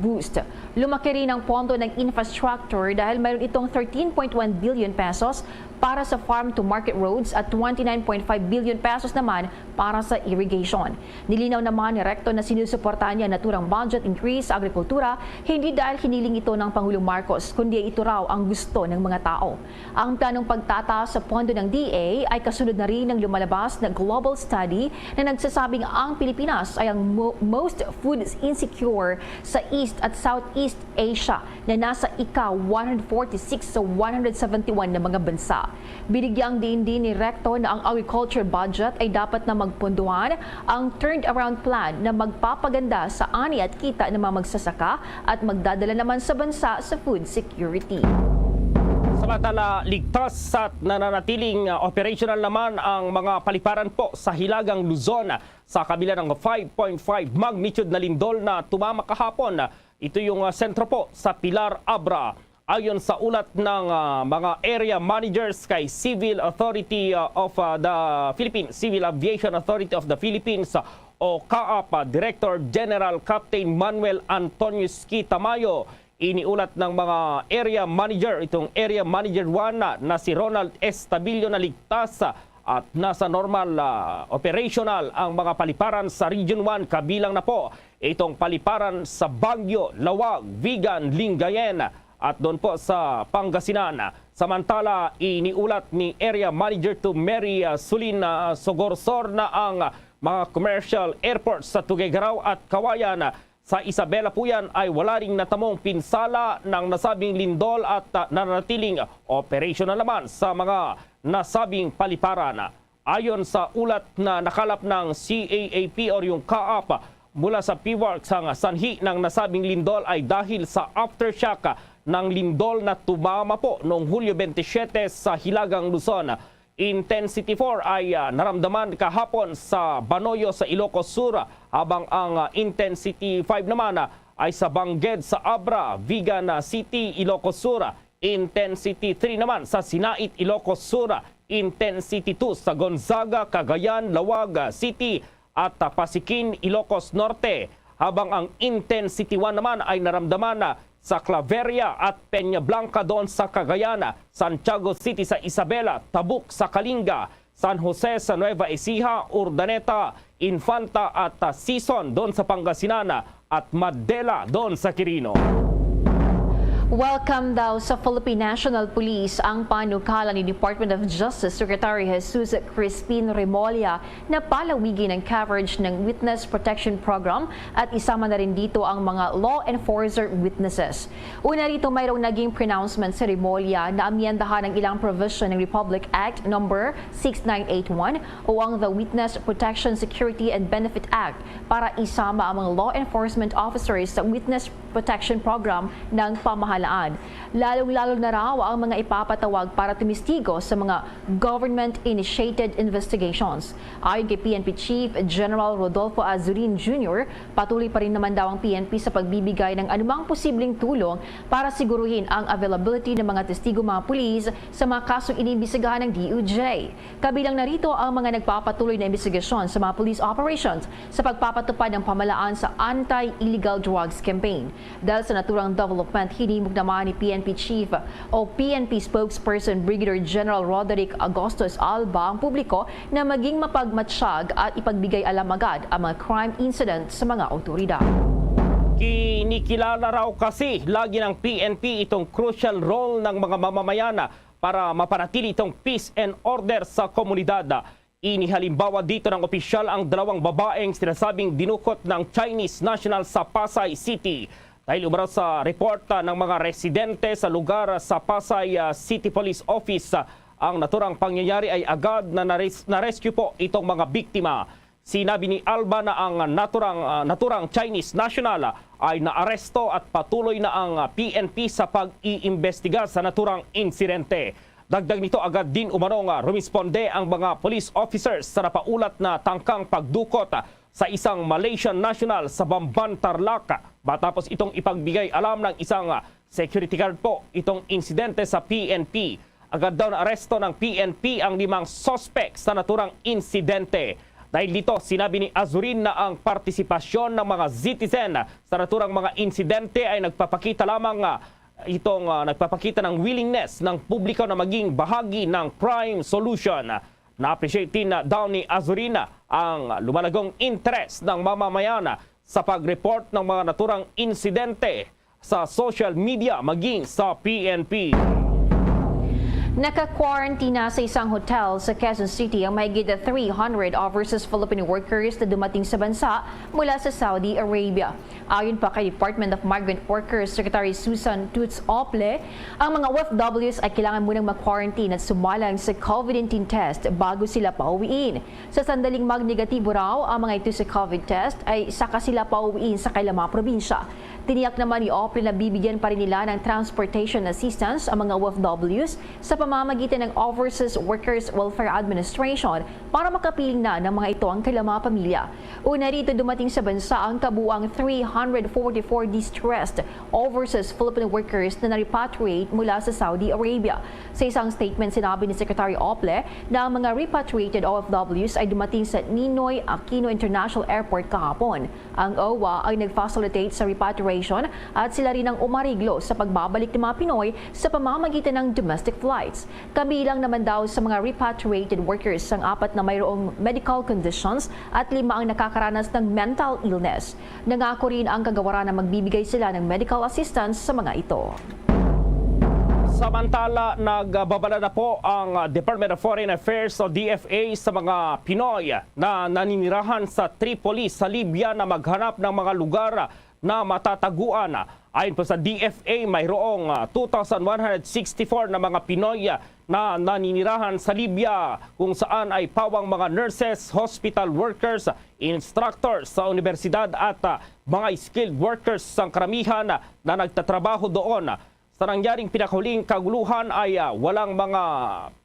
V: boost. Lumaki rin ang pondo ng infrastructure dahil mayroon itong 13.1 billion pesos para sa farm-to-market roads at 29.5 billion pesos naman para sa irrigation. Nilinaw naman ni Recto na sinusuportahan niya naturang budget increase sa agrikultura, hindi dahil hiniling ito ng Pangulong Marcos, kundi ito raw ang gusto ng mga tao. Ang planong pagtataas sa pondo ng DA ay kasunod na rin ng lumalabas na global study na nagsasabing ang Pilipinas ay ang most food insecure sa East at Southeast Asia na nasa ika-146 sa 171 na mga bansa. Binigyang din ni Recto na ang agriculture budget ay dapat na magpunduhan ang turned around plan na magpapaganda sa ani at kita ng mga magsasaka at magdadala naman sa bansa sa food security.
U: Samantala, ligtas at nananatiling operational naman ang mga paliparan po sa Hilagang Luzon sa kabila ng 5.5 magnitude na lindol na tumama kahapon. Ito yung sentro po sa Pilar, Abra. Ayon sa ulat ng mga area managers kay Civil Authority of the Philippines, Civil Aviation Authority of the Philippines o CAAP Director General Captain Manuel Antonio Ski Tamayo, iniulat ng mga area manager, itong area manager 1 na si Ronald S. Tabilio na ligtas at nasa normal operational ang mga paliparan sa Region 1, kabilang na po itong paliparan sa Baguio, Lawag, Vigan, Lingayen at doon po sa Pangasinan. Samantala, iniulat ni Area Manager to Mary Sulin Sogorsor na ang mga commercial airports sa Tuguegarao at Kawayan sa Isabela po yan ay wala ring natamong pinsala ng nasabing lindol at nanatiling operational naman sa mga nasabing paliparan. Ayon sa ulat na nakalap ng CAAP o yung CAAP mula sa PWARC, ang sanhi ng nasabing lindol ay dahil sa aftershock ng lindol na tumama po noong Hulyo 27 sa Hilagang Luzon. Intensity 4 ay naramdaman kahapon sa Banoyo sa Ilocos Sur, habang ang Intensity 5 naman ay sa Bangged sa Abra, Vigan City, Ilocos Sur. Intensity 3 naman sa Sinait, Ilocos Sur. Intensity 2 sa Gonzaga, Cagayan, Lawag City at Pasikin, Ilocos Norte. Habang ang Intensity 1 naman ay naramdaman sa Claveria at Peña Blanca doon sa Cagayan, Santiago City sa Isabela, Tabuk sa Kalinga, San Jose sa Nueva Ecija, Urdaneta, Infanta at Sison doon sa Pangasinan at Madela doon sa Quirino.
V: Welcome daw sa Philippine National Police ang panukala ni Department of Justice Secretary Jesus Crispin Remolla na palawigin ang coverage ng Witness Protection Program at isama na rin dito ang mga law enforcer witnesses. Una rito, mayroong naging pronouncement si Remolla na amyendahan ang ilang provision ng Republic Act No. 6981 o ang The Witness Protection Security and Benefit Act para isama ang mga law enforcement officers sa Witness Protection Program ng pamahalaan. Lalong-lalo na raw ang mga ipapatawag para tumistigo sa mga government-initiated investigations. Ayon kay PNP Chief General Rodolfo Azurin Jr., patuloy pa rin naman daw ang PNP sa pagbibigay ng anumang posibleng tulong para siguruhin ang availability ng mga testigo mga pulis sa mga kasong iniimbestigahan ng DOJ. Kabilang narito ang mga nagpapatuloy na investigasyon sa mga police operations sa pagpapatupad ng pamahalaan sa Anti-Illegal Drugs Campaign. Dahil sa naturang development, hinimok naman ni PNP Chief o PNP Spokesperson Brigadier General Roderick Agustos Alba ang publiko na maging mapagmatsyag at ipagbigay alam agad ang mga crime incident sa mga otoridad.
U: Kinikilala raw kasi lagi ng PNP itong crucial role ng mga mamamayan para mapanatili itong peace and order sa komunidad. Inihalimbawa dito ng opisyal ang dalawang babaeng sinasabing dinukot ng Chinese national sa Pasay City. Dahil umaraw sa reporta ng mga residente sa lugar sa Pasay City Police Office, ang naturang pangyayari ay agad na na-rescue po itong mga biktima. Sinabi ni Alba na ang naturang Chinese national ay naaresto at patuloy na ang PNP sa pag-iimbestiga sa naturang insidente. Dagdag nito, agad din umanong rumisponde ang mga police officers sa napaulat na tangkang pagdukot sa isang Malaysian national sa Bamban, Tarlac. Matapos itong ipagbigay alam ng isang security guard po itong insidente sa PNP. Agad daw na aresto ng PNP ang 5 suspect sa naturang insidente. Dahil dito, sinabi ni Azurin na ang partisipasyon ng mga citizen sa naturang mga insidente ay nagpapakita lamang itong nagpapakita ng willingness ng publiko na maging bahagi ng crime solution. Na-appreciate din daw ni Azurina ang lumalagong interest ng mamamayan sa pag-report ng mga naturang insidente sa social media maging sa PNP.
V: Naka-quarantine na sa isang hotel sa Quezon City ang mahigit 300 overseas Filipino workers na dumating sa bansa mula sa Saudi Arabia. Ayon pa kay Department of Migrant Workers Secretary Susan Toots Ople, ang mga OFWs ay kailangan munang mag-quarantine at sumalang sa COVID-19 test bago sila pauwiin. Sa sandaling mag-negatibo raw ang mga ito sa COVID test ay saka sila pauwiin sa kailang mga probinsya. Tiniyak naman ni Ople na bibigyan pa rin nila ng transportation assistance ang mga OFWs sa pamamagitan ng Overseas Workers Welfare Administration para makapiling na ng mga ito ang kailang mga pamilya. Una rito dumating sa bansa ang kabuang 344 distressed overseas Filipino workers na na-repatriate mula sa Saudi Arabia. Sa isang statement, sinabi ni Secretary Ople na ang mga repatriated OFWs ay dumating sa Ninoy Aquino International Airport kahapon. Ang OWA ay nag-facilitate sa repatriation at sila rin ang umariglo sa pagbabalik ng mga Pinoy sa pamamagitan ng domestic flights. Kabilang naman daw sa mga repatriated workers ang 4 na mayroong medical conditions at 5 ang nakakaranas ng mental illness. Nangako rin ang kagawaran na magbibigay sila ng medical assistance sa mga ito.
U: Samantala, nagbabala na po ang Department of Foreign Affairs o DFA sa mga Pinoy na naninirahan sa Tripoli sa Libya na maghanap ng mga lugar na matataguan. Ayon po sa DFA, mayroong 2,164 na mga Pinoy na naninirahan sa Libya kung saan ay pawang mga nurses, hospital workers, instructors sa universidad at mga skilled workers sa karamihan na nagtatrabaho doon. Sa nangyaring pinakahuling kaguluhan ay walang mga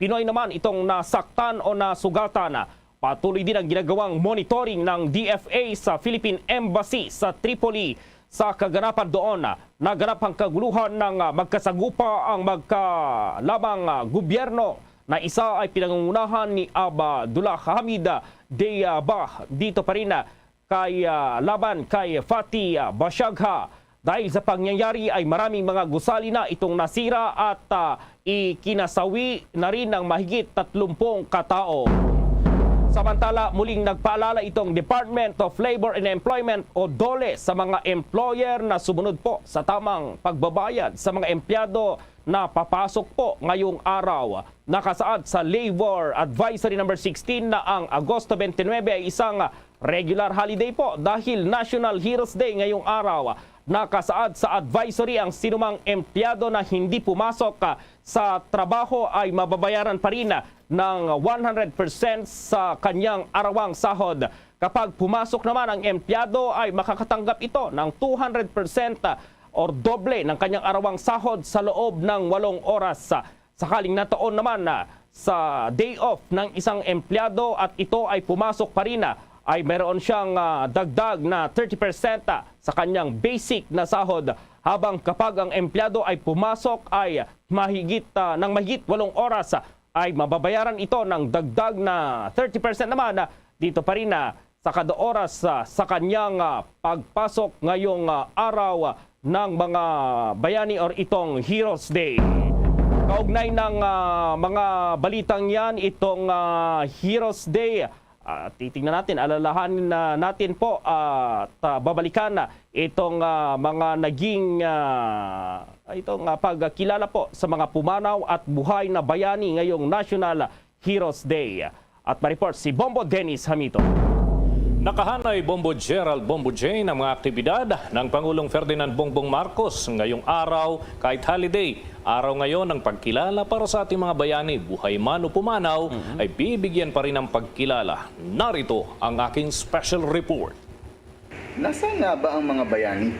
U: Pinoy naman itong nasaktan o nasugatan. Patuloy din ang ginagawang monitoring ng DFA sa Philippine Embassy sa Tripoli sa kaganapan doon. Naganap ang kaguluhan ng magkasagupa ang magkalabang gobyerno na isa ay pinangungunahan ni Abdullah Hamid Diyabah. Dito pa rin kay laban kay Fatih Bashagha. Dahil sa pangyayari ay maraming mga gusali na itong nasira at ikinasawi na rin ng mahigit 30 katao. Samantala, muling nagpaalala itong Department of Labor and Employment o DOLE sa mga employer na sumunod po sa tamang pagbabayad sa mga empleyado na papasok po ngayong araw. Nakasaad sa Labor Advisory number 16 na ang Agosto 29 ay isang regular holiday po dahil National Heroes Day ngayong araw. Nakasaad sa advisory ang sinumang empleyado na hindi pumasok sa trabaho ay mababayaran pa rin ng 100% sa kanyang arawang sahod. Kapag pumasok naman ang empleyado ay makakatanggap ito ng 200% or doble ng kanyang arawang sahod sa loob ng 8 oras. Sakaling nataon naman sa day off ng isang empleyado at ito ay pumasok pa rin ay meron siyang dagdag na 30% sa kanyang basic na sahod. Habang kapag ang empleyado ay pumasok ay mahigit 8 oras ay mababayaran ito ng dagdag na 30% naman dito pa rin sa kada oras sa kanyang pagpasok ngayong araw ng mga bayani or itong Heroes Day. Kaugnay ng mga balitang yan, itong Heroes Day, titingnan natin, alalahanin natin po at babalikan itong mga naging pagkilala po sa mga pumanaw at buhay na bayani ngayong National Heroes Day. At ma-report si Bombo Dennis Hamito.
C: Nakahanay Bombo Gerald Bombo J ng mga aktibidad ng Pangulong Ferdinand Bongbong Marcos ngayong araw kahit holiday. Araw ngayon ng pagkilala para sa ating mga bayani, buhay man o pumanaw, ay bibigyan pa rin ng pagkilala. Narito ang aking special report.
H: Nasaan nga ba ang mga bayani?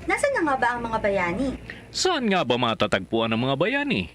K: Nasaan nga ba ang mga bayani?
C: Saan nga ba matatagpuan ang mga bayani?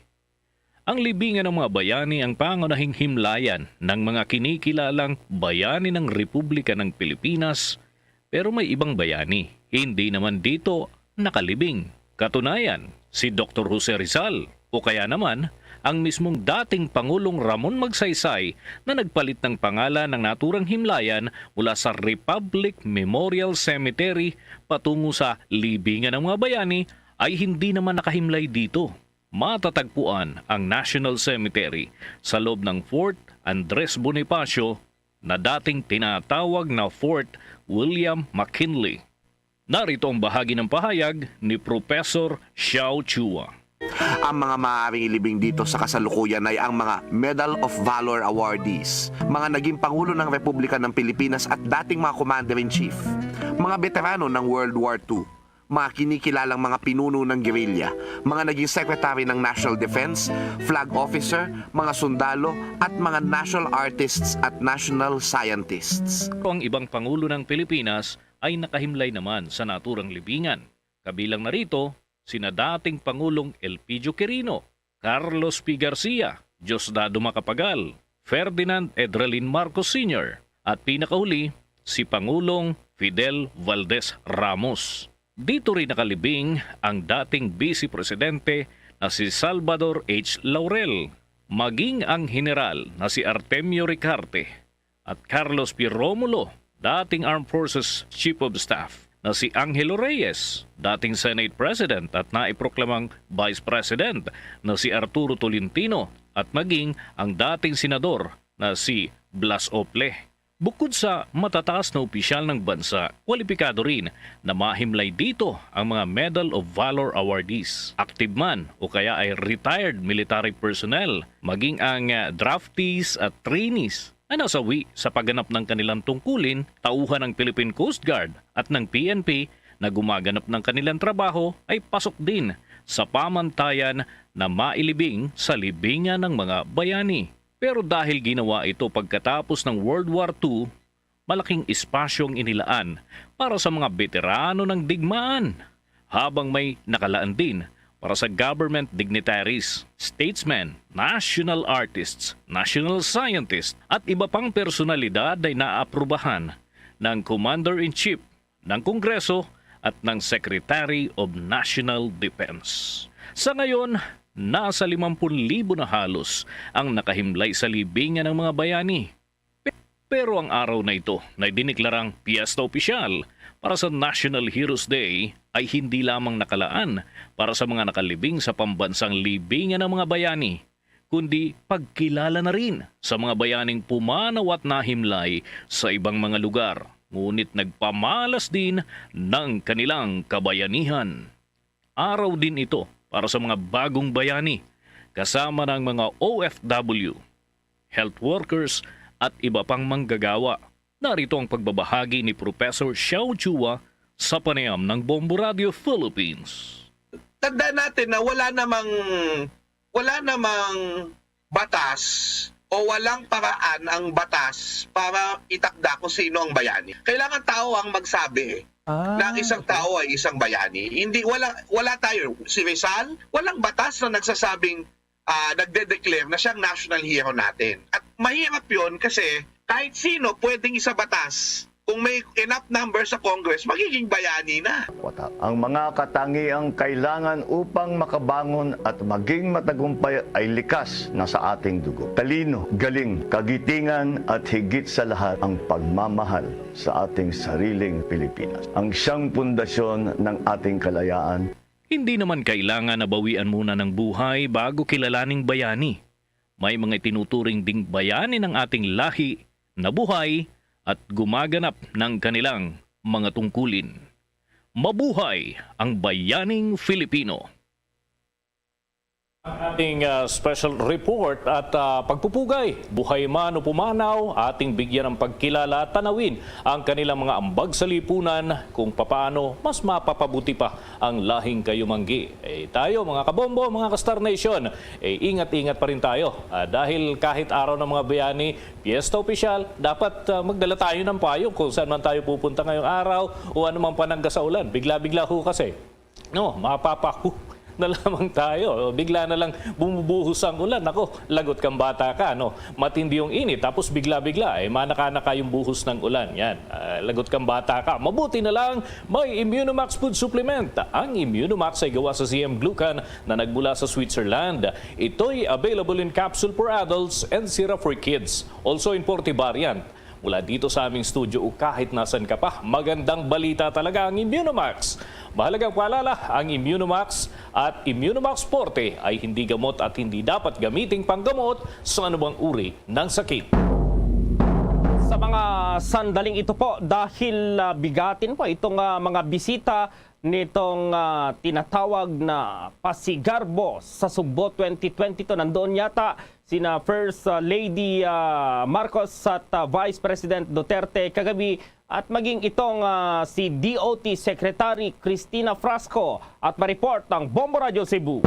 C: Ang libingan ng mga bayani ang pangunahing himlayan ng mga kinikilalang bayani ng Republika ng Pilipinas, pero may ibang bayani. Hindi naman dito nakalibing. Katunayan, si Dr. Jose Rizal o kaya naman ang mismong dating Pangulong Ramon Magsaysay na nagpalit ng pangalan ng naturang himlayan mula sa Republic Memorial Cemetery patungo sa libingan ng mga bayani ay hindi naman nakahimlay dito. Matatagpuan ang National Cemetery sa loob ng Fort Andres Bonifacio na dating tinatawag na Fort William McKinley. Narito ang bahagi ng pahayag ni Professor Xiao Chua.
I: Ang mga maaaring ilibing dito sa kasalukuyan ay ang mga Medal of Valor awardees, mga naging Pangulo ng Republika ng Pilipinas at dating mga Commander-in-Chief, mga veterano ng World War II, mga kinikilalang mga pinuno ng guerrilla, mga naging Secretary ng National Defense, Flag Officer, mga sundalo at mga national artists at national scientists.
C: Ang ibang Pangulo ng Pilipinas ay nakahimlay naman sa naturang libingan. Kabilang narito sina dating Pangulong Elpidio Quirino, Carlos P. Garcia, Diosdado Macapagal, Ferdinand Edralin Marcos Sr. at pinakahuli si Pangulong Fidel Valdez Ramos. Dito rin nakalibing ang dating Vice Presidente na si Salvador H. Laurel, maging ang General na si Artemio Ricarte at Carlos P. Romulo, dating Armed Forces Chief of Staff na si Angelo Reyes, dating Senate President at naiproklamang Vice President na si Arturo Tolentino at maging ang dating Senador na si Blas Ople. Bukod sa matataas na opisyal ng bansa, kwalipikado rin na mahimlay dito ang mga Medal of Valor awardees. Active man o kaya ay retired military personnel, maging ang draftees at trainees na nasawi sa pagganap ng kanilang tungkulin, tauhan ng Philippine Coast Guard at ng PNP na gumaganap ng kanilang trabaho ay pasok din sa pamantayan na mailibing sa libingan ng mga bayani. Pero dahil ginawa ito pagkatapos ng World War II, malaking espasyong inilaan para sa mga veterano ng digmaan, habang may nakalaan din para sa government dignitaries, statesmen, national artists, national scientists at iba pang personalidad ay naaprubahan ng Commander-in-Chief ng Kongreso at ng Secretary of National Defense. Sa ngayon, nasa 50,000 na halos ang nakahimlay sa libingan ng mga bayani. Pero ang araw na ito na diniklarang piyesta opisyal para sa National Heroes Day ay hindi lamang nakalaan para sa mga nakalibing sa pambansang libingan ng mga bayani, kundi pagkilala na rin sa mga bayaning pumanaw at nahimlay sa ibang mga lugar, ngunit nagpamalas din ng kanilang kabayanihan. Araw din ito para sa mga bagong bayani, kasama ng mga OFW, health workers at iba pang manggagawa. Narito ang pagbabahagi ni Professor Xiao Chua sa panayam ng Bombo Radio Philippines.
J: Tandaan natin na wala namang batas o walang paraan ang batas para itakda kung sino ang bayani. Kailangan tao ang magsabi na ang isang tao ay isang bayani. Hindi wala tayo si Rizal, walang batas na nagsasabing nagde-declare na siyang national hero natin. At mahirap 'yon kasi kahit sino pwedeng isa batas. Kung may enough number sa Congress, magiging bayani na.
L: Ang mga katangiang kailangan upang makabangon at maging matagumpay ay likas na sa ating dugo. Talino, galing, kagitingan at higit sa lahat ang pagmamahal sa ating sariling Pilipinas. Ang siyang pundasyon ng ating kalayaan.
C: Hindi naman kailangan na bawian muna ng buhay bago kilalaning bayani. May mga tinuturing ding bayani ng ating lahi na buhay at gumaganap ng kanilang mga tungkulin. Mabuhay ang bayaning Filipino! Ating special report at pagpupugay, buhay man o pumanaw, ating bigyan ng pagkilala at tanawin ang kanilang mga ambag sa lipunan kung papaano mas mapapabuti pa ang lahing kayumanggi. Tayo mga kabombo, mga ka-Star Nation, ingat-ingat pa rin tayo dahil kahit araw ng mga bayani, piyesta opisyal, dapat magdala tayo ng payong kung saan man tayo pupunta ngayong araw o anumang panangga sa ulan. Bigla-bigla ho kasi, mapapahu na lamang tayo. Bigla na lang bumubuhos ang ulan. Ako, lagot kang bata ka. Matindi yung init. Tapos bigla-bigla, manaka-naka yung buhos ng ulan. Yan, lagot kang bata ka. Mabuti na lang, may Immunomax Food Supplement. Ang Immunomax ay gawa sa CM Glucan na nagmula sa Switzerland. Ito'y available in capsule for adults and syrup for kids. Also in 40 variant. Mula dito sa aming studio o kahit nasan ka pa, magandang balita talaga ang Immunomax. Mahalagang paalala, ang Immunomax at Immunomax Forte ay hindi gamot at hindi dapat gamiting panggamot sa anumang uri ng sakit.
U: Sa mga sandaling ito po, dahil bigatin po itong mga bisita nitong tinatawag na Pasigarbo sa Sugbo 2022. Nandoon yata sina First Lady Marcos at Vice President Duterte kagabi at maging itong si DOT Secretary Cristina Frasco at ma-report ng Bombo Radio Cebu.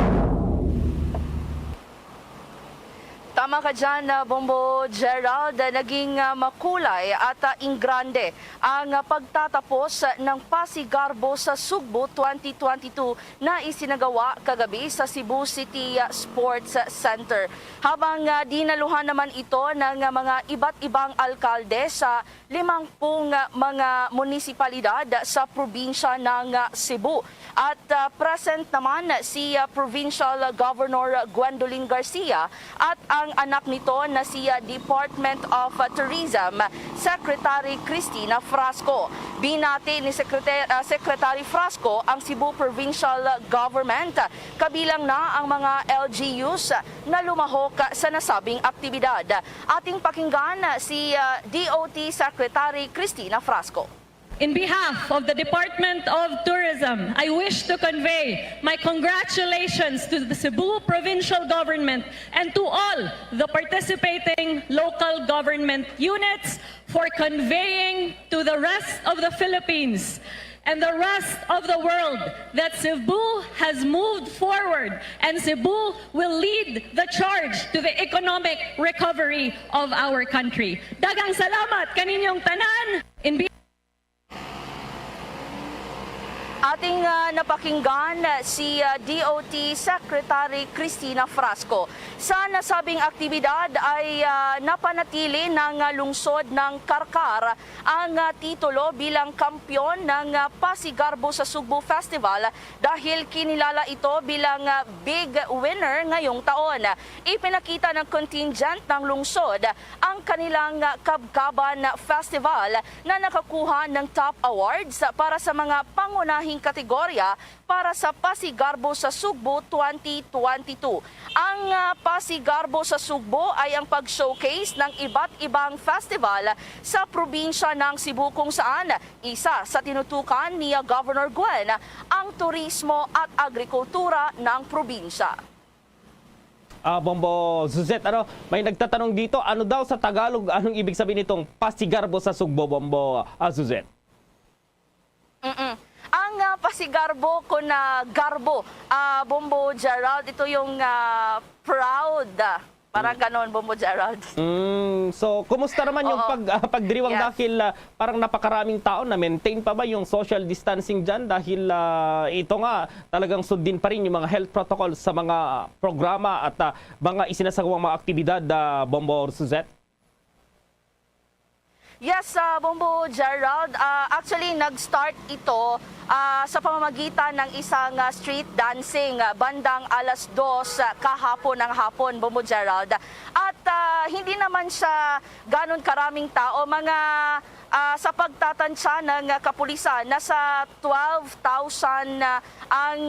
D: Tama ka dyan, Bombo Gerald. Naging makulay at ingrande ang pagtatapos ng Pasigarbo sa Sugbo 2022 na isinagawa kagabi sa Cebu City Sports Center. Habang dinaluhan naman ito ng mga iba't ibang alkalde sa 50 mga munisipalidad sa probinsya ng Cebu. At present naman si Provincial Governor Gwendolyn Garcia at ang anak nito na si Department of Tourism Secretary Cristina Frasco. Binati ni Secretary Frasco ang Cebu Provincial Government, kabilang na ang mga LGUs na lumahok sa nasabing aktibidad. Ating pakinggan si DOT Secretary Cristina Frasco.
O: In behalf of the Department of Tourism, I wish to convey my congratulations to the Cebu Provincial Government and to all the participating local government units for conveying to the rest of the Philippines and the rest of the world that Cebu has moved forward and Cebu will lead the charge to the economic recovery of our country. Daghang salamat kaninyong tanan.
D: Ating napakinggan si DOT Secretary Cristina Frasco. Sa nasabing aktibidad ay napanatili ng lungsod ng Karkar ang titulo bilang kampyon ng Pasigarbo sa Sugbo Festival dahil kinilala ito bilang big winner ngayong taon. Ipinakita ng contingent ng lungsod ang kanilang Kabkaban Festival na nakakuha ng top awards para sa mga pangunahing kategorya para sa Pasigarbo sa Sugbo 2022. Ang Pasigarbo sa Sugbo ay ang pag-showcase ng iba't ibang festival sa probinsya ng Cebu kung saan isa sa tinutukan ni Governor Gwen ang turismo at agrikultura ng probinsya.
U: Bombo Suzette, may nagtatanong dito, ano daw sa Tagalog, anong ibig sabihin nitong Pasigarbo sa Sugbo, Bombo Suzette?
D: Ang Pasigarbo kung garbo, Bombo Gerald, ito yung proud. Parang ganon, Bombo Gerald.
U: So, kumusta naman yung pagdiriwang dahil parang napakaraming tao na maintain pa ba yung social distancing dyan dahil ito nga talagang sundin pa rin yung mga health protocols sa mga programa at mga isinasagawang mga aktibidad, Bombo Suzette?
D: Yes, Bombo Gerald. Actually, nag-start ito sa pamamagitan ng isang street dancing bandang 2:00 kahapon ng hapon, Bombo Gerald. At hindi naman siya ganun karaming tao. Mga sa pagtatansya ng kapulisan, nasa 12,000 ang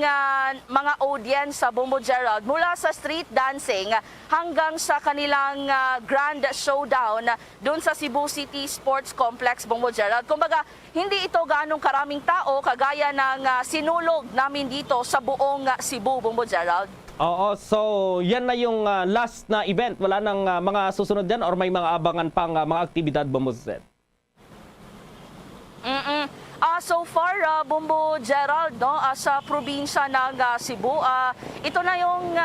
D: mga audience sa Bombo Gerald mula sa street dancing hanggang sa kanilang grand showdown doon sa Cebu City Sports Complex, Bombo Gerald. Kumbaga, hindi ito ganong karaming tao kagaya ng sinulog namin dito sa buong Cebu, Bombo Gerald.
U: Oo, so yan na yung last na event. Wala nang mga susunod dyan or may mga abangan pang mga aktibidad, Bombo Suzette?
D: So far, Bombo Gerald, sa probinsya ng Cebu, ito na yung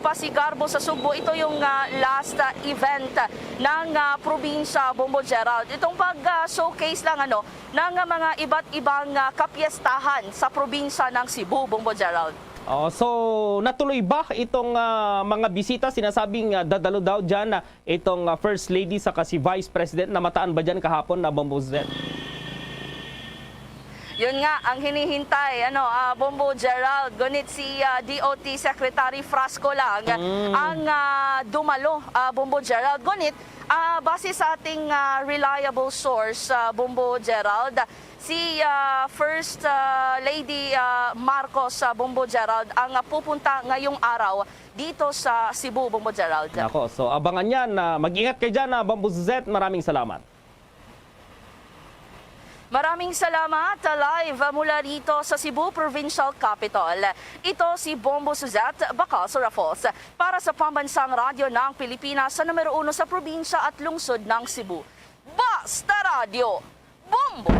D: Pasigarbo sa Sugbo. Ito yung last event ng probinsya, Bombo Gerald. Itong pag-showcase lang ng mga iba't ibang kapiestahan sa probinsya ng Cebu, Bombo Gerald.
U: So natuloy ba itong mga bisita? Sinasabing dadalo daw dyan itong First Lady sa si Vice President. Namataan ba dyan kahapon na Bombo Suzette?
D: Yun nga, ang hinihintay, Bombo Gerald, gunit si DOT Secretary Frasco lang ang dumalo, Bombo Gerald. Gunit, base sa ating reliable source, Bombo Gerald, si First Lady Marcos Bombo Gerald ang pupunta ngayong araw dito sa Cebu, Bombo Gerald.
U: Nako, so abangan yan. Mag-ingat kayo dyan, Bombo Suzette. Maraming salamat.
D: Maraming salamat. Live mula rito sa Cebu Provincial Capital. Ito si Bombo Suzette, Bakal Sorafos, para sa Pambansang Radyo ng Pilipinas sa numero 1 sa probinsya at lungsod ng Cebu. Basta Radio, Bombo!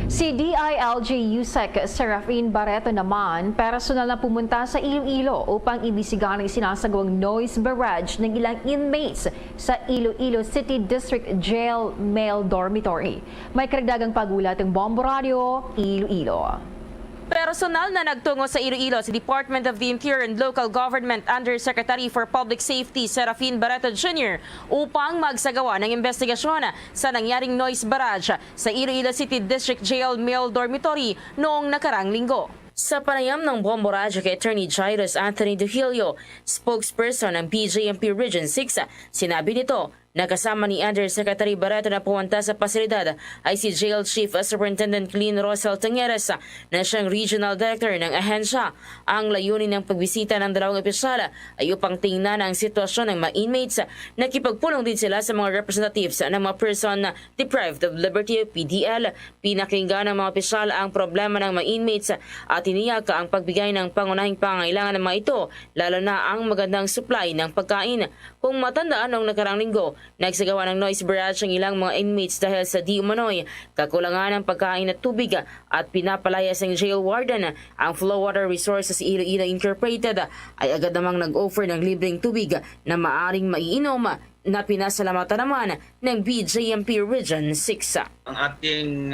V: Si DILG USEC Serafin Barreto naman, personal na pumunta sa Iloilo upang imbisigahan ang sinasagawang noise barrage ng ilang inmates sa Iloilo City District Jail Male Dormitory. May karagdagang pagulat ng Bombo Radio, Iloilo.
P: Personal na nagtungo sa Iloilo si Department of the Interior and Local Government Undersecretary for Public Safety Serafin Barreto Jr. upang magsagawa ng investigasyon sa nangyaring noise barrage sa Iloilo City District Jail Male Dormitory noong nakarang linggo. Sa panayam ng Bombo Radio kay Attorney Jairus Anthony Duhilio, spokesperson ng BJMP Region 6, sinabi nito na kasama ni Undersecretary Barreto na pumunta sa pasilidad ay si Jail Chief Superintendent Clean Rosel Tangeres na siyang Regional Director ng ahensya. Ang layunin ng pagbisita ng dalawang opisyal ay upang tingnan ang sitwasyon ng mga inmates. Nakipagpulong din sila sa mga representatives ng mga person deprived of liberty o PDL. Pinakinggan ng mga opisyal ang problema ng mga inmates at tiniyak ang pagbigay ng pangunahing pangailangan ng mga ito, lalo na ang magandang supply ng pagkain. Kung matandaan noong nakarang linggo, nagsagawa ng noise barrage ang ilang mga inmates dahil sa di umano'y kakulangan ng pagkain at tubig at pinapalayas ng jail warden. Ang Flow Water Resources Iloilo Incorporated ay agad namang nag-offer ng libreng tubig na maaring maiinom na pinasalamatan naman ng BJMP Region 6.
Q: Ang ating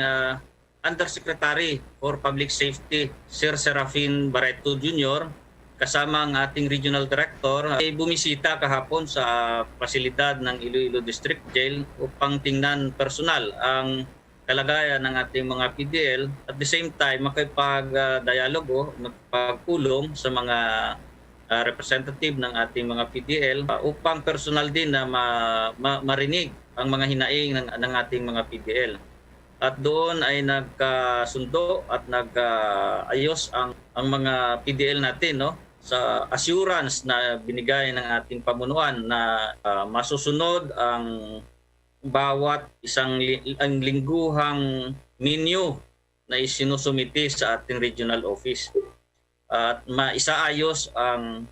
Q: Undersecretary for Public Safety, Sir Serafin Barreto Jr., kasama ang ating Regional Director, ay bumisita kahapon sa pasilidad ng Iloilo District Jail upang tingnan personal ang kalagayan ng ating mga PDL. At the same time, makipag-dialogo, magpagpulong sa mga representative ng ating mga PDL upang personal din na marinig ang mga hinaing ng ating mga PDL. At doon ay nagkasundo at nag-ayos ang mga PDL natin, no? Sa assurance na binigay ng ating pamunuan na masusunod ang bawat isang lingguhang menu na isinusumiti sa ating regional office. At maisaayos ang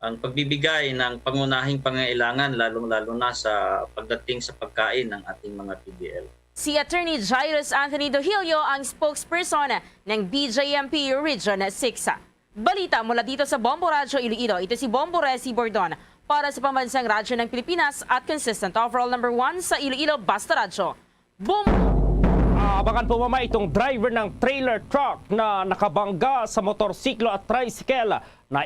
Q: pagbibigay ng pangunahing pangailangan lalong-lalo na sa pagdating sa pagkain ng ating mga PDL.
P: Si Attorney Jairus Anthony Duhilio ang spokesperson ng BJMP Region 6. Balita mula dito sa Bombo Radio Iloilo. Ito si Bombo Resi Bordon para sa Pambansang Radyo ng Pilipinas at consistent overall number 1 sa Iloilo Basta Radio. Bombo!
U: Abangan po mama itong driver ng trailer truck na nakabangga sa motorsiklo at tricycle na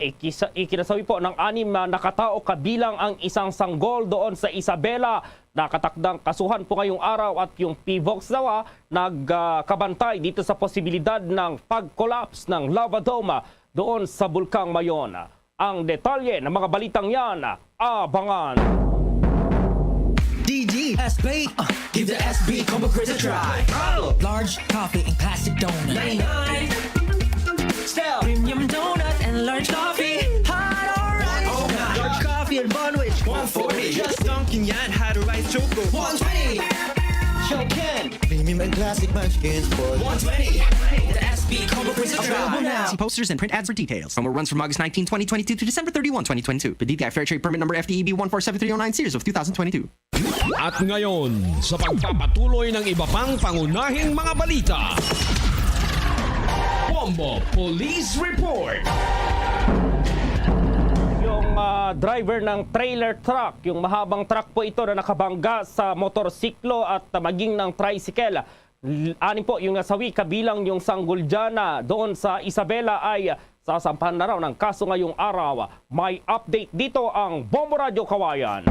U: ikinasawi po ng 6 na nakatao kabilang ang isang sanggol doon sa Isabela. Nakatakdang kasuhan po ngayong araw at yung PVOX daw nagkabantay dito sa posibilidad ng pag-collapse ng lava dome doon sa Bulkang Mayon. Ang detalye ng mga balitang yan, abangan.
T: DD SB, give the SB combo crazy a try. Large coffee and classic donut. 99. Still premium donut and large coffee. Hot or rice. Large coffee and bun which 140. Just dunking yan had a rice choco. 120. Chokin. Premium and classic munchkins for 120. The SB combo crazy a try. Available now.
X: See posters and print ads for details. Promo runs from August 19, 2022 to December 31, 2022. The DTI Fair Trade Permit number FTEB 147309 series of 2022.
Y: At ngayon, sa pagpapatuloy ng iba pang pangunahing mga balita, Bombo Police Report.
U: Yung driver ng trailer truck, yung mahabang truck po ito na nakabangga sa motorsiklo at maging ng tricycle. 6 po yung nasawi kabilang yung sanggol dyan doon sa Isabela ay sasampahan na raw ng kaso ngayong araw. May update dito ang Bombo Radio Kawayan.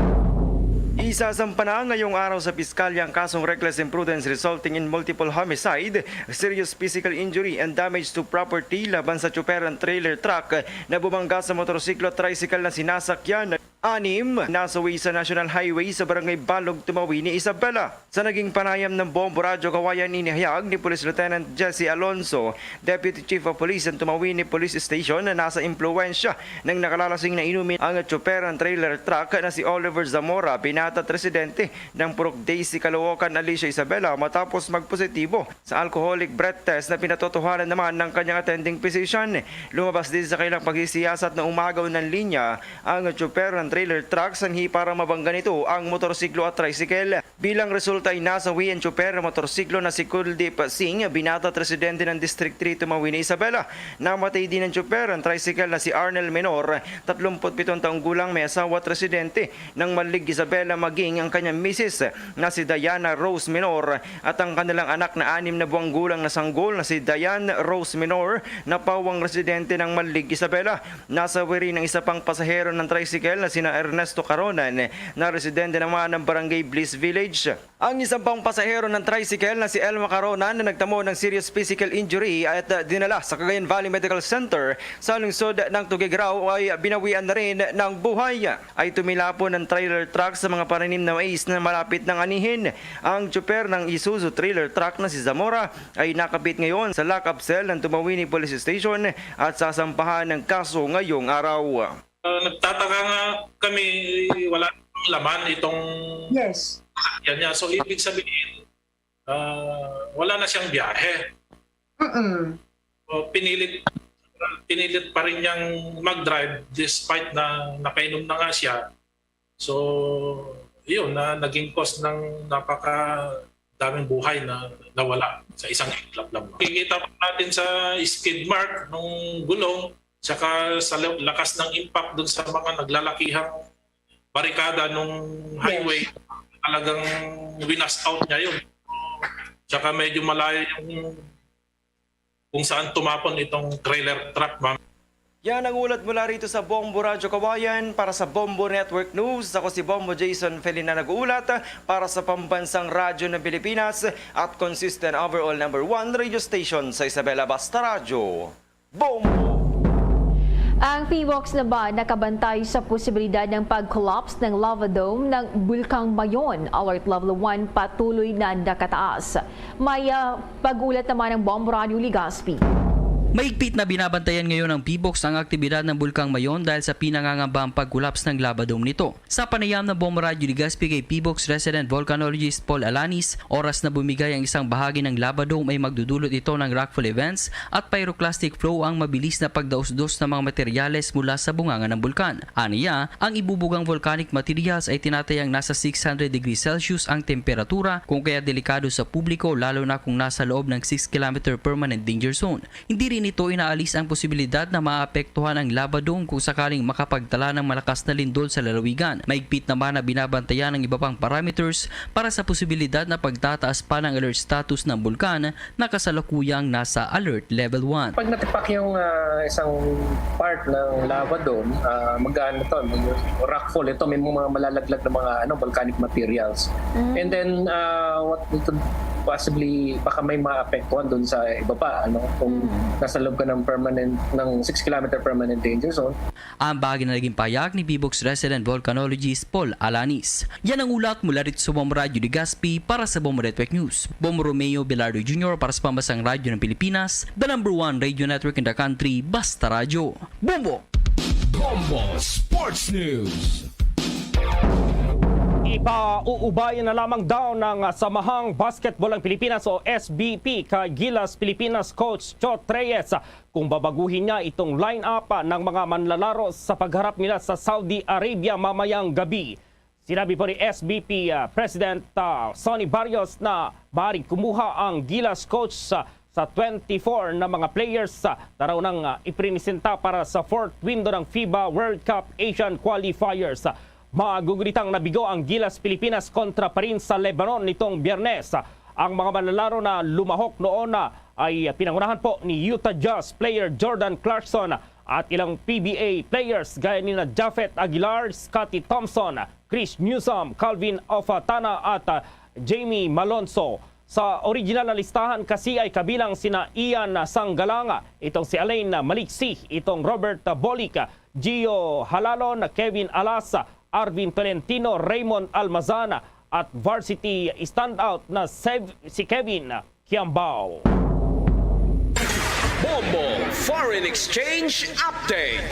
Z: Isasampa na ngayong araw sa piskalya ang kasong reckless imprudence resulting in multiple homicide, serious physical injury and damage to property laban sa tsuper ng trailer truck na bumangga sa motorsiklo at tricycle na sinasakyan. 6 nasawi sa National Highway sa Barangay Balog, Tumawini, Isabela. Sa naging panayam ng Bombo Radyo Kawayan, inihayag ni Police Lieutenant Jesse Alonso, Deputy Chief of Police ng Tumawini Police Station, na nasa impluwensya ng nakalalasing na inumin ang tsuper ng trailer truck na si Oliver Zamora, binata at residente ng Purok Daisy, Caloocan, Alicia, Isabela, matapos magpositibo sa alcoholic breath test na pinatotohanan naman ng kanyang attending physician. Lumabas din sa kailang pagsisiyasat na umagaw ng linya ang tsuper ng trailer truck sanhi para mabangga nito ang motorsiklo at tricycle. Bilang resulta ay nasawi ang tsuper ng motorsiklo na si Kuldeep Singh, binata at residente ng District 3 Tumawini, Isabela. Namatay din ang tsuper ng tricycle na si Arnel Menor, 37 taong gulang, may asawa at residente ng Malig, Isabela, maging ang kanyang misis na si Diana Rose Menor at ang kanilang anak na 6 na buwang gulang na sanggol na si Diane Rose Menor na pawang residente ng Malig, Isabela. Nasawi rin ang isa pang pasahero ng tricycle na sina Ernesto Caronan na residente naman ng Barangay Bliss Village. Ang isang pang pasahero ng tricycle na si Elma Caronan na nagtamo ng serious physical injury at dinala sa Cagayan Valley Medical Center sa lungsod ng Tuguegarao ay binawian na rin ng buhay. Ay tumilapo ng trailer truck sa mga pananim na mais na malapit ng anihin. Ang tsuper ng Isuzu trailer truck na si Zamora ay nakabit ngayon sa lock-up cell ng Tumawini Police Station at sasampahan ng kaso ngayong araw.
E: Nagtataka nga kami, wala laman itong yan niya. So ibig sabihin, wala na siyang biyahe. So, pinilit pa rin niyang mag-drive despite na nakainom na nga siya. So yun, naging cause ng daming buhay na nawala sa isang iglap lang. Kikita pa natin sa skid mark ng gulong, saka sa lakas ng impact dun sa mga naglalakihang barikada nung highway, talagang winas out niya yun. Saka medyo malayo yung kung saan tumapon itong trailer truck, ma'am.
Z: Yan ang ulat mula rito sa Bombo Radyo Kawayan. Para sa Bombo Network News, ako si Bombo Jason Felina nag-uulat para sa Pambansang Radyo ng Pilipinas at consistent overall number 1 radio station sa Isabela, Basta Radyo. Bombo!
V: Ang PBOX naman nakabantay sa posibilidad ng pag-collapse ng lava dome ng Bulkang Mayon. Alert level 1 patuloy na nakataas. May pag-ulat naman ng Bombo Radio Legazpi.
F: Mahigpit na binabantayan ngayon ng PBOX ang aktibidad ng Bulkang Mayon dahil sa pinangangambang pag-collapse ng lava dome nito. Sa panayam ng Bombo Radio Legazpi kay PBOX resident volcanologist Paul Alanis, oras na bumigay ang isang bahagi ng lava dome ay magdudulot ito ng rockfall events at pyroclastic flow ang mabilis na pagdaos-dos ng mga materyales mula sa bunganga ng bulkan. Aniya, ang ibubugang volcanic materials ay tinatayang nasa 600 degrees Celsius ang temperatura, kung kaya delikado sa publiko lalo na kung nasa loob ng 6 km permanent danger zone. Hindi rin ito inaalis ang posibilidad na maapektuhan ang lava dome kung sakaling makapagtala ng malakas na lindol sa lalawigan. Mahigpit naman na binabantayan ng iba pang parameters para sa posibilidad na pagtataas pa ng alert status ng bulkan na kasalukuyang nasa alert level 1.
G: Pag natipak yung isang part ng lava dome, mag-ano to, rockfall ito, may mga malalaglag na mga volcanic materials. And then what we could possibly baka may maapektuhan doon sa iba pa kung nasa loob ka ng 6 km permanent danger zone.
F: Ang bahagi na naging payag ni PBOX resident volcanologist Paul Alanis. Yan ang ulat mula rito sa Bombo Radio Legazpi para sa Bombo Network News. Bombo Romeo Belardo Jr. para sa Pambansang Radyo ng Pilipinas, the number 1 radio network in the country, Basta Radyo. Bombo!
Y: Bombo Sports News.
U: Ipauubayan na lamang daw ng Samahang Basketball ng Pilipinas o SBP kay Gilas Pilipinas coach Chot Reyes kung babaguhin niya itong line-up ng mga manlalaro sa pagharap nila sa Saudi Arabia mamayang gabi. Sinabi po ni SBP President Sonny Barrios na maaaring kumuha ang Gilas coach sa 24 na mga players na raw nang iprinisenta para sa 4th window ng FIBA World Cup Asian Qualifiers. Magugulitang nabigo ang Gilas Pilipinas kontra pa rin sa Lebanon nitong Biyernes. Ang mga manlalaro na lumahok noon ay pinangunahan po ni Utah Jazz player Jordan Clarkson at ilang PBA players gaya ni Jafet Aguilar, Scotty Thompson, Chris Newsom, Calvin Ofatana at Jamie Malonzo. Sa original na listahan kasi ay kabilang sina Ian Sanggalanga, itong si Alain Maliksi, itong Robert Bolic, Gio Halalon, Kevin Alasa, Arvin Tolentino, Raymond Almazana at varsity standout na si Kevin Kiambao.
Y: Bombo Foreign Exchange Update.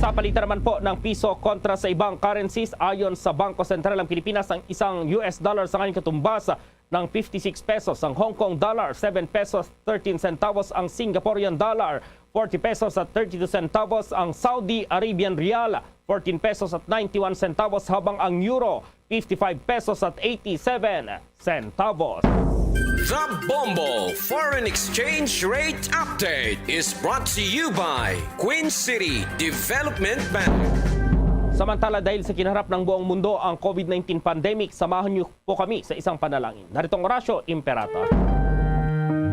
U: Sa palitan naman po ng piso kontra sa ibang currencies, ayon sa Bangko Sentral ng Pilipinas, ang isang US dollar sa kanyang katumbas ng 56 pesos, ang Hong Kong dollar 7 pesos 13 centavos, ang Singaporean dollar 40 pesos at 32 centavos, ang Saudi Arabian Rial 14 pesos at 91 centavos, habang ang euro 55 pesos at 87 centavos.
Y: The Bombo Foreign Exchange Rate Update is brought to you by Queen City Development Bank.
U: Samantala, dahil sa kinaharap ng buong mundo ang COVID-19 pandemic, samahan niyo po kami sa isang panalangin. Narito ang Horacio Imperator.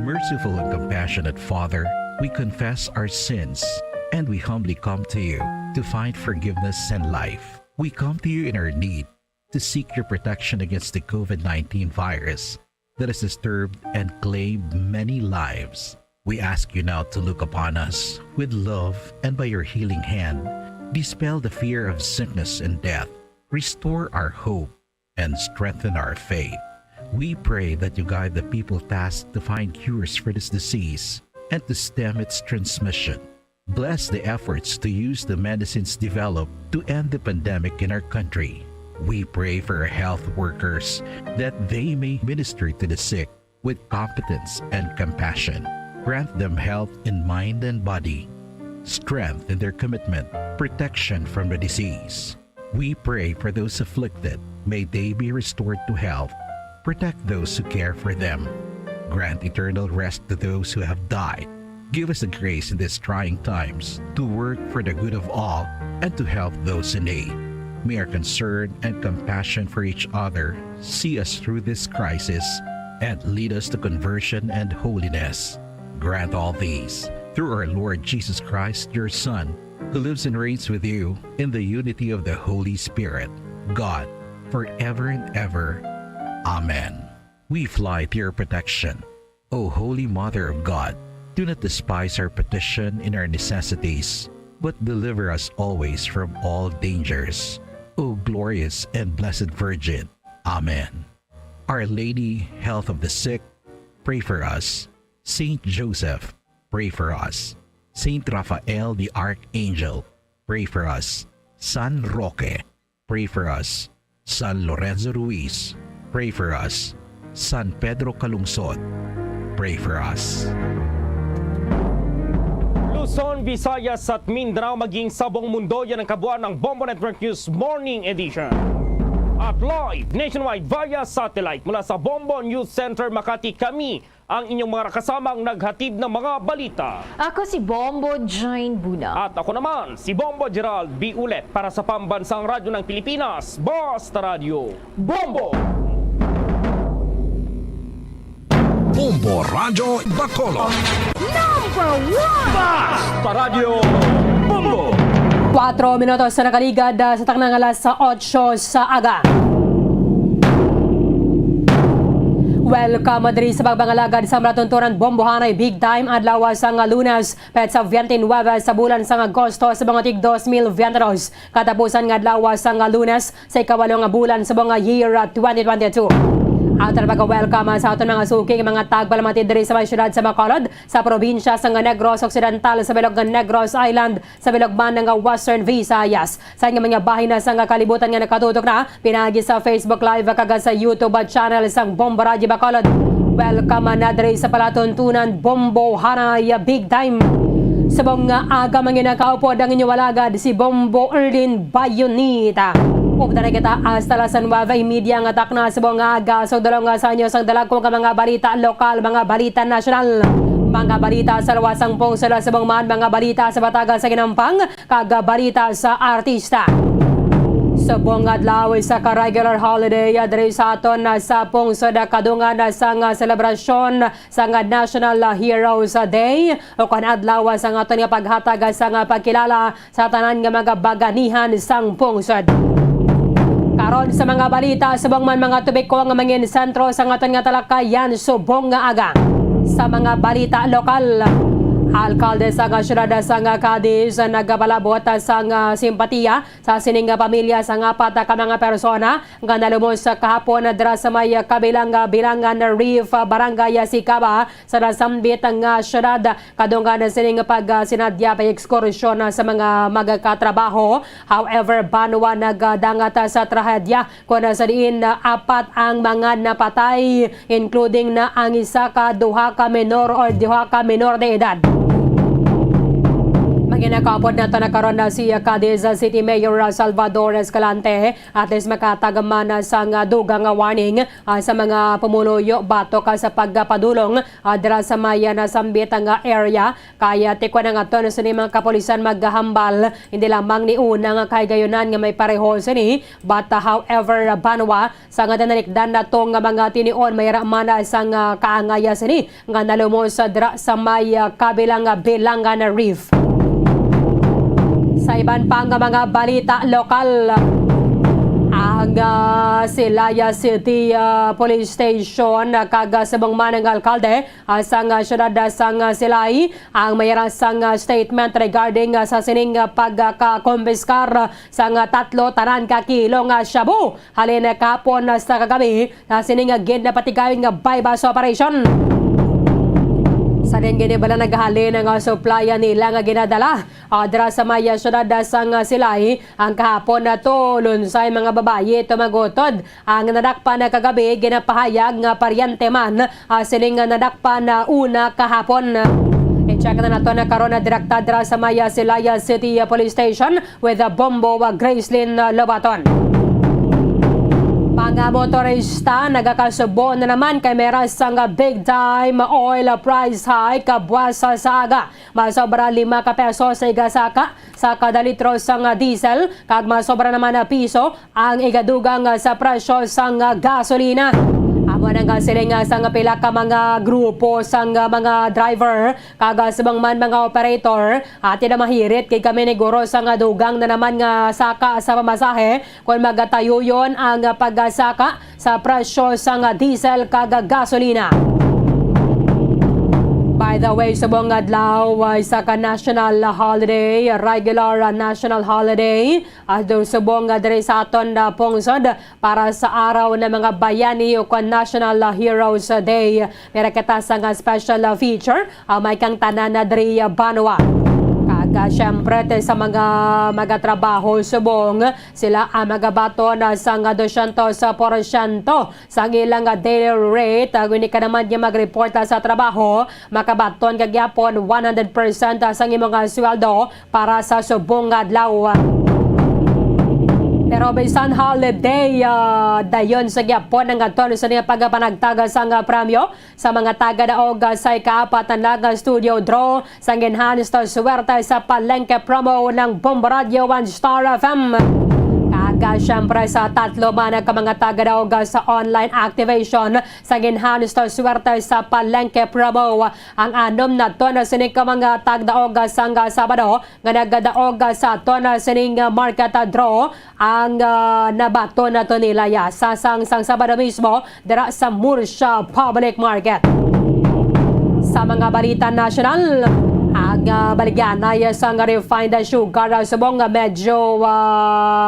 A: Merciful and compassionate Father, we confess our sins and we humbly come to you to find forgiveness and life. We come to you in our need to seek your protection against the COVID-19 virus that has disturbed and claimed many lives. We ask you now to look upon us with love and by your healing hand, dispel the fear of sickness and death, restore our hope, and strengthen our faith. We pray that you guide the people tasked to find cures for this disease and to stem its transmission. Bless the efforts to use the medicines developed to end the pandemic in our country. We pray for our health workers that they may minister to the sick with competence and compassion. Grant them health in mind and body, strength in their commitment, protection from the disease. We pray for those afflicted. May they be restored to health. Protect those who care for them. Grant eternal rest to those who have died. Give us the grace in these trying times to work for the good of all and to help those in need. May our concern and compassion for each other see us through this crisis and lead us to conversion and holiness. Grant all these through our Lord Jesus Christ, your Son, who lives and reigns with you in the unity of the Holy Spirit, God, forever and ever. Amen. We fly to your protection. O Holy Mother of God, do not despise our petition in our necessities, but deliver us always from all dangers. O glorious and blessed Virgin. Amen. Our Lady, health of the sick, pray for us. Saint Joseph, pray for us. Saint Raphael the Archangel, pray for us. San Roque, pray for us. San Lorenzo Ruiz, pray for us. San Pedro Calungsod, pray for us.
U: Luzon, Visayas at Mindanao maging sa buong mundo, yan ang kabuuan ng Bombo Network News Morning Edition. At live nationwide via satellite mula sa Bombo News Center Makati, kami ang inyong mga kasamang naghatid ng mga balita.
V: Ako si Bombo Jane Buna.
U: At ako naman, si Bombo Gerald B. Ulet para sa Pambansang Radyo ng Pilipinas, Basta Radio Bombo!
Y: Bombo Radyo Bacolod.
V: Number 1!
U: Basta Radio Bombo!
B: 4 minutos na nakaligad sa taknang alas sa 8 sa aga. Welcome diri sa pagbangalagad sa mulatunturan bombohanay big time adlaw sa Lunes pet sa 29 sa bulan sa Agosto sa mga tig 2022. Katapusan nga adlaw sa Lunes sa ikawalong bulan sa mga year 2022. Ato na pag-welcome sa aton mga suking mga tagpalamatid diri sa may syudad sa Bacolod, sa probinsya sa Negros Occidental, sa bilog ng Negros Island, sa bilog man ng Western Visayas. Sa nga mga bahin na sa kalibutan nga nakatutok na, pinagi sa Facebook Live kaga sa YouTube channel sang Bombo Radio Bacolod. Welcome na diri sa palatuntunan Bombo Hanay Big Time. Sa mga aga mga nakaupod ang inyong walagad si Bombo Erlin Bayonita. Pupunta na kita hasta las 9 media nga takna sa buong aga. So dalawang sa inyo sang dalag kong mga balita lokal, mga balita nasyonal, mga balita sa lawasang pong sa buong maan, mga balita sa Batagal sa Ginampang, kaga balita sa artista. Sa buong adlaw sa ka-regular holiday diri sa aton sa pong sa kadungan sa nga selebrasyon sa nga National Heroes Day o kan adlaw sa nga aton nga paghatag sa nga pagkilala sa tanan nga mga baganihan sang pungsod. Karon sa mga balita sa buong man mga tubig ko nga mangin sentro sa nga aton nga talakayan subong nga aga. Sa mga balita lokal, Alkalde sa syudad sa Cadiz nagpalabot sa simpatiya sa sining pamilya sa apat ka mga persona nga nalumos sa kahapon dira sa may kabilang bilangan Reef Barangay Sicaba sa nasambit nga syudad kadunggan sining pagsinadya pa ekskursyon sa mga magkatrabaho. However, banwa nagdangat sa trahedya kung sa diin apat ang mga napatay including na ang isa ka duha ka menor or duha ka menor de edad. Ginakapod na nakaroon na si Cadiz City Mayor Salvador Escalante at is makatagaman sa dugang warning sa mga pumuluyo batok sa pagpadulong dira sa maya na sambit nga area. Kaya tikwa na nga to sa mga kapulisan maghahambal hindi lamang ni unang kay gayunan nga may pareho sini but however banwa sa nga danalikdan na tong mga tinion may ramana sa kaangaya sini nga nalumos dira sa may kabilang bilangan Reef. Sa iban pang mga balita lokal, ang Silaya City Police Station kagasabang manang alkalde sang syudad sang Silay ang mayroon sang statement regarding sa sining pagkakombiskar sang 3 tanan ka kilong shabu halin kapon sa kagabi sa sining ginapatigayon nga bypass operation. Sa din ginibala naghalin ang supplyan nila nga ginadala dira sa maya syudad sang Silay ang kahapon na to lunsay mga babayi tumagutod ang nadakpan na kagabi ginapahayag nga paryente man sining nadakpan na una kahapon. I-check na nato na karon na direkta dira sa maya Silaya City Police Station with Bombo Gracelyn Lobaton. Mga motorista nagakasubo na naman kay meron sang big time oil price hike kabuwas sa aga. Masobra 5 ka peso sa igasaka sa kada litro sang diesel kag masobra naman na piso ang igadugang sa presyo sang gasolina. Amo nang siling sang pila ka mga grupo sang mga driver kag subang man mga operator at na mahirit kay kami ni guro sang dugang na naman nga saka sa pamasahe kung magatayo yon ang pagsaka sa presyo sang diesel kag gasolina. By the way, subong adlaw sa ka national holiday, regular national holiday, at subong diri sa aton na pungsod para sa araw ng mga bayani o National Heroes Day. Meron kita sa special feature, may kang tanan na diri Banwa. Siyempre sa mga trabaho subong sila ang magabato na sang 200% sa ilang daily rate. Kung ka naman niya mag-report sa trabaho, makabaton kagyapon 100% sa imong sweldo para sa subong adlaw. Pero bisan holiday, dayon sa gyapon ng aton sa niya pagpanagtaga sang premyo sa mga taga-daog sa ikaapat na studio draw sa enhanced swerte sa palengke promo ng Bombo Radio 1 Star FM. Kaga siyempre sa 3 man ka mga taga-daog sa online activation sa enhanced swerte sa palengke promo. Ang 6 na to na sining ka mga taga-daog sa Sabado nga nagadaog sa to na sining market draw ang nabato na to nila sa sang Sabado mismo dira sa Murcia Public Market. Sa mga balita national, ang baligyan ay sa refined sugar subong medyo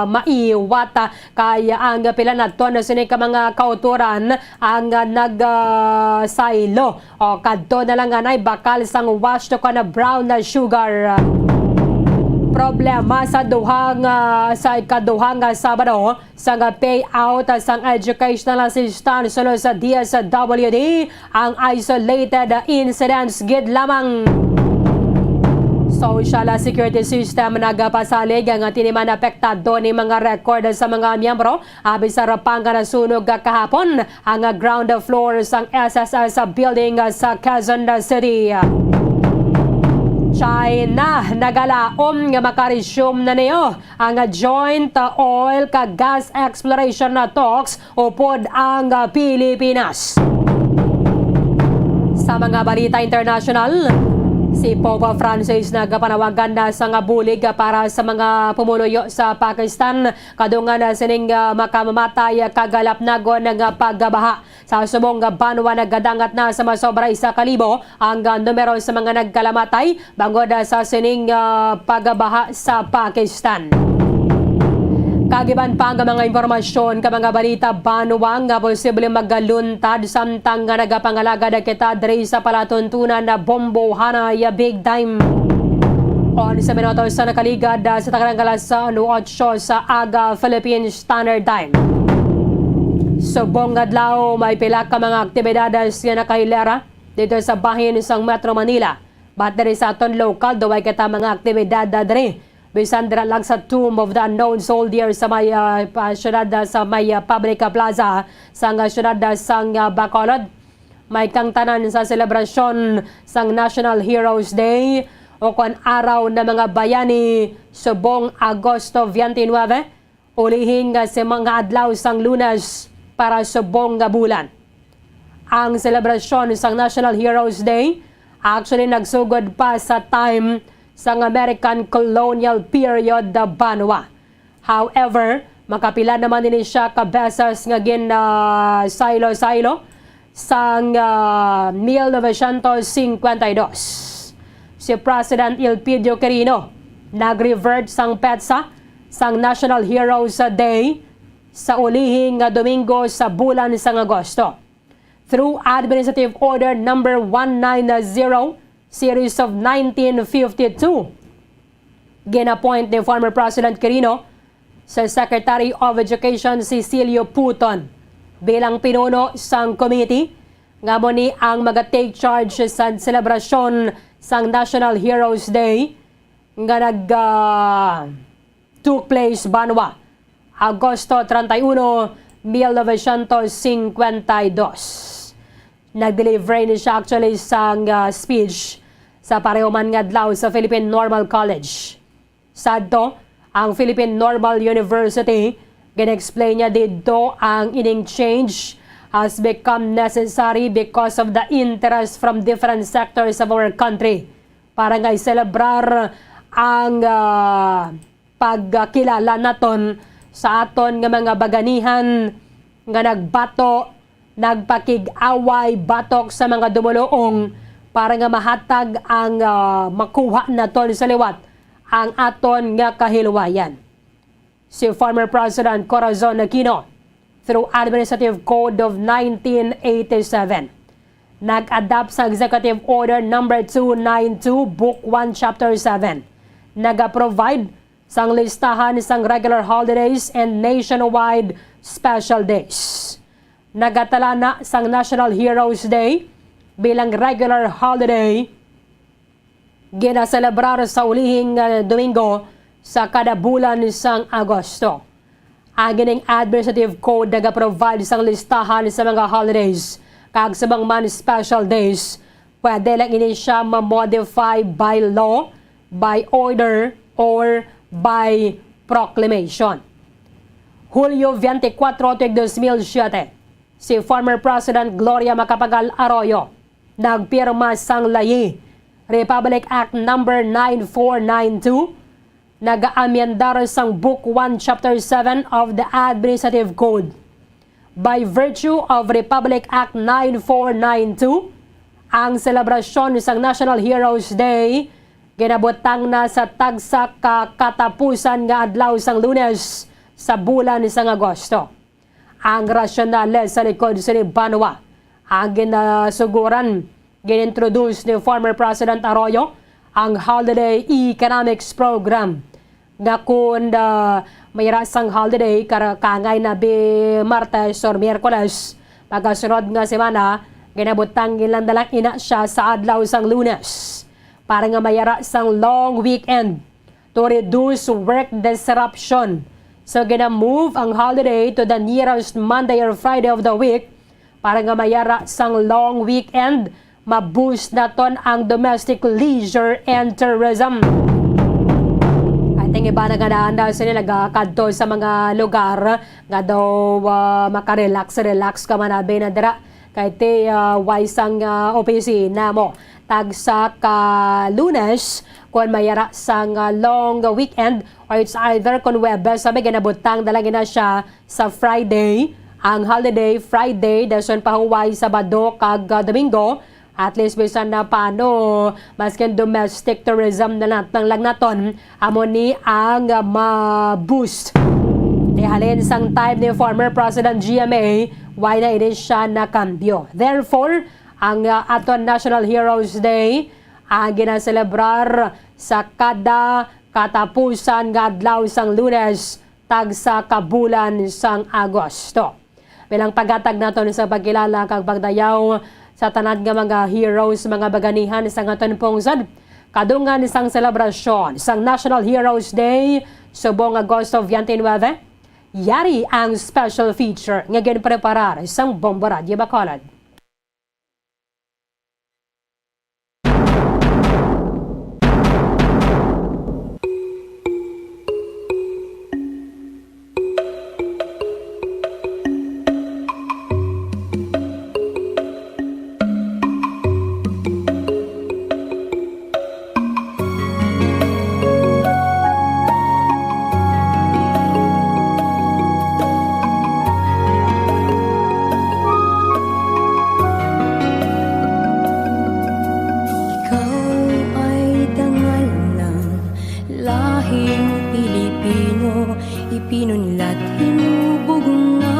B: maiwat kaya ang pila na to na sining ka mga kauturan ang nagsaylo o kadto na lang anay bakal sang wash to ka na brown na sugar. Problema sa ikaduhang Sabado sa payout sang educational assistance sa DSWD ang isolated incidents gid lamang. Social Security System nagapasalig ang tiniman apektado ni mga record sa mga miyembro abi sa rapang nasunog kahapon ang ground floor sang SSS building sa Quezon City. China nagalaom nga makaresume na niyo ang joint oil kag gas exploration na talks upod ang Pilipinas. Sa mga balita international, Si Pope Francis nagpanawagan na sa nga bulig para sa mga pumuluyo sa Pakistan kadungan na sining makamamatay kagalapnagon ng pagbaha. Sa subong banwa nagadangat na sa masobra 1,000 ang numero sa mga nagkalamatay bangod sa sining pagbaha sa Pakistan. Kagiban pa ang mga impormasyon ka mga balita banwang nga posible magaluntad samtang nga nagapangalaga na kita diri sa palatuntunan na Bombo Hanay Big Time. On sa minutos sa nakaligad sa takanang alas 8 sa aga Philippine Standard Time. Subong adlaw may pila ka mga aktibidades nga nakahilera dito sa bahin sa Metro Manila. Bat diri sa aton local daway kita mga aktibidad diri. Bisan dira lang sa Tomb of the Unknown Soldier sa may syudad sa may Public Plaza sa syudad sang Bacolod. May kangtanan sa selebrasyon sang National Heroes Day o kon araw na mga bayani subong Agosto 29 ulihin nga sa mga adlaw sang Lunes para subong nga bulan. Ang selebrasyon sang National Heroes Day actually nagsugod pa sa time sa American colonial period da banwa. However, makapila naman din siya kabesas nga silo-silo sang 1952. Si President Elpidio Quirino nag-revert sang petsa sang National Heroes Day sa ulihing Domingo sa bulan sang Agosto. Through Administrative Order number 190 Series of 1952. Ginapoint ni former President Quirino sa Secretary of Education Cecilio Puton bilang pinuno sang committee nga mo ni ang mag-take charge sa selebrasyon sang National Heroes Day nga took place banwa Agosto 31, 1952. Nag-deliver ni siya actually sang speech sa pareho man nga adlaw sa Philippine Normal College. Sadto, ang Philippine Normal University, gina-explain niya dito ang ining change has become necessary because of the interest from different sectors of our country para nga i-celebrar ang pagkilala naton sa aton nga mga baganihan nga nagbato, nagpakig-away, batok sa mga dumuluong para nga mahatag ang makuha naton sa liwat ang aton nga kahilwayan. Si former President Corazon Aquino, through Administrative Code of 1987, nag-adapt sa Executive Order number 292, Book 1, Chapter 7, nag-provide sang listahan sang regular holidays and nationwide special days. Nagatala na sang National Heroes Day bilang regular holiday ginaselebrar sa ulihing Domingo sa kada bulan sang Agosto. Ang gining Administrative Code nag-provide sang listahan sa mga holidays kag sa mga special days. Pwede lang ini siya ma-modify by law, by order, or by proclamation. Hulyo 24, 2007, si former President Gloria Macapagal Arroyo nagpirma sang layi Republic Act number 9492, nag-aamyendar sang Book 1, Chapter 7 of the Administrative Code. By virtue of Republic Act 9492, ang selebrasyon sang National Heroes Day ginabutang na sa tagsa katapusan nga adlaw sang Lunes sa bulan sang Agosto. Ang rasyonale sa likod sa banwa ang ginasuguran, ginintroduce ni former President Arroyo ang Holiday Economics Program nga kung mayra sang holiday kangay na Martes or Miyerkules pagkasunod nga semana ginabutang ilang dalang ina siya sa adlaw sang Lunes para nga mayara sang long weekend to reduce work disruption. So gina-move ang holiday to the nearest Monday or Friday of the week para nga mayara sang long weekend, ma-boost naton ang domestic leisure and tourism. Ating iba na ganaan daw sila nagkakadto sa mga lugar nga daw makarelax ka man na dira kahit waisang opisina mo. tag sa Lunes kung mayara sang long weekend or it's either kung Webes sabi ginabutang dalagi na siya sa Friday ang holiday Friday dason pahuway Sabado kag Domingo. At least bisan na paano maskin domestic tourism na lang naton amo ni ang ma-boost. Nihalin sang time ni former President GMA why na ini siya nakambyo. Therefore, ang aton National Heroes Day ang ginaselebrar sa kada katapusan nga adlaw sang Lunes tag sa kabulan sang Agosto. Bilang paghatag naton sa pagkilala kag pagdayaw sa tanan nga mga heroes, mga baganihan sa aton pungsod. Kadungan isang selebrasyon sang National Heroes Day subong Agosto 29. Yari ang special feature nga ginpreparar sang Bombo Radio Bacolod.
H: Ipinunlat hinubog na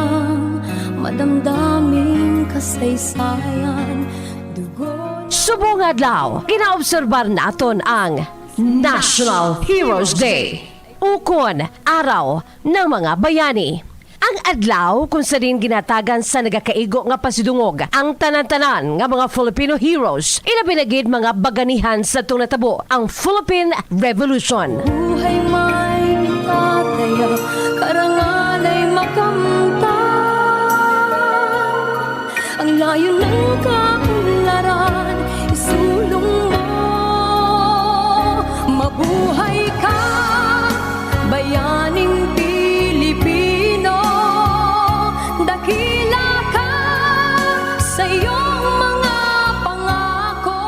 H: madamdaming kasaysayan
M: Subong adlaw, ginaobserbar naton ang National Heroes Day, ukon araw ng mga bayani. Ang adlaw kung sa din ginatagan sa nagakaigo nga pasidungog ang tanan-tanan nga mga Filipino heroes, ilabinagid mga baganihan sa itong natabo ang Philippine Revolution.
H: Buhay may tataya, karangan ay makamtan. Ang layo ng kaunlaran, isulong mo. Mabuhay ka, bayaning Pilipino. Dakila ka sa iyong mga pangako.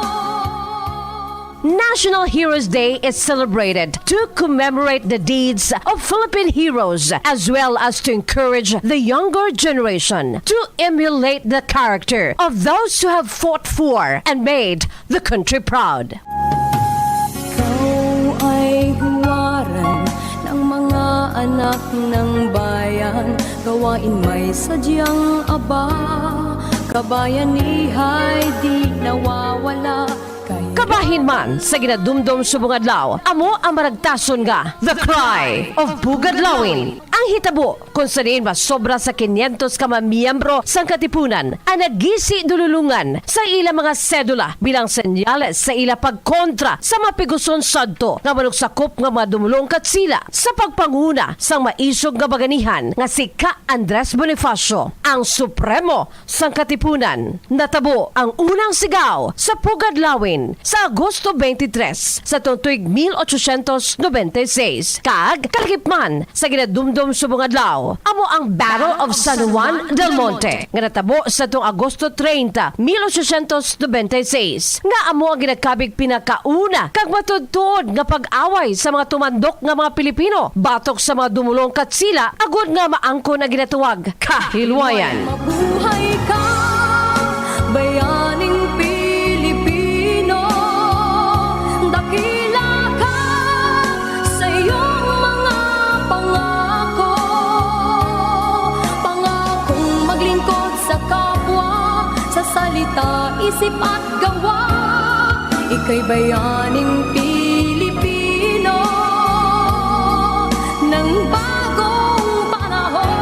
M: National Heroes Day is celebrated to commemorate the deeds of Philippine heroes as well as to encourage the younger generation to emulate the character of those who have fought for and made the country proud.
H: Ikaw ay huwaran ng mga anak ng bayan, gawain may sadyang aba, kabayanihay di nawawala.
M: Kabahin man sa ginadumdum subong adlaw, amo ang maragtason nga The Cry of Bugadlawin. Ang hitabo kung sa diin masobra sa 500 ka miyembro sang katipunan ang nagisi dululungan sa ila mga sedula bilang senyales sa ila pagkontra sa mapiguson sadto nga manugsakop nga mga dumulong katsila sa pagpanguna sang maisog nga baganihan nga si Ka Andres Bonifacio, ang supremo sang katipunan. Natabo ang unang sigaw sa Bugadlawin sa Agosto 23 sa tuig 1896 kag kalgipman sa ginadumdum subong adlaw amo ang Battle of San Juan del Monte nga natabo sa tuong Agosto 30, 1896 nga amo ang ginakabig pinakauna kag matudtod nga pag-away sa mga tumandok nga mga Pilipino batok sa mga dumulong katsila agud nga maangkon ang ginatuwag kahilwayan.
H: Mabuhay ka, bayaning Pilipino. Dakila ka sa iyong mga pangako. Pangakong maglingkod sa kapwa, sa salita, isip at gawa. Ika'y bayaning Pilipino ng bagong panahon.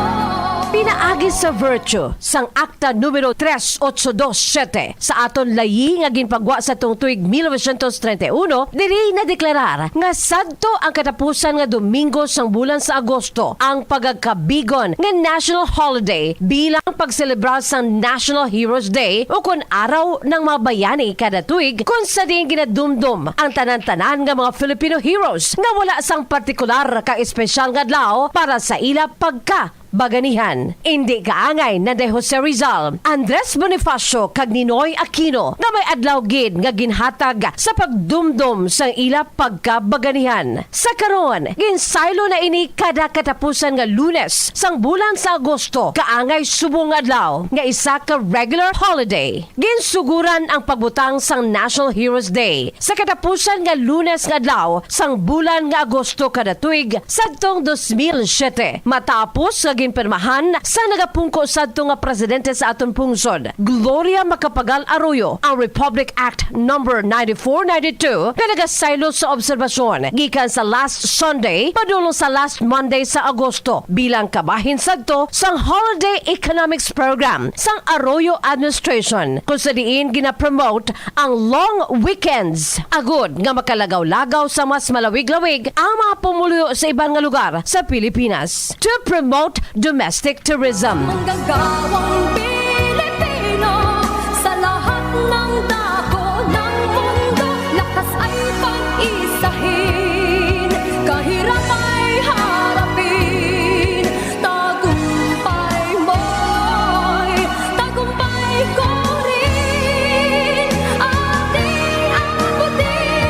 M: Pinaagi sa virtue sang akta numero 3827 sa aton layi nga ginpagwa sa tuig 1931 diri na deklarar nga sadto ang katapusan nga Domingo sang bulan sa Agosto ang pagagkabigon nga national holiday bilang pagselebrar sang National Heroes Day o kun araw ng mga bayani kada tuig kung sa din ginadumdum ang tanan-tanan nga mga Filipino heroes nga wala sang partikular ka espesyal nga adlaw para sa ila pagka Baganihan. Indi kaangay na de Jose Rizal, Andres Bonifacio kag Ninoy Aquino na may adlaw gid nga ginhatag sa pagdumdum sa ila pagkabaganihan. Sa karon, ginsaylo na ini kada katapusan nga Lunes sang bulan sa Agosto kaangay subong adlaw nga isa ka regular holiday. Ginsuguran ang pagbutang sang National Heroes Day sa katapusan nga Lunes nga adlaw sang bulan nga Agosto kada tuig sadtong 2007 matapos nga ginpirmahan sa nagapungko sadto nga presidente sa aton pungsod Gloria Macapagal Arroyo ang Republic Act No. 9492 na nagasaylo sa obserbasyon gikan sa last Sunday padulong sa last Monday sa Agosto bilang kabahin sadto sang Holiday Economics Program sang Arroyo Administration kung sa diin gina-promote ang long weekends agud nga makalagaw-lagaw sa mas malawig-lawig ang mga pumuluyo sa ibang nga lugar sa Pilipinas to promote domestic tourism.
H: Manggagawang Pilipino sa lahat ng dako ng mundo, lakas ay pag-isahin, kahirap ay harapin, tagumpay mo'y tagumpay ko rin, ating abutin.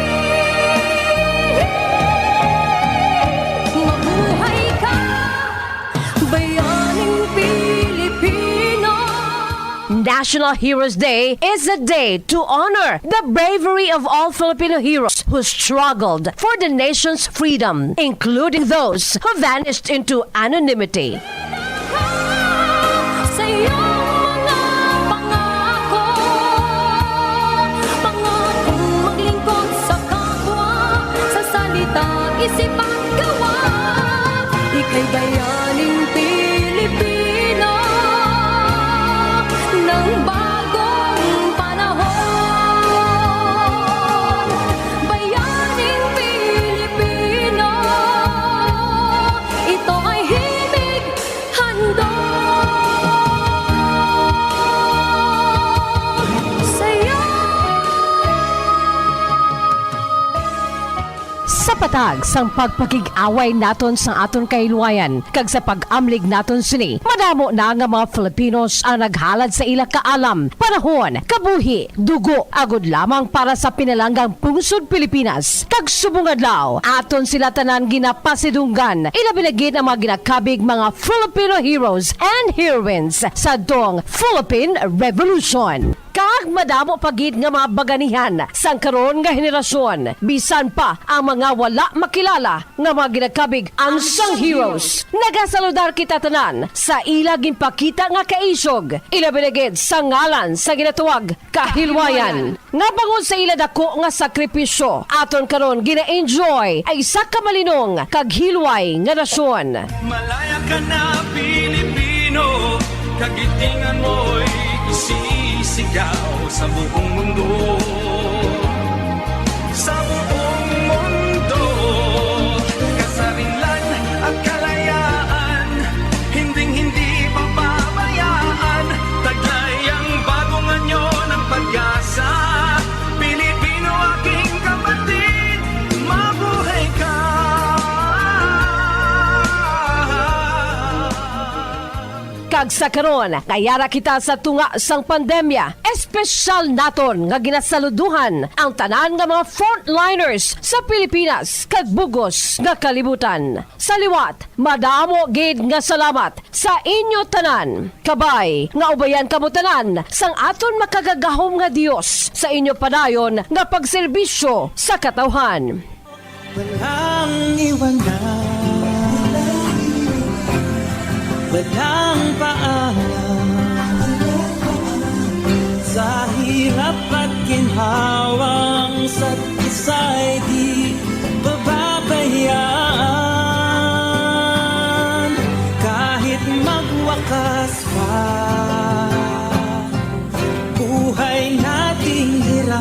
H: Mabuhay ka, bayaning Pilipino.
M: National Heroes Day is a day to honor the bravery of all Filipino heroes who struggled for the nation's freedom, including those who vanished into anonymity.
H: Sa iyong mga pangako, pangakong maglingkod sa kapwa, sa salita, isip at gawa, ika'y bayaning Pilipino ng bagong panahon. Bayaning Pilipino, ito ay himig handog sa'yo.
M: Sa patag sang pagpakig-away naton sa aton kahiluwayan kag sa pag-amlig naton sini, madamo na nga mga Filipinos ang naghalad sa ila kaalam, panahon, kabuhi, dugo, agud lamang para sa pinalanggang pungsod Pilipinas. Kag subong adlaw, aton sila tanan ginapasidunggan, ilabinagid ang mga ginakabig mga Filipino heroes and heroines sa dong Philippine Revolution. Kag madamo pagid nga mga baganihan sang karon nga henerasyon, bisan pa ang mga wala makilala nga mga ginakabig unsung heroes. Nagasaludar kita tanan sa ila ginpakita nga kaisog, ilabinagid sa ngalan sa ginatuwag kahilwayan. Nga bangod sa ila dako nga sakripisyo, aton karon gina-enjoy ay isa ka malinong kag hilway nga nasyon.
T: Malaya ka na Pilipino, kagitingan mo'y isisigaw sa buong mundo. Sa buong mundo, kasarinlan at kalayaan, hinding-hindi papabayaan, taglay ang bagong anyo ng pag-asa. Pilipino aking kapatid, mabuhay ka.
M: Kag sa karon, kayara kita sa tunga sang pandemya. Espesyal naton nga ginasaluduhan ang tanan nga mga frontliners sa Pilipinas kag bugos nga kalibutan. Sa liwat, madamo gid nga salamat sa inyo tanan. Kabay nga ubayan kamo tanan sang aton makagagahom nga Dios sa inyo padayon nga pagserbisyo sa katawhan.
T: Walang iwanan, walang paalam, sa hirap at ginhawang sa't isa'y di bababayaan. Kahit magwakas pa buhay nating hiram,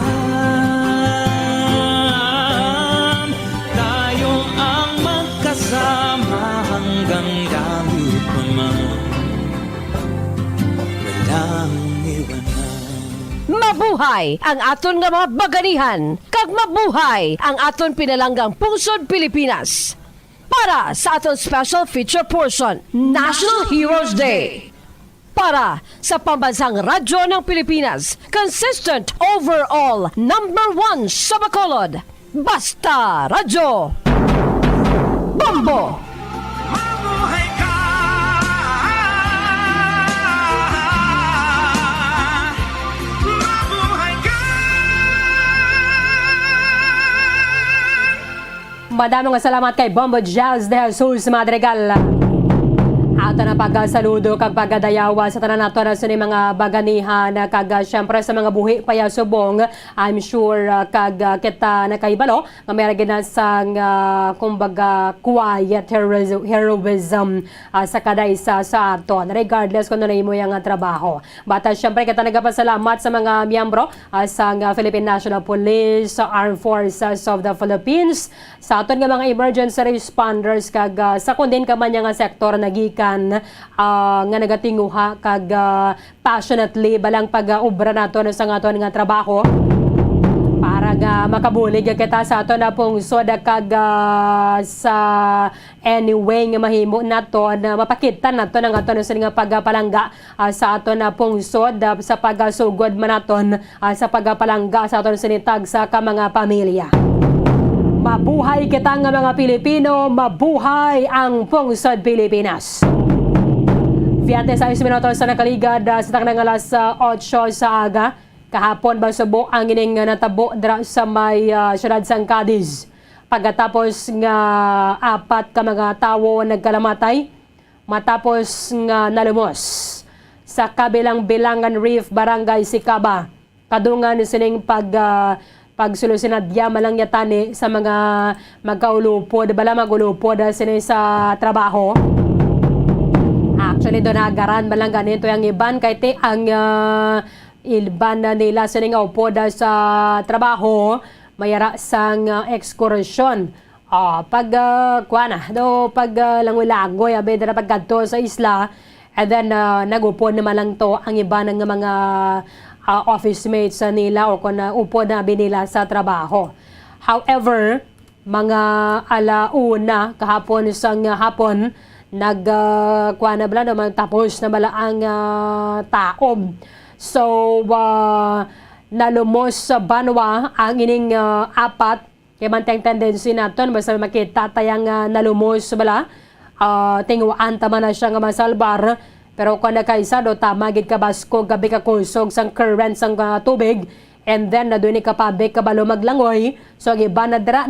T: tayo ang magkasama hanggang langit pa man. Walang iwanan.
M: Mabuhay ang aton nga mga baganihan, kag mabuhay ang aton pinalanggang pungsod Pilipinas. para sa atong special feature portion, National Heroes Day. Para sa pambansang radyo ng Pilipinas, consistent overall #1 sa Bacolod, Basta Radyo. Bombo!
B: Madaming salamat kay Bombo Jazz de Jesus Madrigal. Ato na pagsaludo kag pagadayawa sa tanan nato na sini mga baganihan kag syempre sa mga buhi pa ya subong. I'm sure kag kita nakaibalo nga may na sang kumbaga quiet heroism sa kada isa sa aton regardless kung ano imo yang trabaho. Bata syempre kita nagapasalamat sa mga miyembro sa Philippine National Police, sa Armed Forces of the Philippines, sa aton nga mga emergency responders kag sa kundin ka man nga sektor nagikan nga nagatinguha kag passionately balang pag-ubra nato sa aton nga trabaho para nga makabulig kita sa aton na pong soda kag sa anyway nga mahimo nato na mapakita nato ng aton sa nga pagpalangga sa aton na pong soda sa pagsugod manaton sa pagpalangga sa aton sinitag sa ka mga pamilya. Mabuhay kita nga mga Pilipino, mabuhay ang Pungsod Pilipinas. 26 minutos sa nakaligad sa taknang alas 8 sa aga. Kahapon ba subo ang ining natabo dra sa may syudad sang Cadiz. Pagkatapos nga 4 ka mga tawo nagkalamatay matapos nga nalumos sa kabilang Bilangan Reef, Barangay Sicaba. Kadungan sining pagsulusinadya malang yatani sa mga magkaulupod, bala magulupod sini sa trabaho. Actually, doon nagaran malang ganito yung iban kahit ang ilban na nila sining upod sa trabaho, mayara sang ekskursyon. Pag langoy-langoy, abe na pagkanto sa isla, and then nagupod naman lang to ang iba ng mga office mates nila o kung upo na binila sa trabaho. However, mga alauna kahapon sang hapon nagkuha na bala naman tapos na bala ang taom. So, nalumos sa banwa ang ining 4 kaya manteng tendency naton basta makita tayang nalumos bala tingwaan tama na siya nga masalbar. Pero kung nakaisa do tama gid ka basko gabi ka kusog sang current sang tubig and then na doon ni kapabik kabalo maglangoy. So iba na dra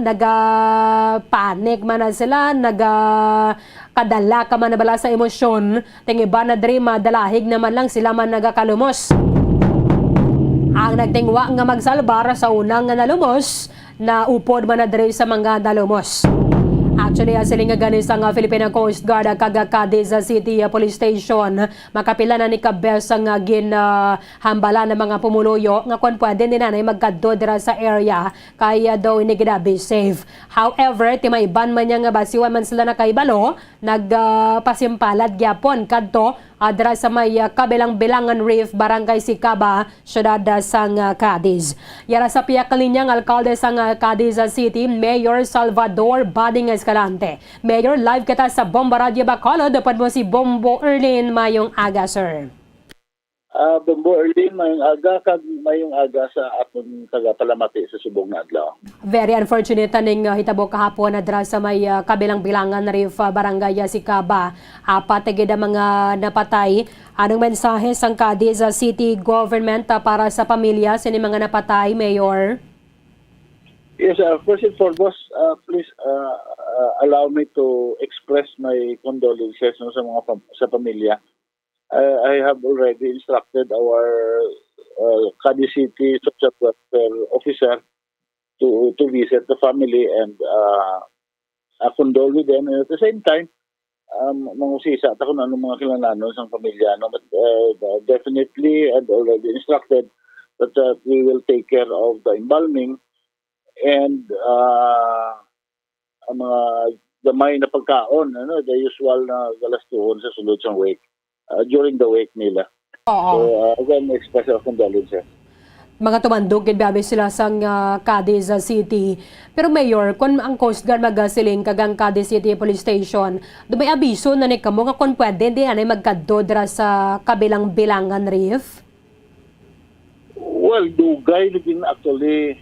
B: panic man na sila, kadala ka man na bala sa emosyon. Ting iba na dre madalahig naman lang sila man nagakalumos. Ang nagtingwa nga magsalbar sa unang nga nalumos na upod man na dre sa mga nalumos. Actually, siling nga ganis ang Philippine Coast Guard kag Cadiz City Police Station. Makapila na ni kabes ang ginhambala ng mga pumuluyo nga kung pwede ni nanay magkadto dira sa area kaya daw ini ginabi safe. However, timaiban man niya nga basiwan man sila nakaibalo, nagpasimpalad gyapon kadto dira sa may kabilang Bilangan Reef, Barangay Sicaba, syudad sang Cadiz. Yara sa piyak kalinyang alkalde sang Cadiz City, Mayor Salvador Bading Escalante. Mayor, live kita sa Bomba Radio Bacolod. Dapat mo si Bombo Erlin mayong aga, sir.
I: Bombo Erlin mayong aga sa atong tagapalamati sa subong na adlaw.
B: Very unfortunate ning hitabo kahapon na dra sa may kabilang Bilangan Reef, Barangay Sicaba. Apat gid mga napatay. Anong mensahe sang Cadiz City Government para sa pamilya sa mga napatay, Mayor?
I: Yes, first and foremost, please allow me to express my condolences sa pamilya. I have already instructed our Cadiz City Social Welfare Officer to visit the family and condole with them. And at the same time, mangusisa ta kung anong mga kilalanon sa pamilya. No? But definitely, I've already instructed that we will take care of the embalming and ang mga gamay na pagkaon, the usual na galastuhon sa sulod sa wake, during the wake nila. So, again, express our condolences.
B: mga tumandog gid biabe sila sang Cadiz City. Pero Mayor, kung ang Coast Guard magasiling kagang Cadiz City Police Station, may abiso na ni kamo nga kung pwede di anay magkadto dira sa kabilang bilangan reef?
I: Well, dugay din actually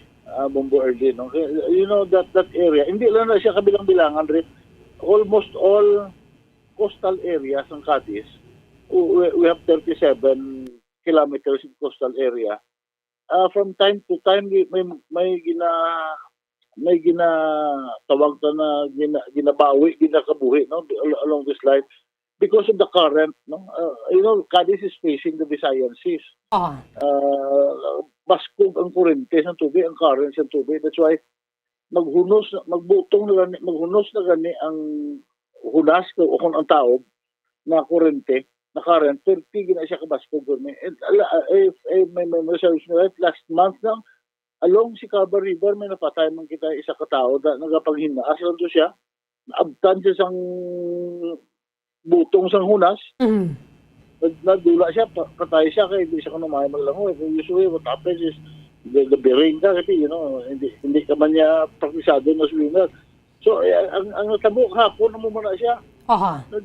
I: Bombo Erlin. Okay? You know that area, hindi lang na siya kabilang bilangan rin. Almost all coastal areas ng Cadiz, we have 37 kilometers in coastal area. From time to time may ginatawag na ginabawi, ginakabuhi, no, along this line because of the current, no. You know, Cadiz is facing the Visayan Seas. Baskog ang kurente ng tubig, ang current ng tubig. That's why maghunos na gani ang hunas o kung ang taob na kurente na current, pero tigil na siya kabaskog. May reserves na last month lang, along si Caba River, may napatay man kita isa katao na nagapanghinas lang to siya, naabtan siya sang butong sang hunas, nagdula siya, patay siya, kaya hindi siya kanumay maglangoy. Usually what happens is, the bering ka, kasi, you know, hindi ka man niya praktisado na swimmer. So, ang natabo hapon, namumuna siya.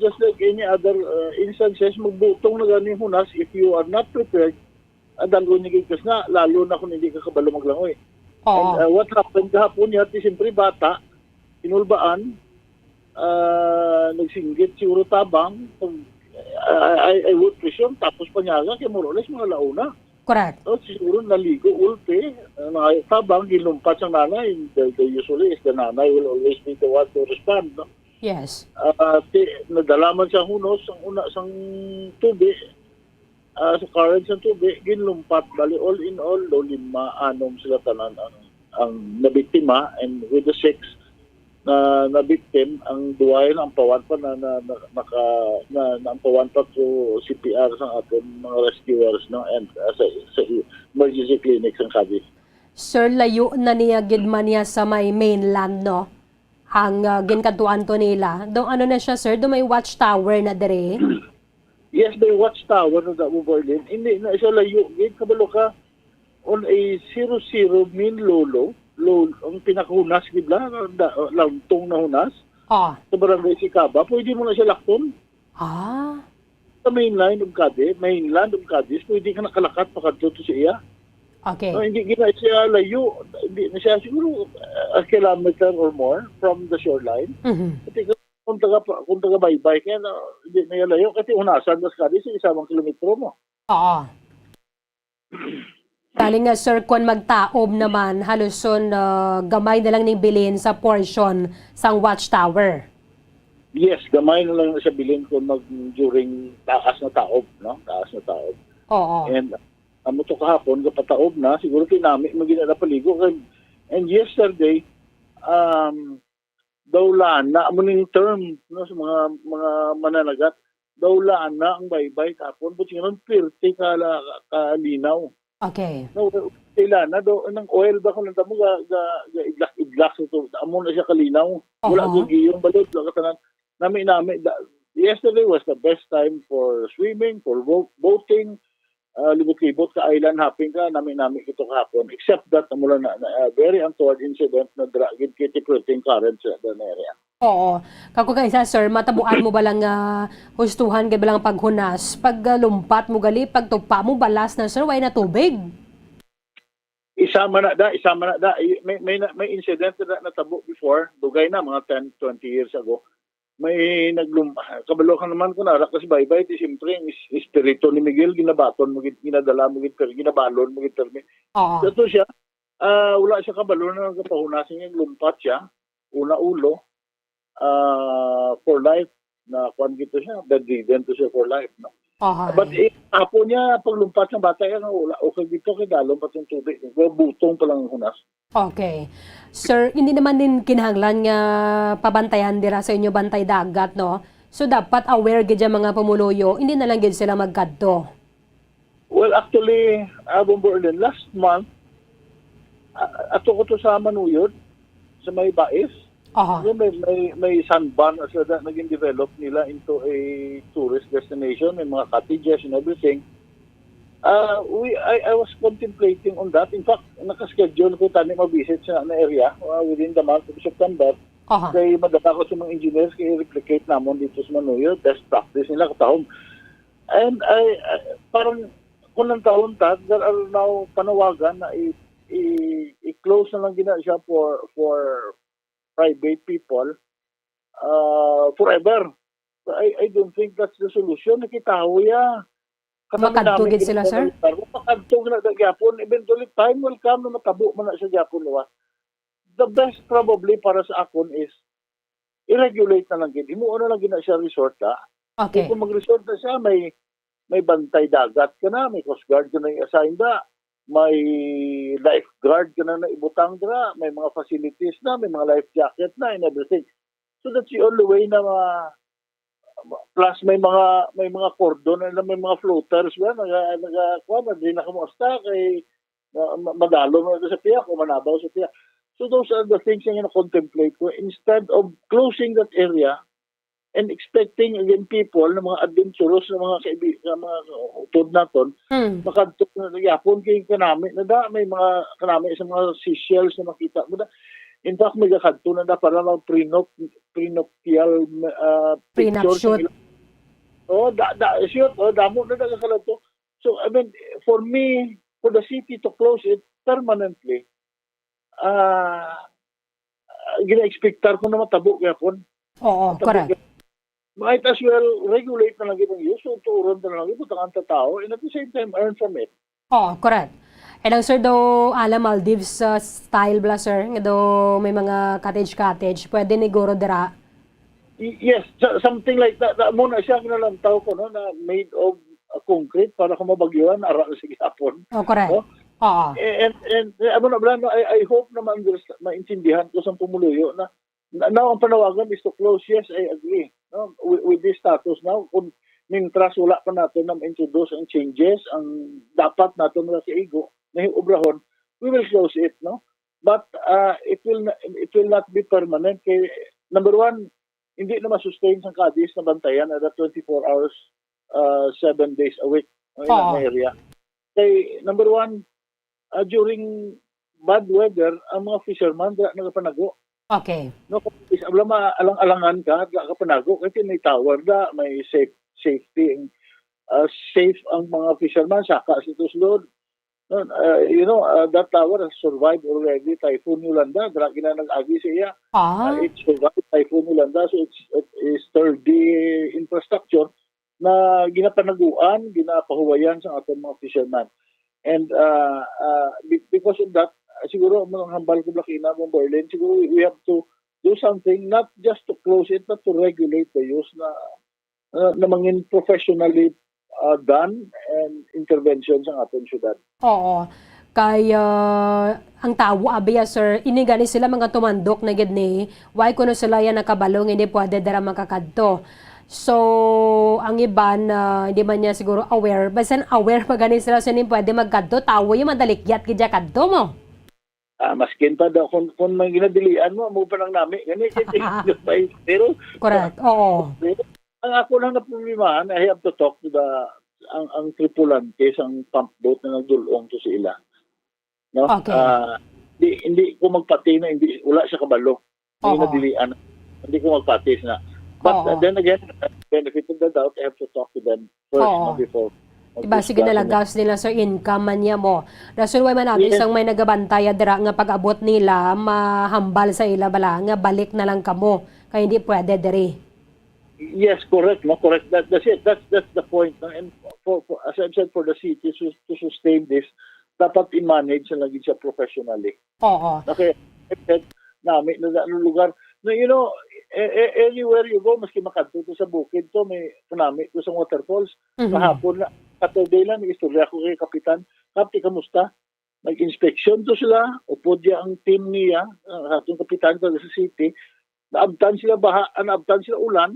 I: Just like any other instances, magbutong na ganing hunas, if you are not prepared, dalo nigigas na, lalo na kung hindi ka kabalo maglangoy. And what happened kahapon niya, siyempre bata, inulbaan, nagsinggit siguro tabang, I would presume, tapos panyaga, kaya more or less mga launa.
B: Correct.
I: So, siguro naligo, ulti, tabang, ginumpat sa nanay, usually is the nanay will always be the one to respond, no?
B: Yes.
I: Nadalaman sa hunos, sang tubig, sa current sa tubig, ginlumpat, bali all in all, 5-6 sila tanan ang nabiktima, and with the 6 na nabiktim, ang duwayan ang pawan pa na ang pawan pa to CPR sa ating mga rescuers, no, and sa emergency clinics ang Cadiz.
B: Sir, layo na niya gid man niya sa may mainland, no? Ang ginkantuan to nila. Doon ano na siya, sir? Doon may watchtower na dire?
I: Yes, may watchtower na Dabu Berlin. Hindi na siya layo. Kabalo ka on a 00 mean lolo. Ang pinakahunas, gibla, lantong na hunas. Sa barangay Sicaba. Pwede mo na siya lakton. Sa mainland of Cadiz, pwede ka nakalakat pakadto to siya.
B: Okay.
I: Hindi na siya layo. Hindi na siya siguro a kilometer or more from the shoreline. Kasi kung taga baybay, kaya hindi na layo. Kasi unasan na sa Cadiz, isang kilometro mo.
B: Dali nga, sir, kung magtaob naman, haluson gamay na lang ning bilin sa portion sang watchtower.
I: Yes, gamay na lang sa bilin kung during taas na taob, no? Taas na taob. And amo to kahapon kapataob na siguro kinami magina na paligo. And yesterday dawlaan na amo ning term, no, sa mga mananagat, dawlaan na ang baybay kahapon but ngayon pirti ka linaw.
B: Okay.
I: No, sila na do nang oil ba kung nantamo ga idlak to amo na siya kalinaw. Wala gigiyong balot katanan nami yesterday was the best time for swimming, for boating, libot-libot ka island hopping ka nami ito kahapon, except that mula na very untoward incident na dragid kitty-pretting current sa the area.
B: Kako kaysa, sir, matabuan mo ba lang hustuhan kay balang paghunas, pag lumpat mo gali, pagtupa mo balas na, sir, way na tubig?
I: Isama na da. May incident na natabo before, dugay na mga 10-20 years ago. May kabalo ka naman kung narak kasi baybay, di siyempre yung espiritu ni Miguel, ginabaton, ginadala, ginabalon, permi. Ito siya, wala siya kabalo na nagpahunasin niya, lumpat siya, una ulo, for life, na kuwan gito siya, bedridden to siya for life, no? But apo niya, paglumpat ng bata, wala, okay dito, kaya lumpat yung tubig, butong pa lang yung hunas.
B: Okay. Sir, hindi naman din kinahanglan nga pabantayan dira sa inyo bantay dagat, no? So, dapat aware gid mga pumuluyo, hindi na lang gid sila magkadto.
I: Well, actually, Bombo Erlin, last month, ato ko to sa Manuyod, sa may Bais, may sandbar na sila naging develop nila into a tourist destination, may mga cottages and everything. I was contemplating on that. In fact, nakaschedule ko tayo mag-visit sa area within the month of September. Kaya madala ko sa mga engineers kaya replicate naman dito sa Manuyo, best practice nila katahong. And parang kung ng taon there are now panawagan na i-close na lang gina siya for private people forever. I don't think that's the solution. Nakitaho ya.
B: Makadtugid sila, sir?
I: Makadtug na Japon. Eventually, time will come na matabo man na sa Japon. The best probably para sa akon is i-regulate na lang gid. Himuon na lang gina siya resort
B: Okay.
I: Kung mag-resort na siya, may bantay dagat ka na, may coast guard ka na i-assign may lifeguard ka na ibutang dra, may mga facilities na, may mga life jacket na and everything. So that's the only way na plus may mga cordon na may mga floaters ba hindi na kamusta kay madalo mo sa piyak o manabaw sa piyak. So those are the things na contemplate ko instead of closing that area and expecting again people na mga adventurous na mga kaibigan mga utod naton makadto na yapon kay kanami na may mga kanami sa mga seashells na makita mo da. In fact, may kakadto na para lang prenuptial
B: Pre-nuptial.
I: Damo na nagkakalanto. So, I mean, for me, for the city to close it permanently, gina-expectar ko na matabo yapon.
B: Oo, correct.
I: Might as well regulate na lang itong use o turon na lang ibutang ang tao and at the same time earn from it.
B: Oo, correct. E lang sir, do Maldives style bla sir, nga do may mga cottage, pwede ni Goro dira?
I: Yes, something like that. Muna siya kinalantaw ko no, na made of concrete para kung mabagyuan, ara sa gihapon.
B: Oh, correct.
I: No?
B: Oo.
I: And I hope na maintindihan ko sa pumuluyo na now ang panawagan is to close. Yes, I agree. No? With this status now, kung mintras wala pa natin na introduce ang changes, ang dapat natin na sa igo, na obrahon, we will close it, no? But it will not be permanent. Kay, number one, hindi na masustain sa Cadiz na bantayan at 24 hours, 7 days a week in ang area. Kay, number one, during bad weather, ang mga fisherman nagapanago.
B: Okay.
I: No, kung alang-alangan ka, nakapanago, kasi may tower may safety, safe ang mga fisherman, saka ito sulod. That tower has survived already Typhoon Yolanda. Dragi na nag-agi siya. It survived Typhoon Yolanda. So it is sturdy infrastructure na ginapanaguan, ginapahuwayan sa ating mga fisherman. And because of that, siguro mga hambal ko Blakina, mong Berlin, siguro we have to do something, not just to close it, but to regulate the use na mangin professionally done and intervention sa ating syudad.
B: Oo. Kaya ang tawo abiya sir, inigani sila mga tumandok na gid ni why kuno sila yan nakabalong hindi pwede dara makakadto. So ang iban hindi man niya siguro aware, basan aware pa gani sila sa hindi pwede magkadto, tawo yung madalikyat gid kadto mo.
I: Maskin pa daw kung may ginadilian mo pa lang nami gani pero
B: correct. Oo.
I: Ang ako lang na problemahan, I have to talk to ang tripulante sang pump boat na nagdulong to sila. No?
B: Okay.
I: Hindi ko magpati na wala siya kabalo. Hindi nadilian. Hindi ko magpatis na. But then again, benefit of the doubt, I have to talk to them first before.
B: Diba, sige nalagaws nila sir, income man niya mo. Rasul, way man natin isang may nagabantaya dira nga pag-abot nila, mahambal sa ila bala, nga balik na lang kamo. Kaya hindi pwede diri.
I: Yes, correct. No, correct. That's it. That's the point. No? And for as I said, for the city to sustain this, dapat i-manage na lagi siya professionally.
B: Oo.
I: Okay. Namin na lugar. No, anywhere you go, maski makadto sa bukid to, may kunami to sa waterfalls. Kahapon na, Saturday lang, nag-istorya ko kay Kapitan. Kapti, kamusta? Nag-inspection to sila. Upod niya ang team niya, atong Kapitan sa city. Naabtan sila naabtan sila ulan.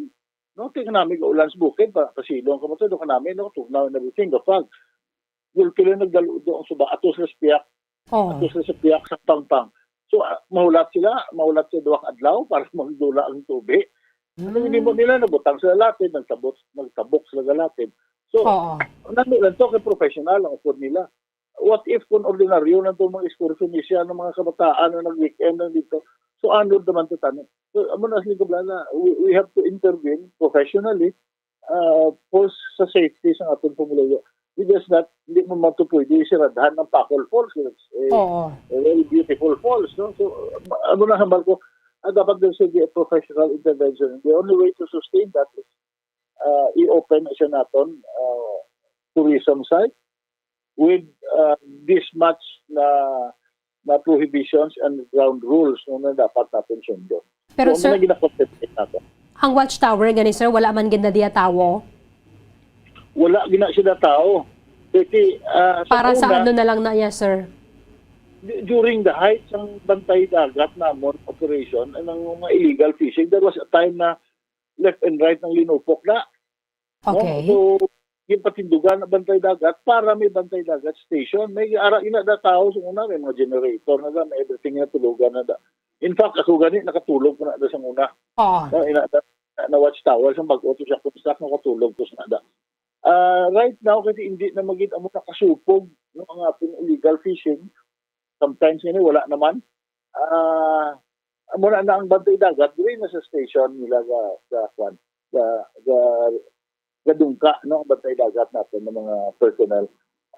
I: No, tingnan namin ulan sa bukid, pasilong ka mo ito, doon ka namin, no, tugnaw and everything, the fog. Kilo nagdalo doon sa atos sa piyak, atos sa piyak sa pangpang. So, mahulat sila duwang adlaw para magdula ang tubig. Hindi mo nila, nabutang sila latid, nagtabok sila latid. So,
B: Oo.
I: nandun to kay professional ang upod nila. What if kung ordinaryo na itong mga excursionista ng mga kabataan na nag-weekend na dito? So, ano naman ito tanong? So, amo na sila na we have to intervene professionally for sa safety sa atong pamilya. Because that, hindi mo matupwede siradhan ng Pacol Falls. It's a very beautiful falls. No? So, ano na hambal ko, dapat there should be a professional intervention. The only way to sustain that is i-open siya natin tourism site with this much na prohibitions and ground rules na dapat natin sundon.
B: Pero
I: so,
B: sir,
I: natin.
B: ang watchtower gani sir, wala man ganda diya tawo?
I: Wala gina siya tao. Kasi,
B: Para sa
I: una,
B: ano na lang na iya sir?
I: during the height ng bantay dagat namon operation ng mga illegal fishing, there was a time na left and right ng linupok na.
B: Okay.
I: No? So, yung patindugan ng bantay dagat para may bantay dagat station. May ara ina da tao sa una, may mga generator na da, may everything na tulugan na da. In fact, ako gani nakatulog na da sa una.
B: Oo.
I: Na watchtower sa mag-auto siya construct nakatulog ko sa da. Right now kasi hindi na magit amo nakasupog ng mga illegal fishing. Sometimes yun, wala naman. Muna na ang bantay dagat, doon na sa station nila gadungka, no? Ang bantay dagat natin ng mga personnel.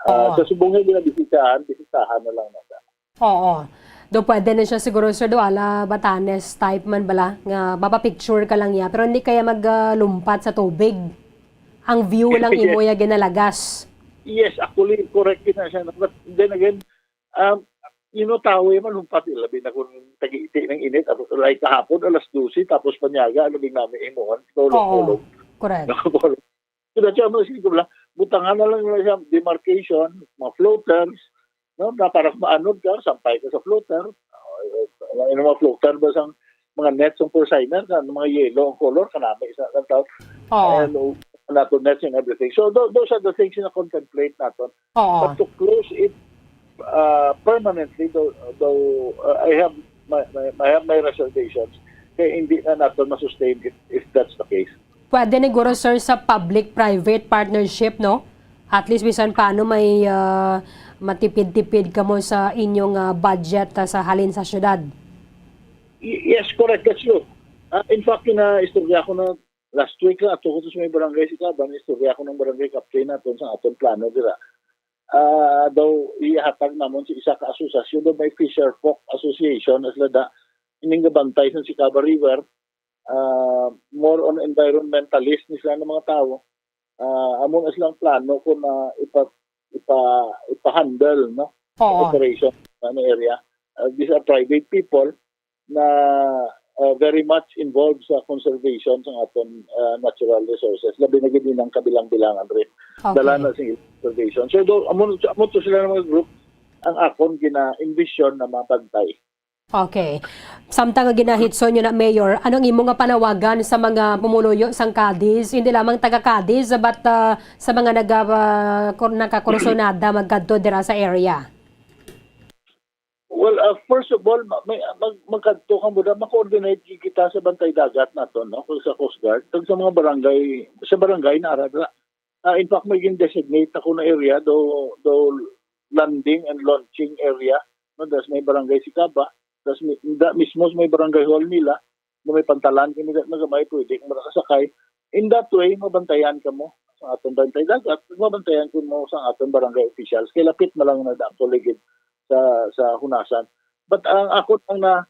I: Sa subungay nila bisitahan na lang nasa.
B: Oo. Do pwede na siya siguro sir do ala Batanes type man bala nga mapapicture ka lang ya pero hindi kaya maglumpat sa tubig. Ang view lang imo ya ginalagas.
I: Yes, actually correct na siya. But then again, tawo man lumpat labi na kung tagi-iti ng init like kahapon alas 12 tapos panyaga labing namin imuhan tulog.
B: Correct.
I: So that's why ko lang butangan na lang nila siya demarcation, mga floaters, no, na para maanod ka, sampay ka sa floater. Mga floater ba sang mga nets ng porciner ka, mga yellow ang color kanami isa kan tao. And nato nets and everything. So those are the things na contemplate natin. But to close it permanently, though I have my reservations, kaya hindi na natin ma-sustain if that's the case.
B: Pwede siguro sir sa public-private partnership, no? At least bisan paano may matipid-tipid ka mo sa inyong budget sa halin sa syudad.
I: Yes, correct. That's true. In fact, istorya ko na last week na ato ko sa may barangay si Kaban, istorya ko ng barangay captain natin sa atong plano dira. Daw ihatag namon si isa ka asosasyon daw may Fisher Folk Association as lada ining gabantay sa Sikaba River. More on environmentalist ni sila ng mga tao. Among silang plano kung ipa-handle no operation na area. These are private people na very much involved sa conservation ng ating natural resources. Labi na gini ng kabilang-bilangan rin. Dala na sa conservation. So, amo to sila ng mga group ang akon gina-envision na mabantay.
B: Okay. Samtang ginahitso nyo na Mayor, anong imo nga panawagan sa mga pumuluyo sang Cadiz? Hindi lamang taga Cadiz, but sa mga nakakursunada magkadto dira sa area?
I: Well, first of all, magkadto ka muna, ma-coordinate kita sa bantay dagat nato, no? Sa Coast Guard, sa mga barangay na arada. In fact, may designate ako na area, do landing and launching area. No? Das may barangay si Kaba. Tapos mismo may barangay hall nila na may pantalan kami na gamay pwede kung makasakay. In that way, mabantayan ka mo sa atong bantay dagat. Mabantayan ko mo sa atong barangay officials. Kaya lapit na lang na dato ligid sa hunasan. But ako ang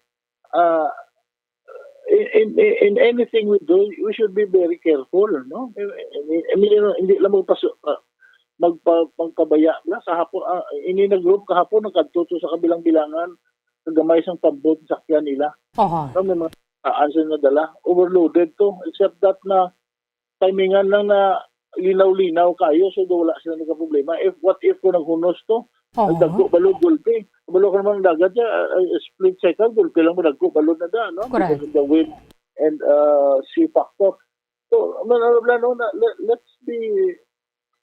I: in anything we do, we should be very careful. No? I mean, hindi lang magpabaya na sa hapon. Ini na group kahapon nagkadto sa kabilang bilangan gamay sang pambot sa sakyan nila. May mga answer na dala. Overloaded to. Except that na timingan lang na linaw-linaw kayo so wala sila nagka-problema. What if kung naghunos to? Nagdagko balod gulpi. Balod ka naman dagat niya. Split second gulpi lang mo nagko balod na da. No?
B: Correct.
I: Because of the wind and sea factor. So, let's be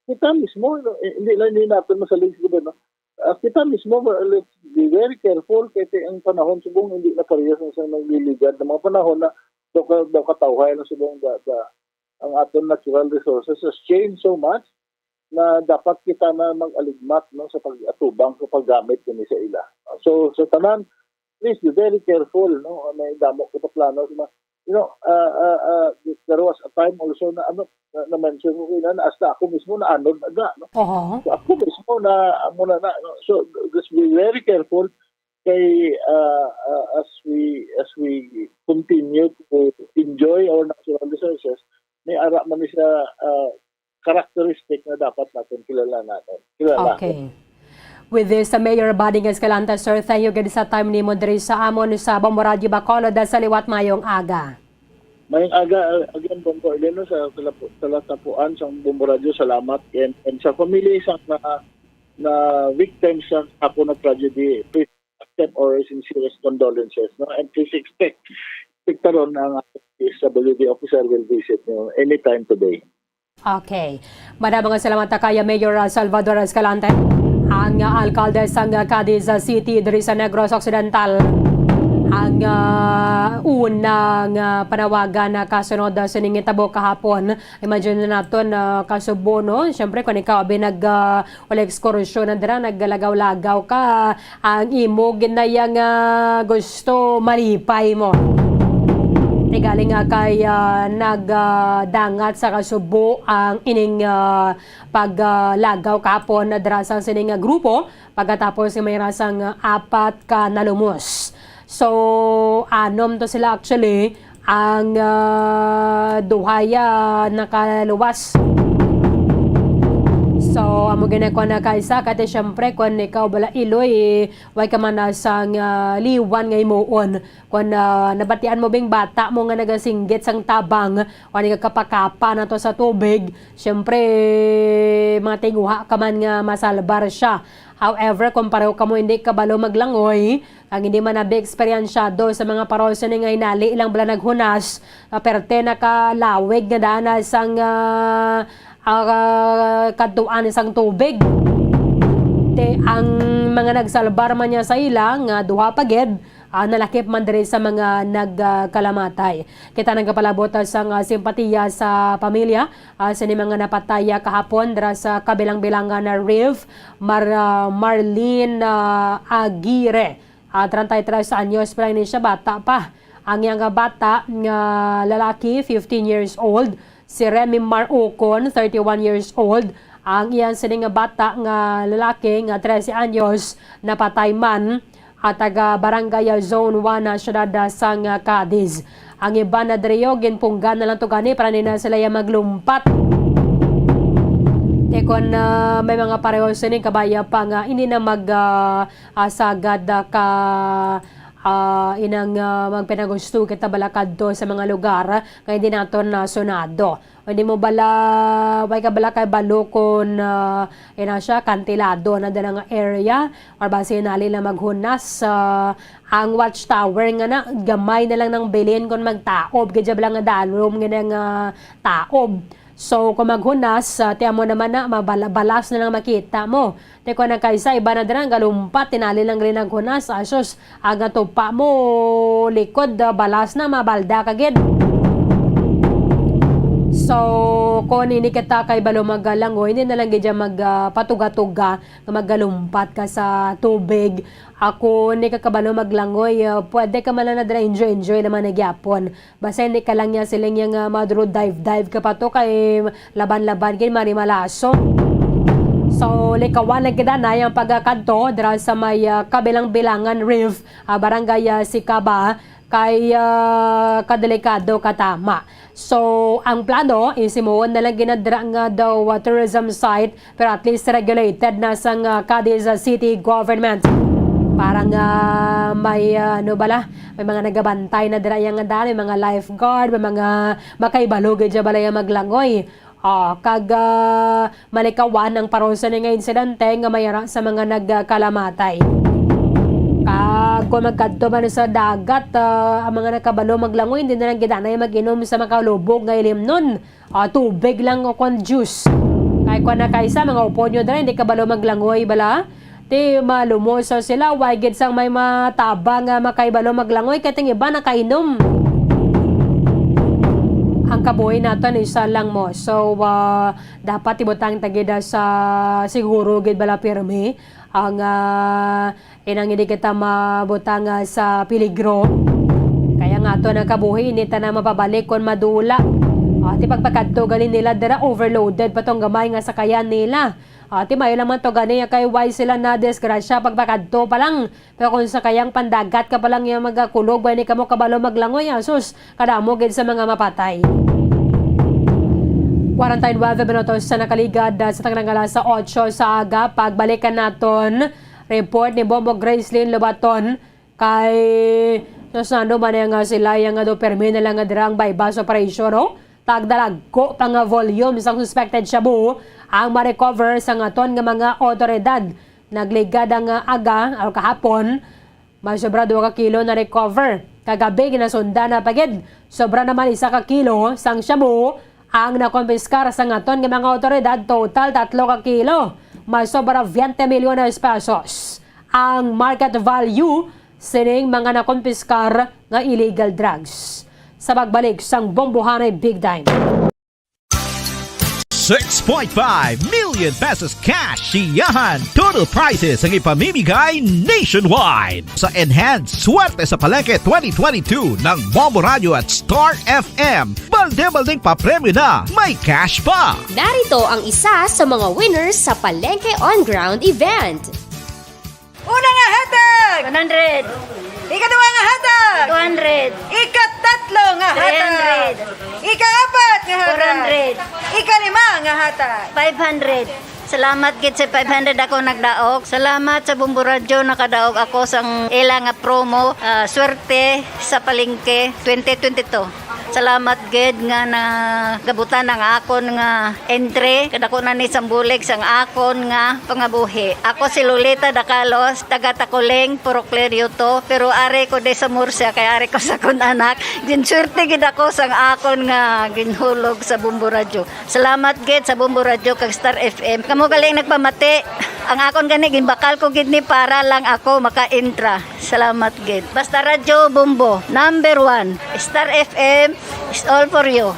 I: kita mismo. Hindi natin masaling sa gobyerno. Kita mismo, let's be very careful kasi ang panahon subong hindi na parehas sa nagliligad ng mga panahon na daw katawhay ng subong ang ating natural resources has changed so much. na dapat kita na mag-aligmat no, sa pag-atubang sa paggamit din sa ila. So sa tanan, please be very careful. No? May damo ko pa plano. You know, there was a time also na na-mention ko na hasta ako mismo na anod aga. No? So ako mismo na muna na. No? So just be very careful kay as we continue to enjoy our natural resources, may ara man siya characteristic na dapat natin kilala.
B: Okay. With this, Mayor Bading Escalante, sir, thank you gid sa time ni mo diri sa amon sa Bombo Radio Bacolod sa liwat mayong aga.
I: Mayong aga, again, Bombo Eleno, sa talatapuan sa Bombo Radio, salamat. And sa pamilya isang na victims sa hapon na tragedy, please accept our sincerest condolences. No? And please expect taron ang PSWD officer will visit you anytime today.
B: Okay. Maraming salamat kay Mayor Salvador Escalante, ang alkalde sang Cadiz City diri sa Negros Occidental. Ang unang panawagan na kasunod sa ningitabo kahapon. Imagine natin kasubo, no? Siyempre, kung ikaw wala ekskursyon na dira, naggalagaw-lagaw ka, ang imo ginayang gusto malipay mo. Galing kay nagdangat sa kasubo ang ining paglagaw kahapon na drasang sining grupo pagkatapos may rasang 4 ka nalumos. So, anom to sila actually ang duhaya nakaluwas. So, amo ginako na kaysa kati syempre kung ikaw bala iloy way ka man sang liwan ngay moon kung nabatian mo bing bata mo nga nagasinggit sang tabang o nagkapakapa na to sa tubig, syempre matinguha ka man nga masalbar siya. However, kung pareho ka mo hindi ka balo maglangoy, ang hindi man nabi-eksperyensyado sa mga parosa ni ngay nali ilang bala naghunas, perte nakalawig nga dana sang kaduan isang tubig. Ang mga nagsalbar man niya sa ilang duha pagid nalakip man diri sa mga nagkalamatay. Kita nagapalabot sang simpatiya sa pamilya sa ni mga napataya kahapon dira sa kabilang bilangan na Riv Marlene Aguirre. 33 anyos pa lang siya, bata pa. Ang iyang bata nga lalaki 15 years old. Si Remy Mar Ocon, 31 years old. Ang iyan sining bata nga lalaki nga 13 anyos napatay man at taga Barangay Zone 1 na siyudad sang Cadiz. Ang iba na diriyo ginpunggan na lang to gani para nila sila maglumpat. Tekon may mga pareho sining kabaya pa nga hindi na sagad ka inang magpinagusto kita balakad do sa mga lugar nga hindi naton na sunado. Hindi mo bala, way ka bala kay balokon siya, kantilado na din ang area or base nali lang maghunas ang watchtower nga na, gamay na lang ng bilin kung magtaob, kaya bala nga dalom nga ng taob. So, kung maghunas, tiyan mo naman na, balas na lang makita mo. Teko na kaysa, iba na din ang galumpat, tinali lang rin ang hunas. Asos, aga tupa mo, likod, balas na, mabalda kagid. So, kung hindi kita kay balo magalango, hindi na lang gidya magpatuga-tuga na magalumpat ka sa tubig. Ako, hindi ka kabalo maglangoy, pwede ka man na enjoy naman nagyapon. Basta hindi ka lang niya silang yung madro dive ka pa to kay laban-laban kay marimalaso. So, likawan na kita na yung pagkakanto dira sa may kabilang bilangan Riv, Barangay Sikaba, kay kadelikado katama. So, ang plano isimuon na lang ginadra nga daw tourism site pero at least regulated na sang Cadiz City government. Parang may may mga nagabantay na dira yang dami, mga lifeguard, may mga makaibalog dyan balay maglangoy. Kag malikawan ang parusa ni nga insidente nga mayara sa mga nagkalamatay. Kung magkadto man sa dagat, ang mga nakabalo maglangoy, hindi na lang gidanay mag-inom sa makalubog nga ilim nun. Tubig lang o kon juice. Kaya kung nakaysa, mga upo nyo dala, hindi kabalo maglangoy bala. Ti malumoso sila, wagid sang may mataba nga makaibalo maglangoy, kating iba nakainom. ang kabuhi naton isa lang mo. So, dapat ibutang tagida sa siguro gid bala pirmi ang inang hindi kita mabutang sa peligro. Kaya nga to ang kabuhi, hindi ta na mapabalik kung madula. At pagpakadto ganin nila dara overloaded patong gamay nga sakayan nila. At mayo naman to gani kay wise sila na disgrasya pagpakadto pa lang. Pero kung sakayang pandagat ka pa lang yung magakulog, ni ka mo kabalo maglangoy asus kadamo gid sa mga mapatay. 49 minutos sa nakaligad sa tangang sa 8 sa aga. Pagbalikan naton report ni Bombo Gracelyn Lobaton kay sano man nga sila yung do permi na lang nga dirang bypass operation no? Tagdalagko pa nga volume sang suspected shabu ang ma-recover sa ngaton nga mga otoridad. Nagligad ang aga o kahapon, may sobra 2 kilo na recover. Kagabi ginasundan na pagid, sobra naman 1 kilo sang shabu ang nakompiskar sa ngaton nga mga otoridad, total 3 kilo. May sobra 20 milyones pesos ang market value sining mga nakompiskar nga illegal drugs. Sa pagbalik sang bombohanay Big Time.
A: 6.5 million pesos cash siyahan. Total prizes ang ipamimigay nationwide sa Enhanced Swerte sa Palengke 2022 ng Bombo Radio at Star FM. Balde-baldeng papremyo na, may cash pa.
J: Narito ang isa sa mga winners sa Palengke On Ground event.
K: Una nga hatag!
J: 100.
K: Ikaduwa nga hatag!
J: 200.
K: Ikatatlo nga hatag!
J: 300.
K: Ikaapat nga hatag!
J: 400.
K: Ikalima nga hatag!
J: 500. Salamat gid sa 500 ako nagdaog. Salamat sa Bombo Radio nakadaog ako sang ila nga promo. Swerte sa Palengke 2022. Salamat gid nga na gabutan ng akon nga entry kadako na ni sambulig sang akon nga pangabuhi. Ako si Lolita Dacalos, taga Takuleng, Purok Clerio to, pero are ko de sa Murcia kay are ko sa kun anak. Ginswerte gid ako sang akon nga ginhulog sa Bombo Radio. Salamat gid sa Bombo Radio kag Star FM. Kamo galing nagpamati. Ang akon gani ginbakal ko gid ni para lang ako maka-intra. Salamat gid. Basta Radio Bombo, number 1. Star FM is all for you.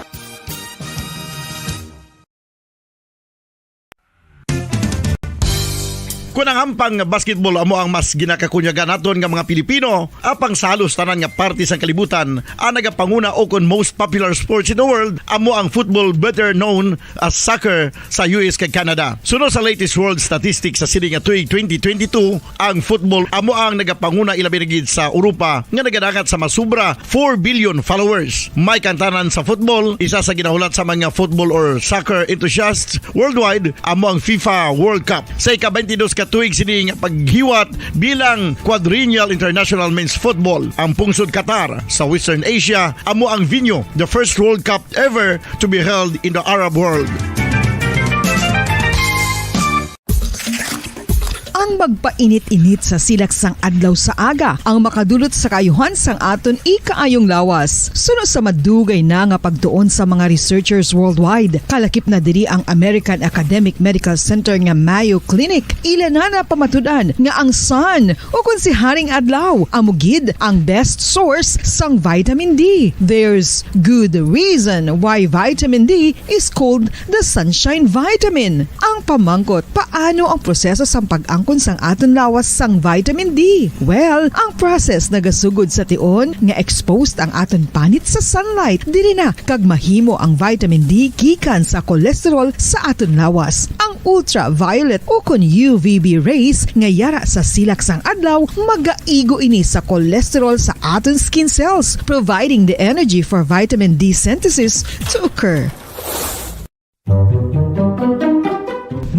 N: Kung ang ampang basketball amo ang mas ginakakunyagan naton nga mga Pilipino, apang salos tanan nga parte sa kalibutan, ang nagapanguna o kon most popular sports in the world, amo ang football, better known as soccer sa US kag Canada. Sunod sa latest world statistics sa sini nga tuig 2022, ang football amo ang nagapanguna ilabi na gid sa Europa nga nagadangat sa masubra 4 billion followers. May kantanan sa football, isa sa ginahulat sa mga football or soccer enthusiasts worldwide, amo ang FIFA World Cup. Sa ika-22 tuig sining paghiwat bilang quadrennial international men's football. Ang pungsod Qatar sa Western Asia amo ang venue, the first World Cup ever to be held in the Arab world.
R: Ang magpainit-init sa silaksang adlaw sa aga ang makadulot sa kaayuhan sang aton ikaayong lawas. Sunod sa madugay na nga pagtuon sa mga researchers worldwide, kalakip na diri ang American Academic Medical Center nga Mayo Clinic. Ila na pamatudan nga ang sun o kung si Haring Adlaw amugid ang best source sang vitamin D. There's good reason why vitamin D is called the sunshine vitamin. Ang pamangkot, paano ang proseso sa pag-angkon sang aton lawas sang vitamin D? Well, ang process nagasugod sa tion nga exposed ang aton panit sa sunlight dili na kag mahimo ang vitamin D gikan sa cholesterol sa aton lawas. Ang ultraviolet o kon UVB rays nga yara sa silak sang adlaw magaigo ini sa cholesterol sa aton skin cells, providing the energy for vitamin D synthesis to occur.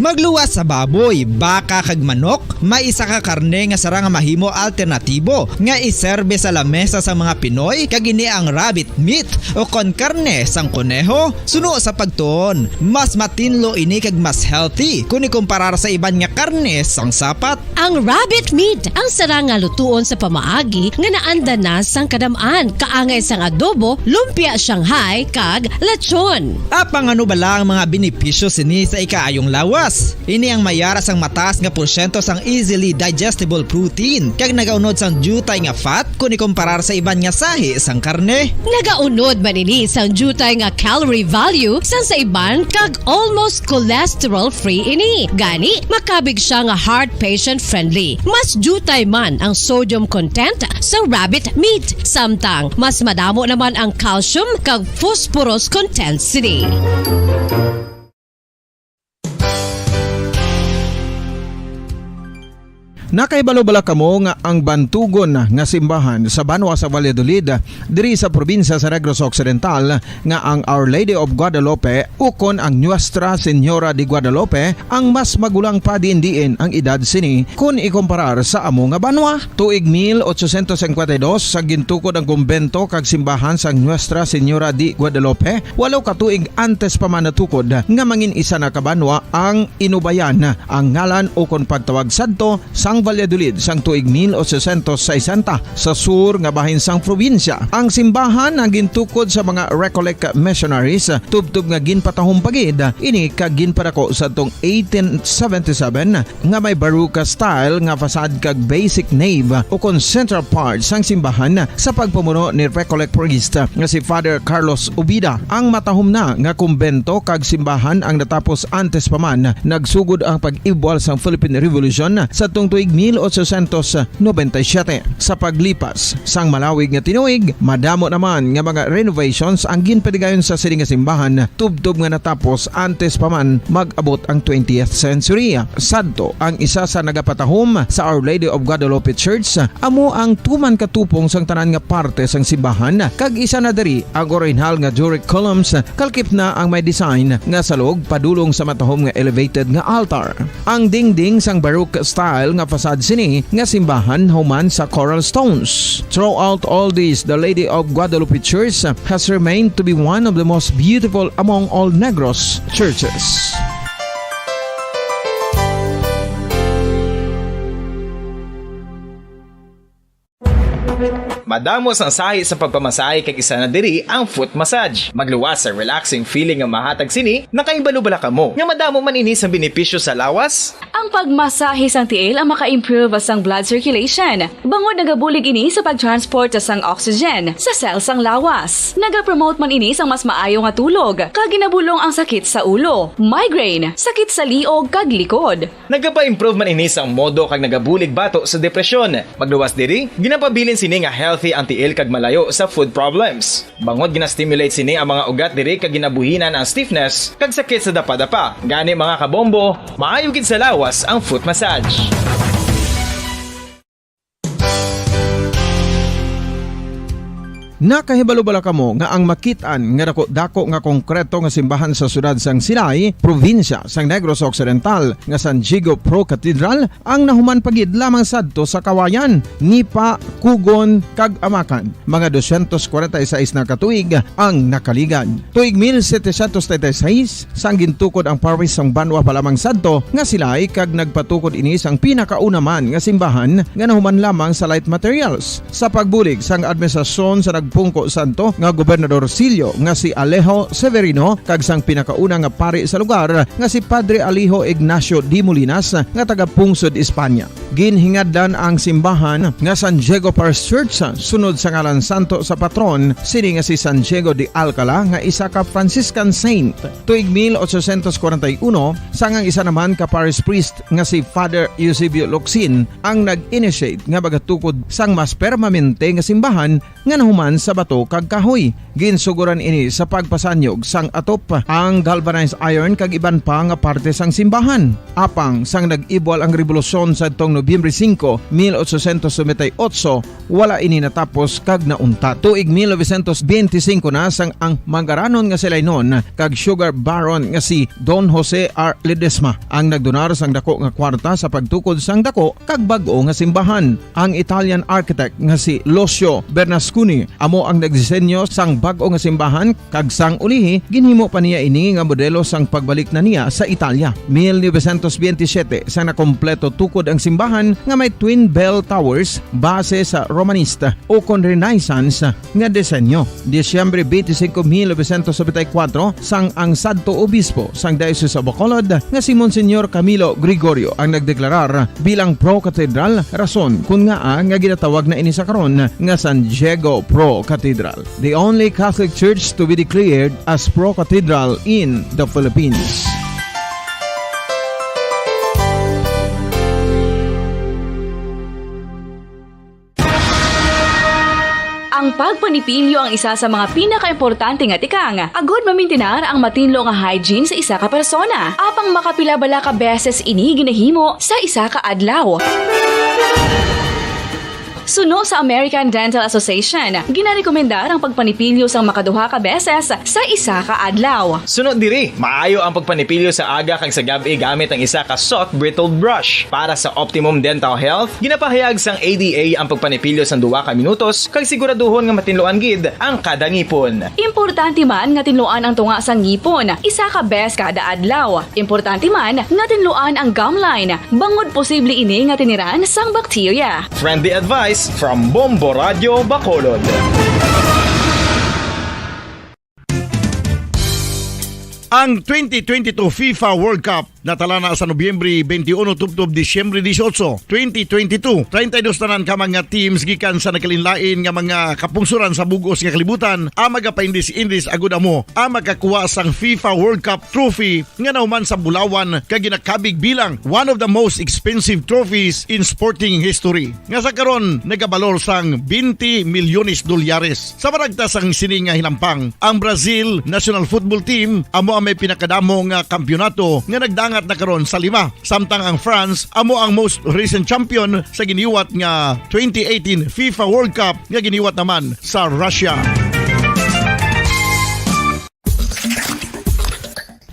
S: Magluwas sa baboy, baka kag manok, may isa ka karne nga sara nga mahimo alternatibo nga iserbe sa lamesa sa mga Pinoy kag ini ang rabbit meat o kon karne sang kuneho. Suno sa pagtuon, mas matinlo ini kag mas healthy kung ikumparar sa iban nga karne sang sapat.
M: Ang rabbit meat ang sara nga lutuon sa pamaagi nga naanda na sang kadamaan, kaangay sang adobo, lumpia Shanghai kag lechon.
S: Apang ano bala ang mga benepisyo sini sa ikaayong lawas? lawas. Ini ang mayara sang mataas nga porsyento sang easily digestible protein kag nagaunod sang jutay nga fat kung ikumparar sa iban nga sahi sang karne.
M: Nagaunod man ini sang jutay nga calorie value sang sa iban kag almost cholesterol-free ini. Gani, makabig siya nga heart patient friendly. Mas jutay man ang sodium content sa rabbit meat. Samtang, mas madamo naman ang calcium kag phosphorus content sini.
C: Nakaibalo-bala kamo nga ang bantugon nga simbahan sa Banwa sa Valladolid diri sa probinsya sa Negros Occidental nga ang Our Lady of Guadalupe ukon ang Nuestra Señora de Guadalupe ang mas magulang pa diin ang edad sini kung ikumparar sa amo nga banwa. Tuig 1852 sa gintukod ang kumbento kag simbahan sa Nuestra Señora de Guadalupe, walo ka tuig antes pa man natukod nga mangin isa na kabanwa ang inubayan ang ngalan ukon pagtawag sadto sang Valladolid sang tuig 1860 sa sur nga bahin sang probinsya. Ang simbahan ang gintukod sa mga Recollect missionaries tubtub nga ginpatahong pagid ini kag ginpadako sa tong 1877 nga may baroque style nga fasad kag basic nave o kon central part sang simbahan sa pagpamuno ni Recollect priest nga si Father Carlos Ubida. Ang matahom na nga kumbento kag simbahan ang natapos antes pa man nagsugod ang pag-ibwal sang Philippine Revolution sa tong tuig 1897. Sa paglipas sang malawig nga tinuig, madamo naman nga mga renovations ang ginpadigayon sa sining nga simbahan tubtob nga natapos antes pa man mag-abot ang 20th century. Sadto ang isa sa nagapatahom sa Our Lady of Guadalupe Church amo ang tuman katupong sang tanan nga parte sang simbahan kag isa na diri ang original nga Doric columns kalkip na ang may design nga salog padulong sa matahom nga elevated nga altar. Ang dingding sang baroque style nga fasad sini nga simbahan human sa coral stones. Throughout all this, the Lady of Guadalupe Church has remained to be one of the most beautiful among all Negros churches.
D: Madamos ang sahi sa pagpamasahe kag isa na diri ang foot massage. Magluwas sa relaxing feeling nga mahatag sini, nakaibalo-bala ka mo. Nga madamo man ini sa benepisyo sa lawas.
L: Ang pagmasahe sang tiil ang maka-improve sang blood circulation. Bangod nagabulig ini sa pagtransport sang oxygen sa cells sang lawas. Nagapromote man ini sang mas maayo nga tulog, kag ginabulong ang sakit sa ulo, migraine, sakit sa liog kag likod.
D: Nagapa-improve man ini sang modo kag nagabulig bato sa depresyon. Magluwas diri, ginapabilin sini nga healthy ang tiil kag malayo sa food problems. Bangod gina-stimulate sini ang mga ugat diri kag ginabuhinan ang stiffness kag sakit sa dapa-dapa. Gani mga kabombo, maayo gid sa lawas ang foot massage.
C: Nakahibalo-bala kamo nga ang makitaan nga dako nga konkreto nga simbahan sa sudad sang Sinay, probinsya sang Negros Occidental nga San Diego Pro Cathedral ang nahuman pagid lamang sadto sa Kawayan, Nipa, Kugon kag Amakan. Mga 246 na katuig ang nakaligan. Tuig 1736 sang gintukod ang parish sang Banwa pa lamang sadto nga Silay kag nagpatukod ini sang pinakauna man nga simbahan nga nahuman lamang sa light materials. Sa pagbulig sang administrasyon sa Pungko Santo nga Gobernador Silio nga si Alejo Severino kag sang pinakauna nga pari sa lugar nga si Padre Alijo Ignacio de Molinas nga taga Pungsod, Espanya. Ginhingaddan ang simbahan nga San Diego Parish Church sunod sa ngalan santo sa patron sini nga si San Diego de Alcala nga isa ka Franciscan saint. Tuig 1841 sangang isa naman ka parish priest nga si Father Eusebio Locsin ang nag-initiate nga bagatukod sang mas permanente nga simbahan nga nahuman sa bato kag kahoy. Ginsuguran ini sa pagpasanyog sang atop ang galvanized iron kag iban pa nga parte sang simbahan. Apang sang nag-ibwal ang revolusyon sa tong Nobyembre 5, 1898, wala ini natapos kag naunta. Tuig 1925 na sang ang manggaranon nga silay noon kag sugar baron nga si Don Jose R. Ledesma ang nagdonar sang dako nga kwarta sa pagtukod sang dako kag bag-o nga simbahan. Ang Italian architect nga si Lucio Bernasconi amo ang nagdisenyo sang bag-o nga simbahan kag sang ulihi ginhimo pa niya ini nga modelo sang pagbalik na niya sa Italia. 1927 sa nakompleto tukod ang simbahan nga may twin bell towers base sa Romanista o kon Renaissance nga disenyo. Disyembre 25, 1974 sang ang sadto obispo sang Diocese of Bacolod nga si Monsignor Camilo Gregorio ang nagdeklarar bilang pro-cathedral, rason kung nga ginatawag na ini sa karon nga San Diego Pro-Cathedral, the only Catholic church to be declared as pro-cathedral in the Philippines.
L: Ang pagpanipilyo ang isa sa mga pinaka-importante nga tikang. Agod mamintinar ang matinlo nga hygiene sa isa ka persona. Apang makapila-bala ka beses ini ginahimo sa isa ka adlaw. Suno sa American Dental Association, ginarekomendar ang pagpanipilyo sang makaduha ka beses sa isa ka adlaw.
D: Sunod diri, maayo ang pagpanipilyo sa aga kag sa gabi gamit ang isa ka soft brittled brush. Para sa optimum dental health, ginapahayag sang ADA ang pagpanipilyo sang 2 ka minutos kag siguraduhon nga matinloan gid ang kada ngipon.
L: Importante man nga tinluan ang tunga sang ngipon, isa ka bes kada adlaw. Importante man nga tinluan ang gum line, bangod posible ini nga tiniran sang bakterya.
D: Friendly advice from Bombo Radio Bacolod.
N: Ang 2022 FIFA World Cup natala na sa Nobyembre 21 tubtob Disyembre 18, 2022. 32 tanan ka mga teams gikan sa nakalinlain nga mga kapungsuran sa bugos nga kalibutan ang magapaindis-indis agud amo ang makakuha sang FIFA World Cup trophy nga nauman sa Bulawan kag ginakabig bilang one of the most expensive trophies in sporting history. Nga sa karon nagabalor sang 20 milyones dolyares. Sa baragta sang sini nga hinampang, ang Brazil National Football Team amo ang may pinakadamo nga kampyonato nga nagdangat na karon sa 5. Samtang ang France amo ang most recent champion sa giniwat nga 2018 FIFA World Cup nga giniwat naman sa Russia.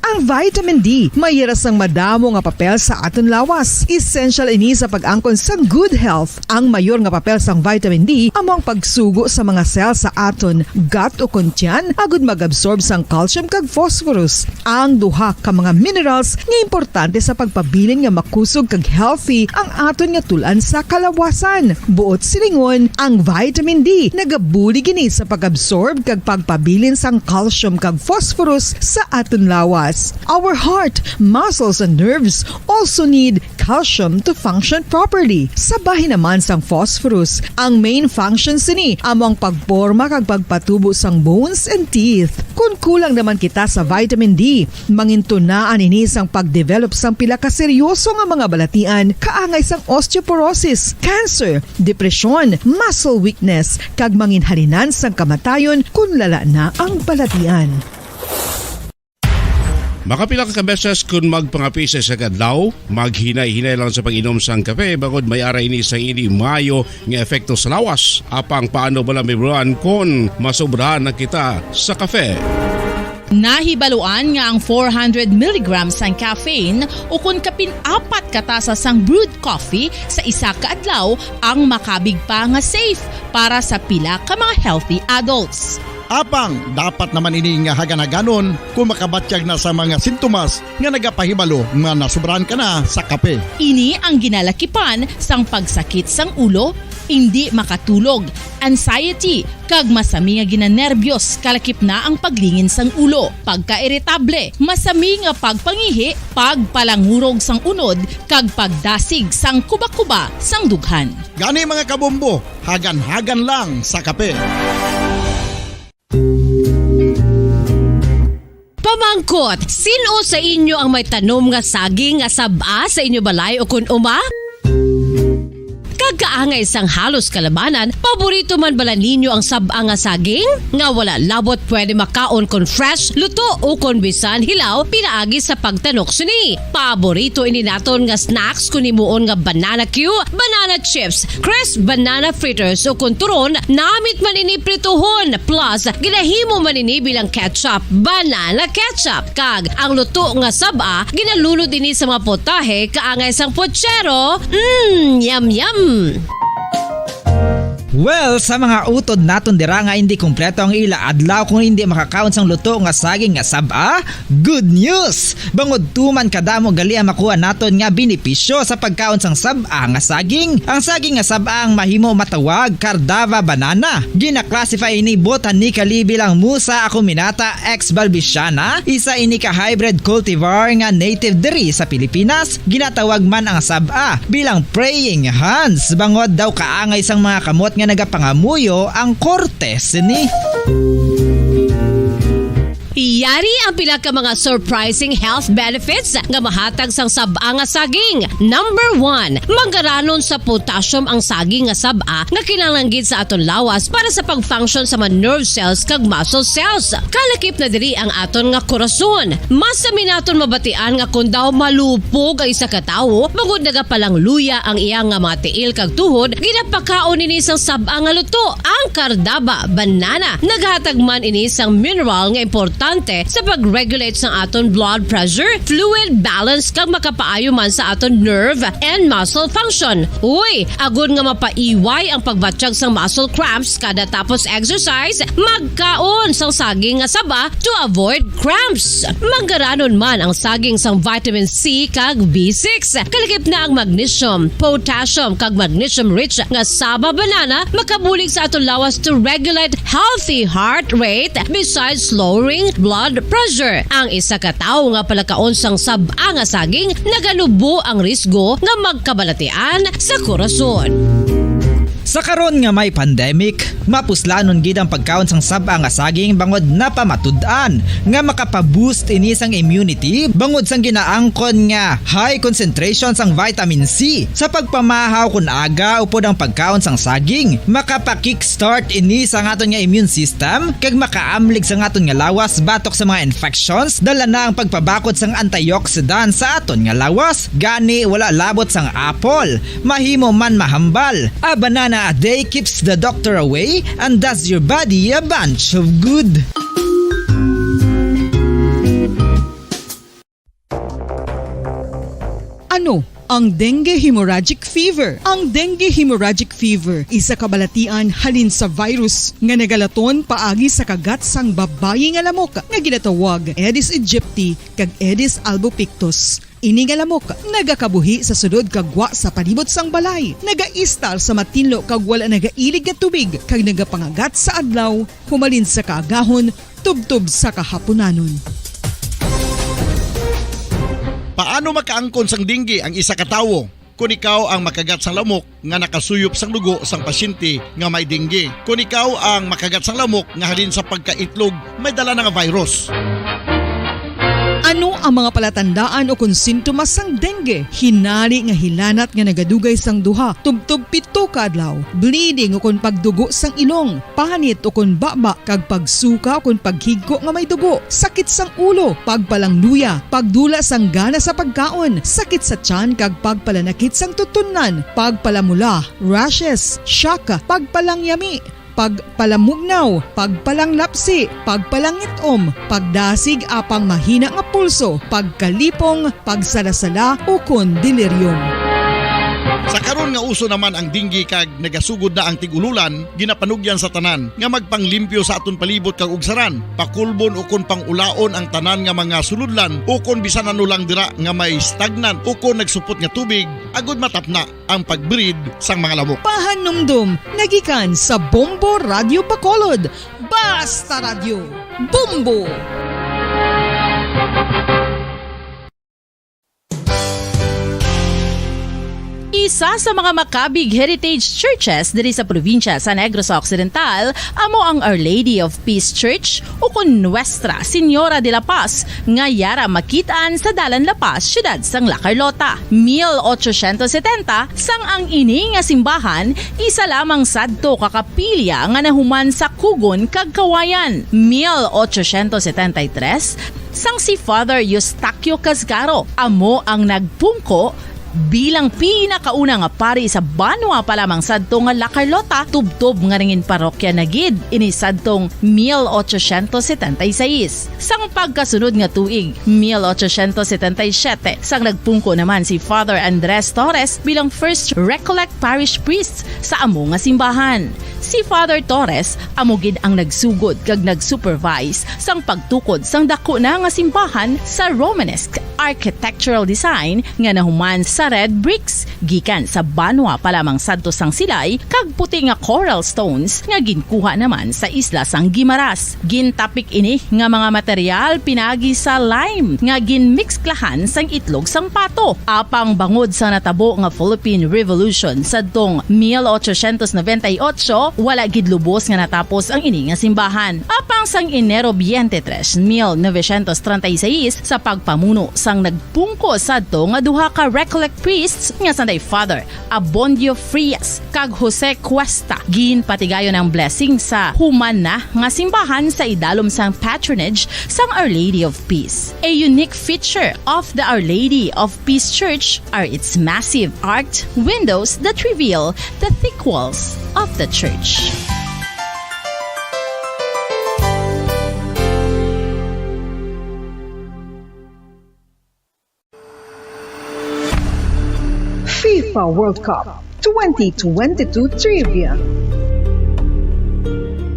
R: Ang vitamin D mayira sang madamo nga papel sa aton lawas. Essential ini sa pag-angkon sang good health. Ang mayor nga papel sang vitamin D amo ang pagsugo sa mga cell sa aton gut o kuntyan agud mag-absorb sang calcium kag phosphorus. Ang duha ka mga minerals nga importante sa pagpabilin nga makusog kag healthy ang aton nga tulan sa kalawasan. Buot silingon, ang vitamin D nagabuli gini sa pag-absorb kag pagpabilin sang calcium kag phosphorus sa aton lawas. Our heart, muscles, and nerves also need calcium to function properly. Sabahin naman sang phosphorus, ang main functions ni amo ang pagporma kag pagpatubo sang bones and teeth. Kung kulang naman kita sa vitamin D, mangintunaan ini sang pagdevelop sang pila ka seryoso nga mga balatian kaangay sang osteoporosis, cancer, depression, muscle weakness, kag manginhalinan sang kamatayon kung lala na ang balatian.
E: Makapila ka beses kung magpangapisa sa kadlaw, maghinay-hinay lang sa pag-inom sang kape bagod may ara ini sa ini mayo nga epekto sa lawas. Apang paano bala may buwan kung masobrahan na kita sa kape?
O: Nahibaluan nga ang 400 mg sang caffeine o kung kapin-4 katasa sang brewed coffee sa isa ka adlaw ang makabig pa nga safe para sa pila ka mga healthy adults.
N: Apang dapat naman ini nga haganaganon kung makabatyag na sa mga sintomas nga nagapahibalo nga nasubrahan ka na sa kape.
O: Ini ang ginalakipan sang pagsakit sang ulo, hindi makatulog, anxiety, kag masami nga ginanerbiyos kalakip na ang paglingin sang ulo, pagka-irritable, masami nga pagpangihi, pagpalangurog sang unod, kag pagdasig sang kuba-kuba sang dughan.
N: Gani mga kabombo, hagan-hagan lang sa kape.
M: Pamangkot, sino sa inyo ang may tanom nga saging nga saba sa inyo balay o kun uma? Kagkaangay sang halos kalabanan, paborito man bala ninyo ang saba nga saging? Nga wala labot pwede makaon kon fresh, luto o kon bisan hilaw pinaagi sa pagtanok suni. Paborito ini naton nga snacks kun imuon nga banana Q, banana chips, crisp banana fritters o kun turon, namit man ini prituhon plus ginahimo man ini bilang ketchup, banana ketchup. Kag ang luto nga saba ginalulod ini sa mga potahe kaangay sang pochero. Yum yum.
S: Well, sa mga utod naton dira nga hindi kumpleto ang ila adlaw kung hindi makakaon sang luto nga saging nga saba, good news! Bangod tuman kadamo gali ang makuha naton nga benepisyo sa pagkaon sang saba nga saging. Ang saging nga saba ang mahimo matawag Cardava banana. Gina-classify ini botanically bilang Musa acuminata ex balbisiana, isa ini ka hybrid cultivar nga native diri sa Pilipinas. Ginatawag man ang saba bilang praying hands. Bangod daw kaangay sang mga kamot nga nagapangamuyo ang kortes ni.
M: Yari ang pila ka mga surprising health benefits nga mahatag sang saba nga saging. Number 1, manggaranon sa potassium ang saging nga saba nga kinahanglan sa aton lawas para sa pag-function sa mga nerve cells kag muscle cells. Kalakip na diri ang aton nga korason. Mas sa minaton mabatian nga kung daw malupog ang isa ka tawo, bangod nagapalang luya ang iyang nga mga tiil kag tuhod, ginapakaon ini sang saba nga luto. Ang Cardava banana naghatag man ini sang mineral nga importante sa pag-regulate sa aton blood pressure, fluid balance kag makapaayo man sa aton nerve and muscle function. Uy, agud nga mapaiway ang pagbatsyag sang muscle cramps kada tapos exercise, magkaon sang saging nga saba to avoid cramps. Manggaranon man ang saging sang vitamin C kag B6. Kalakip na ang magnesium, potassium kag magnesium rich nga saba banana makabulig sa aton lawas to regulate healthy heart rate besides lowering blood pressure. Ang isa ka tawo nga palakaon sang saba nga saging nagalubo ang risgo nga magkabalatian sa korason.
S: Sa karon nga may pandemic, mapuslanon gid ang pagkaon sang saba nga saging bangod napamatud-an nga makapaboost ini sang immunity bangod sang ginaangkon nga high concentration sang vitamin C. Sa pagpamahaw kun aga upod ang pagkaon sang saging, makapa-kickstart ini sa aton nga immune system kag makaamlig sa aton nga lawas batok sa mga infections. Dala na ang pagpabakod sang antioxidant sa aton nga lawas. Gani wala labot sang apple, mahimo man mahambal. A banana a day keeps the doctor away and does your body a bunch of good.
R: Ano ang dengue hemorrhagic fever? Ang dengue hemorrhagic fever isa kabalatian halin sa virus nga nagalaton paagi sa kagat sang babayi nga lamok nga ginatawag Aedes aegypti kag Aedes albopictus. Ini nga lamok nagakabuhi sa sulod kagwa sa palibot sang balay, nagaistar sa matinlo kag wala nagailig nga tubig kag nagapangagat sa adlaw, humalin sa kaagahon, tubtob sa kahaponanon.
N: Paano makaangkon sang dengue ang isa ka tawo? Kung ikaw ang makagat sang lamok nga nakasuyop sang dugo sang pasyente nga may dengue. Kung ikaw ang makagat sang lamok nga halin sa pagkaitlog may dala nga virus.
R: Ano ang mga palatandaan o kung sintomas sang dengue? Hinari nga hilanat nga nagadugay sang duha, tubtob 7 ka adlaw, bleeding o kung pagdugo sang ilong, panit o kung baba, kag pagsuka o kung paghigko nga may dugo, sakit sang ulo, pagpalangluya, pagdula sang gana sa pagkaon, sakit sa tiyan kag pagpalanakit sang tutunan, pagpalamula, rashes, shock, pagpalangyami, pagpalamugnaw, pagpalanglapsi, pagpalangitom, pagdasig apang mahina nga pulso, pagkalipong, pagsalasala o kon delirium.
N: Sa karon nga uso naman ang dengue kag nagasugod na ang tigululan, ginapanugyan sa tanan nga magpanglimpyo sa aton palibot kag ugsaran, pakulbon o kon pangulaon ang tanan nga mga suludlan o kon bisan ano lang dira nga may stagnant o kon nagsupot nga tubig, agud matapna ang pagbreed sang mga lamok.
R: Pahanumdum, nagikan sa Bombo Radio Bacolod. Basta Radio, Bombo!
O: Isa sa mga makabig heritage churches diri sa probinsya sa Negros Occidental amo ang Our Lady of Peace Church o kun Nuestra Señora de la Paz nga yara makitaan sa Dalan La Paz, siyudad sang La Carlota. 1870 sang ang ini nga simbahan isa lamang sadto ka kapilya nga nahuman sa Kugon kag Kawayan. 1873 sang si Father Eustaquio Casgaro amo ang nagpungko bilang pinakauna nga pari sa Banwa pa lamang sadtong nga La Carlota, tubtob nga ringin parokya na gid ini sadtong 1876. Sang pagkasunod nga tuig 1877 sang nagpungko naman si Father Andres Torres bilang first Recollect Parish Priest sa amo nga simbahan. Si Father Torres amo gid ang nagsugod kag nagsupervise sang pagtukod sang dako na nga simbahan sa Romanesque architectural design nga nahuman sa red bricks gikan sa Banwa pa lamang sadto sang silay kag puti nga coral stones nga ginkuha naman sa isla sang Guimaras. Gintapik ini nga mga material pinagi sa lime nga ginmixklahan sang itlog sang pato. Apang bangod sa natabo nga Philippine Revolution sadtong 1898 wala gid lubos nga natapos ang ini nga simbahan. Apang sang Enero 23, 1936 sa pagpamuno sang nagpungko sadto nga duha ka Recollect priests nga sanday Father Abondio Frias kag Jose Cuesta ginpatigayon ang blessing sa human na nga simbahan sa idalom sang patronage sang Our Lady of Peace. A unique feature of the Our Lady of Peace Church are its massive arched windows that reveal the thick walls of the church.
R: FIFA World Cup 2022 Trivia.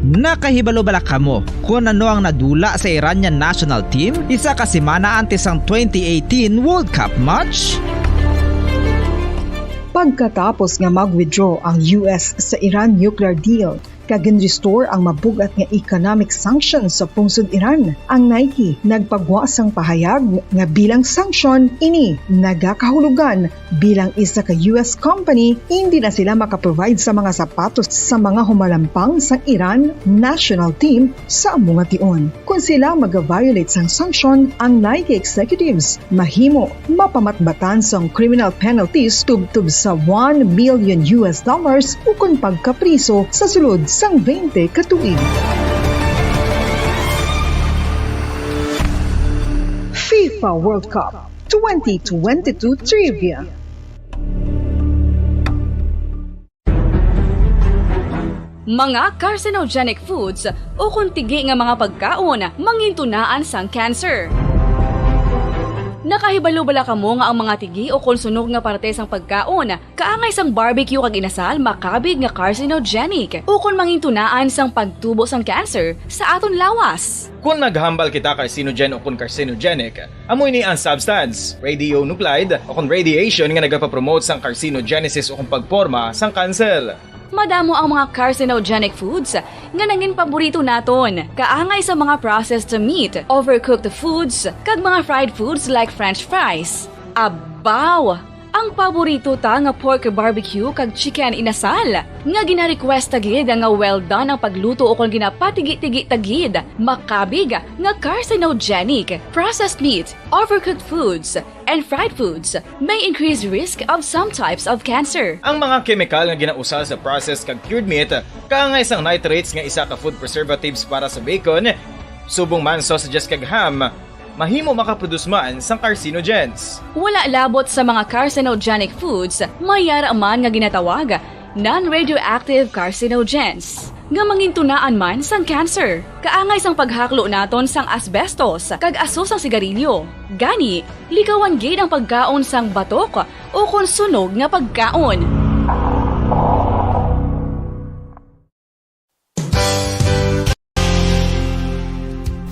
S: Nakahibalo bala kamo kung ano ang nadula sa Iranian national team isa ka semana antes ang 2018 World Cup match?
R: Pagkatapos nga mag-withdraw ang US sa Iran nuclear deal, kag-restore ang mabugat nga economic sanctions sa pungsod Iran, ang Nike nagpagwasang pahayag nga bilang sanction ini nagakahulugan bilang isa ka US company hindi na sila makaprovide sa mga sapatos sa mga humalampang sa Iran national team sa mga tion. Kung sila mag-violate sang sanction, ang Nike executives mahimo mapamatbatan sang criminal penalties tubtub sa $1 million o kung pagkapriso sa sulod sang 20 katuig. FIFA World Cup 2022 Trivia.
L: Mga carcinogenic foods o kuntigi nga mga pagkaon mangintunaan sang cancer. Nakahibalo bala kamo nga ang mga tigi o konsunog nga parte sang pagkaon kaangay sang barbecue kag inasal makabig nga carcinogenic o kon mangintunaan sang pagtubo sang cancer sa aton lawas.
D: Kung naghambal kita carcinogen o kung carcinogenic, amoy ni ang substance, radionuclide o kung radiation nga nagapapromote sang carcinogenesis o kung pagporma sang cancer.
L: Madamo ang mga carcinogenic foods nga nangin paborito naton. Kaangay sa mga processed meat, overcooked foods, kag mga fried foods like french fries. Abaw! Ang paborito ta nga pork barbecue kag chicken inasal. Nga gina-request tagid nga well done ang pagluto o kung ginapatigi-tigi tagid. Makabig nga carcinogenic, processed meat, overcooked foods, and fried foods may increase risk of some types of cancer.
D: Ang mga chemical nga ginausal sa processed kag cured meat, kaangay sang nitrates nga isa ka food preservatives para sa bacon, subong man sausages kag ham, mahimo makaproduce man sang carcinogens.
L: Wala labot sa mga carcinogenic foods, mayara man nga ginatawag non-radioactive carcinogens nga mangintunaan man sang cancer. Kaangay sang paghaklo naton sang asbestos kag aso sang sigarilyo. Gani, likawan gid ang pagkaon sang batok o kon sunog nga pagkaon.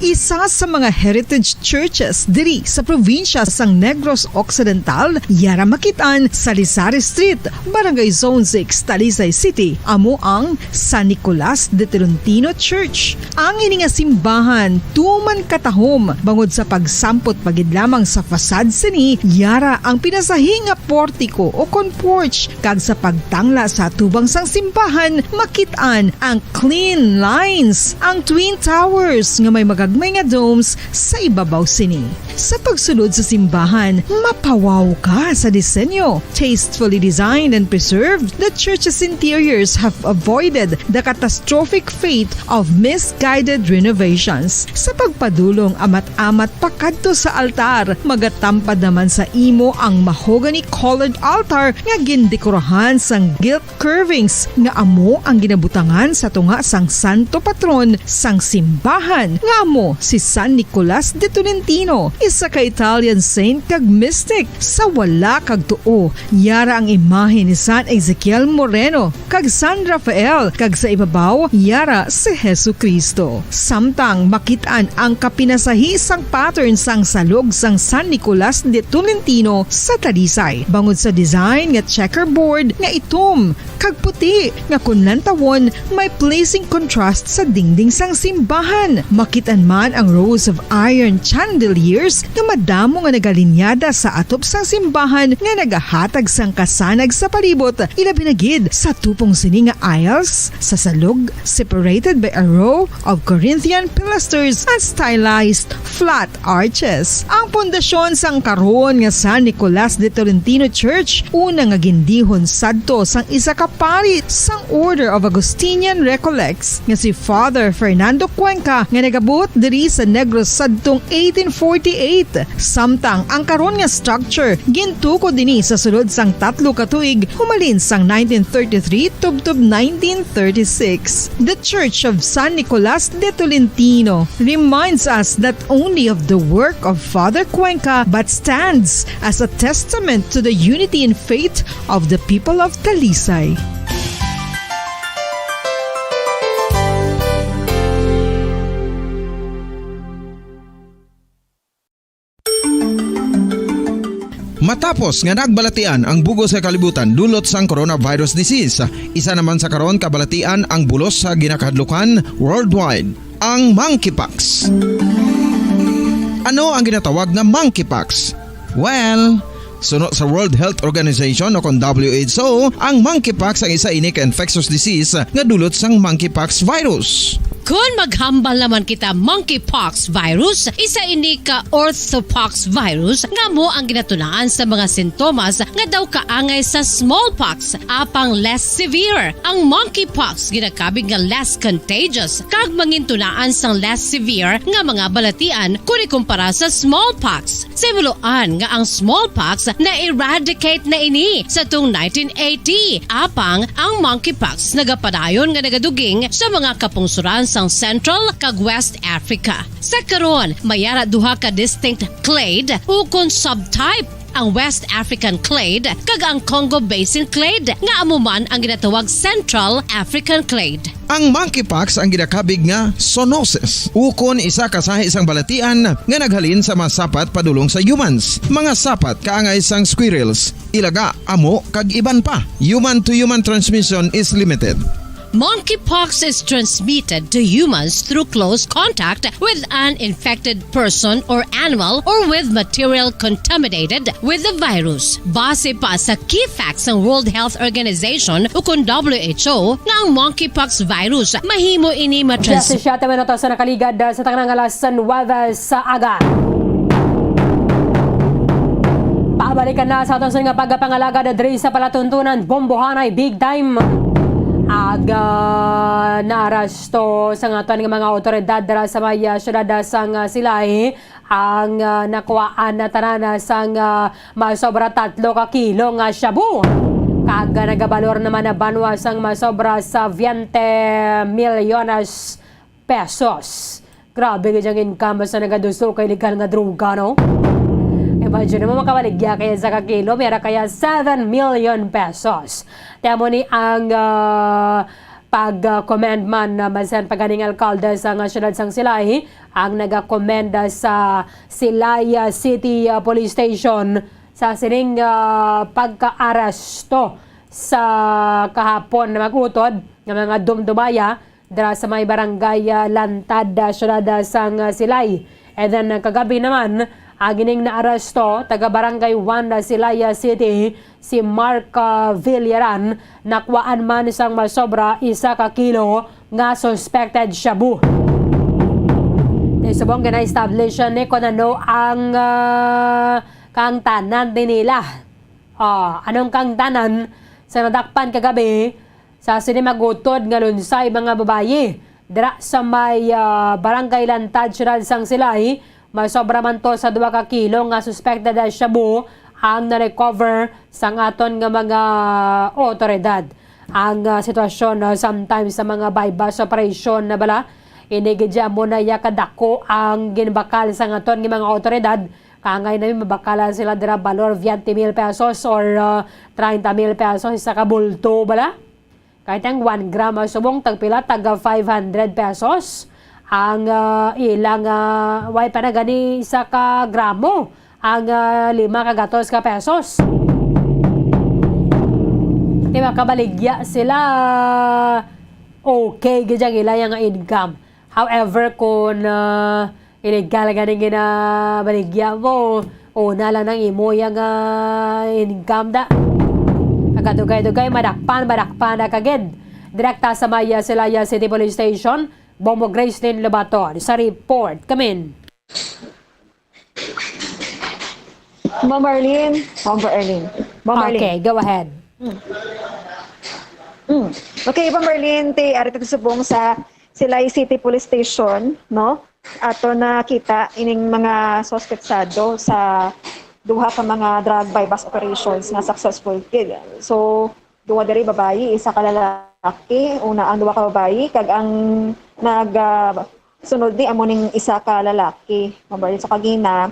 R: Isa sa mga heritage churches diri sa probinsya sang Negros Occidental, yara makitaan sa Lizares Street, Barangay Zone 6, Talisay City, amo ang San Nicolas de Tolentino Church. Ang ini nga simbahan tuman katahom bangod sa pagsampot pagid lamang sa fasad sini, yara ang pinasahi nga portiko o kon porch kag sa pagtangla sa tubang sang simbahan makitaan ang clean lines, ang twin towers nga may gagmay nga domes sa ibabaw sini. Sa pagsulod sa simbahan, mapawaw ka sa disenyo. Tastefully designed and preserved, the church's interiors have avoided the catastrophic fate of misguided renovations. Sa pagpadulong amat-amat pakadto sa altar, magatampad naman sa imo ang mahogany colored altar nga gindekorahan sang gilt curvings nga amo ang ginabutangan sa tunga sang santo patron sang simbahan nga amo si San Nicolas de Tolentino, isa ka Italian saint kag mystic. Sa wala kag tuo, yara ang imahe ni San Ezekiel Moreno kag San Rafael, kag sa ibabaw yara si Hesu Kristo. Samtang makitaan ang kapinasahi sang pattern sang salog sang San Nicolas de Tolentino sa Talisay, bangod sa design nga checkerboard nga itom kag puti nga kunlan tawon may pleasing contrast sa dingding sang simbahan. Makitan man ang rows of iron chandeliers nga madamo nga nagalinyada sa atop sang simbahan nga nagahatag sang kasanag sa palibot, ilabi na gid sa tupong sini nga aisles sa salog, separated by a row of Corinthian pilasters and stylized flat arches. Ang pundasyon sang karon nga San Nicolas de Tolentino Church una nga gindihon sadto sang isa ka pari sang Order of Augustinian Recollects nga si Father Fernando Cuenca nga nagabot diri sa Negros sadtong 1848. Samtang ang karon nga structure gintuko dinhi sa sulod sang 3 ka tuig humalin sang 1933 tubtob 1936. The Church of San Nicolas de Tolentino reminds us not only of the work of Father Cuenca but stands as a testament to the unity and faith of the people of Talisay.
C: Matapos nga nagbalatian ang bugos sa kalibutan dulot sang coronavirus disease, isa naman sa karon kabalatian ang bulos sa ginakahadlukan worldwide, ang monkeypox. Ano ang ginatawag na monkeypox? Well, suno sa World Health Organization o kon WHO, ang monkeypox ang isa ini ka infectious disease nga dulot sang monkeypox virus.
G: Kung maghambal naman kita monkeypox virus, isa ini ka orthopox virus nga mo ang ginatunaan sa mga sintomas nga daw kaangay sa smallpox apang less severe. Ang monkeypox ginakabig nga less contagious kag mangintunaan sang less severe nga mga balatian kung ikumpara sa smallpox. Simuloan nga ang smallpox na eradicate na ini sa tung 1980 apang ang monkeypox nagapadayon nga nagaduging sa mga kapungsuran sang Central kag West Africa. Sa karon, mayara duha ka distinct clade ukon subtype, ang West African clade kag ang Congo Basin clade nga amuman ang ginatawag Central African clade.
C: Ang monkeypox ang ginakabig nga zoonosis. Ukon isa kasahi isang balatian nga naghalin sa mga sapat padulong sa humans. Mga sapat kaangay sang squirrels, ilaga, amo kag iban pa. Human to human transmission is limited.
G: Monkeypox is transmitted to humans through close contact with an infected person or animal or with material contaminated with the virus. Base pa sa key facts ng World Health Organization o kung WHO nga ang monkeypox virus mahimo ini
B: Justice siya tayo na to sa nakaligad sa tangang alas San Jueves sa aga. Pabalikan na sa atong sa nga pagpangalaga na diri sa palatuntunan bombohanay big time. Aga naarasto sa nga tuwan ng mga otoridad dara sa may syudad sang Silay ang nakuhaan na tanan sang masobra 3 ka kilo nga shabu. Kaga nagabalor naman na banwa sang masobra sa 20 milyones pesos. Grabe kayang income sa nagaduso kay legal nga droga, no? Imagine mo makawaligya kaya sa kakilo, mera kaya 7 million pesos. Temo ni ang pag-commend man na masan paganing alkalde sa syudad sang Silay, ang nag-commenda sa Silay City Police Station sa sining pagka-aresto sa kahapon na magutod ng mga dumdumaya dara sa may barangay Lantad, syudad sang Silay. And then kagabi naman, agining naaresto taga barangay 1 Silaya City si Mark Villaran, nakwaan man isang masobra 1 ka kilo nga suspected shabu. Subong gina-establish ni kung ano ang kang tanan din nila. Anong kang tanan sa nadakpan kagabi sa sinimagutod nga lunsay mga babaye. Dira sa may barangay Lantad, Ciudad Sang Silay, may sobra man to sa 2 ka kilo nga suspected as shabu ang na-recover sa aton nga mga otoridad. Ang sitwasyon sometimes sa mga bypass operation na bala, inigidya mo na yakadako ang ginbakal sa aton nga mga otoridad. Kangay namin mabakalan sila dira balor 20,000 pesos or 30,000 pesos sa kabulto bala. Kahit ang 1 gram subong tagpila taga 500 pesos. Ang ilang way pa na gani sa ka gramo. Ang 5 kagatos ka pesos. Di ba kabaligya sila okay gidyang ilayang income. However, kung illegal ganing ginabaligya mo, una lang ng imo yung income da. Kagadugay-dugay, madakpan na kagid. Direkta sa Maya Silaya City Police Station, Bombo Grace Lynn Lobaton sa report. Come in.
F: Ma'am Arlene.
B: Okay, go ahead.
F: Okay, Ma'am Arlene, arito subong sa Silay City Police Station, no? Ato na kita ining mga suspetsado sa duha ka mga drug bypass operations na successful kid. So, duha diri babayi, isa ka lalaki, una ang duha ka babayi, kag ang sunod ni amo ning isa ka lalaki. Mabalik sa kagina,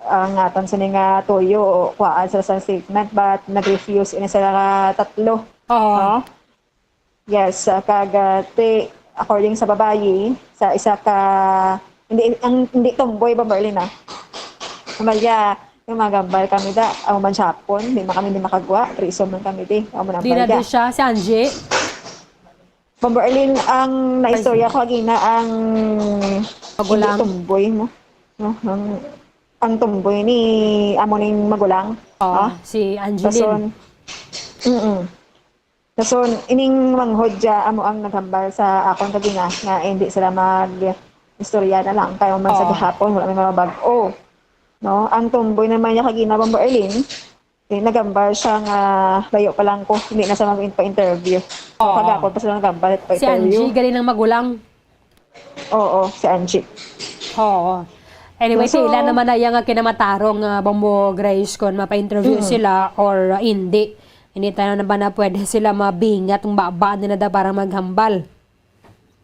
F: ang aton sa nga toyo, kuhaan sila sa statement, but nag-refuse ini sila ka 3. No? Yes, kag according sa babayi, sa isa ka hindi tomboy ba Berlin na. Kamalya, yung mga gambal kami da, ang man Japon, di kami makagwa, reason man kami di.
B: Di na di siya, si Angie.
F: Berlin, ang naistorya ko agina ang
B: magulang
F: tomboy mo. No? Ang tomboy ni amoning magulang.
B: Si Angeline.
F: So, ining manghodya amo ang naghambal sa akong kagina nga hindi sila mag-istorya na lang kayo man sa gihapon wala may mga bag-o. No, ang tomboy naman niya kagina Bombo Erlin, nagambal siya nga layo pa lang ko, hindi na sa mag-interview. Kagapon pa sila nagambal pa
B: si
F: interview.
B: Angie galing ng magulang.
F: Oo, si Angie.
B: Anyway, sila naman na yung kinamatarong Bombo Grace kung mapa-interview sila or hindi. Hindi tayo na ba na pwede sila mabingat kung babaan nila para maghambal?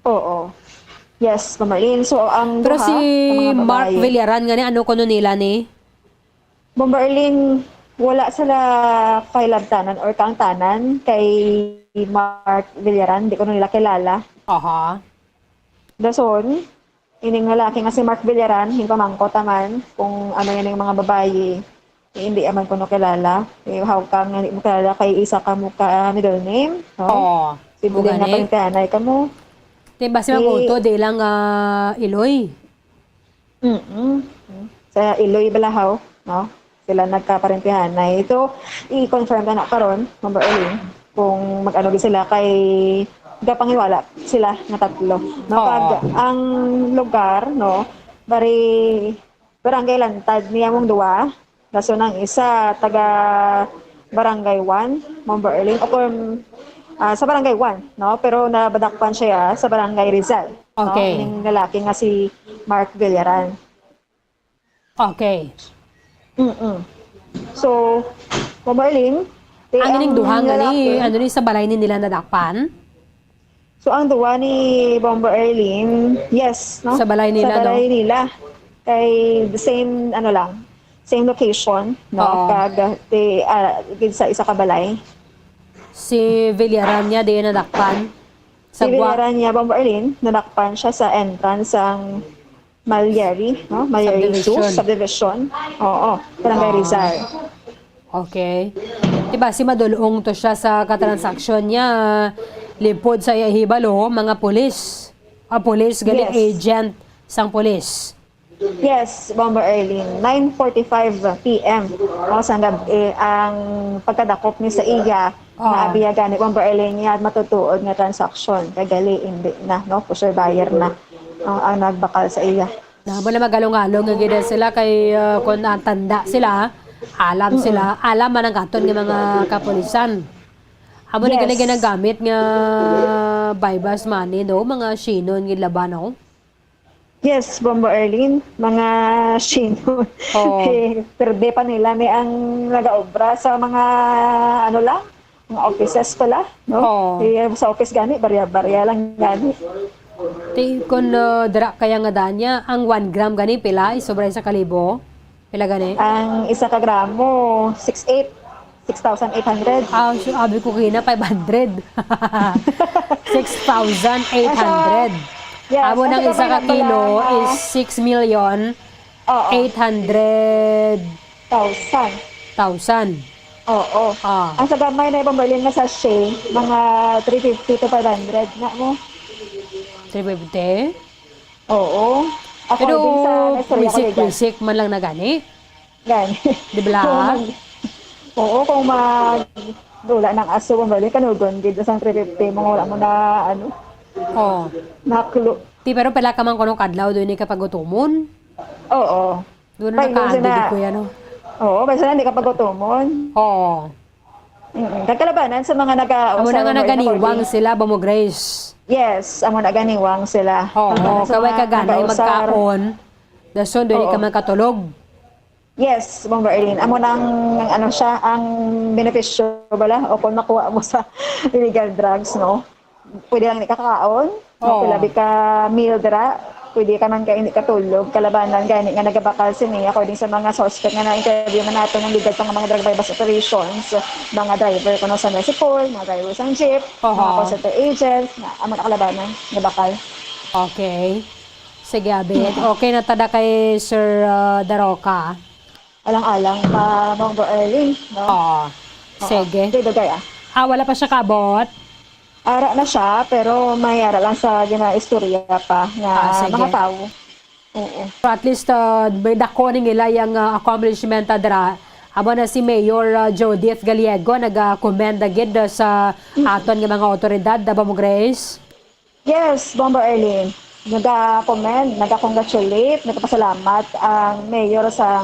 F: Oo. Yes, Mamalin. So, ang
B: pero si Mark Villaran nga ni, ano kuno nila ni?
F: Bomba Erlin, wala sila kailabtanan or kaangtanan kay Mark Villaran. Hindi ko nila kilala. Dason, ining lalaki nga si Mark Villaran, hindi pamangko taman kung ano yan yung mga babae. Hindi aman ko no kilala. How come nga hindi mo kilala kay isa ka mo ka middle name? No? Sibugan nga palintihanay ka mo.
B: Diba si Makoto, di lang Iloy.
F: Sa Iloy Balahaw, no? Sila nagkaparintihanay. Ito, i-confirm ka na karon, Ma'am Erlene, kung mag-ano sila kay gapangiwala sila na 3. No? Pag ang lugar, no, barangay Lantad niya mong 2. Kaso nang isa, taga Barangay 1, Ma'am Erlene, o kung sa Barangay 1, no? Pero nabadakpan siya sa Barangay Rizal.
B: Okay.
F: No? Yung lalaki nga si Mark Villaran.
B: Okay.
F: So, Ma'am Erlene,
B: ang ining duhang ni, ano ni sa balay ni nila nadakpan?
F: So, ang duwa ni Bomba Erlene, yes, no?
B: Sa balay nila,
F: sa balay nila. Kay the same, same location, no? Kag sa isa ka balay.
B: Si Villaran niya di nadakpan.
F: Si Villaran niya, Bomba Erlene, nadakpan siya sa entrance ng Malyari, no? Malyari Subdivision. Oo, Barangay Rizal.
B: Okay. Diba, si Madulong to siya sa katransaksyon niya, lipod sa ihibalo, mga polis. Polis, galing agent sang polis.
F: Yes, Bomba Erlene, 9:45 p.m. Sa gabi, ang pagkadakop ni sa iya na abiyagan ni Bomba Erlene niya matutuod nga transaksyon. Kagali, hindi na, no? Pusher buyer na. ang nagbakal sa iya.
B: Namo na magalong-along nga gid sila kay kung tanda sila, alam man ang katon ng mga kapulisan. Amo
F: Yes.
B: na ginagamit nga bypass money no, mga sinon gid laban no.
F: Yes, Bombo Erlin, mga sino.
B: Oo.
F: Perde pa nila may ang nagaobra sa mga ano lang, mga offices pala, no?
B: Oo.
F: Sa office gani, barya-barya lang gani.
B: Kung dira kaya nga danya, ang 1 gram gani pila, sobra sa kalibo. Pila gani?
F: Ang 1 ka gramo, 6,800.
B: Sabi ko kina 500. 6,800.
F: Yes,
B: Amo ng
F: kasi
B: 1 ka
F: kapag
B: kilo
F: wala na-
B: is 6,800,000.
F: Oo. Ang sa gamay na ibang Berlin nga sachet, mga 350 to 500 na mo.
B: 350?
F: Oo.
B: Pero
F: According sa nastorya ko,
B: wisik man lang na gani.
F: Gani.
B: Di ba?
F: Oo, kung dula ng aso ang Berlin, kanugon dito sa 350, mga wala mo na ano.
B: Oo.
F: Naklo.
B: Pero pala ka man kunong kadlaw doon ni kapag utumon.
F: Oo.
B: Doon na nakaandig ko yan.
F: Oo, basta na hindi ka pag-utumon.
B: Oo.
F: Kagkalabanan sa mga
B: Amo na nga naganiwang sila, Bamo Grace.
F: Yes, amo naganiwang sila.
B: Oo, kaway kaganay magkaon. Dason doon ka man katulog.
F: Yes, Bomber Eileen. Amo nang ano siya, ang benepisyo bala o kung makuha mo sa illegal drugs, no? Pwede lang hindi ka kakaon.
B: Oo.
F: Labi ka meal dra. Pwede ka man ka hindi katulog. Kalabanan gani nga nagabakal sini according sa mga suspect nga na-interview na nato ng ligad pang mga drug bypass operations, mga driver kuno sa Mexico, mga driver sa jeep, mga call center agents, na amo na kalabanan nagabakal.
B: Okay. Sige, Abet. Okay na tada kay Sir Daroca.
F: Alang-alang pa Bomber Eileen, no?
B: Oo. Sige.
F: Dugay
B: wala pa siya kabot.
F: Ara na siya, pero may ara lang sa gina-istorya pa na
B: sige.
F: mga tao. Oo.
B: So at least, dako ni nila yung accomplishment dara. Amo na si Mayor Judith Gallego nag-commend agad sa aton nga mga otoridad, Bamo Grace.
F: Yes, Bomber Eileen. Nag-comment, nag-congratulate, nagpasalamat ang mayor sa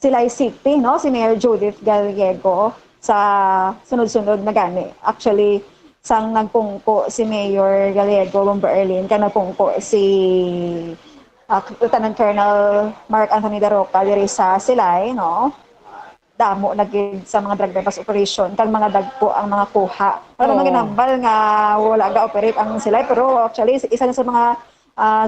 F: Silay City, no? Si Mayor Judith Gallego sa sunod-sunod na gani. Actually, sang nagpungko si Mayor Gallego, Bomber Eileen, ka nagpungko si Lieutenant Colonel Mark Anthony Daroca diri sa Silay, no? Damo nagid sa mga drug bypass operation kang mga dagpo ang mga kuha. Para maginambal nga wala ga-operate ang Silay, pero actually isa na sa mga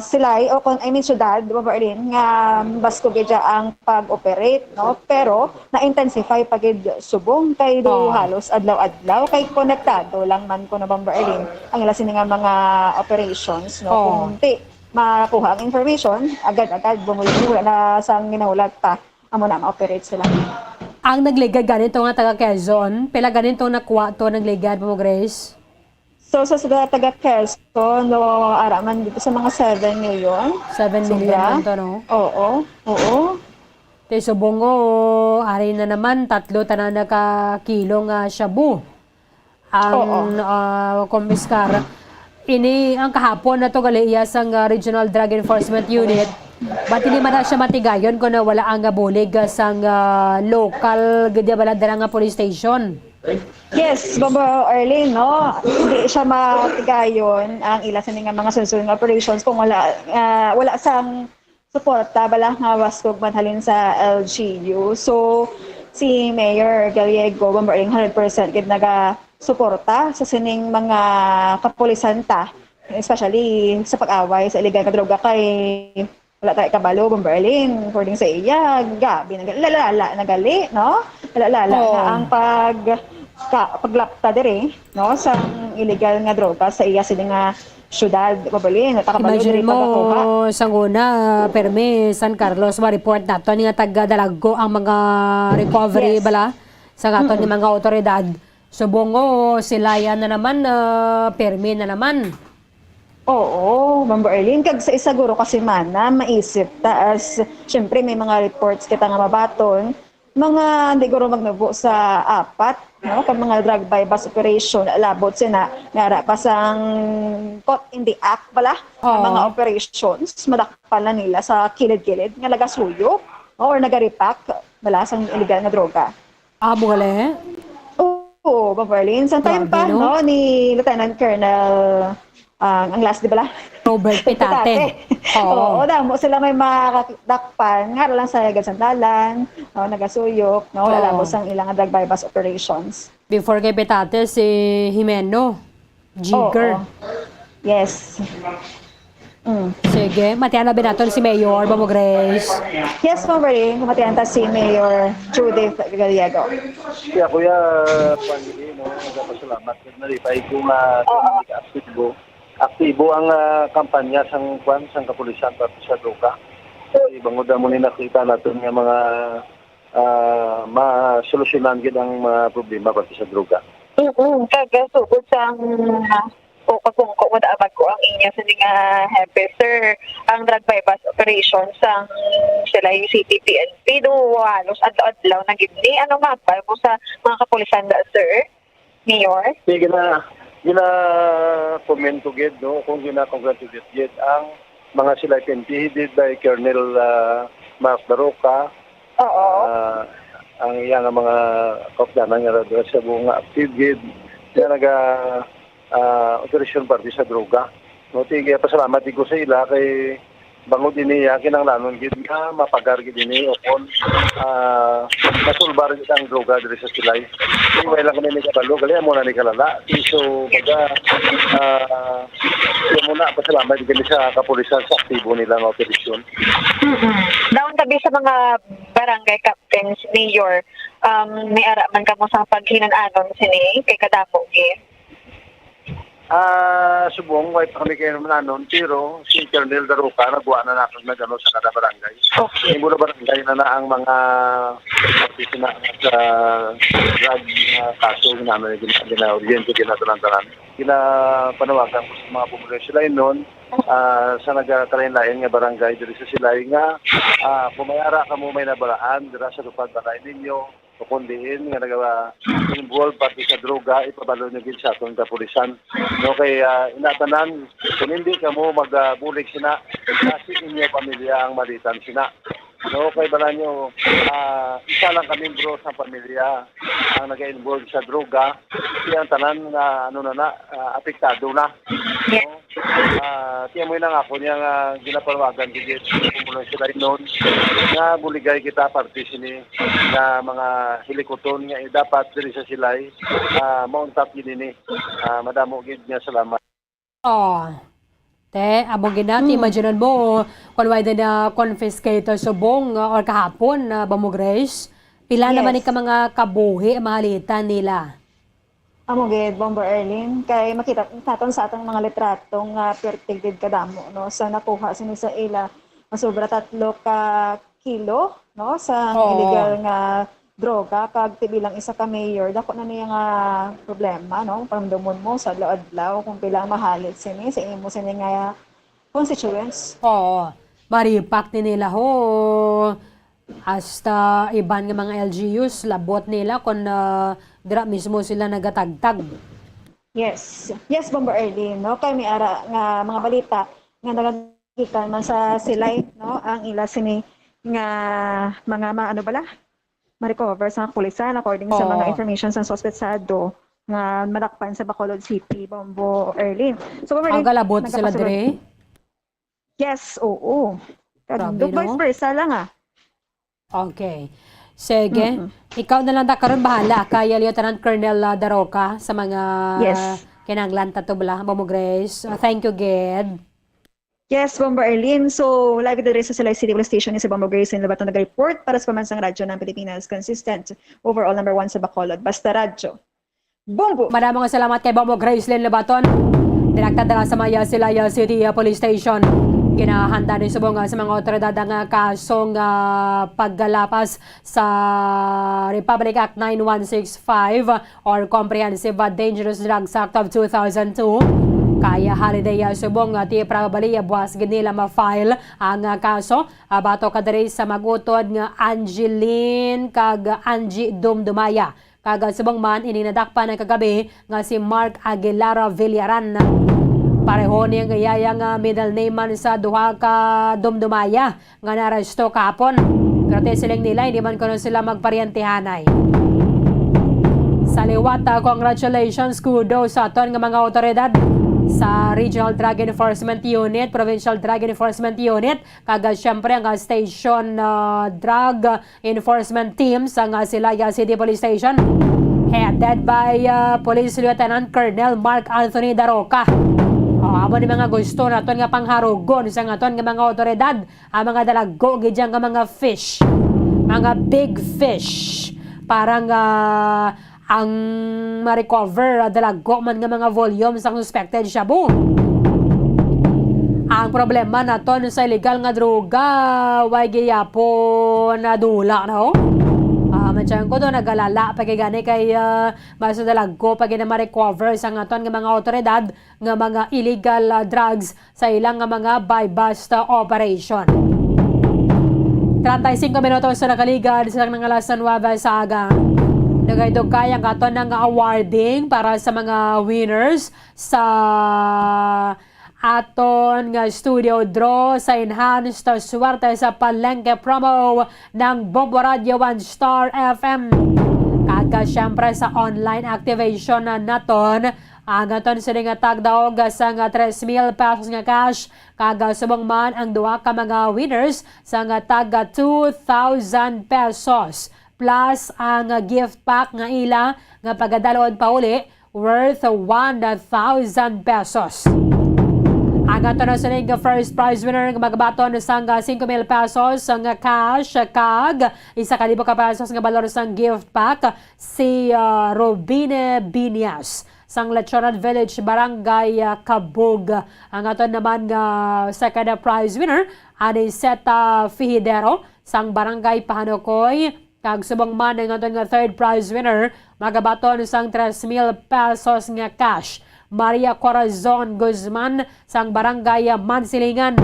F: Silay o kung syudad, Bomber Eileen, nga basko gid ang pag-operate, no? Pero na-intensify pagid subong kay do halos adlaw-adlaw kay konektado lang man ko na Bomber Eileen ang ila sini nga mga operations, no? Kung di makuha ang information, agad-agad bumuli na sang ginaulat pa amo na ma-operate sila.
B: Ang nagligad ganito nga taga Quezon, pila ganito nakuha to nagligad, Bamo Grace?
F: So sa taga Quezon, no, araman dito sa mga 7 million.
B: 7 million to, no?
F: Oo.
B: Te subongo, ari na naman, 3 tanan na ka kilo nga shabu. Ang kumbiskar. Ini ang kahapon na to galiya sang Regional Drug Enforcement Unit. Ba't hindi man siya matigayon kung wala ang bulig sang local gadya baladara nga police station?
F: Yes, Bomber Eileen, no? Hindi siya matigayon ang ila sa mga sunod nga operations kung wala sang suporta bala nga waskog manhalin sa LGU. So si Mayor Gallego, Bomber Eileen, 100% gid naga-suporta sa sining mga kapulisan ta, especially sa pag-away sa illegal nga droga kay wala tayo kabalo, Bomber Eileen, according sa iya, gabi, lalala, nagali, no? Lalala na ang paglapta dire, no? Sa illegal nga droga sa iya sila nga syudad, Bomber Eileen, nakabalo dire pagkakuha.
B: Imagine mo, sanguna, permi, San Carlos, ma-report nato nga taga-dalago ang mga recovery bala sa gaton ng mga otoridad. Subongo, sila yan na naman, permi na naman.
F: Oo, Bomber Eileen, kag sa isaguro kasi mana maisip ta as syempre may mga reports kita nga mabaton, mga hindi guro magnubo sa 4 no, kag mga drug by bus operation labot sina ngara pasang caught in the act pala ang mga operations madakpan na nila sa kilid-kilid nga nagasuyo or nagaripak bala sang illegal nga droga.
B: Muli?
F: Oo, Beverly. Sa time pa, no, ni Lieutenant Colonel, ang last, di ba?
B: Robert Petate.
F: Oo, damo sila may makakakpan, nga lang sa Sandalan, no, nagasuyok, no, lalabos ang ilang drug by bus operations.
B: Before kay Petate, si Jimeno, Jigger.
F: Yes.
B: Sige, matiyan na binaton si Mayor Bamo Grace.
F: Yes, Beverly, matiyan ta si Mayor Judith Gallego.
I: Kaya kuya, Pangili, no, nagpasalamat. Nalipay ko nga aktibo ang kampanya sang kapulisan para sa droga. Bangod mo ni nakita natin nga mga masolusyonan gid ang mga problema para sa droga.
F: Kagasugod sang o kung madaabag ko ang inya sa nga hepe, sir, ang drug by bus operations sang sila yung CTPNP do halos adlaw na gidni ano mapay mo sa mga kapulisan da, sir, Mayor?
I: Sige na comment to get, no, kung congratulate get ang mga sila headed by Colonel Mark Daroca. Ang iyang mga kapdanan nga sa buong active gid na operasyon parte sa droga. No, tige pasalamat ko sa ila kay bangod ini kinanglanon gid nga mapagar gid ini upon masulbar gid ang droga diri sa silay. Kung wala kami ni kabalo gali mo na ni kalala. So baga muna pasalamat gid sa kapulisan sa aktibo nila nga operasyon.
F: Daon tabi sa mga barangay captains, Mayor, may ara man kamo sa paghinan-anon sini kay kadamo gid.
I: Subong, wait kami kayo naman anon, pero si Colonel Daroca, nagawa na natin na gano'n sa kada barangay. Okay. Yung mula barangay na ang mga opisina sa drug kaso namin gina-oriente, gina-talantalan. Gina-panawagan ko sa mga populasyon sila noon sa nagkalain-lain nga barangay diri sa silay nga pumayara ka mo may nabaraan dira sa lupad barangay ninyo kukundiin nga nag-involve pati sa droga, ipabalo nyo gid sa atong kapulisan. No, kay inatanan, kung hindi ka mo magbulik sina, kasi inyo pamilya ang malitan sina. No, kay bala nyo, isa lang kami bro sa pamilya ang nag-involve sa droga, kasi ang tanan na apektado na. No? Tiyan mo na nga ako niya nga ginapawagan gigit kumulang sila noon nga buligay kita parte sini na mga helikoton nga dapat diri sa silay mauntap gid ini madamo gid nga salamat.
B: Abong ginati, imagine mo kung wala na confiscate subong or kahapon Bamo Grace, pila naman ka mga kabuhi mahalitan nila.
F: Amoged, Bomber Erlin, kay makita natin sa atong mga litratong pertigdid kadamo, no, sa nakuha sini sa ila, masobra 3 ka kilo, no, sa illegal nga droga, kag tibilang isa ka mayor, dako na niya nga problema, no, paramdamon mo sa adlaw kung pilang mahalit sini, sa imo sini nga constituents.
B: Maripak ni nila hasta iban nga mga LGUs, labot nila kung dira mismo sila nagatagtag.
F: Yes, Bomber Erlin, no, kay may ara nga mga balita nga nagagikan man sa silay, no, ang ila sini nga mga ma-recover sa pulisan according sa mga information sa suspetsado nga madakpan sa Bacolod City, Bombo Erlin. So, Bomber Erlin,
B: galabot sila dire?
F: Yes, oo. Vice versa lang
B: Okay. Sige. Ikaw na lang karon bahala kay Lieutenant Colonel Daroca sa mga kinanglan tatubla Bamo Grace. Thank you, Ged.
F: Yes, Bomber Erlin. So, live dito sa Silay City Police Station ni si Bomber Grace in Labaton nag-report para sa pamansang radyo ng Pilipinas. Consistent. Overall number 1 sa Bacolod. Basta radyo. Bombo!
B: Maraming salamat kay Bombo Grace Lynn Labaton. Dinagtadala sa Maya Silay City Police Station. Kinahanda din subong sa mga otoridad ang kasong paggalapas sa Republic Act 9165 or Comprehensive Dangerous Drugs Act of 2002. Kaya holiday subong ti probably buwas nila ma-file ang kaso bato kadiri sa magutod nga Angeline kag Angie Dumdumaya Kagad subong man ininadakpan ng kagabi nga si Mark Aguilar Villaran. Pareho niyang gayayang middle name man sa duha ka dumdumaya nga naresto kahapon. Grabe silang nila, hindi man kuno sila magparyantihanay. Sa liwat, congratulations kudo sa aton nga mga otoridad sa Regional Drug Enforcement Unit, Provincial Drug Enforcement Unit, kagad syempre ang Station Drug Enforcement Team sa Silaya City Police Station, headed by Police Lieutenant Colonel Mark Anthony Daroca. Amo ni mga gusto naton nga pangharugon sa aton nga mga otoridad, ang mga dalago gidyang nga mga fish, mga big fish, parang ang ma-recover dalago man nga mga volume sa suspected shabu. Ang problema naton sa illegal nga droga, way giyapon na dula, no? Madyang ko doon, nagalala pagigani kay basta dalago pag na ma-recover sa aton nga mga otoridad nga mga illegal drugs sa ilang nga mga buy-bust operation. 35 minutos sa nakaligad sa nangalasan Nueva Ecija. Nagaytog kaya ang aton ng awarding para sa mga winners sa aton nga studio draw sa enhanced swerte sa palengke promo ng Bombo Radio 1 Star FM. Kaga syempre sa online activation na naton, ang aton siling tagdaog sa nga 3,000 pesos nga cash. Kaga subong man ang duha ka mga winners sa nga taga 2,000 pesos. Plus ang gift pack nga ila nga pagadalon pa uli worth 1,000 pesos. Ang ato na sa first prize winner nga magabaton sa 5,000 pesos nga cash kag 1,000 ka pesos nga balor sang gift pack si Robine Binias sang Lechonan Village, Barangay Kabug. Ang ato naman nga second prize winner Aniseta Fihidero sang Barangay Pahanukoy. Kag subong man ang aton nga third prize winner magabaton sang 3,000 pesos nga cash Maria Corazon Guzman sang Barangay Mansilingan.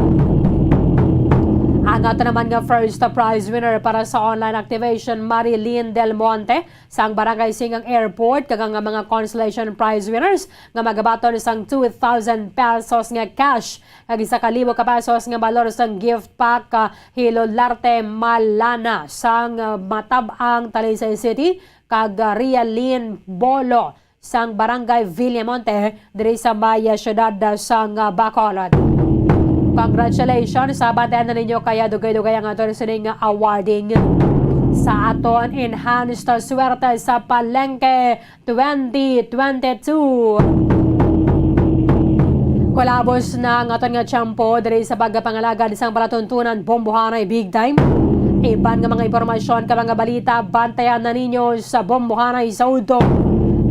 B: Ang ato naman nga first prize winner para sa online activation Marilyn Del Monte sang Barangay Singang Airport. Kag nga mga consolation prize winners nga magabaton sang 2,000 pesos nga cash kag 1,000 ka pesos nga balor sang gift pack Hilolarte Malana sang Matabang Talisay City kag Rialin Bolo sang Barangay Villamonte diri sa Maya Syudad sang Bacolod. Congratulations sa bantayan na ninyo kaya dugay-dugay ang aton sining awarding sa aton enhanced swerte sa Palengke 2022. Kolabos na ang aton nga tiyempo diri sa pagpangalagad isang palatuntunan Bombohanay Big Time. Iban nga mga impormasyon ka mga balita bantayan na ninyo sa Bombohanay Saudo.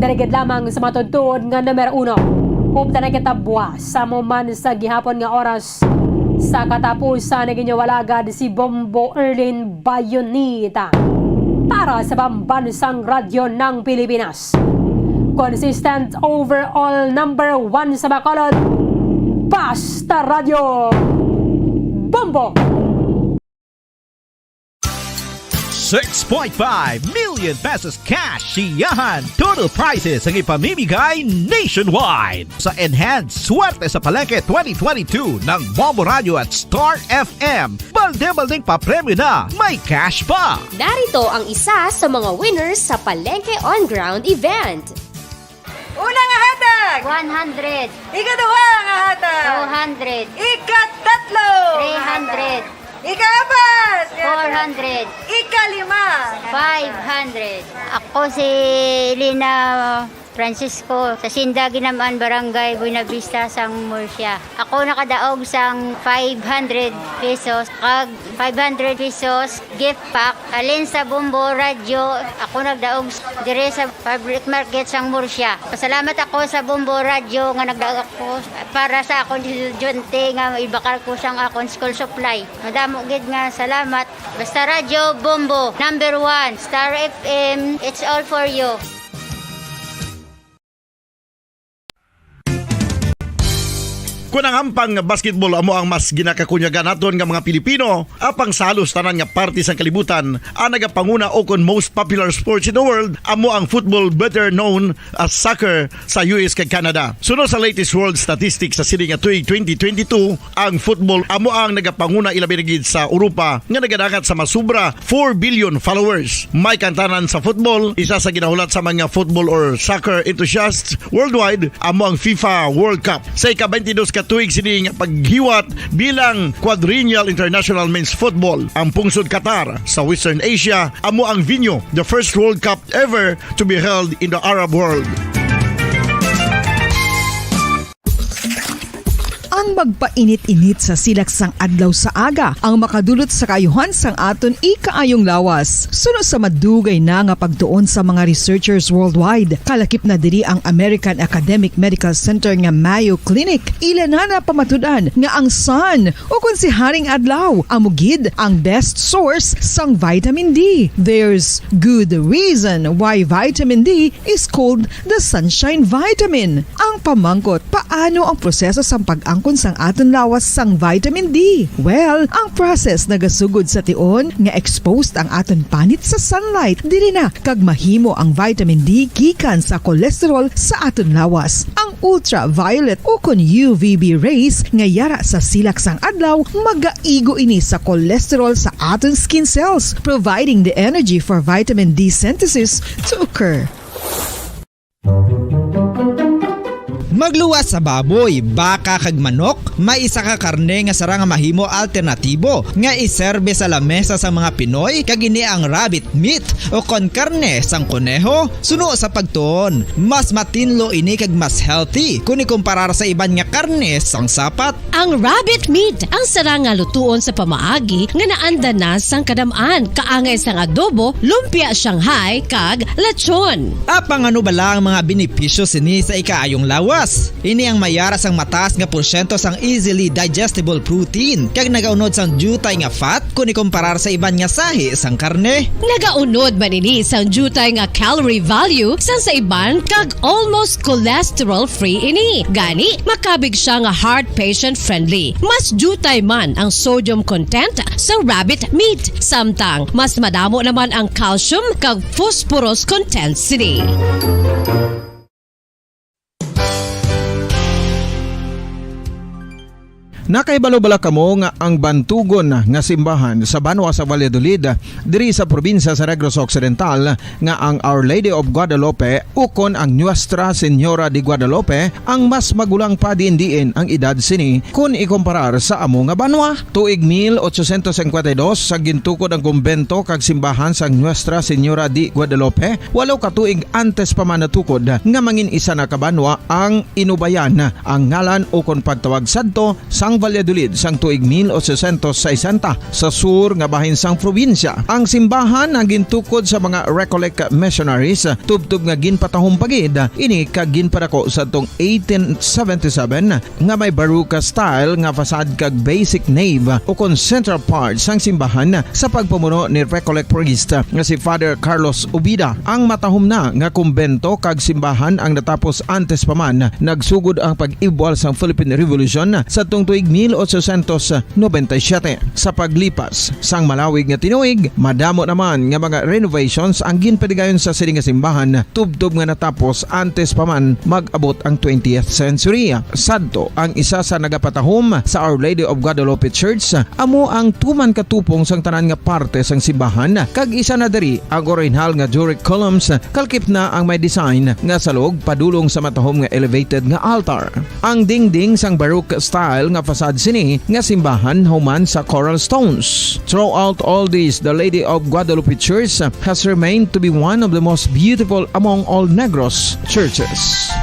B: Darigid lamang sa matutuod nga numero 1. Upta na kitabwa sa moman sa gihapon nga oras sa katapusan na ginyawalagad si Bombo Erlin Bayonita para sa pambansang radyo ng Pilipinas. Consistent overall number 1 sa Bacolod, Basta Radio Bombo!
A: 6.5 million pesos cash siyahan. Total prizes ang ipamimigay nationwide sa Enhanced Swerte sa Palengke 2022 ng Bombo Radio at Star FM. Balde-baldeng papremyo na, may cash pa.
P: Narito ang isa sa mga winners sa Palengke On Ground event.
K: Unang hatag!
J: 100.
K: Ikaduha nga hatag!
J: 200.
K: Ikatatlo!
J: 300.
K: Ikaapat!
J: 400.
K: Ikalima!
J: 500. Ako si Lina Francisco sa Sindagi naman Barangay Buena Vista sang Murcia. Ako nakadaog sang 500 pesos kag 500 pesos gift pack alin sa Bombo Radio. Ako nagdaog dire sa public market sang Murcia. Pasalamat ako sa Bombo Radio nga nagdaog ako para sa akong estudyante nga ibakal ko sang akong school supply. Madamo gid nga salamat. Basta Radio Bombo number 1 Star FM, it's all for you.
N: Kung ang ampang basketball amo ang mas ginakakunyagan naton nga mga Pilipino, apang salos tanan nga parte sang kalibutan, ang nagapanguna o kon most popular sports in the world, amo ang football better known as soccer sa US kag Canada. Sunod sa latest world statistics sa sili nga tuig 2022, ang football amo ang nagapanguna ilabi na gid sa Europa nga nagadagat sa masubra 4 billion followers. May kantanan sa football, isa sa ginahulat sa mga football or soccer enthusiasts worldwide, amo ang FIFA World Cup. Sa ika-22 ka tuig sini nga paghiwat bilang quadrennial international men's football. Ang pungsod Qatar sa Western Asia amo ang venue, the first World Cup ever to be held in the Arab world.
R: Ang magpainit-init sa silaksang adlaw sa aga ang makadulot sa kaayuhan sang aton ikaayong lawas. Sunod sa madugay na nga pagtuon sa mga researchers worldwide, kalakip na diri ang American Academic Medical Center nga Mayo Clinic. Ila na pamatudan nga ang sun o kung si Haring Adlaw amugid ang best source sang vitamin D. There's good reason why vitamin D is called the sunshine vitamin. Ang pamangkot, paano ang proseso sang pag-angkon sang aton lawas sang vitamin D? Well, ang process nagasugod sa tion nga exposed ang aton panit sa sunlight dili na kag mahimo ang vitamin D gikan sa cholesterol sa aton lawas. Ang ultraviolet o kon UVB rays nga yara sa silak sang adlaw magaigo ini sa cholesterol sa aton skin cells, providing the energy for vitamin D synthesis to occur.
S: Magluwas sa baboy, baka kag manok, may isa ka karne nga sarang mahimo alternatibo nga iserbe sa lamesa sa mga Pinoy kag ini ang rabbit meat o kon karne sang kuneho. Suno sa pagtuon, mas matinlo ini kag mas healthy kung ikumparar sa iban nga karne sang sapat.
G: Ang rabbit meat ang sarang nga lutuon sa pamaagi nga naanda na sang kadamaan, kaangay sang adobo, lumpia Shanghai kag lechon.
S: Apang ano bala ang mga benepisyo sini sa ikaayong lawas? Ini ang mayara sang mataas nga porsyento sang easily digestible protein kag nagaunod sang jutay nga fat kung ikumparar sa iban nga sahi sang karne.
G: Nagaunod man ini sang jutay nga calorie value sang sa iban kag almost cholesterol free ini. Gani makabig siya nga heart patient friendly. Mas jutay man ang sodium content sa rabbit meat, samtang mas madamo naman ang calcium kag phosphorus content sini.
C: Nakaibalo-bala kamo nga ang bantugon nga simbahan sa Banwa sa Valladolid diri sa probinsya sa Negros Occidental nga ang Our Lady of Guadalupe ukon ang Nuestra Señora de Guadalupe ang mas magulang pa diin ang edad sini kung ikumparar sa amo nga banwa. Tuig 1852 sa gintukod ang kumbento kag simbahan sa Nuestra Señora de Guadalupe, walo ka tuig antes pa man natukod nga mangin isa na kabanwa ang inubayan ang ngalan ukon pagtawag sadto sang Valladolid sang tuig 1860 sa sur nga bahin sang probinsya. Ang simbahan ang gintukod sa mga Recollect missionaries tubtub nga ginpatahom pagid ini kag ginpadako sa tong 1877 nga may baroque style nga fasad kag basic nave o kon central part sang simbahan sa pagpamuno ni Recollect priest nga si Father Carlos Ubida. Ang matahom na nga kumbento kag simbahan ang natapos antes pa man nagsugod ang pag-ibwal sang Philippine Revolution sa tong tuig 1897. Sa paglipas sang malawig nga tinuig, madamo naman nga mga renovations ang ginpadigayon sa siling nga simbahan tubtob nga natapos antes pa man mag-abot ang 20th century. Sadto ang isa sa nagapatahom sa Our Lady of Guadalupe Church, amo ang tuman katupong sang tanan nga parte sang simbahan kag isa na diri ang original nga Doric columns kalkip na ang may design nga salog padulong sa matahom nga elevated nga altar. Ang dingding sang baroque style nga fasad sini nga simbahan human sa coral stones. Throughout all this, the Lady of Guadalupe Church has remained to be one of the most beautiful among all Negros churches.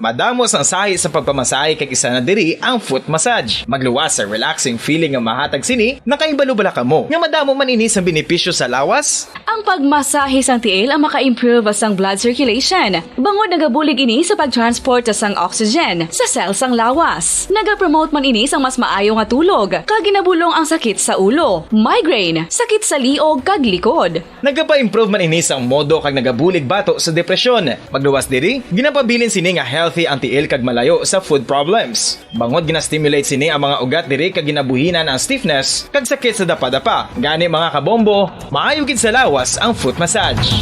D: Madamos ang sahi sa pagpamasahe kag isa na diri ang foot massage. Magluwas sa relaxing feeling nga mahatag sini, nakaibalo bala kamo. Nga madamo man ini sa benepisyo sa lawas?
L: Ang pagmasahe sang tiil ang maka-improve sang blood circulation. Bangod nagabulig ini sa pagtransport sang oxygen sa cell sang lawas. Nagapromote man ini sang mas maayo nga tulog, kag ginabulong ang sakit sa ulo, migraine, sakit sa liog kag likod.
D: Nagapa-improve man ini sang modo kag nagabulig bato sa depresyon. Magluwas diri, ginapabilin sini nga healthy ang tiil kag malayo sa food problems. Bangod gina-stimulate sini ang mga ugat diri kag ginabuhinan ang stiffness kag sakit sa dapa-dapa. Gani mga kabombo, maayo gid sa lawas ang foot massage.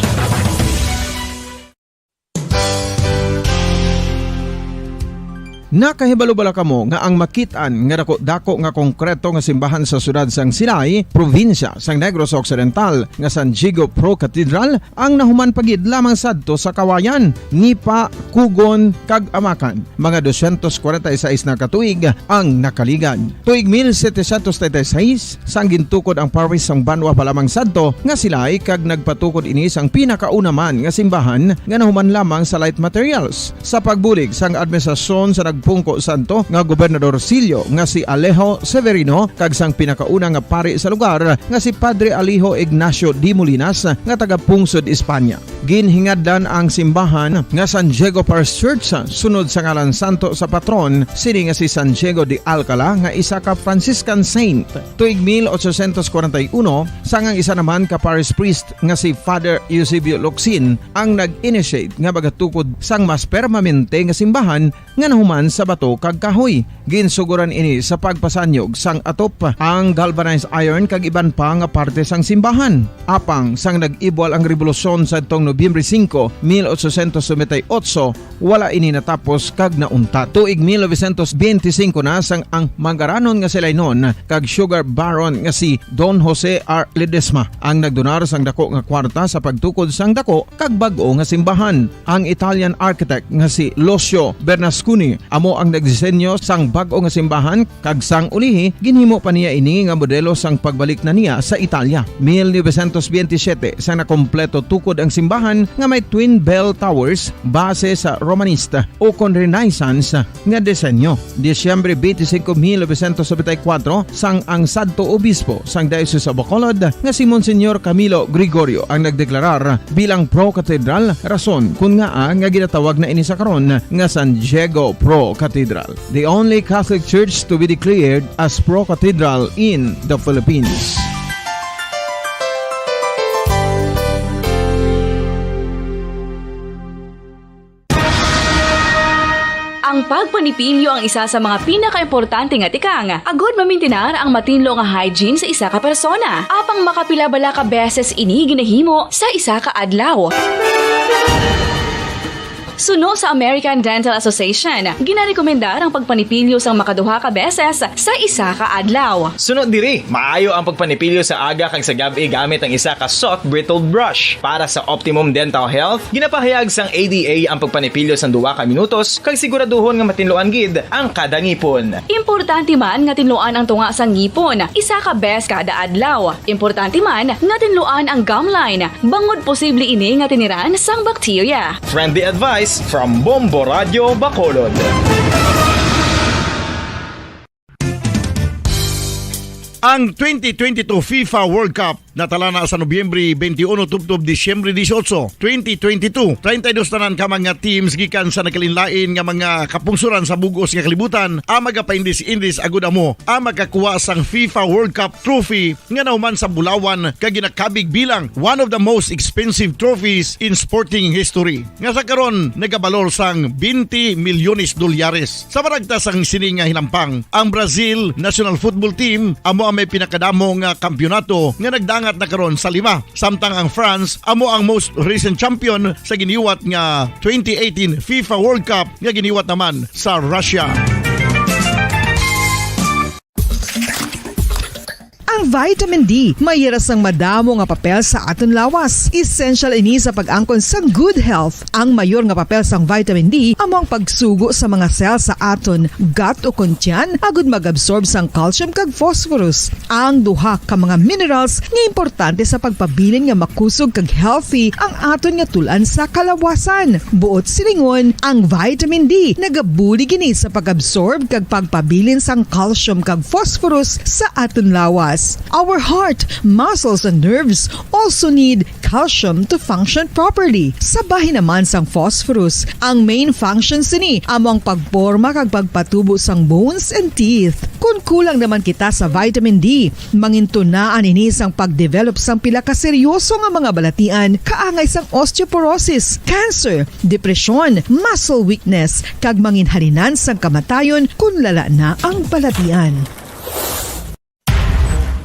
C: Nakahibalo-bala kamo nga ang makitaan nga dako nga konkreto nga simbahan sa sudad sang Sinay, probinsya sang Negros Occidental nga San Diego Pro Cathedral ang nahuman pagid lamang sadto sa Kawayan, Nipa, Kugon kag Amakan. Mga 246 na katuig ang nakaligan. Tuig 1736 sang gintukod ang parish sang Banwa pa lamang sadto nga Silay kag nagpatukod ini sang pinakauna man nga simbahan nga nahuman lamang sa light materials. Sa pagbulig sang administrasyon sa Pungko Santo nga Gobernador Silio nga si Alejo Severino kag sang pinakauna nga pari sa lugar nga si Padre Alijo Ignacio Di Molinas nga taga Pungsod, Espanya. Ginhingadlan ang simbahan nga San Diego Parish Church sunod sa ngalan santo sa patron sini nga si San Diego de Alcala nga isa ka Franciscan saint. Tuig 1841 sangang isa naman ka parish priest nga si Father Eusebio Locsin ang nag-initiate nga bagatukod sang mas permanente nga simbahan nga nahuman sa bato kag kahoy. Ginsuguran ini sa pagpasanyog sang atop ang galvanized iron kag iban pa nga parte sang simbahan. Apang sang nag-ibwal ang revolusyon sa tong Nobyembre 5, 1898, wala ini natapos kag naunta. Tuig 1925 na sang ang mangaranon nga sila noon kag sugar baron nga si Don Jose R. Ledesma ang nagdonar sang dako nga kwarta sa pagtukod sang dako kag bag-o nga simbahan. Ang Italian architect nga si Lucio Bernasconi amo ang nagdisenyo sang bag-o nga simbahan kag sang ulihi ginhimo pa niya ini nga modelo sang pagbalik na niya sa Italia. 1927 sang nakompleto tukod ang simbahan nga may twin bell towers base sa Romanista o kon Renaissance nga disenyo. Disyembre 25, 1974 sang ang sadto obispo sang Diocese of Bacolod nga si Monsignor Camilo Gregorio ang nagdeklarar bilang pro cathedral, rason kun nga nga ginatawag na ini sa karon nga San Diego Pro Cathedral, the only Catholic church to be declared as pro cathedral in the Philippines.
L: Ang pagpanipilyo ang isa sa mga pinaka-importante nga tikang. Agod mamintinar ang matinlo nga hygiene sa isa ka persona. Apang makapilabala ka beses ini ginahimo sa isa ka adlaw. Suno sa American Dental Association, ginarekomendar ang pagpanipilyo sang makaduha ka beses sa isa ka adlaw.
D: Sunod diri, maayo ang pagpanipilyo sa aga kag sa gabi gamit ang isa ka soft brittle brush. Para sa optimum dental health, ginapahayag sang ADA ang pagpanipilyo sang 2 ka minutos kag siguraduhon nga matinluan gid ang kada ngipon.
L: Importante man nga tinluan ang tunga sang ngipon, isa ka bes kada adlaw. Importante man nga tinluan ang gum line, bangod posible ini nga tiniran sang bakterya.
D: Friendly advice from Bombo Radio Bacolod.
N: Ang 2022 FIFA World Cup natala na sa Nobyembre 21 tubtob Disyembre 18, 2022. 32 tanan ka mga teams gikan sa nakalinlain nga mga kapungsuran sa bugos nga kalibutan ang magapaindis-indis agud amo ang makakuha sang FIFA World Cup trophy nga nahuman sa Bulawan kag ginakabig bilang one of the most expensive trophies in sporting history. Nga sa karon nagabalor sang 20 milyones dolyares. Sa baragta sang sini nga hinampang, ang Brazil National Football Team amo ang may pinakadamo nga kampyonato nga nagdangat na karon sa 5. Samtang ang France amo ang most recent champion sa giniwat nga 2018 FIFA World Cup nga giniwat naman sa Russia.
R: Ang vitamin D mayira sang madamo nga papel sa aton lawas. Essential ini sa pag-angkon sa good health. Ang mayor nga papel sang vitamin D amo ang pagsugo sa mga cell sa aton gut o kuntyan agud mag-absorb sang calcium kag phosphorus. Ang duha ka mga minerals nga importante sa pagpabilin nga makusog kag healthy ang aton nga tulan sa kalawasan. Buot silingon, ang vitamin D nagabuli gini sa pag-absorb kag pagpabilin sang calcium kag phosphorus sa aton lawas. Our heart, muscles, and nerves also need calcium to function properly. Sabahin naman sang phosphorus, ang main function sini among pagporma kag pagpatubo sang bones and teeth. Kung kulang naman kita sa vitamin D, mangintunaan ini sang pagdevelop sang pila ka seryoso nga mga balatian kaangay sang osteoporosis, cancer, depresyon, muscle weakness, kag manginhalinan sang kamatayon kung lala na ang balatian.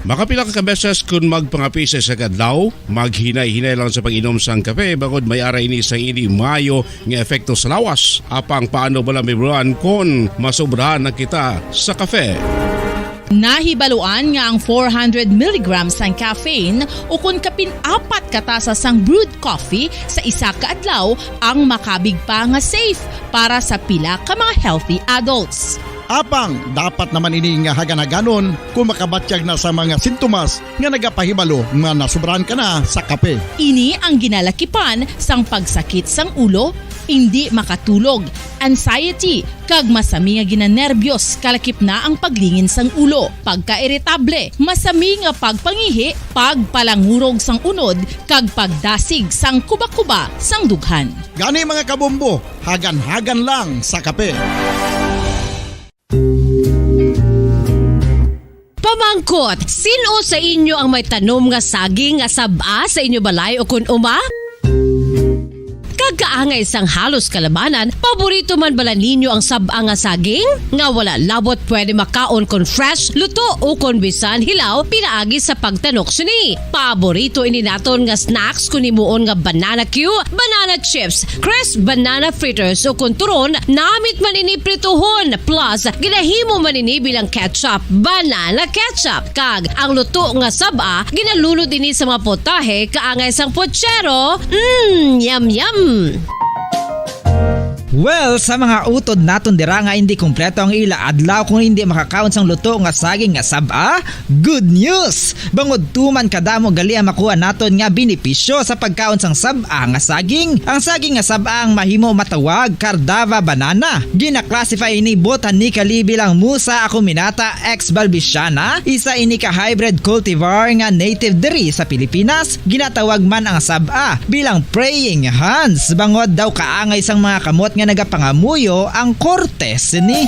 E: Makapila ka beses kung magpangapi sa kadlaw, maghinay-hinay lang sa pag-inom sang kape bagod may ara ini sang ini mayo nga efekto sa lawas. Apang paano bala mibruan kung masobrahan na kita sa kape?
O: Nahibaluan nga ang 400 mg sang caffeine o kung kapin-4 katasa sang brewed coffee sa isa ka adlaw ang makabig pa nga safe para sa pila ka mga healthy adults.
N: Apang, dapat naman ini nga haganaganon kung makabatyag na sa mga sintomas nga nagapahibalo nga nasubrahan ka na sa kape.
O: Ini ang ginalakipan sang pagsakit sang ulo, hindi makatulog, anxiety, kag masami nga ginanerbiyos kalakip na ang paglingin sang ulo, pagka-iritable, masami nga pagpangihi, pagpalangurog sang unod, kag pagdasig sang kuba-kuba sang dughan.
N: Gani mga kabombo, hagan-hagan lang sa kape.
M: Pamangkot, sino sa inyo ang may tanom nga saging nga saba sa inyo balay o kun uma? Kagaangay sang halos kalabanan, paborito man bala ninyo ang saba nga saging? Nga wala labot pwede makaon kon fresh, luto o kon bisan hilaw, pinaagi sa pagtanok sini. Paborito ini naton nga snacks kun imuon nga banana Q, banana chips, crisp banana fritters o kun turon, namit man ini prituhon, plus ginahimo man ini bilang ketchup, banana ketchup. Kag ang luto nga saba, ginalunod ini sa mga potahe kaangay sang pochero. Yum yum.
S: Well, sa mga utod naton dira nga hindi kumpleto ang ila adlaw kung hindi makakaon sang luto nga saging nga saba, good news! Bangod tuman kadamo gali ang makuha naton nga benepisyo sa pagkaon sang saba nga saging. Ang saging nga saba ang mahimo matawag Cardava banana. Gina-classify ini botanically bilang Musa acuminata ex balbisiana, isa ini ka hybrid cultivar nga native diri sa Pilipinas. Ginatawag man ang saba bilang praying hands. Bangod daw kaangay sang mga kamot nga nagapangamuyo ang kortes ni.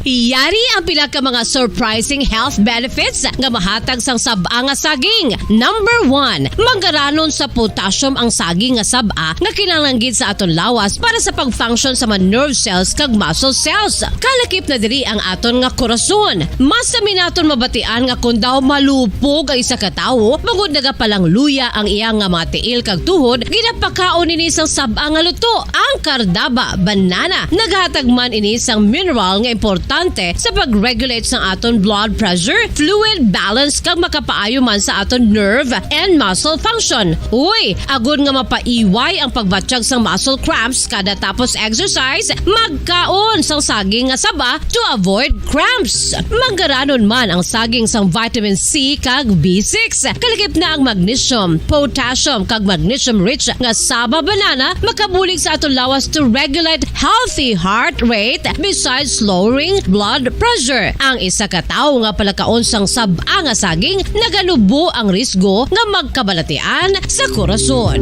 M: Iyari ang pila ka mga surprising health benefits nga mahatag sang saba nga saging. Number 1, manggaranon sa potassium ang saging nga saba nga kinahanglan sa aton lawas para sa pag-function sa mga nerve cells kag muscle cells. Kalakip na diri ang aton nga korason. Mas naton mabatian nga kung daw malupog ang isa ka tawo, bangod nagapalang luya ang iyang nga mga tiil kag tuhod, ginapakaon ini sang saba nga luto. Ang Cardava banana naghatag man ini sang mineral nga importante sa pag-regulate sa aton blood pressure, fluid balance kag makapaayo man sa aton nerve and muscle function. Uy, agud nga mapaiway ang pagbatsyag sang muscle cramps kada tapos exercise, magkaon sang saging nga saba to avoid cramps. Manggaranon man ang saging sang vitamin C kag B6. Kalakip na ang magnesium, potassium kag magnesium rich nga saba banana makabulig sa aton lawas to regulate healthy heart rate besides lowering blood pressure. Ang isa ka tawo nga palakaon sang saba nga saging naganubo ang risgo nga magkabalatian sa korason.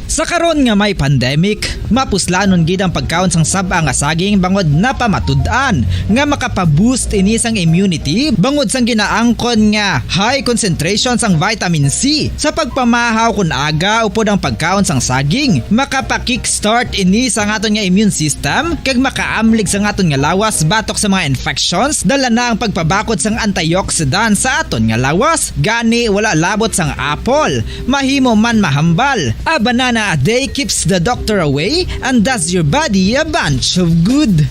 S: Sa karon nga may pandemic, mapuslanon gid ang pagkaon sang saba nga saging bangod napamatud-an nga makapaboost ini sang immunity bangod sang ginaangkon nga high concentration sang vitamin C. Sa pagpamahaw kun aga upod ang pagkaon sang saging, makapa-kickstart ini sang aton nga immune system kag makaamlig sang aton nga lawas batok sa mga infections, dala na ang pagpabakod sang antioxidant sa aton nga lawas. Gani wala labot sang apple, mahimo man mahambal. A banana a day keeps the doctor away and does your body a bunch of good.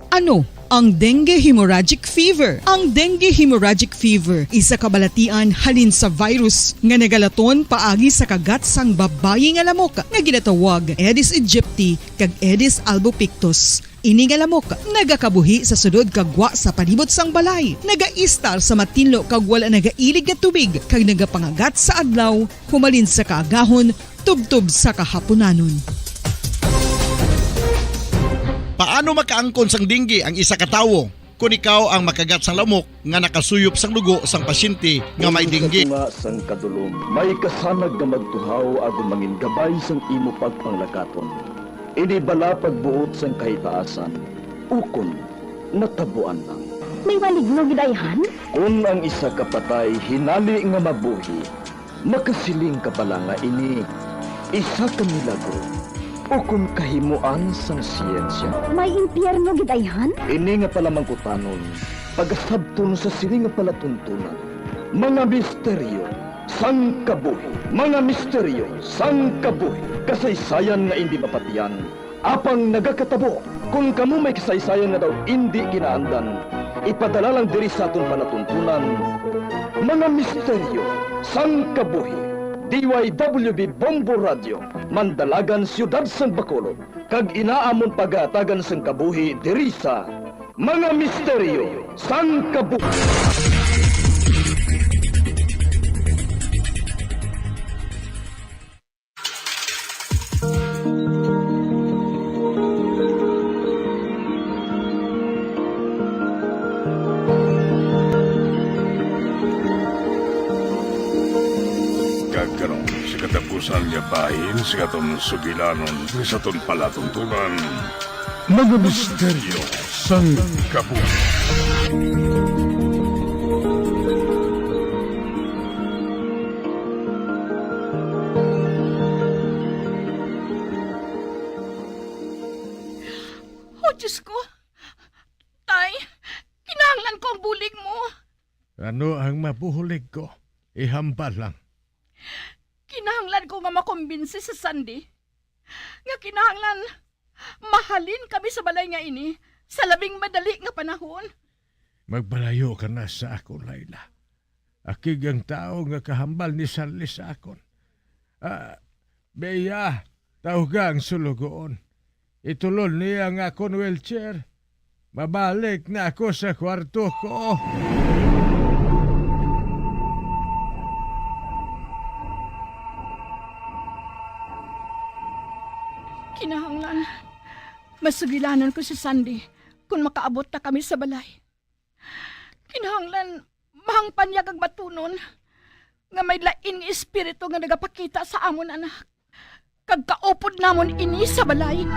R: Ano ang dengue hemorrhagic fever? Ang dengue hemorrhagic fever isa kabalatian halin sa virus nga nagalaton paagi sa kagat sang babayi nga lamok nga ginatawag Aedes aegypti kag Aedes albopictus. Ini nga lamok nagakabuhi sa sudod kagwa sa palibot sang balay, nagaistar sa matinlo kag wala nagailig nga tubig kag nagapangagat sa adlaw, humalin sa kaagahon, tubtob sa kahaponanon.
N: Paano makaangkon sang dinggi ang isa ka tawo kung ikaw ang makagat sang lamok nga nakasuyop sang dugo sang pasyente nga may dinggi?
Q: Nga sang kadulom, may kasanag nga magtuhaw agon mangin gabay sang imo pagpanglakaton. Ini bala pagbuot sang kahitaasan, ukon natabuan lang.
V: May maligno gidayhan?
Q: Kung ang isa ka patay hinali nga mabuhi, makasiling ka pala nga ini isa ka milagro o kung kahimuan sang siyensya.
V: May impyerno gidayhan?
Q: Ini nga pala mangkutanon, pagasabton sa sili nga palatuntunan, mga misteryo sang kabuhi, mga misteryo sang kabuhi, kasaysayan nga hindi mapatiyan, apang nagakatabo. Kung kamo may kasaysayan nga daw hindi ginaandan, ipadala lang diri sa aton palatuntunan, mga misteryo sang kabuhi. DYWB Bombo Radio, Mandalagan, Siyudad San Bacolod, kag inaamon pagatagan sang kabuhi diri sa mga misteryo sang kabuhi.
W: Kagkarong sa katapusan niya bahin sa katong sugilanon sa ton palatuntunan, mga misteryo sang kabuhi.
X: Oh, Diyos ko! Tay, kinahanglan ko ang bulig mo.
Y: Ano ang mabuhulig ko? Ihambal lang.
X: Kinahanglan ko nga makumbinsi sa Sandy. Nga kinahanglan, mahalin kami sa balay nga ini sa labing madali nga panahon.
Y: Magbalayo ka na sa akon, Layla. Akig ang tao nga kahambal ni Sanli sa akon. Beya, tawga ang sulugoon. Itulol niya ang akon wheelchair. Mabalik na ako sa kwarto ko.
X: Kinahanglan, masugilanan ko si Sandy kung makaabot na kami sa balay. Kinahanglan, mahang panyag ang batunon nga may lain espiritu nga nagapakita sa amon anak. Kagkaupod namon ini sa balay.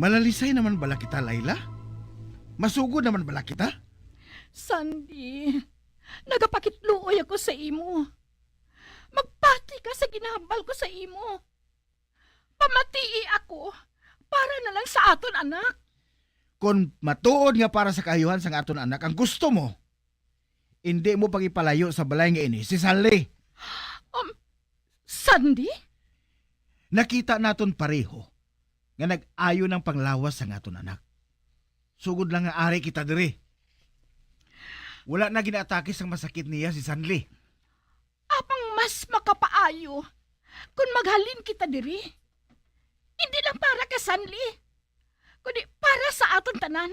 N: Malalisay naman bala kita, Layla? Masugod naman bala kita?
X: Sandy, nagapakitluoy ako sa imo. Magpati ka sa ginahambal ko sa imo. Pamatii ako para na lang sa aton anak.
N: Kung matuod nga para sa kaayuhan sang aton anak ang gusto mo, hindi mo pagipalayo sa balay nga ini si Sanli.
X: Sandy?
N: Nakita naton pareho nga nag-ayo ng panglawas sa aton anak. Sugod lang nga ari kita diri. Wala na ginaatake sang masakit niya si Sanli.
X: Apang mas makapaayo kung maghalin kita diri. Hindi lang para kay Sanli, kundi para sa aton tanan.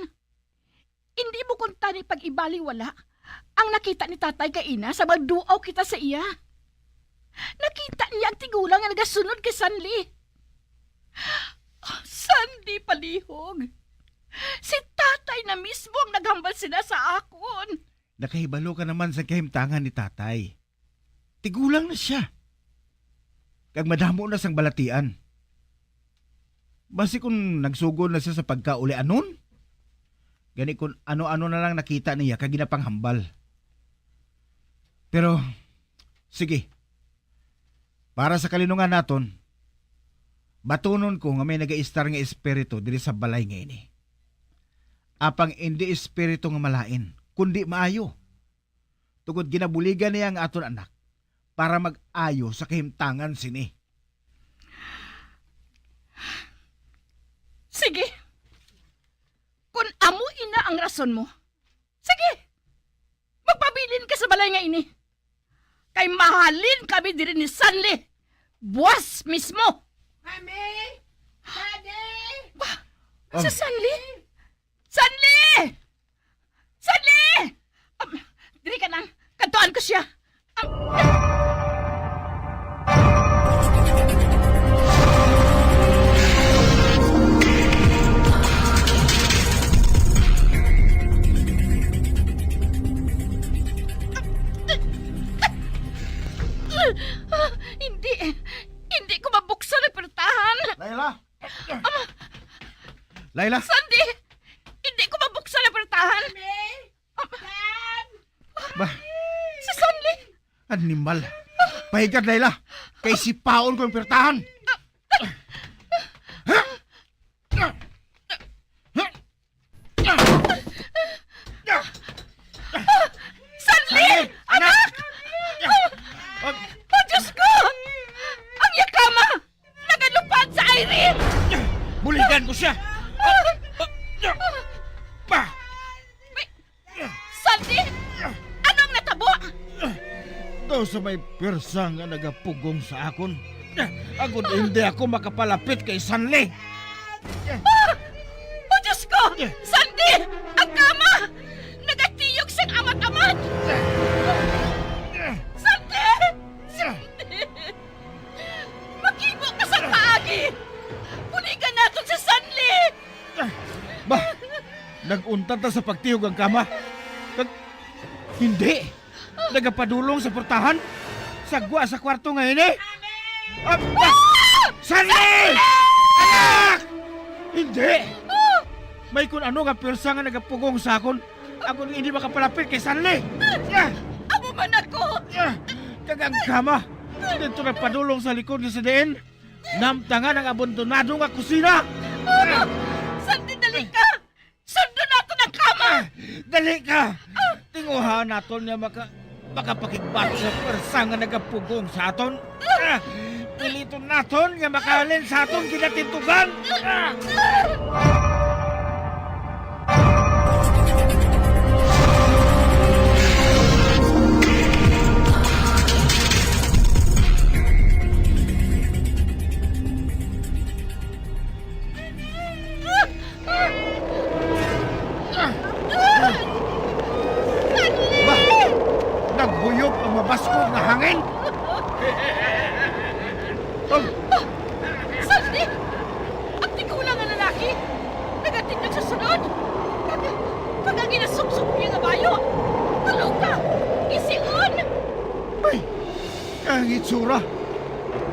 X: Hindi mo kunta ni pag-ibaliwala ang nakita ni tatay kay ina sa magduaw kita sa iya. Nakita niya ang tigulang nga nagasunod kay Sanli. Oh, Sandy palihog. Si tatay na mismo ang naghambal sila sa akon.
N: Nakahibalo ka naman sa kahimtangan ni tatay. Tigulang na siya. Kag madamo na sang balatian. Basi kung nagsugod na siya sa pagkauli anon, gani kung ano-ano na lang nakita niya kag ginapanghambal. Pero, sige. Para sa kalinungan naton, batunon ko nga may nag-iistar nga espiritu diri sa balay nga ini. Apang hindi espiritu nga malain, kundi maayo. Tugod ginabuligan niya ang aton anak para mag-ayo sa kahimtangan sini.
X: Sige. Kung amo ina ang rason mo, sige. Magpabilin ka sa balay nga ini. Kay mahalin kami diri ni Sanli. Buwas mismo. Sa Sanli? Sanli! Sanli! Diri ka nang, kantuan ko siya. Hindi ko mabuksan ang pertahan.
N: Layla?
X: Sandy! Hindi ko mabuksan ang pertahan. Si Sanli!
N: Animal. Pahigad, Layla. Kay sipaon ko yung pertahan.
X: Sanli! Anak! Oh, Diyos ko! Ang yakama! Nagalupad sa Irene!
N: Buligan ko siya!
X: Sandy! Anong natabo?
N: Daw sa may persa nga nagapugong sa akon. Agod hindi ako makapalapit kay Sanli.
X: Oh, Diyos ko! Sandy! Ang kama! Nagatiyog siyang amat-amat! Sandy! Sandy! Makibo ka sa paagi! Puligan natin si Sanli!
N: Bah! Nag-untan ta sa pagtiyog ang kama. Hindi! Nagapadulong sa portahan? Sagwa sa kwarto ngayon eh! Sanli! Anak! Hindi! May kung ano nga persa nga nagapugong sa akon. Ako hindi makapalapit kay Sanli!
X: Amo man ako!
N: Kagang kama! Dito nagpadulong sa likod ni Sadeen. Namtangan ang abandonado nga kusina!
X: Sanli, dali ka! Sundo nato ng kama!
N: Dali ka! Tinguhan naton niya makapakigbat sa persa nga nagapugong sa aton. Piliton naton nga makalin sa aton kinatintugan. Nagbuyog ang mabaskog na hangin.
X: Sandy! Ang tikulang nga lalaki! Nagatindag sa sunod! Kagang ginasuksok niya nga bayo! Tulog ka! Isingon!
N: Ay! Ang itsura!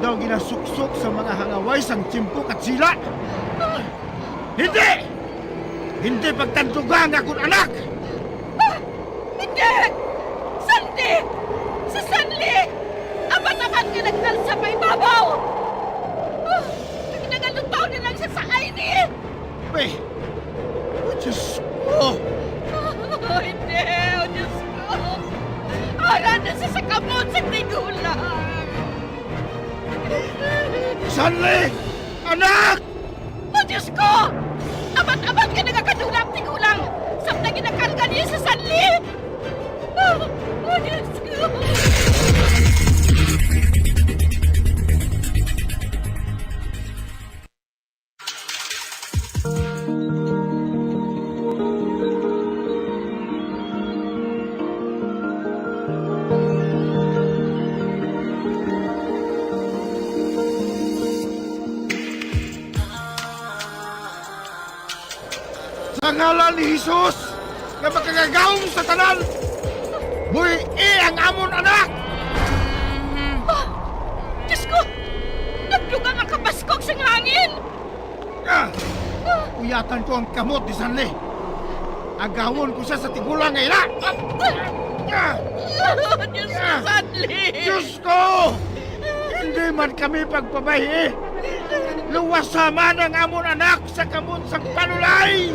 N: Daw ginasuksok sa mga hangaway sang timpok at sila! Hindi! Hindi pagtantugang akong anak!
X: Hindi! Sandy! Si Sanli! Amat-amat ka nagdalsa pa ibabaw! Nagalutaw na lang siya sa aini!
N: May! Oh, Diyos ko!
X: Hindi! Oh, Diyos ko! Aran na siya sa kamot sa tigulang!
N: Sanli! Anak!
X: Oh, Diyos ko! Amat-amat ka nagkakadulap tigulang! Samtang ginakarga niya sa Sanli! Oh, Diyos ko!
N: Sa ngalan ni Jesus nga makagagawong sa tanan, buhi ang amon anak!
X: Diyos ko! Nagdugang ang kapaskog sa hangin!
N: Uyatan ko ang kamot ni Sanli. Agawon ko siya sa tigulang ngayon.
X: Diyos ko, Sanli!
N: Diyos ko! Hindi man kami pagpabahi. Luwasaman ang amon anak sa kamot sa panulay!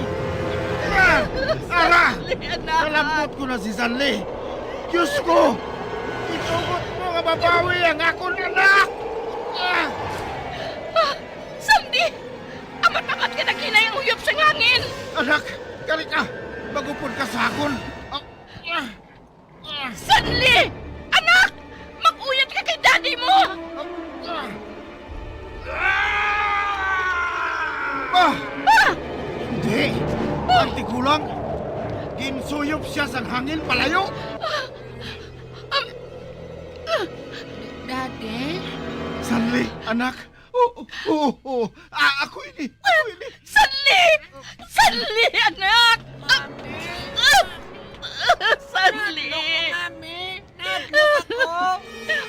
N: Ara! Nalambot ko na si Sanli. Diyos ko! Itugot mo nga babawi ang akong anak!
X: Sandy! Amat-amat ka naghinay ang uyop sa hangin!
N: Anak! Kali ka! Magupod ka sa akon!
X: Sanli! Anak! Mag-uyat ka kay daddy mo!
N: Sanli, ang tigulang, ginsuyop siya sa hangin palayo.
X: Daddy?
N: Sanli, anak. Ako ini.
X: Sanli! Sanli, anak! Sanli!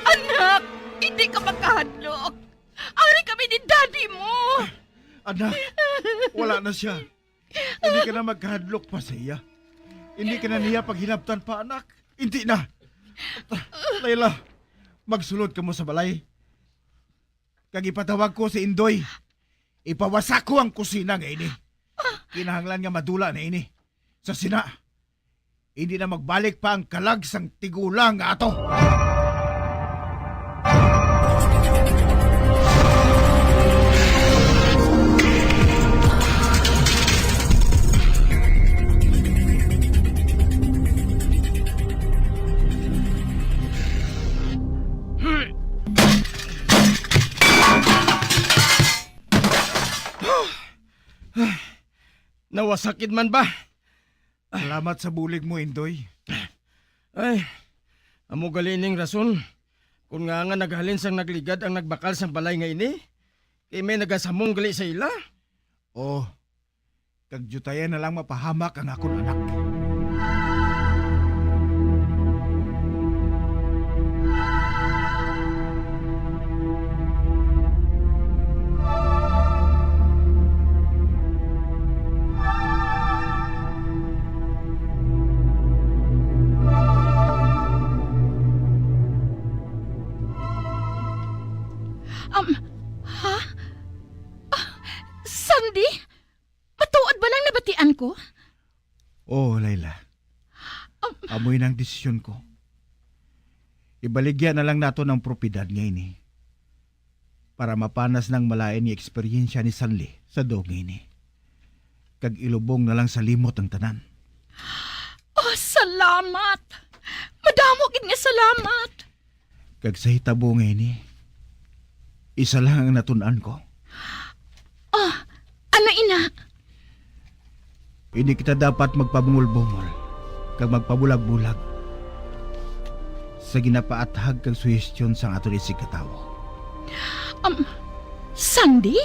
X: Anak, hindi ka makahadlok. Ari kami ni daddy mo.
N: Anak, wala na siya. Hindi ka na magkahadlok pa siya. Hindi ka na niya paghinabtan pa, anak. Hindi na. Layla, magsulod ka mo sa balay. Kag ipatawag ko si Indoy. Ipawasak ko ang kusina nga ini. Kinahanglan nga madula na ini. Sa sina, hindi na magbalik pa ang kalag sang tigulang nga ato.
F: Nawasakit man ba?
N: Salamat sa bulig mo, Indoy.
F: Ay, amo galining rason. Kung nga naghalin sang nagligad ang nagbakal sang balay nga ini, kay may nagasamong gali sa ila.
N: Oh, kagjutayan na lang mapahamak ang akong anak.
X: Sandy? Matuod ba lang nabatian ko?
N: Oh, Layla. Amoy ng desisyon ko. Ibaligyan na lang nato ng propidad ngayon eh. Para mapanas ng malain ni eksperyensya ni Sanli sa dogay ni. Kag ilubong na lang sa limot ang tanan.
X: Oh, salamat! Madamo gid nga salamat!
N: Kag sa hitabo ngayon eh, isa lang ang natunan ko.
X: Oh, ano ina?
N: Hindi kita dapat magpabungol-bungol kag magpabulag-bulag sa ginapaathag kag suhestyon sang ato ni sigkatawo.
X: Sandy?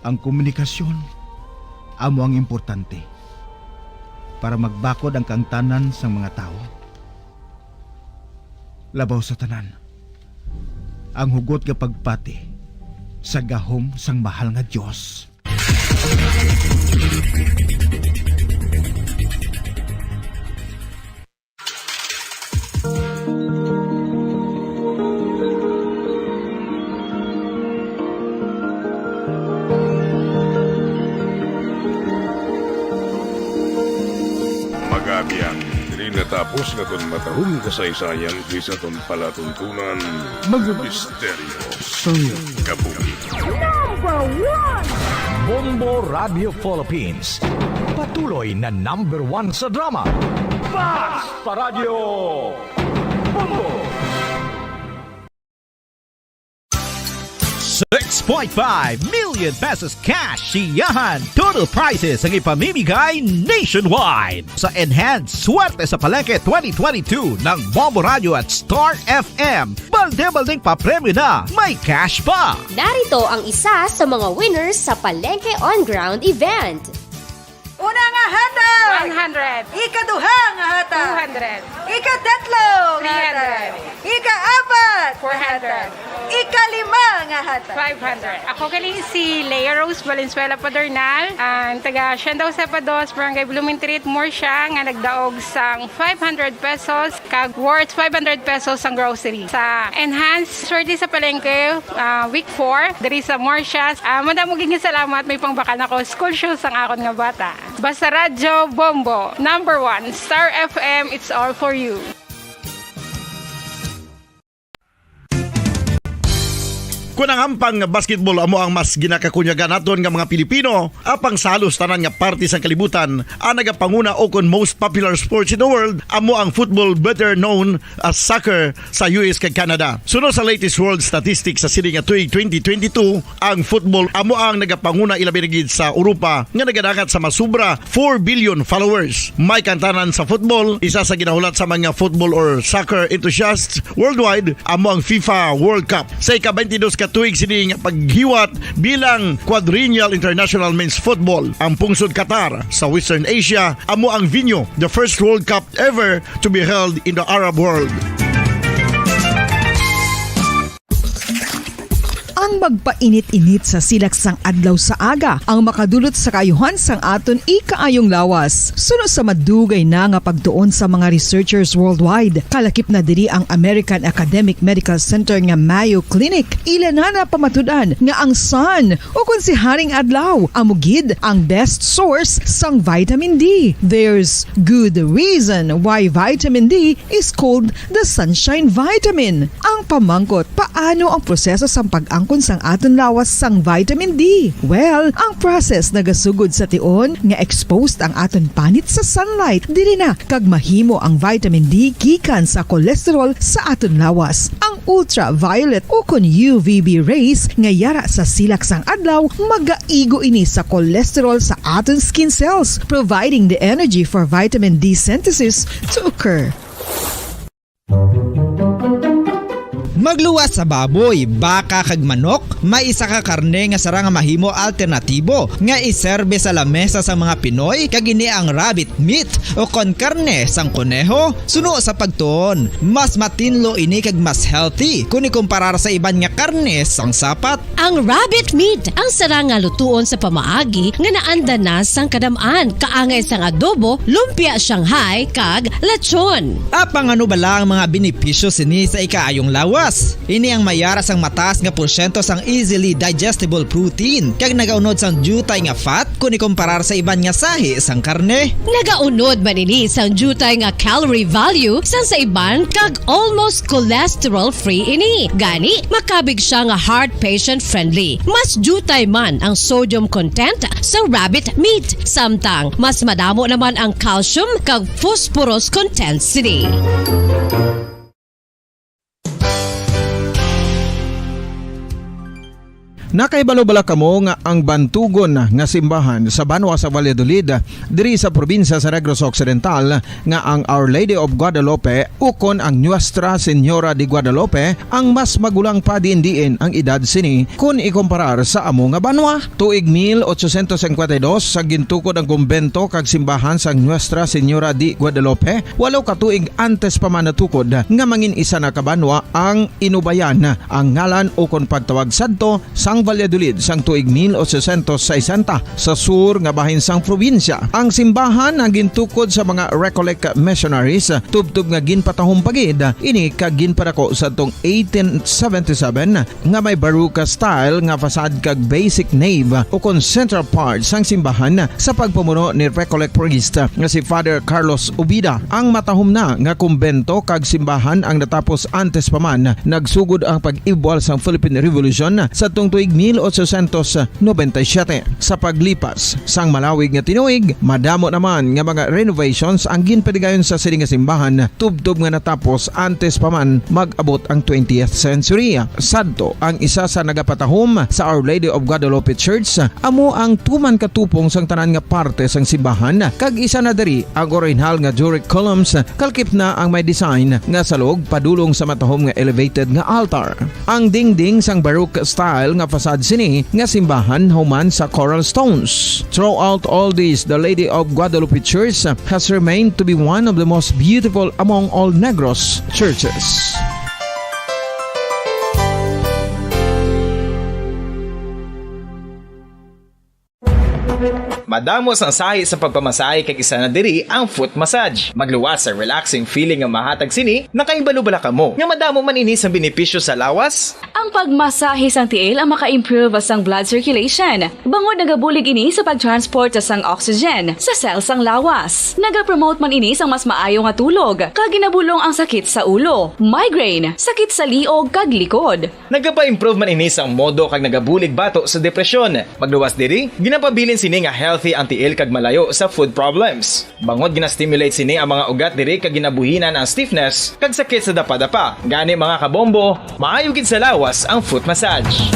N: Ang komunikasyon amo ang importante para magbakod ang kangtanan sang mga tao. Labaw sa tanan, ang hugot nga pagpati sa gahom sang mahal nga Dios.
W: Magabiang, dili natapos na ton matahong kasaysayan di sa ton palatuntunan, mga misteryo sa kabuhi.
H: Number 1! Bombo Radio Philippines. Patuloy na number 1 sa drama. Basta Radio Bombo!
A: 6.5 million pesos cash siyahan. Total prizes ang ipamimigay nationwide sa Enhanced Swerte sa Palengke 2022 ng Bombo Radio at Star FM. Balde-baldeng papremyo na, may cash pa.
P: Narito ang isa sa mga winners sa Palengke On Ground event.
K: Una nga hatag!
X: 100.
K: Ikaduha nga hatag!
X: 200.
K: Ikatatlo nga hatag!
X: 300.
K: Ikaapat!
X: 400.
K: Ikalima nga hatag!
X: 500. Ako kali si Leia Rose Valenzuela Padornal, ang taga Siandaw Cepados, Barangay Blumentritt, Murcia, nga nagdaog sang 500 pesos, kag worth 500 pesos ang grocery. Sa Enhanced Swerte sa Palengke, week 4, diri sa Murcia. Madamo gini salamat, may pangbakal ako. School shoes ang akon nga bata. Basta Radio Bombo, number 1, Star FM, it's all for you.
N: Kung ang ampang basketball amo ang mas ginakakunyagan naton nga mga Pilipino, apang salos tanan nga parte sa kalibutan, ang nagapanguna o kon most popular sports in the world amo ang football, better known as soccer sa US kag Canada. Sunod sa latest world statistics sa sini nga tuig 2022, ang football amo ang nagapanguna ilabi na gid sa Europa nga nagadagat sa masubra 4 billion followers. May kantanan sa football, isa sa ginahulat sa mga football or soccer enthusiasts worldwide amo ang FIFA World Cup. Sa ika-22 katuig sini nga paghiwat bilang quadrennial international men's football. Ang pungsod Qatar sa Western Asia amo ang venue, the first World Cup ever to be held in the Arab world.
R: Ang magpainit-init sa silaksang adlaw sa aga ang makadulot sa kaayuhan sang aton ikaayong lawas. Suno sa madugay na nga pagtuon sa mga researchers worldwide. Kalakip na diri ang American Academic Medical Center nga Mayo Clinic. Ila na pamatudan nga ang sun o kung si Haring Adlaw amugid ang best source sang vitamin D. There's good reason why vitamin D is called the sunshine vitamin. Ang pamangkot, paano ang proseso sang pag-angkon sang aton lawas sang vitamin D? Well, ang process nagasugod sa tion nga exposed ang aton panit sa sunlight dili na kag mahimo ang vitamin D gikan sa cholesterol sa aton lawas. Ang ultraviolet o kon UVB rays nga yara sa silak sang adlaw magaigo ini sa cholesterol sa aton skin cells, providing the energy for vitamin D synthesis to occur.
S: Magluwas sa baboy, baka kag manok, may isa ka karne nga sara nga mahimo alternatibo nga iserbe sa lamesa sa mga Pinoy kag ini ang rabbit meat o kon karne sang kuneho. Suno sa pagtuon, mas matinlo ini kag mas healthy kung ikumparar sa iban nga karne sang sapat.
G: Ang rabbit meat ang sara nga lutuon sa pamaagi nga naanda na sang kadamaan, kaangay sang adobo, lumpia Shanghai kag lechon.
S: Apang ano bala ang mga benepisyo sini sa ikaayong lawas? Ini ang mayara sang mataas nga porsyento sang easily digestible protein kag nagaunod sang jutay nga fat kung ikumparar sa iban nga sahi sang karne.
G: Nagaunod man ini sang jutay nga calorie value sang sa iban kag almost cholesterol free ini. Gani makabig siya nga heart patient friendly. Mas jutay man ang sodium content sa rabbit meat, samtang mas madamo naman ang calcium kag phosphorus content sini.
C: Nakaibalo-bala kamo nga ang bantugon nga simbahan sa Banwa sa Valladolid diri sa probinsya sa Negros Occidental nga ang Our Lady of Guadalupe ukon ang Nuestra Señora de Guadalupe ang mas magulang pa diin ang edad sini kung ikumparar sa amo nga banwa. Tuig 1852 sa gintukod ang kumbento kag simbahan sa Nuestra Señora de Guadalupe, walo ka tuig antes pa man natukod nga mangin isa na kabanwa ang inubayan ang ngalan ukon pagtawag sadto sang Valladolid sang tuig 1860 sa sur nga bahin sang probinsya. Ang simbahan ang gintukod sa mga Recollect missionaries tubtub nga ginpatahong pagid ini kag ginpadako sa tong 1877 nga may baroque style nga fasad kag basic nave o kon central part sang simbahan sa pagpamuno ni Recollect priest nga si Father Carlos Ubida. Ang matahom na nga kumbento kag simbahan ang natapos antes pa man nagsugod ang pag-ibwal sang Philippine Revolution sa tong tuig 1897. Sa paglipas sang malawig nga tinuig, madamo naman nga mga renovations ang ginpadigayon sa sining nga simbahan tubtob nga natapos antes pa man mag-abot ang 20th century. Sadto ang isa sa nagapatahom sa Our Lady of Guadalupe Church amo ang tuman katupong sang tanan nga parte sang simbahan kag isa na diri ang original nga Doric columns kalkip na ang may design nga salog padulong sa matahom nga elevated nga altar. Ang dingding sang baroque style nga fasad sini nga simbahan human sa coral stones. Throughout all this, the Lady of Guadalupe Church has remained to be one of the most beautiful among all Negros churches.
D: Madamo sang sahi sa pagpamasahe kag isa na diri ang foot massage. Magluwas sa relaxing feeling nga mahatag sini, nakaibalo-bala ka mo. Nga madamo man ini sa benepisyo sa lawas.
L: Ang pagmasahe sang tiil ang maka-improve sang blood circulation. Bangod nagabulig ini sa pag-transport sang oxygen sa cells sang lawas. Nagapromote man ini sang mas maayo nga tulog, kag ginabulong ang sakit sa ulo, migraine, sakit sa liog kag likod.
D: Nagapa-improve man ini sang modo kag nagabulig bato sa depresyon. Magluwas diri, ginapabilin sini nga healthy ang tiil kag malayo sa food problems. Bangod gina-stimulate sini ang mga ugat diri kag ginabuhinan ang stiffness kag sakit sa dapa-dapa. Gani mga kabombo, maayo gid sa lawas ang foot massage.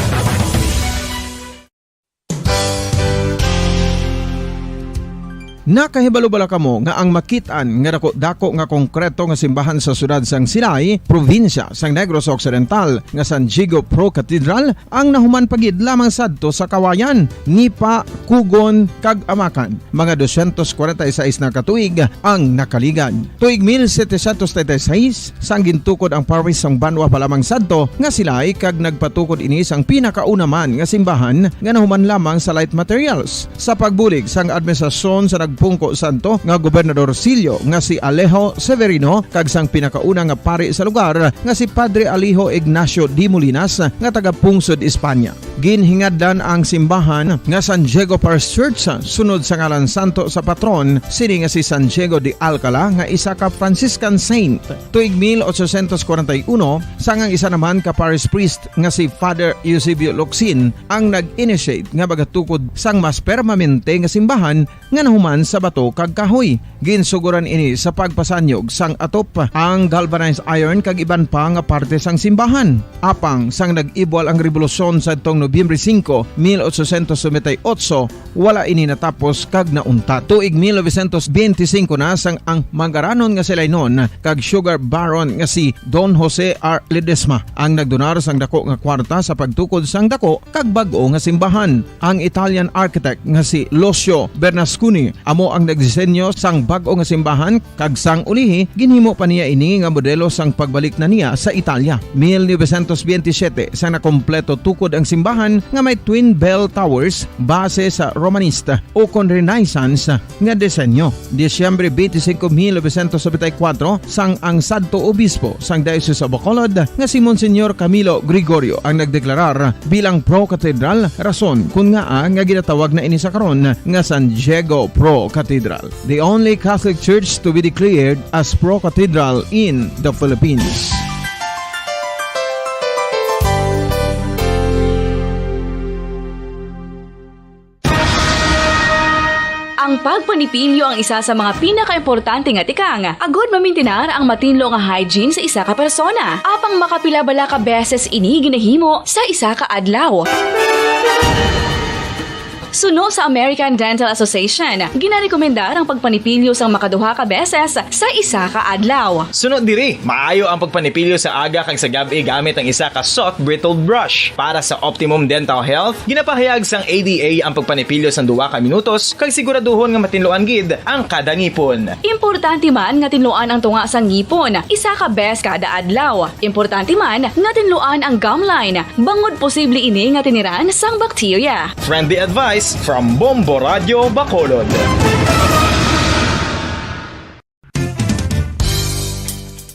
C: Nakahibalo-bala kamo nga ang makitaan nga dako nga konkreto nga simbahan sa sudad sang Sinay, probinsya sang Negros Occidental nga San Diego Pro Cathedral ang nahuman pagid lamang sadto sa Kawayan, Nipa, Kugon kag Amakan. Mga 246 na katuig ang nakaligan. Tuig 1736 sang gintukod ang parish sang Banwa pa lamang sadto nga silay kag nagpatukod ini sang pinakauna man nga simbahan nga nahuman lamang sa light materials. Sa pagbulig sang administrasyon sa Pungko Santo nga Gobernador Silio nga si Alejo Severino kag sang pinakauna nga pari sa lugar nga si Padre Alijo Ignacio Di Molinas nga taga Pungsod, Espanya. Ginhingad-dan ang simbahan nga San Diego Parish Church sunod sa ngalan santo sa patron sini nga si San Diego de Alcala nga isa ka Franciscan saint. Tuig 1841 sang ang isa naman ka parish priest nga si Father Eusebio Locsin ang nag-initiate nga bagatukod sang mas permanente nga simbahan nga nahuman sa bato kag kahoy. Ginsuguran ini sa pagpasanyog sang atop ang galvanized iron kag iban pa nga parte sang simbahan. Apang sang nag-ibwal ang revolusyon sa tong Nobyembre 5, 1898, wala ini natapos kag naunta. Tuig 1925 na sang ang manggaranon nga silay noon kag sugar baron nga si Don Jose R. Ledesma ang nagdonar sang dako nga kwarta sa pagtukod sang dako kag bag-o nga simbahan. Ang Italian architect nga si Lucio Bernasconi amo ang nagdisenyo sang bag-o nga simbahan kag sang ulihi ginhimo pa niya ini nga modelo sang pagbalik na niya sa Italia. 1927 sang nakompleto tukod ang simbahan nga may twin bell towers base sa Romanista o kon Renaissance nga disenyo. Disyembre 25, 1974 sang ang sadto obispo sang Diocese of Bacolod nga si Monsignor Camilo Gregorio ang nagdeklarar bilang pro cathedral, rason kun nga ginatawag na ini sa karon nga San Diego Pro Cathedral, the only Catholic church to be declared as pro cathedral in the Philippines.
L: Ang pagpanipilyo ang isa sa mga pinaka-importante nga tikang. Agod mamintinar ang matinlo nga hygiene sa isa ka persona. Apang makapilabala ka beses ini ginahimo sa isa ka adlaw. Suno sa American Dental Association, ginarekomendar ang pagpanipilyo sang makaduha ka beses sa isa ka adlaw.
D: Sunod diri, maayo ang pagpanipilyo sa aga kag sa gabi gamit ang isa ka soft brittle brush. Para sa optimum dental health, ginapahayag sang ADA ang pagpanipilyo sang 2 ka minutos kag siguraduhon nga matinloan gid ang kada ngipon.
L: Importante man nga tinluan ang tunga sang ngipon, isa ka bes kada adlaw. Importante man nga tinluan ang gum line, bangod posible ini nga tiniran sang bakterya.
D: Friendly advice from Bombo Radio Bacolod.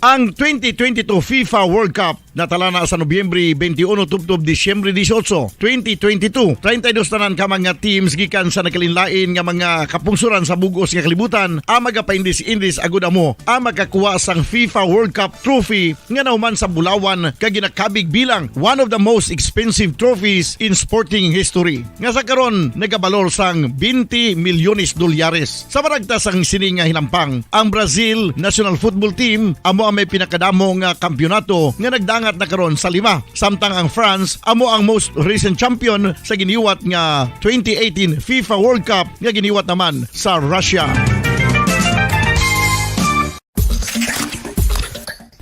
N: Ang 2022 FIFA World Cup natala na sa Nobyembre 21 tubtob Disyembre 18, 2022. 32 tanan ka mga teams gikan sa nakalinlain nga mga kapungsuran sa bugos nga kalibutan ang magapaindis-indis agud amo ang makakuha sang FIFA World Cup trophy nga nauman sa Bulawan kag ginakabig bilang one of the most expensive trophies in sporting history. Nga sa karon nagabalor sang 20 milyones dolyares. Sa maragta sang sini nga hinampang, ang Brazil National Football Team amo ang may pinakadamo nga kampyonato nga nagdangat na karon sa 5. Samtang ang France amo ang most recent champion sa giniwat nga 2018 FIFA World Cup nga giniwat naman sa Russia.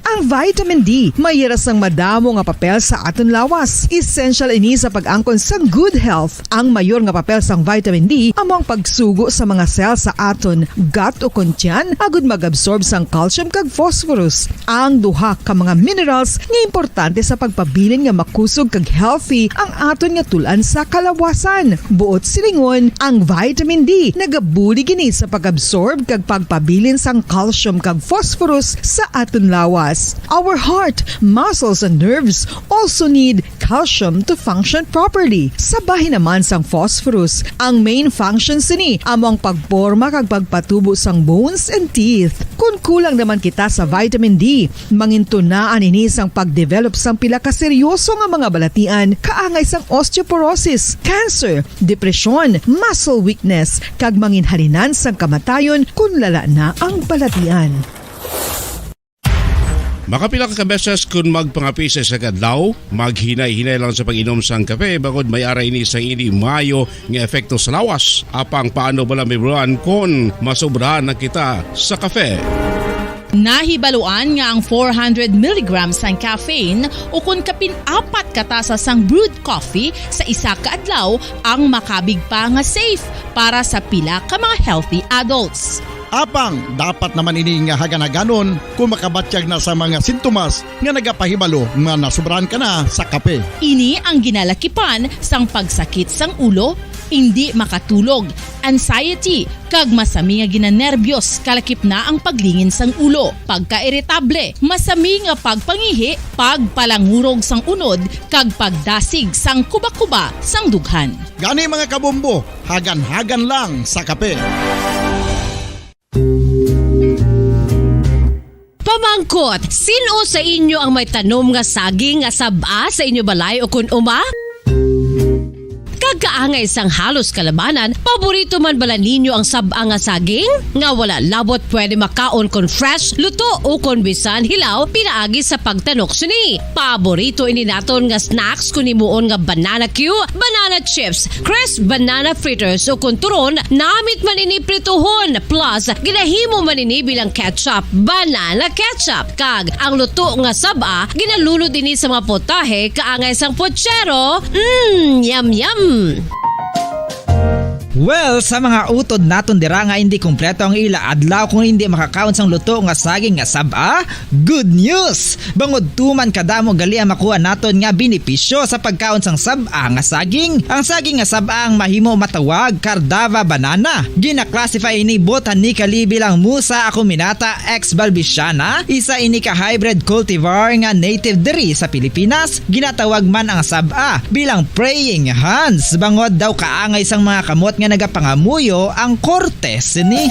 R: Ang vitamin D mahiras ang madamo nga papel sa aton lawas. Essential ini sa pag-angkon sa good health. Ang mayor nga papel sang vitamin D among pagsugo sa mga cell sa aton gut o kuntyan agud mag-absorb sang calcium kag phosphorus. Ang duha ka mga minerals nga importante sa pagpabilin nga makusog kag healthy ang aton nga tulan sa kalawasan. Buot silingon, ang vitamin D nagabuli gini sa pag-absorb kag pagpabilin sang calcium kag phosphorus sa aton lawas. Our heart, muscles and nerves also need calcium to function properly. Sabahin naman sang phosphorus, ang main functions ni among pagporma kag pagpatubo sang bones and teeth. Kung kulang naman kita sa vitamin D, mangintunaan ini sang pagdevelop sang pila ka seryoso nga mga balatian kaangay sang osteoporosis, cancer, depresyon, muscle weakness kag manginhalinan sang kamatayon kung lala na ang balatian.
E: Makapila ka beses kung magpangapisa sa kadlaw, maghinay-hinay lang sa pag-inom sang kape bagod may ara ini sang ini mayo nga epekto sa lawas. Apang paano bala may buruan kung masobrahan na kita sa kape.
O: Nahibaluan nga ang 400 mg sang caffeine o kung kapin-4 katasa sang brewed coffee sa isa ka adlaw ang makabig pa nga safe para sa pila ka mga healthy adults.
N: Apang, dapat naman ini nga haganaganon kung makabatyag na sa mga sintomas nga nagapahibalo nga nasubrahan ka na sa kape.
O: Ini ang ginalakipan sang pagsakit sang ulo, hindi makatulog, anxiety, kag masami nga ginanerbiyos kalakip na ang paglingin sang ulo, pagka-irritable, masami nga pagpangihi, pagpalangurog sang unod, kag pagdasig sang kuba-kuba sang dughan.
N: Gani mga kabombo, hagan-hagan lang sa kape.
G: Pamangkot, sino sa inyo ang may tanom nga saging nga saba sa inyo balay o kun uma? Kagkaangay sang halos kalabanan, paborito man bala ninyo ang saba nga saging? Nga wala labot pwede makaon kon fresh, luto o kon bisan hilaw pinaagi sa pagtanok suni. Paborito ini naton nga snacks kun imuon nga banana Q, banana chips, crisp banana fritters o kun turon, namit man ini prituhon plus ginahimo man ini bilang ketchup, banana ketchup. Kag ang luto nga saba ginalulod ini sa mga potahe kaangay sang pochero. Yum yum.
S: Well, sa mga utod naton dira nga hindi kumpleto ang ila adlaw kung hindi makakaon sang luto nga saging nga saba, good news! Bangod tuman kadamo gali ang makuha naton nga benepisyo sa pagkaon sang saba nga saging. Ang saging nga saba ang mahimo matawag Cardava banana. Gina-classify ini botanically bilang Musa acuminata ex balbisiana, isa ini ka hybrid cultivar nga native diri sa Pilipinas. Ginatawag man ang saba bilang praying hands. Bangod daw kaangay sang mga kamot nga nagapangamuyo ang kortes ni.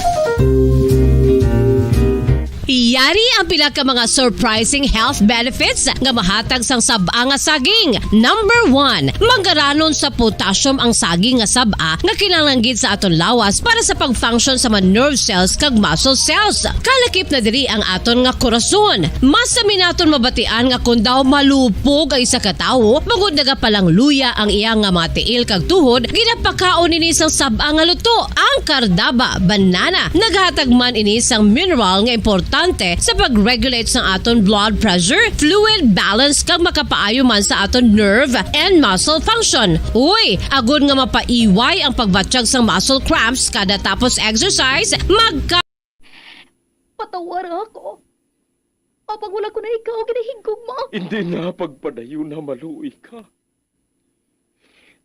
G: Yari ang pila ka mga surprising health benefits nga mahatag sang saba nga saging. Number 1, manggaranon sa potassium ang saging nga saba nga kinahanglan sa aton lawas para sa pag-function sa mga nerve cells kag muscle cells. Kalakip na diri ang aton nga korason. Mas sa minaton mabatian nga kun daw malupog ang isa ka tawo, magud nagapalang luya ang iyang nga mga tiil kag tuhod, ginapakaon ini sang saba nga luto. Ang Cardava banana naghatag man ini sang mineral nga importante sa pag-regulate sa aton blood pressure, fluid balance kag makapaayo man sa aton nerve and muscle function. Uy, agud nga mapaiway ang pagbatsyag sa muscle cramps kada tapos exercise,
V: Patawar ako. Apag wala ko na ikaw, ginahigog mo.
Q: Hindi na pagpadayo na maluoy ka.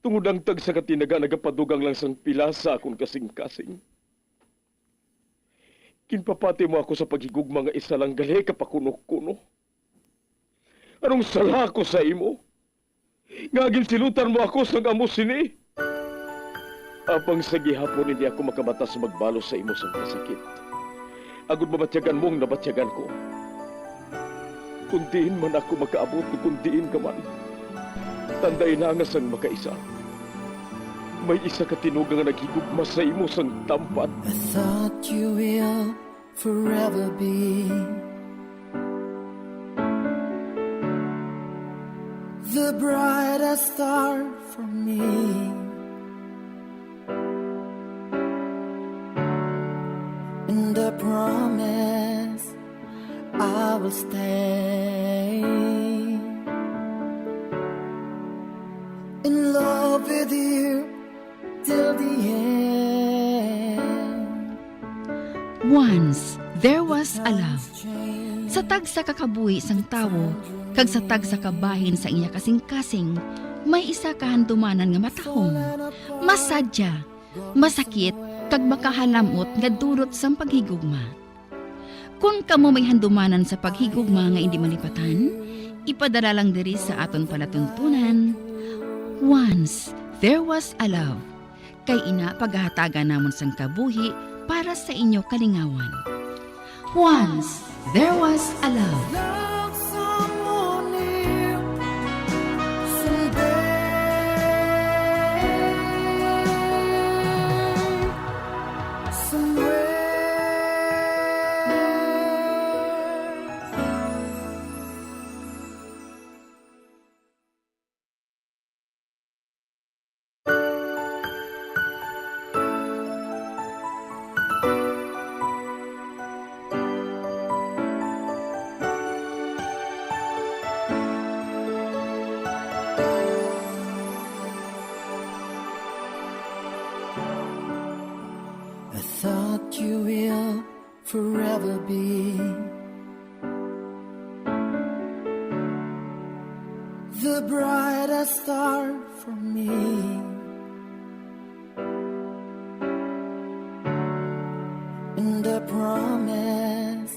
Q: Tungod ang tag sa katinaga nagapadugang lang sang pila sa akong kasing-kasing. Kinpapati mo ako sa paghigugma nga isa lang gali kapakunok-kuno. Anong sala ko sa imo? Ngagin silutan mo ako sa amos sini. Apang sa gihapon hindi ako makabatas magbalo sa imo sa kasakit. Agud mabatyagan mong nabatyagan ko. Kundiin man ako makaabot o kundiin ka man. Tanday na nga sang makaisa. May isa ka tinuga nga naghigugma sa imo sang tampat.
B: I thought you will forever be the brightest star for me. And I promise I will stay in love with you till the end.
I: Once, there was a love. Sa tag sa kakabuhi sang tawo, kag sa tag sa kabahin sa iya kasing-kasing, may isa kahandumanan nga matahong, masadya, masakit, kag makahalamot nga durot sang paghigugma. Kung kamo may handumanan sa paghigugma nga hindi malipatan, ipadala lang diri sa aton palatuntunan. Once, there was a love. Kay ina paghahatagan namon sang kabuhi para sa inyo kalingawan. Once, there was a love.
B: Love someone new someday. Somewhere. I thought you will forever be the brightest star for me. And I promise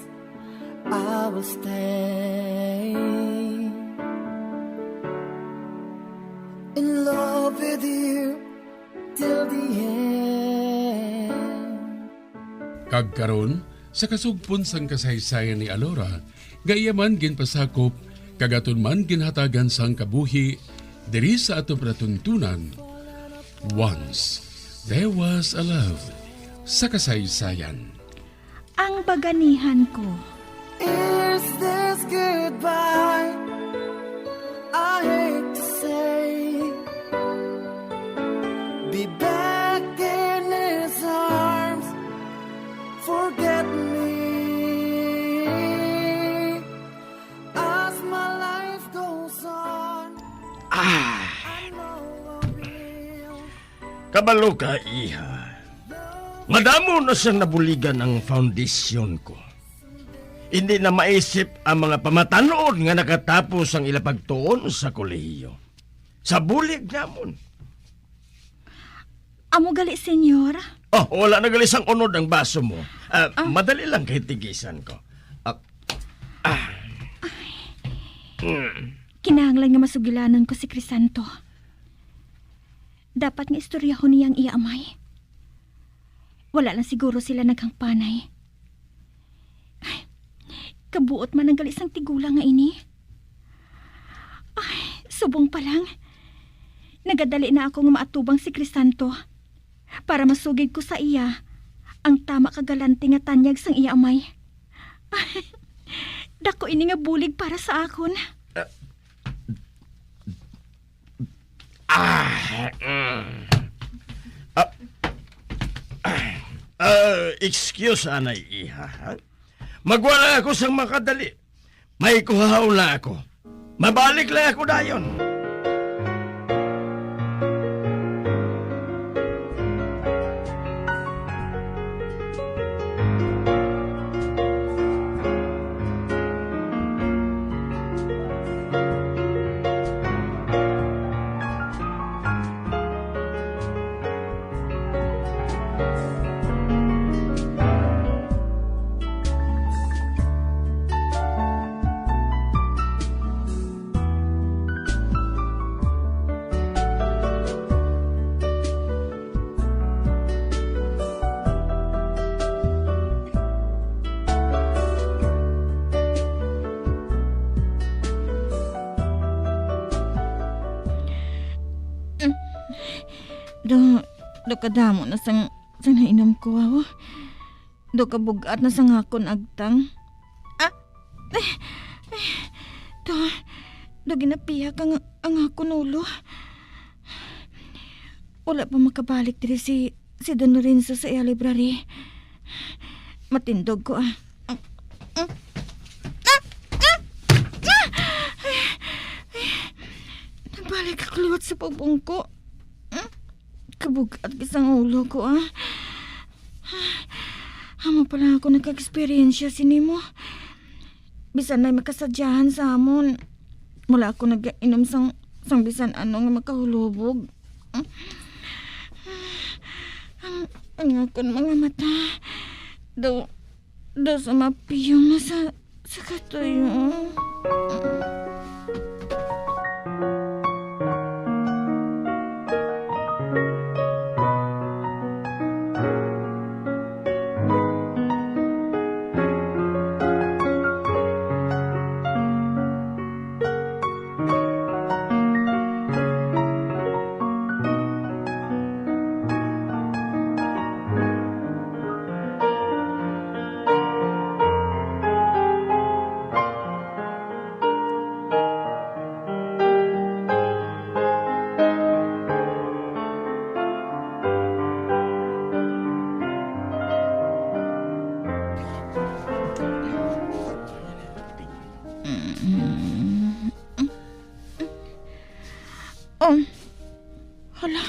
B: I will stay in love with you till the end.
J: Kagkaron, sa kasugpon sang kasaysayan ni Alora, gayaman ginpasakop, kagaton man ginhatagan sang kabuhi, diri sa ato pratuntunan. Once, there was a love, sa kasaysayan.
X: Ang baganihan ko.
B: Is this goodbye? I hate to say, be back in his arms, forget me as my life goes on.
F: Kabalo ka, iha. Madamo na siyang nabuligan ang foundation ko. Hindi na maisip ang mga pamatanon nga nakatapos ang ilapagtuon sa kolehiyo. Sa bulig namon.
X: Amo gali, senyor.
F: Oh, wala na galis ang unod ang baso mo. Madali lang kahit tigisan ko.
X: Kinahanglan nga masugilanon ko si Crisanto. Dapat nga istoryahon niyang iamay. Wala lang siguro sila naghangpanay. Ay, kabuot man ang galis ang tigula nga ini. Ay, subong pa lang. Nagadali na ako nga maatubang si Crisanto para masugid ko sa iya ang tama kagalante nga tanyag sang iya amay. Ay, dako ini nga bulig para sa akon.
F: Excuse, anay, iha. Magwala ako sang makadali. May kuhaw na ako. Mabalik lang ako dayon.
X: Do kadamo na sang nainom ko, awo. Do kabugat na sang akon agtang. Do ginapiyak ang akon ulo. Wala pa makabalik diri si Don Lorenzo sa iya library. Matindog ko, sa pagbungko. Kabugat kisang ulo ko, Amo pala ako nagka-experiensya sinimo. Bisan na'y makasadyahan sa amon. Wala ako nag-inom sang bisan ano nga makahulubog. Ang akong mga mata. Daw sa mapiyong na sa katuyo. Hala.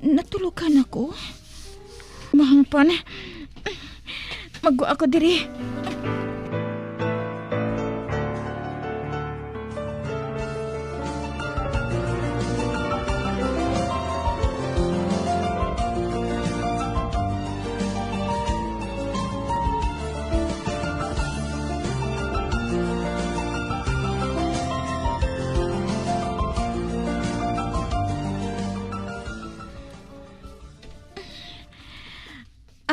X: Natulugan ako. Mahangpan. Magwa ako diri.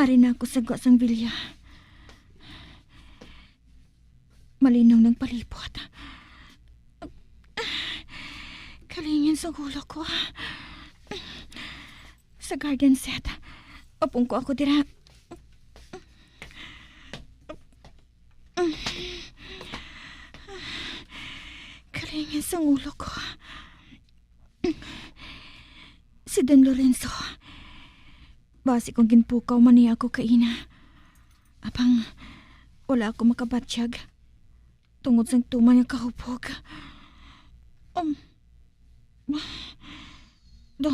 X: Ari na ako sa sang bilya. Malinaw ng palipot. Kalingin sa gulo ko. Sa garden set. Upong ko ako dira. Kalingin sa gulo ko. Si Don Lorenzo. Basi kong ginpukaw man niya ako kaina. Apang wala ako makabatsyag. Tungod sang tuman yung kahupog. Do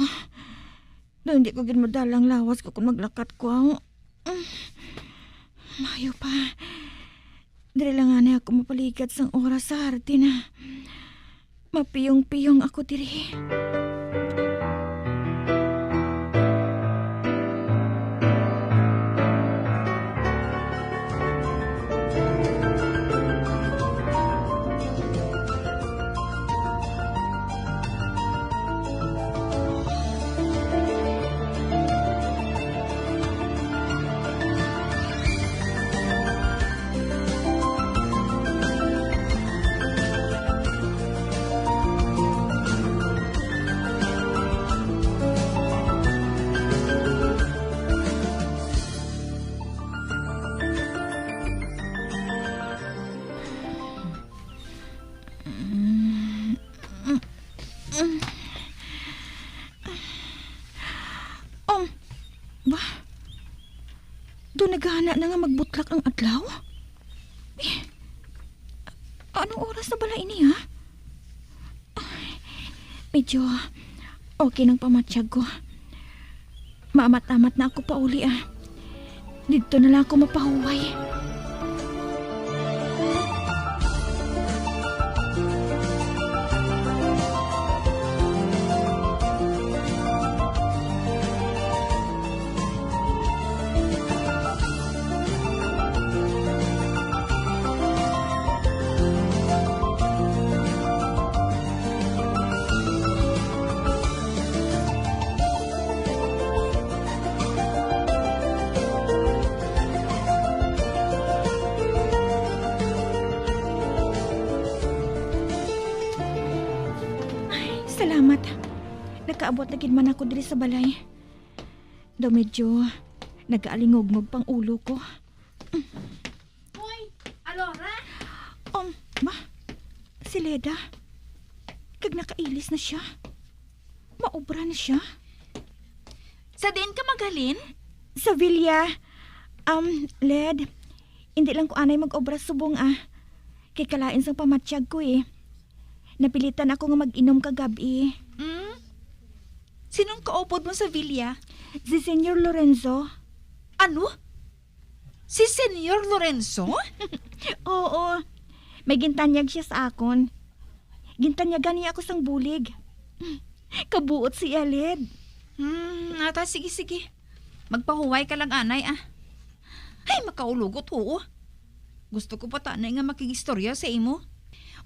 X: hindi ko ginmadalang lawas ko kung maglakat ko. Mayo pa. Diri lang nga ako mapalikat sang oras sa hardin na. Mapiyong-piyong ako diri. Naghana na nga magbutlak ang adlaw? Anong oras na bala ini, ha? Medyo okay ng pamatsyag ko. Maamat-amat na ako pa uli, Dito na lang ako mapahuway. Salamat. Nakaabot na gid man ako diri sa balay. Daw medyo nag-aalingog-ngog pang ulo ko. Hoy, Alora? Ma, si Leda. Kag nakailis na siya. Maobra na siya.
I: Sa din ka magalin?
X: Sa Villa. Led, hindi lang ko anay mag-obra subong, Kay kalain sang pamatsyag ko,
M: Napilitan ako nga mag-inom kagabi.
T: Sinong kaupod mo sa Villa?
M: Si Senyor Lorenzo.
T: Ano? Si Senyor Lorenzo?
M: Oo. May gintanyag siya sa akon. Gintanyagan niya ako sang bulig. Kabuot si Aled.
T: Ata, sige. Magpahuway ka lang, anay, ah. Ay, makaulugot, oo. Gusto ko pa tanay nga makigistorya sa imo.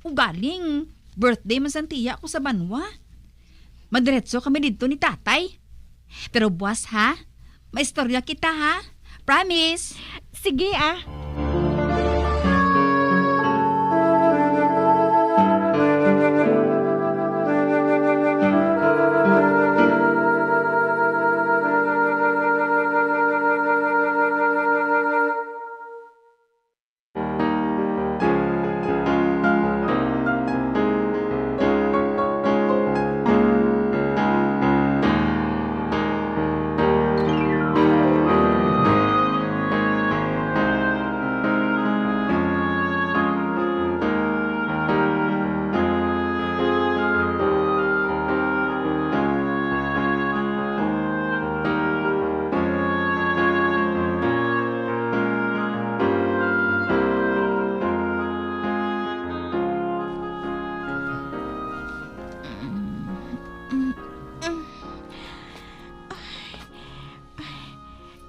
T: Ugaling, birthday man santiya ko sa Banwa. Madiretso kami dito ni tatay. Pero buwas, ha? Maistorya kita, ha? Promise.
M: Sige, ah.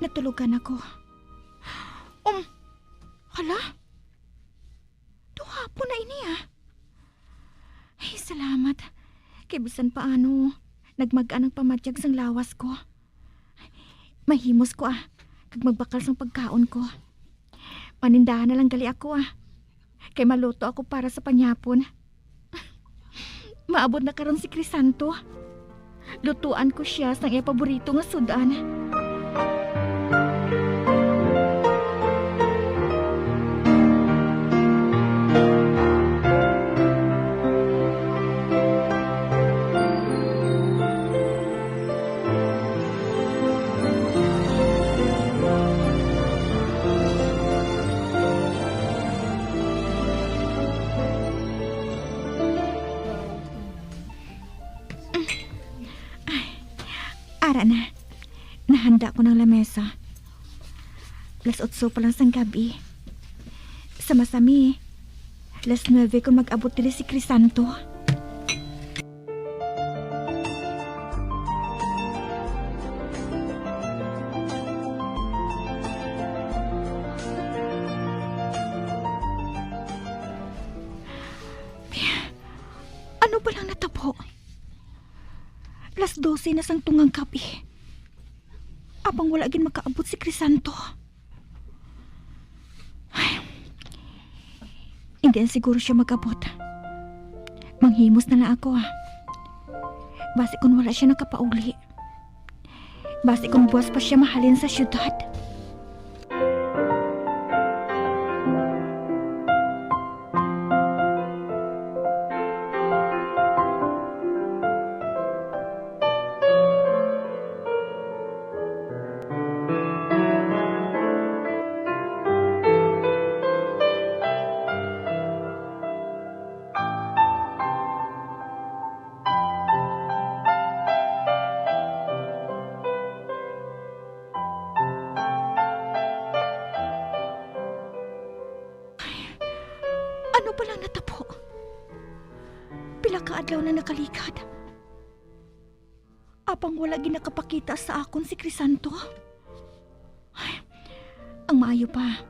M: Natulugan ako. Hala? Duhapo na ini, ah. Ay, salamat. Kay bisan paano, nagmagaan ang pamatyag sang lawas ko. Mahimos ko, ah. Kag magbakal sang pagkaon ko. Manindahan na lang gali ako, ah. Kay maluto ako para sa panyapon. Maabot na karon si Crisanto. Lutuan ko siya sang iya paborito nga sudan. Ara na. Nahanda ko ng lamesa. 8:00 pa lang sang gabi. Sama-sami. 9:00 kung mag-abot nila si Crisanto. Ano ba lang natabo? 12:00 na sang tungang gabi. Apang wala gin makaabot si Crisanto. Ay, hindi siguro siya mag-abot. Manghimos na lang ako, ah. Basi kung wala siya nakapauli. Basi kung buwas pa siya mahalin sa syudad. Ano ba lang natabo? Pila ka adlaw na nakalikad. Apang wala ginakapakita sa akon si Crisanto. Ay, ang maayo pa.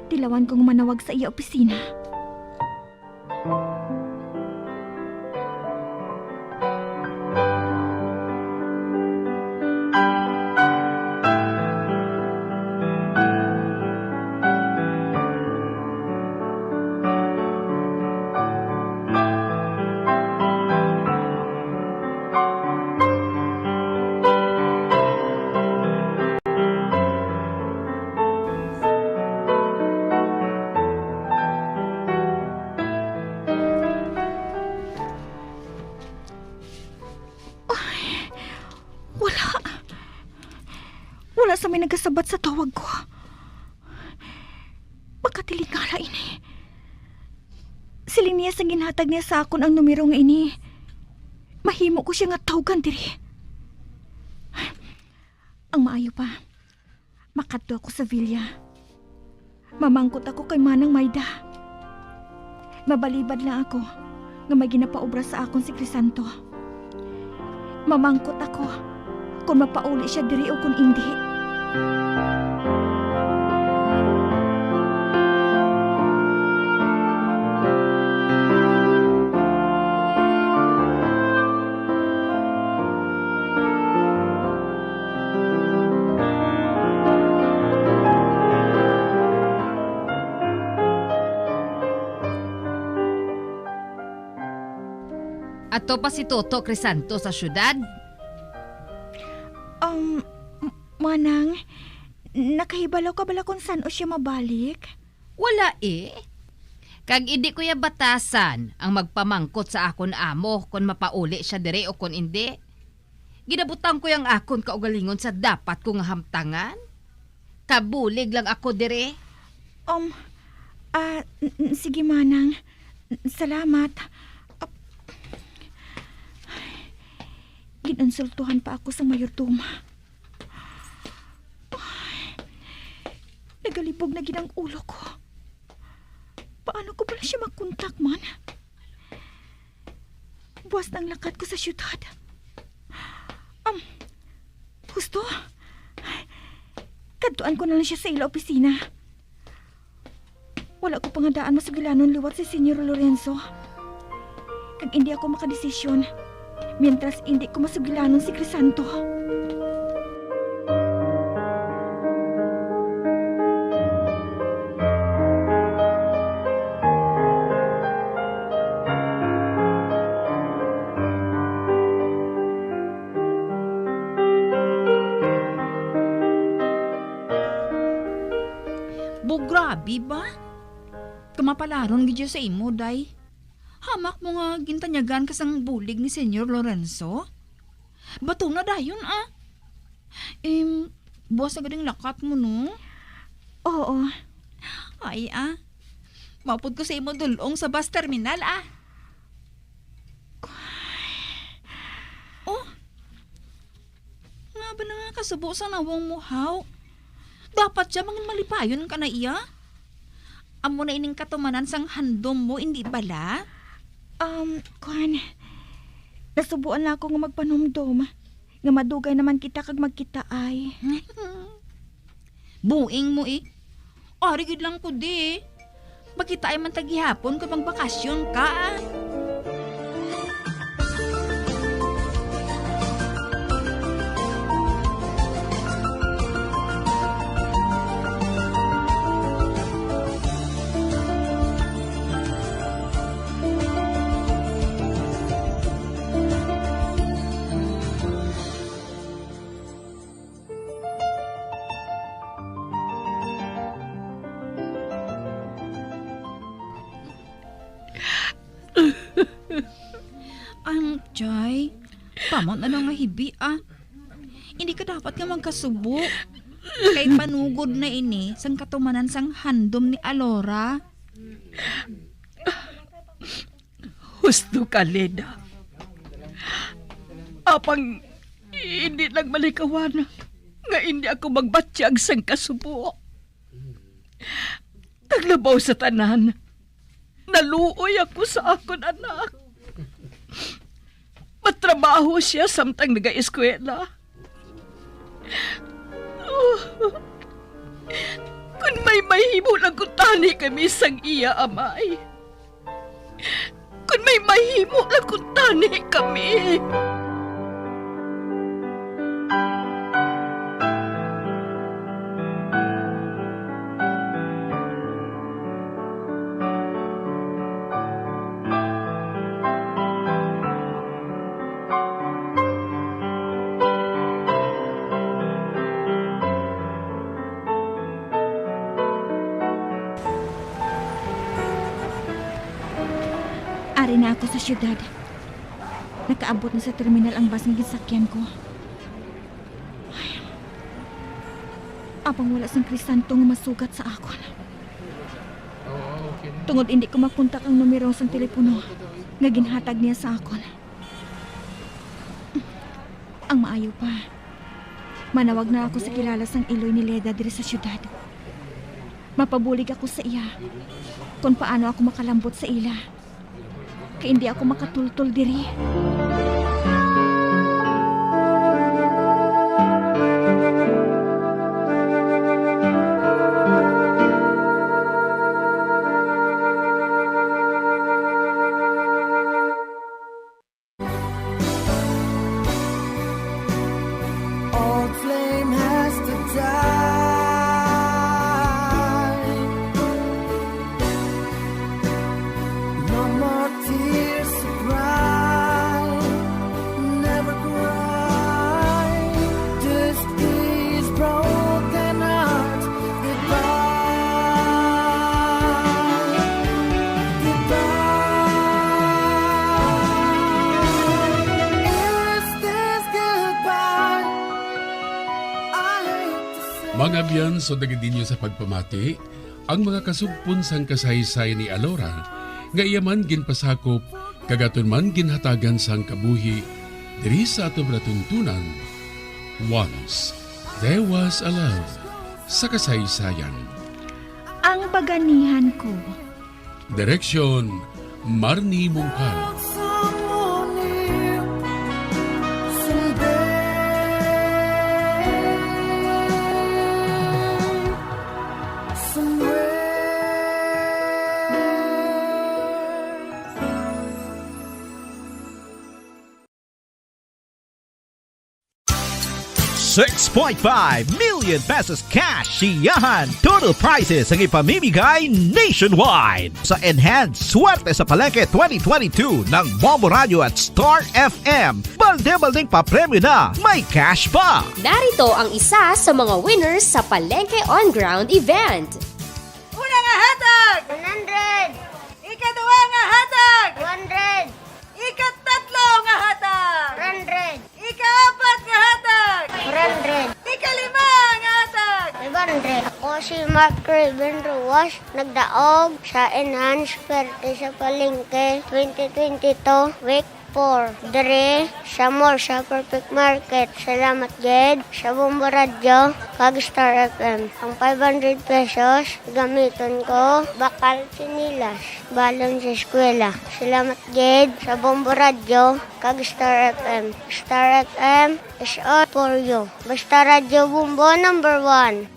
M: Dilawan kong manawag sa iya opisina. Wala sa may nagasabat sa tawag ko. Magkatilingala ini. Si Linias ang ginhatag niya sa akon ang numero nga ini. Mahimo ko siya nga tawgan diri. Ang maayo pa, makadto ako sa villa. Mamangkot ako kay Manang Mayda. Mabalibad lang ako nga may ginapaobra sa akon si Crisanto. Mamangkot ako kung mapauli siya diri o kung hindi.
T: Ato pa si Toto Crisanto sa syudad?
M: Manang, nakahibalaw ka bala kung saan o siya mabalik?
T: Wala eh. Kag hindi ko ya batasan ang magpamangkot sa akon amo kung mapauli siya dire o kung hindi. Ginabutang ko yung akon kaugalingon sa dapat kong hamtangan. Kabulig lang ako dire.
M: Sige Manang. Salamat. Ginonsultuhan pa ako sa mayordoma. Nagalibog na ginang ulo ko. Paano ko pala siya magkontak man? Buwas ng lakad ko sa syudad. Gusto? Kadtuan ko na lang siya sa ila opisina. Wala ko pangadaan masugilanon liwat si Senyor Lorenzo. Kag hindi ako makadesisyon, mientras hindi ko masugilanon si Crisanto.
T: Grabe ba? Kamapalaron gidyo sa imo, day. Hamak mo nga gintanyagan kasang bulig ni Senyor Lorenzo. Bato na dayon, ah. Buwas na gading lakat mo, no?
M: Oo.
T: Ay, ah. Mapod ko sa imo dulong sa bus terminal, ah. Oh. Nga ba na nga kasubo sa nawang muhaw? Dapat siya mangin malipayon ka na iya? Amo na ining katumanan sang handom mo, hindi bala?
M: Kuhan, nasubuan na ako nga magpanumdom. Nga madugay naman kita kag magkita ay.
T: Buing mo eh. Arigid lang ko di. Magkita ay man tagihapon kag magbakasyon ka ah. Jai, pamot na nga hibi ah. Hindi ka dapat nga magkasubo. Kay panugod na ini sang katumanan sang handom ni Alora.
X: Husto ka, Leda. Apang hindi lang malikawan nga hindi ako magbatsyag sang kasubo. Taglabaw sa tanan. Naluoy ako sa akon anak. Matrabaho siya samtang nag-eskwela. Kung may mahimo lang kutani kami sang iya, amay. Kung may mahimo lang kutani kami.
M: Ari na ako sa syudad. Nakaabot na sa terminal ang bus ng gisakyan ko. Apang wala sang Crisanto nga masugat sa akon. Tungod hindi ko makontak ang numero sang telepono nga ginhatag niya sa akon. Ang maayo pa, manawag na ako sa kilala sang iloy ni Leda diri sa syudad. Mapabulig ako sa iya kung paano ako makalambot sa ila. Kaya hindi ako makatultol diri.
B: Old flame has to die. No more tears to cry. Never cry. Just these broken hearts. Goodbye. Goodbye. Is this goodbye?
J: Mga biyan, so dagadinyo sa pagpamati, ang mga kasugpon sang kasaysay ni Alora, nga iyaman ginpasakop, kagaton man ginhatagan sang kabuhi, diri sa atong ratuntunan. Once, there was a love sa kasaysayan.
M: Ang paganihan ko.
J: Direksyon, Marnie Mungkal.
B: Someone new. Someday.
A: $6.5 million pesos cash siyahan. Total prizes ang ipamimigay nationwide sa Enhanced Swerte sa Palengke 2022 ng Bombo Radio at Star FM. Balde-baldeng papremyo na, may cash pa.
P: Narito ang isa sa mga winners sa Palengke On Ground event.
K: Una nga hatag! 100! Ikaduha nga hatag! 100! Ikatatlo nga hatag! 100! Ikaapat nga hatag! 100! Ikalima nga hatag!
H: 500. Ako si Mark Raven Ruas, nagdaog sa Enhanced Swerte sa Palengke 2022 Week 4. Dere sa mall sa Perfect Market. Salamat ged sa Bombo Radio kag Star FM. Ang 500 pesos gamiton ko bakal sinilas balon sa eskwela. Salamat ged sa Bombo Radio kag Star FM. Star FM is all for you. Basta Radio Bombo number 1.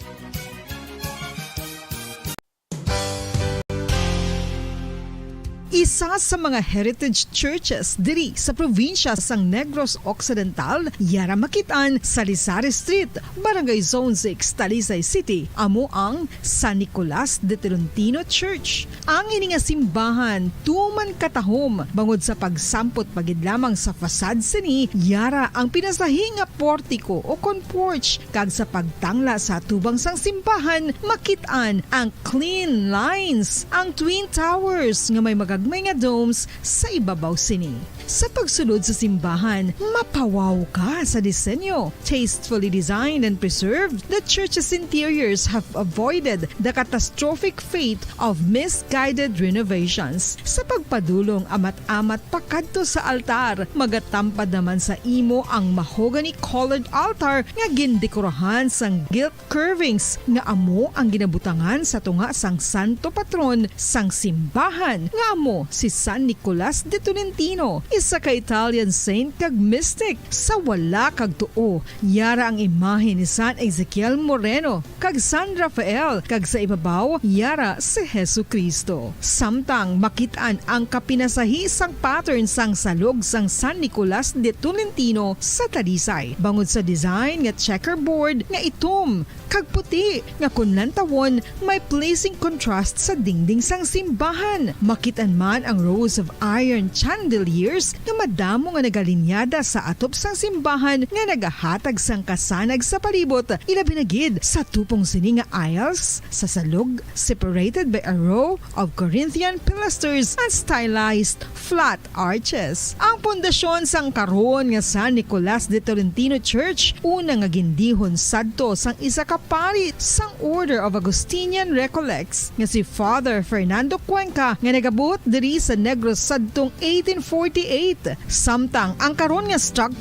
R: Isa sa mga heritage churches diri sa probinsya sang Negros Occidental, yara makitaan sa Rizal Street, Barangay Zone 6, Talisay City, amo ang San Nicolas de Tolentino Church. Ang ini nga simbahan tuman katahom bangod sa pagsampot pagid lamang sa fasad sini, yara ang pinasahi nga portiko o kon porch kag sa pagtangla sa tubang sang simbahan makitaan ang clean lines, ang twin towers nga may magagmay nga domes sa ibabaw sini. Sa pagsulod sa simbahan, mapawaw ka sa disenyo. Tastefully designed and preserved, the church's interiors have avoided the catastrophic fate of misguided renovations. Sa pagpadulong amat-amat pakadto sa altar, magatampad naman sa imo ang mahogany colored altar nga gindekorahan sang gilt curvings nga amo ang ginabutangan sa tunga sang santo patron sang simbahan nga amo si San Nicolas de Tolentino, isa ka Italian saint kag mystic. Sa wala kag tuo, yara ang imahe ni San Ezekiel Moreno kag San Rafael, kag sa ibabaw yara si Hesu Kristo. Samtang makitaan ang kapinasahi sang pattern sang salog sang San Nicolas de Tolentino sa Talisay, bangod sa design nga checkerboard nga itom kag puti nga kunlantawon may pleasing contrast sa dingding sang simbahan. Makitaan man ang rows of iron chandeliers pillars nga madamo nga nagalinyada sa atop sang simbahan nga nagahatag sang kasanag sa palibot, ilabi na gid sa tupong sini nga aisles sa salog separated by a row of Corinthian pilasters and stylized flat arches. Ang pundasyon sang karon nga San Nicolas de Tolentino Church una nga gindihon sadto sang isa ka pari sang Order of Augustinian Recollects nga si Father Fernando Cuenca nga nagabot diri sa Negros sadtong 1848. Samtang ang karon nga structure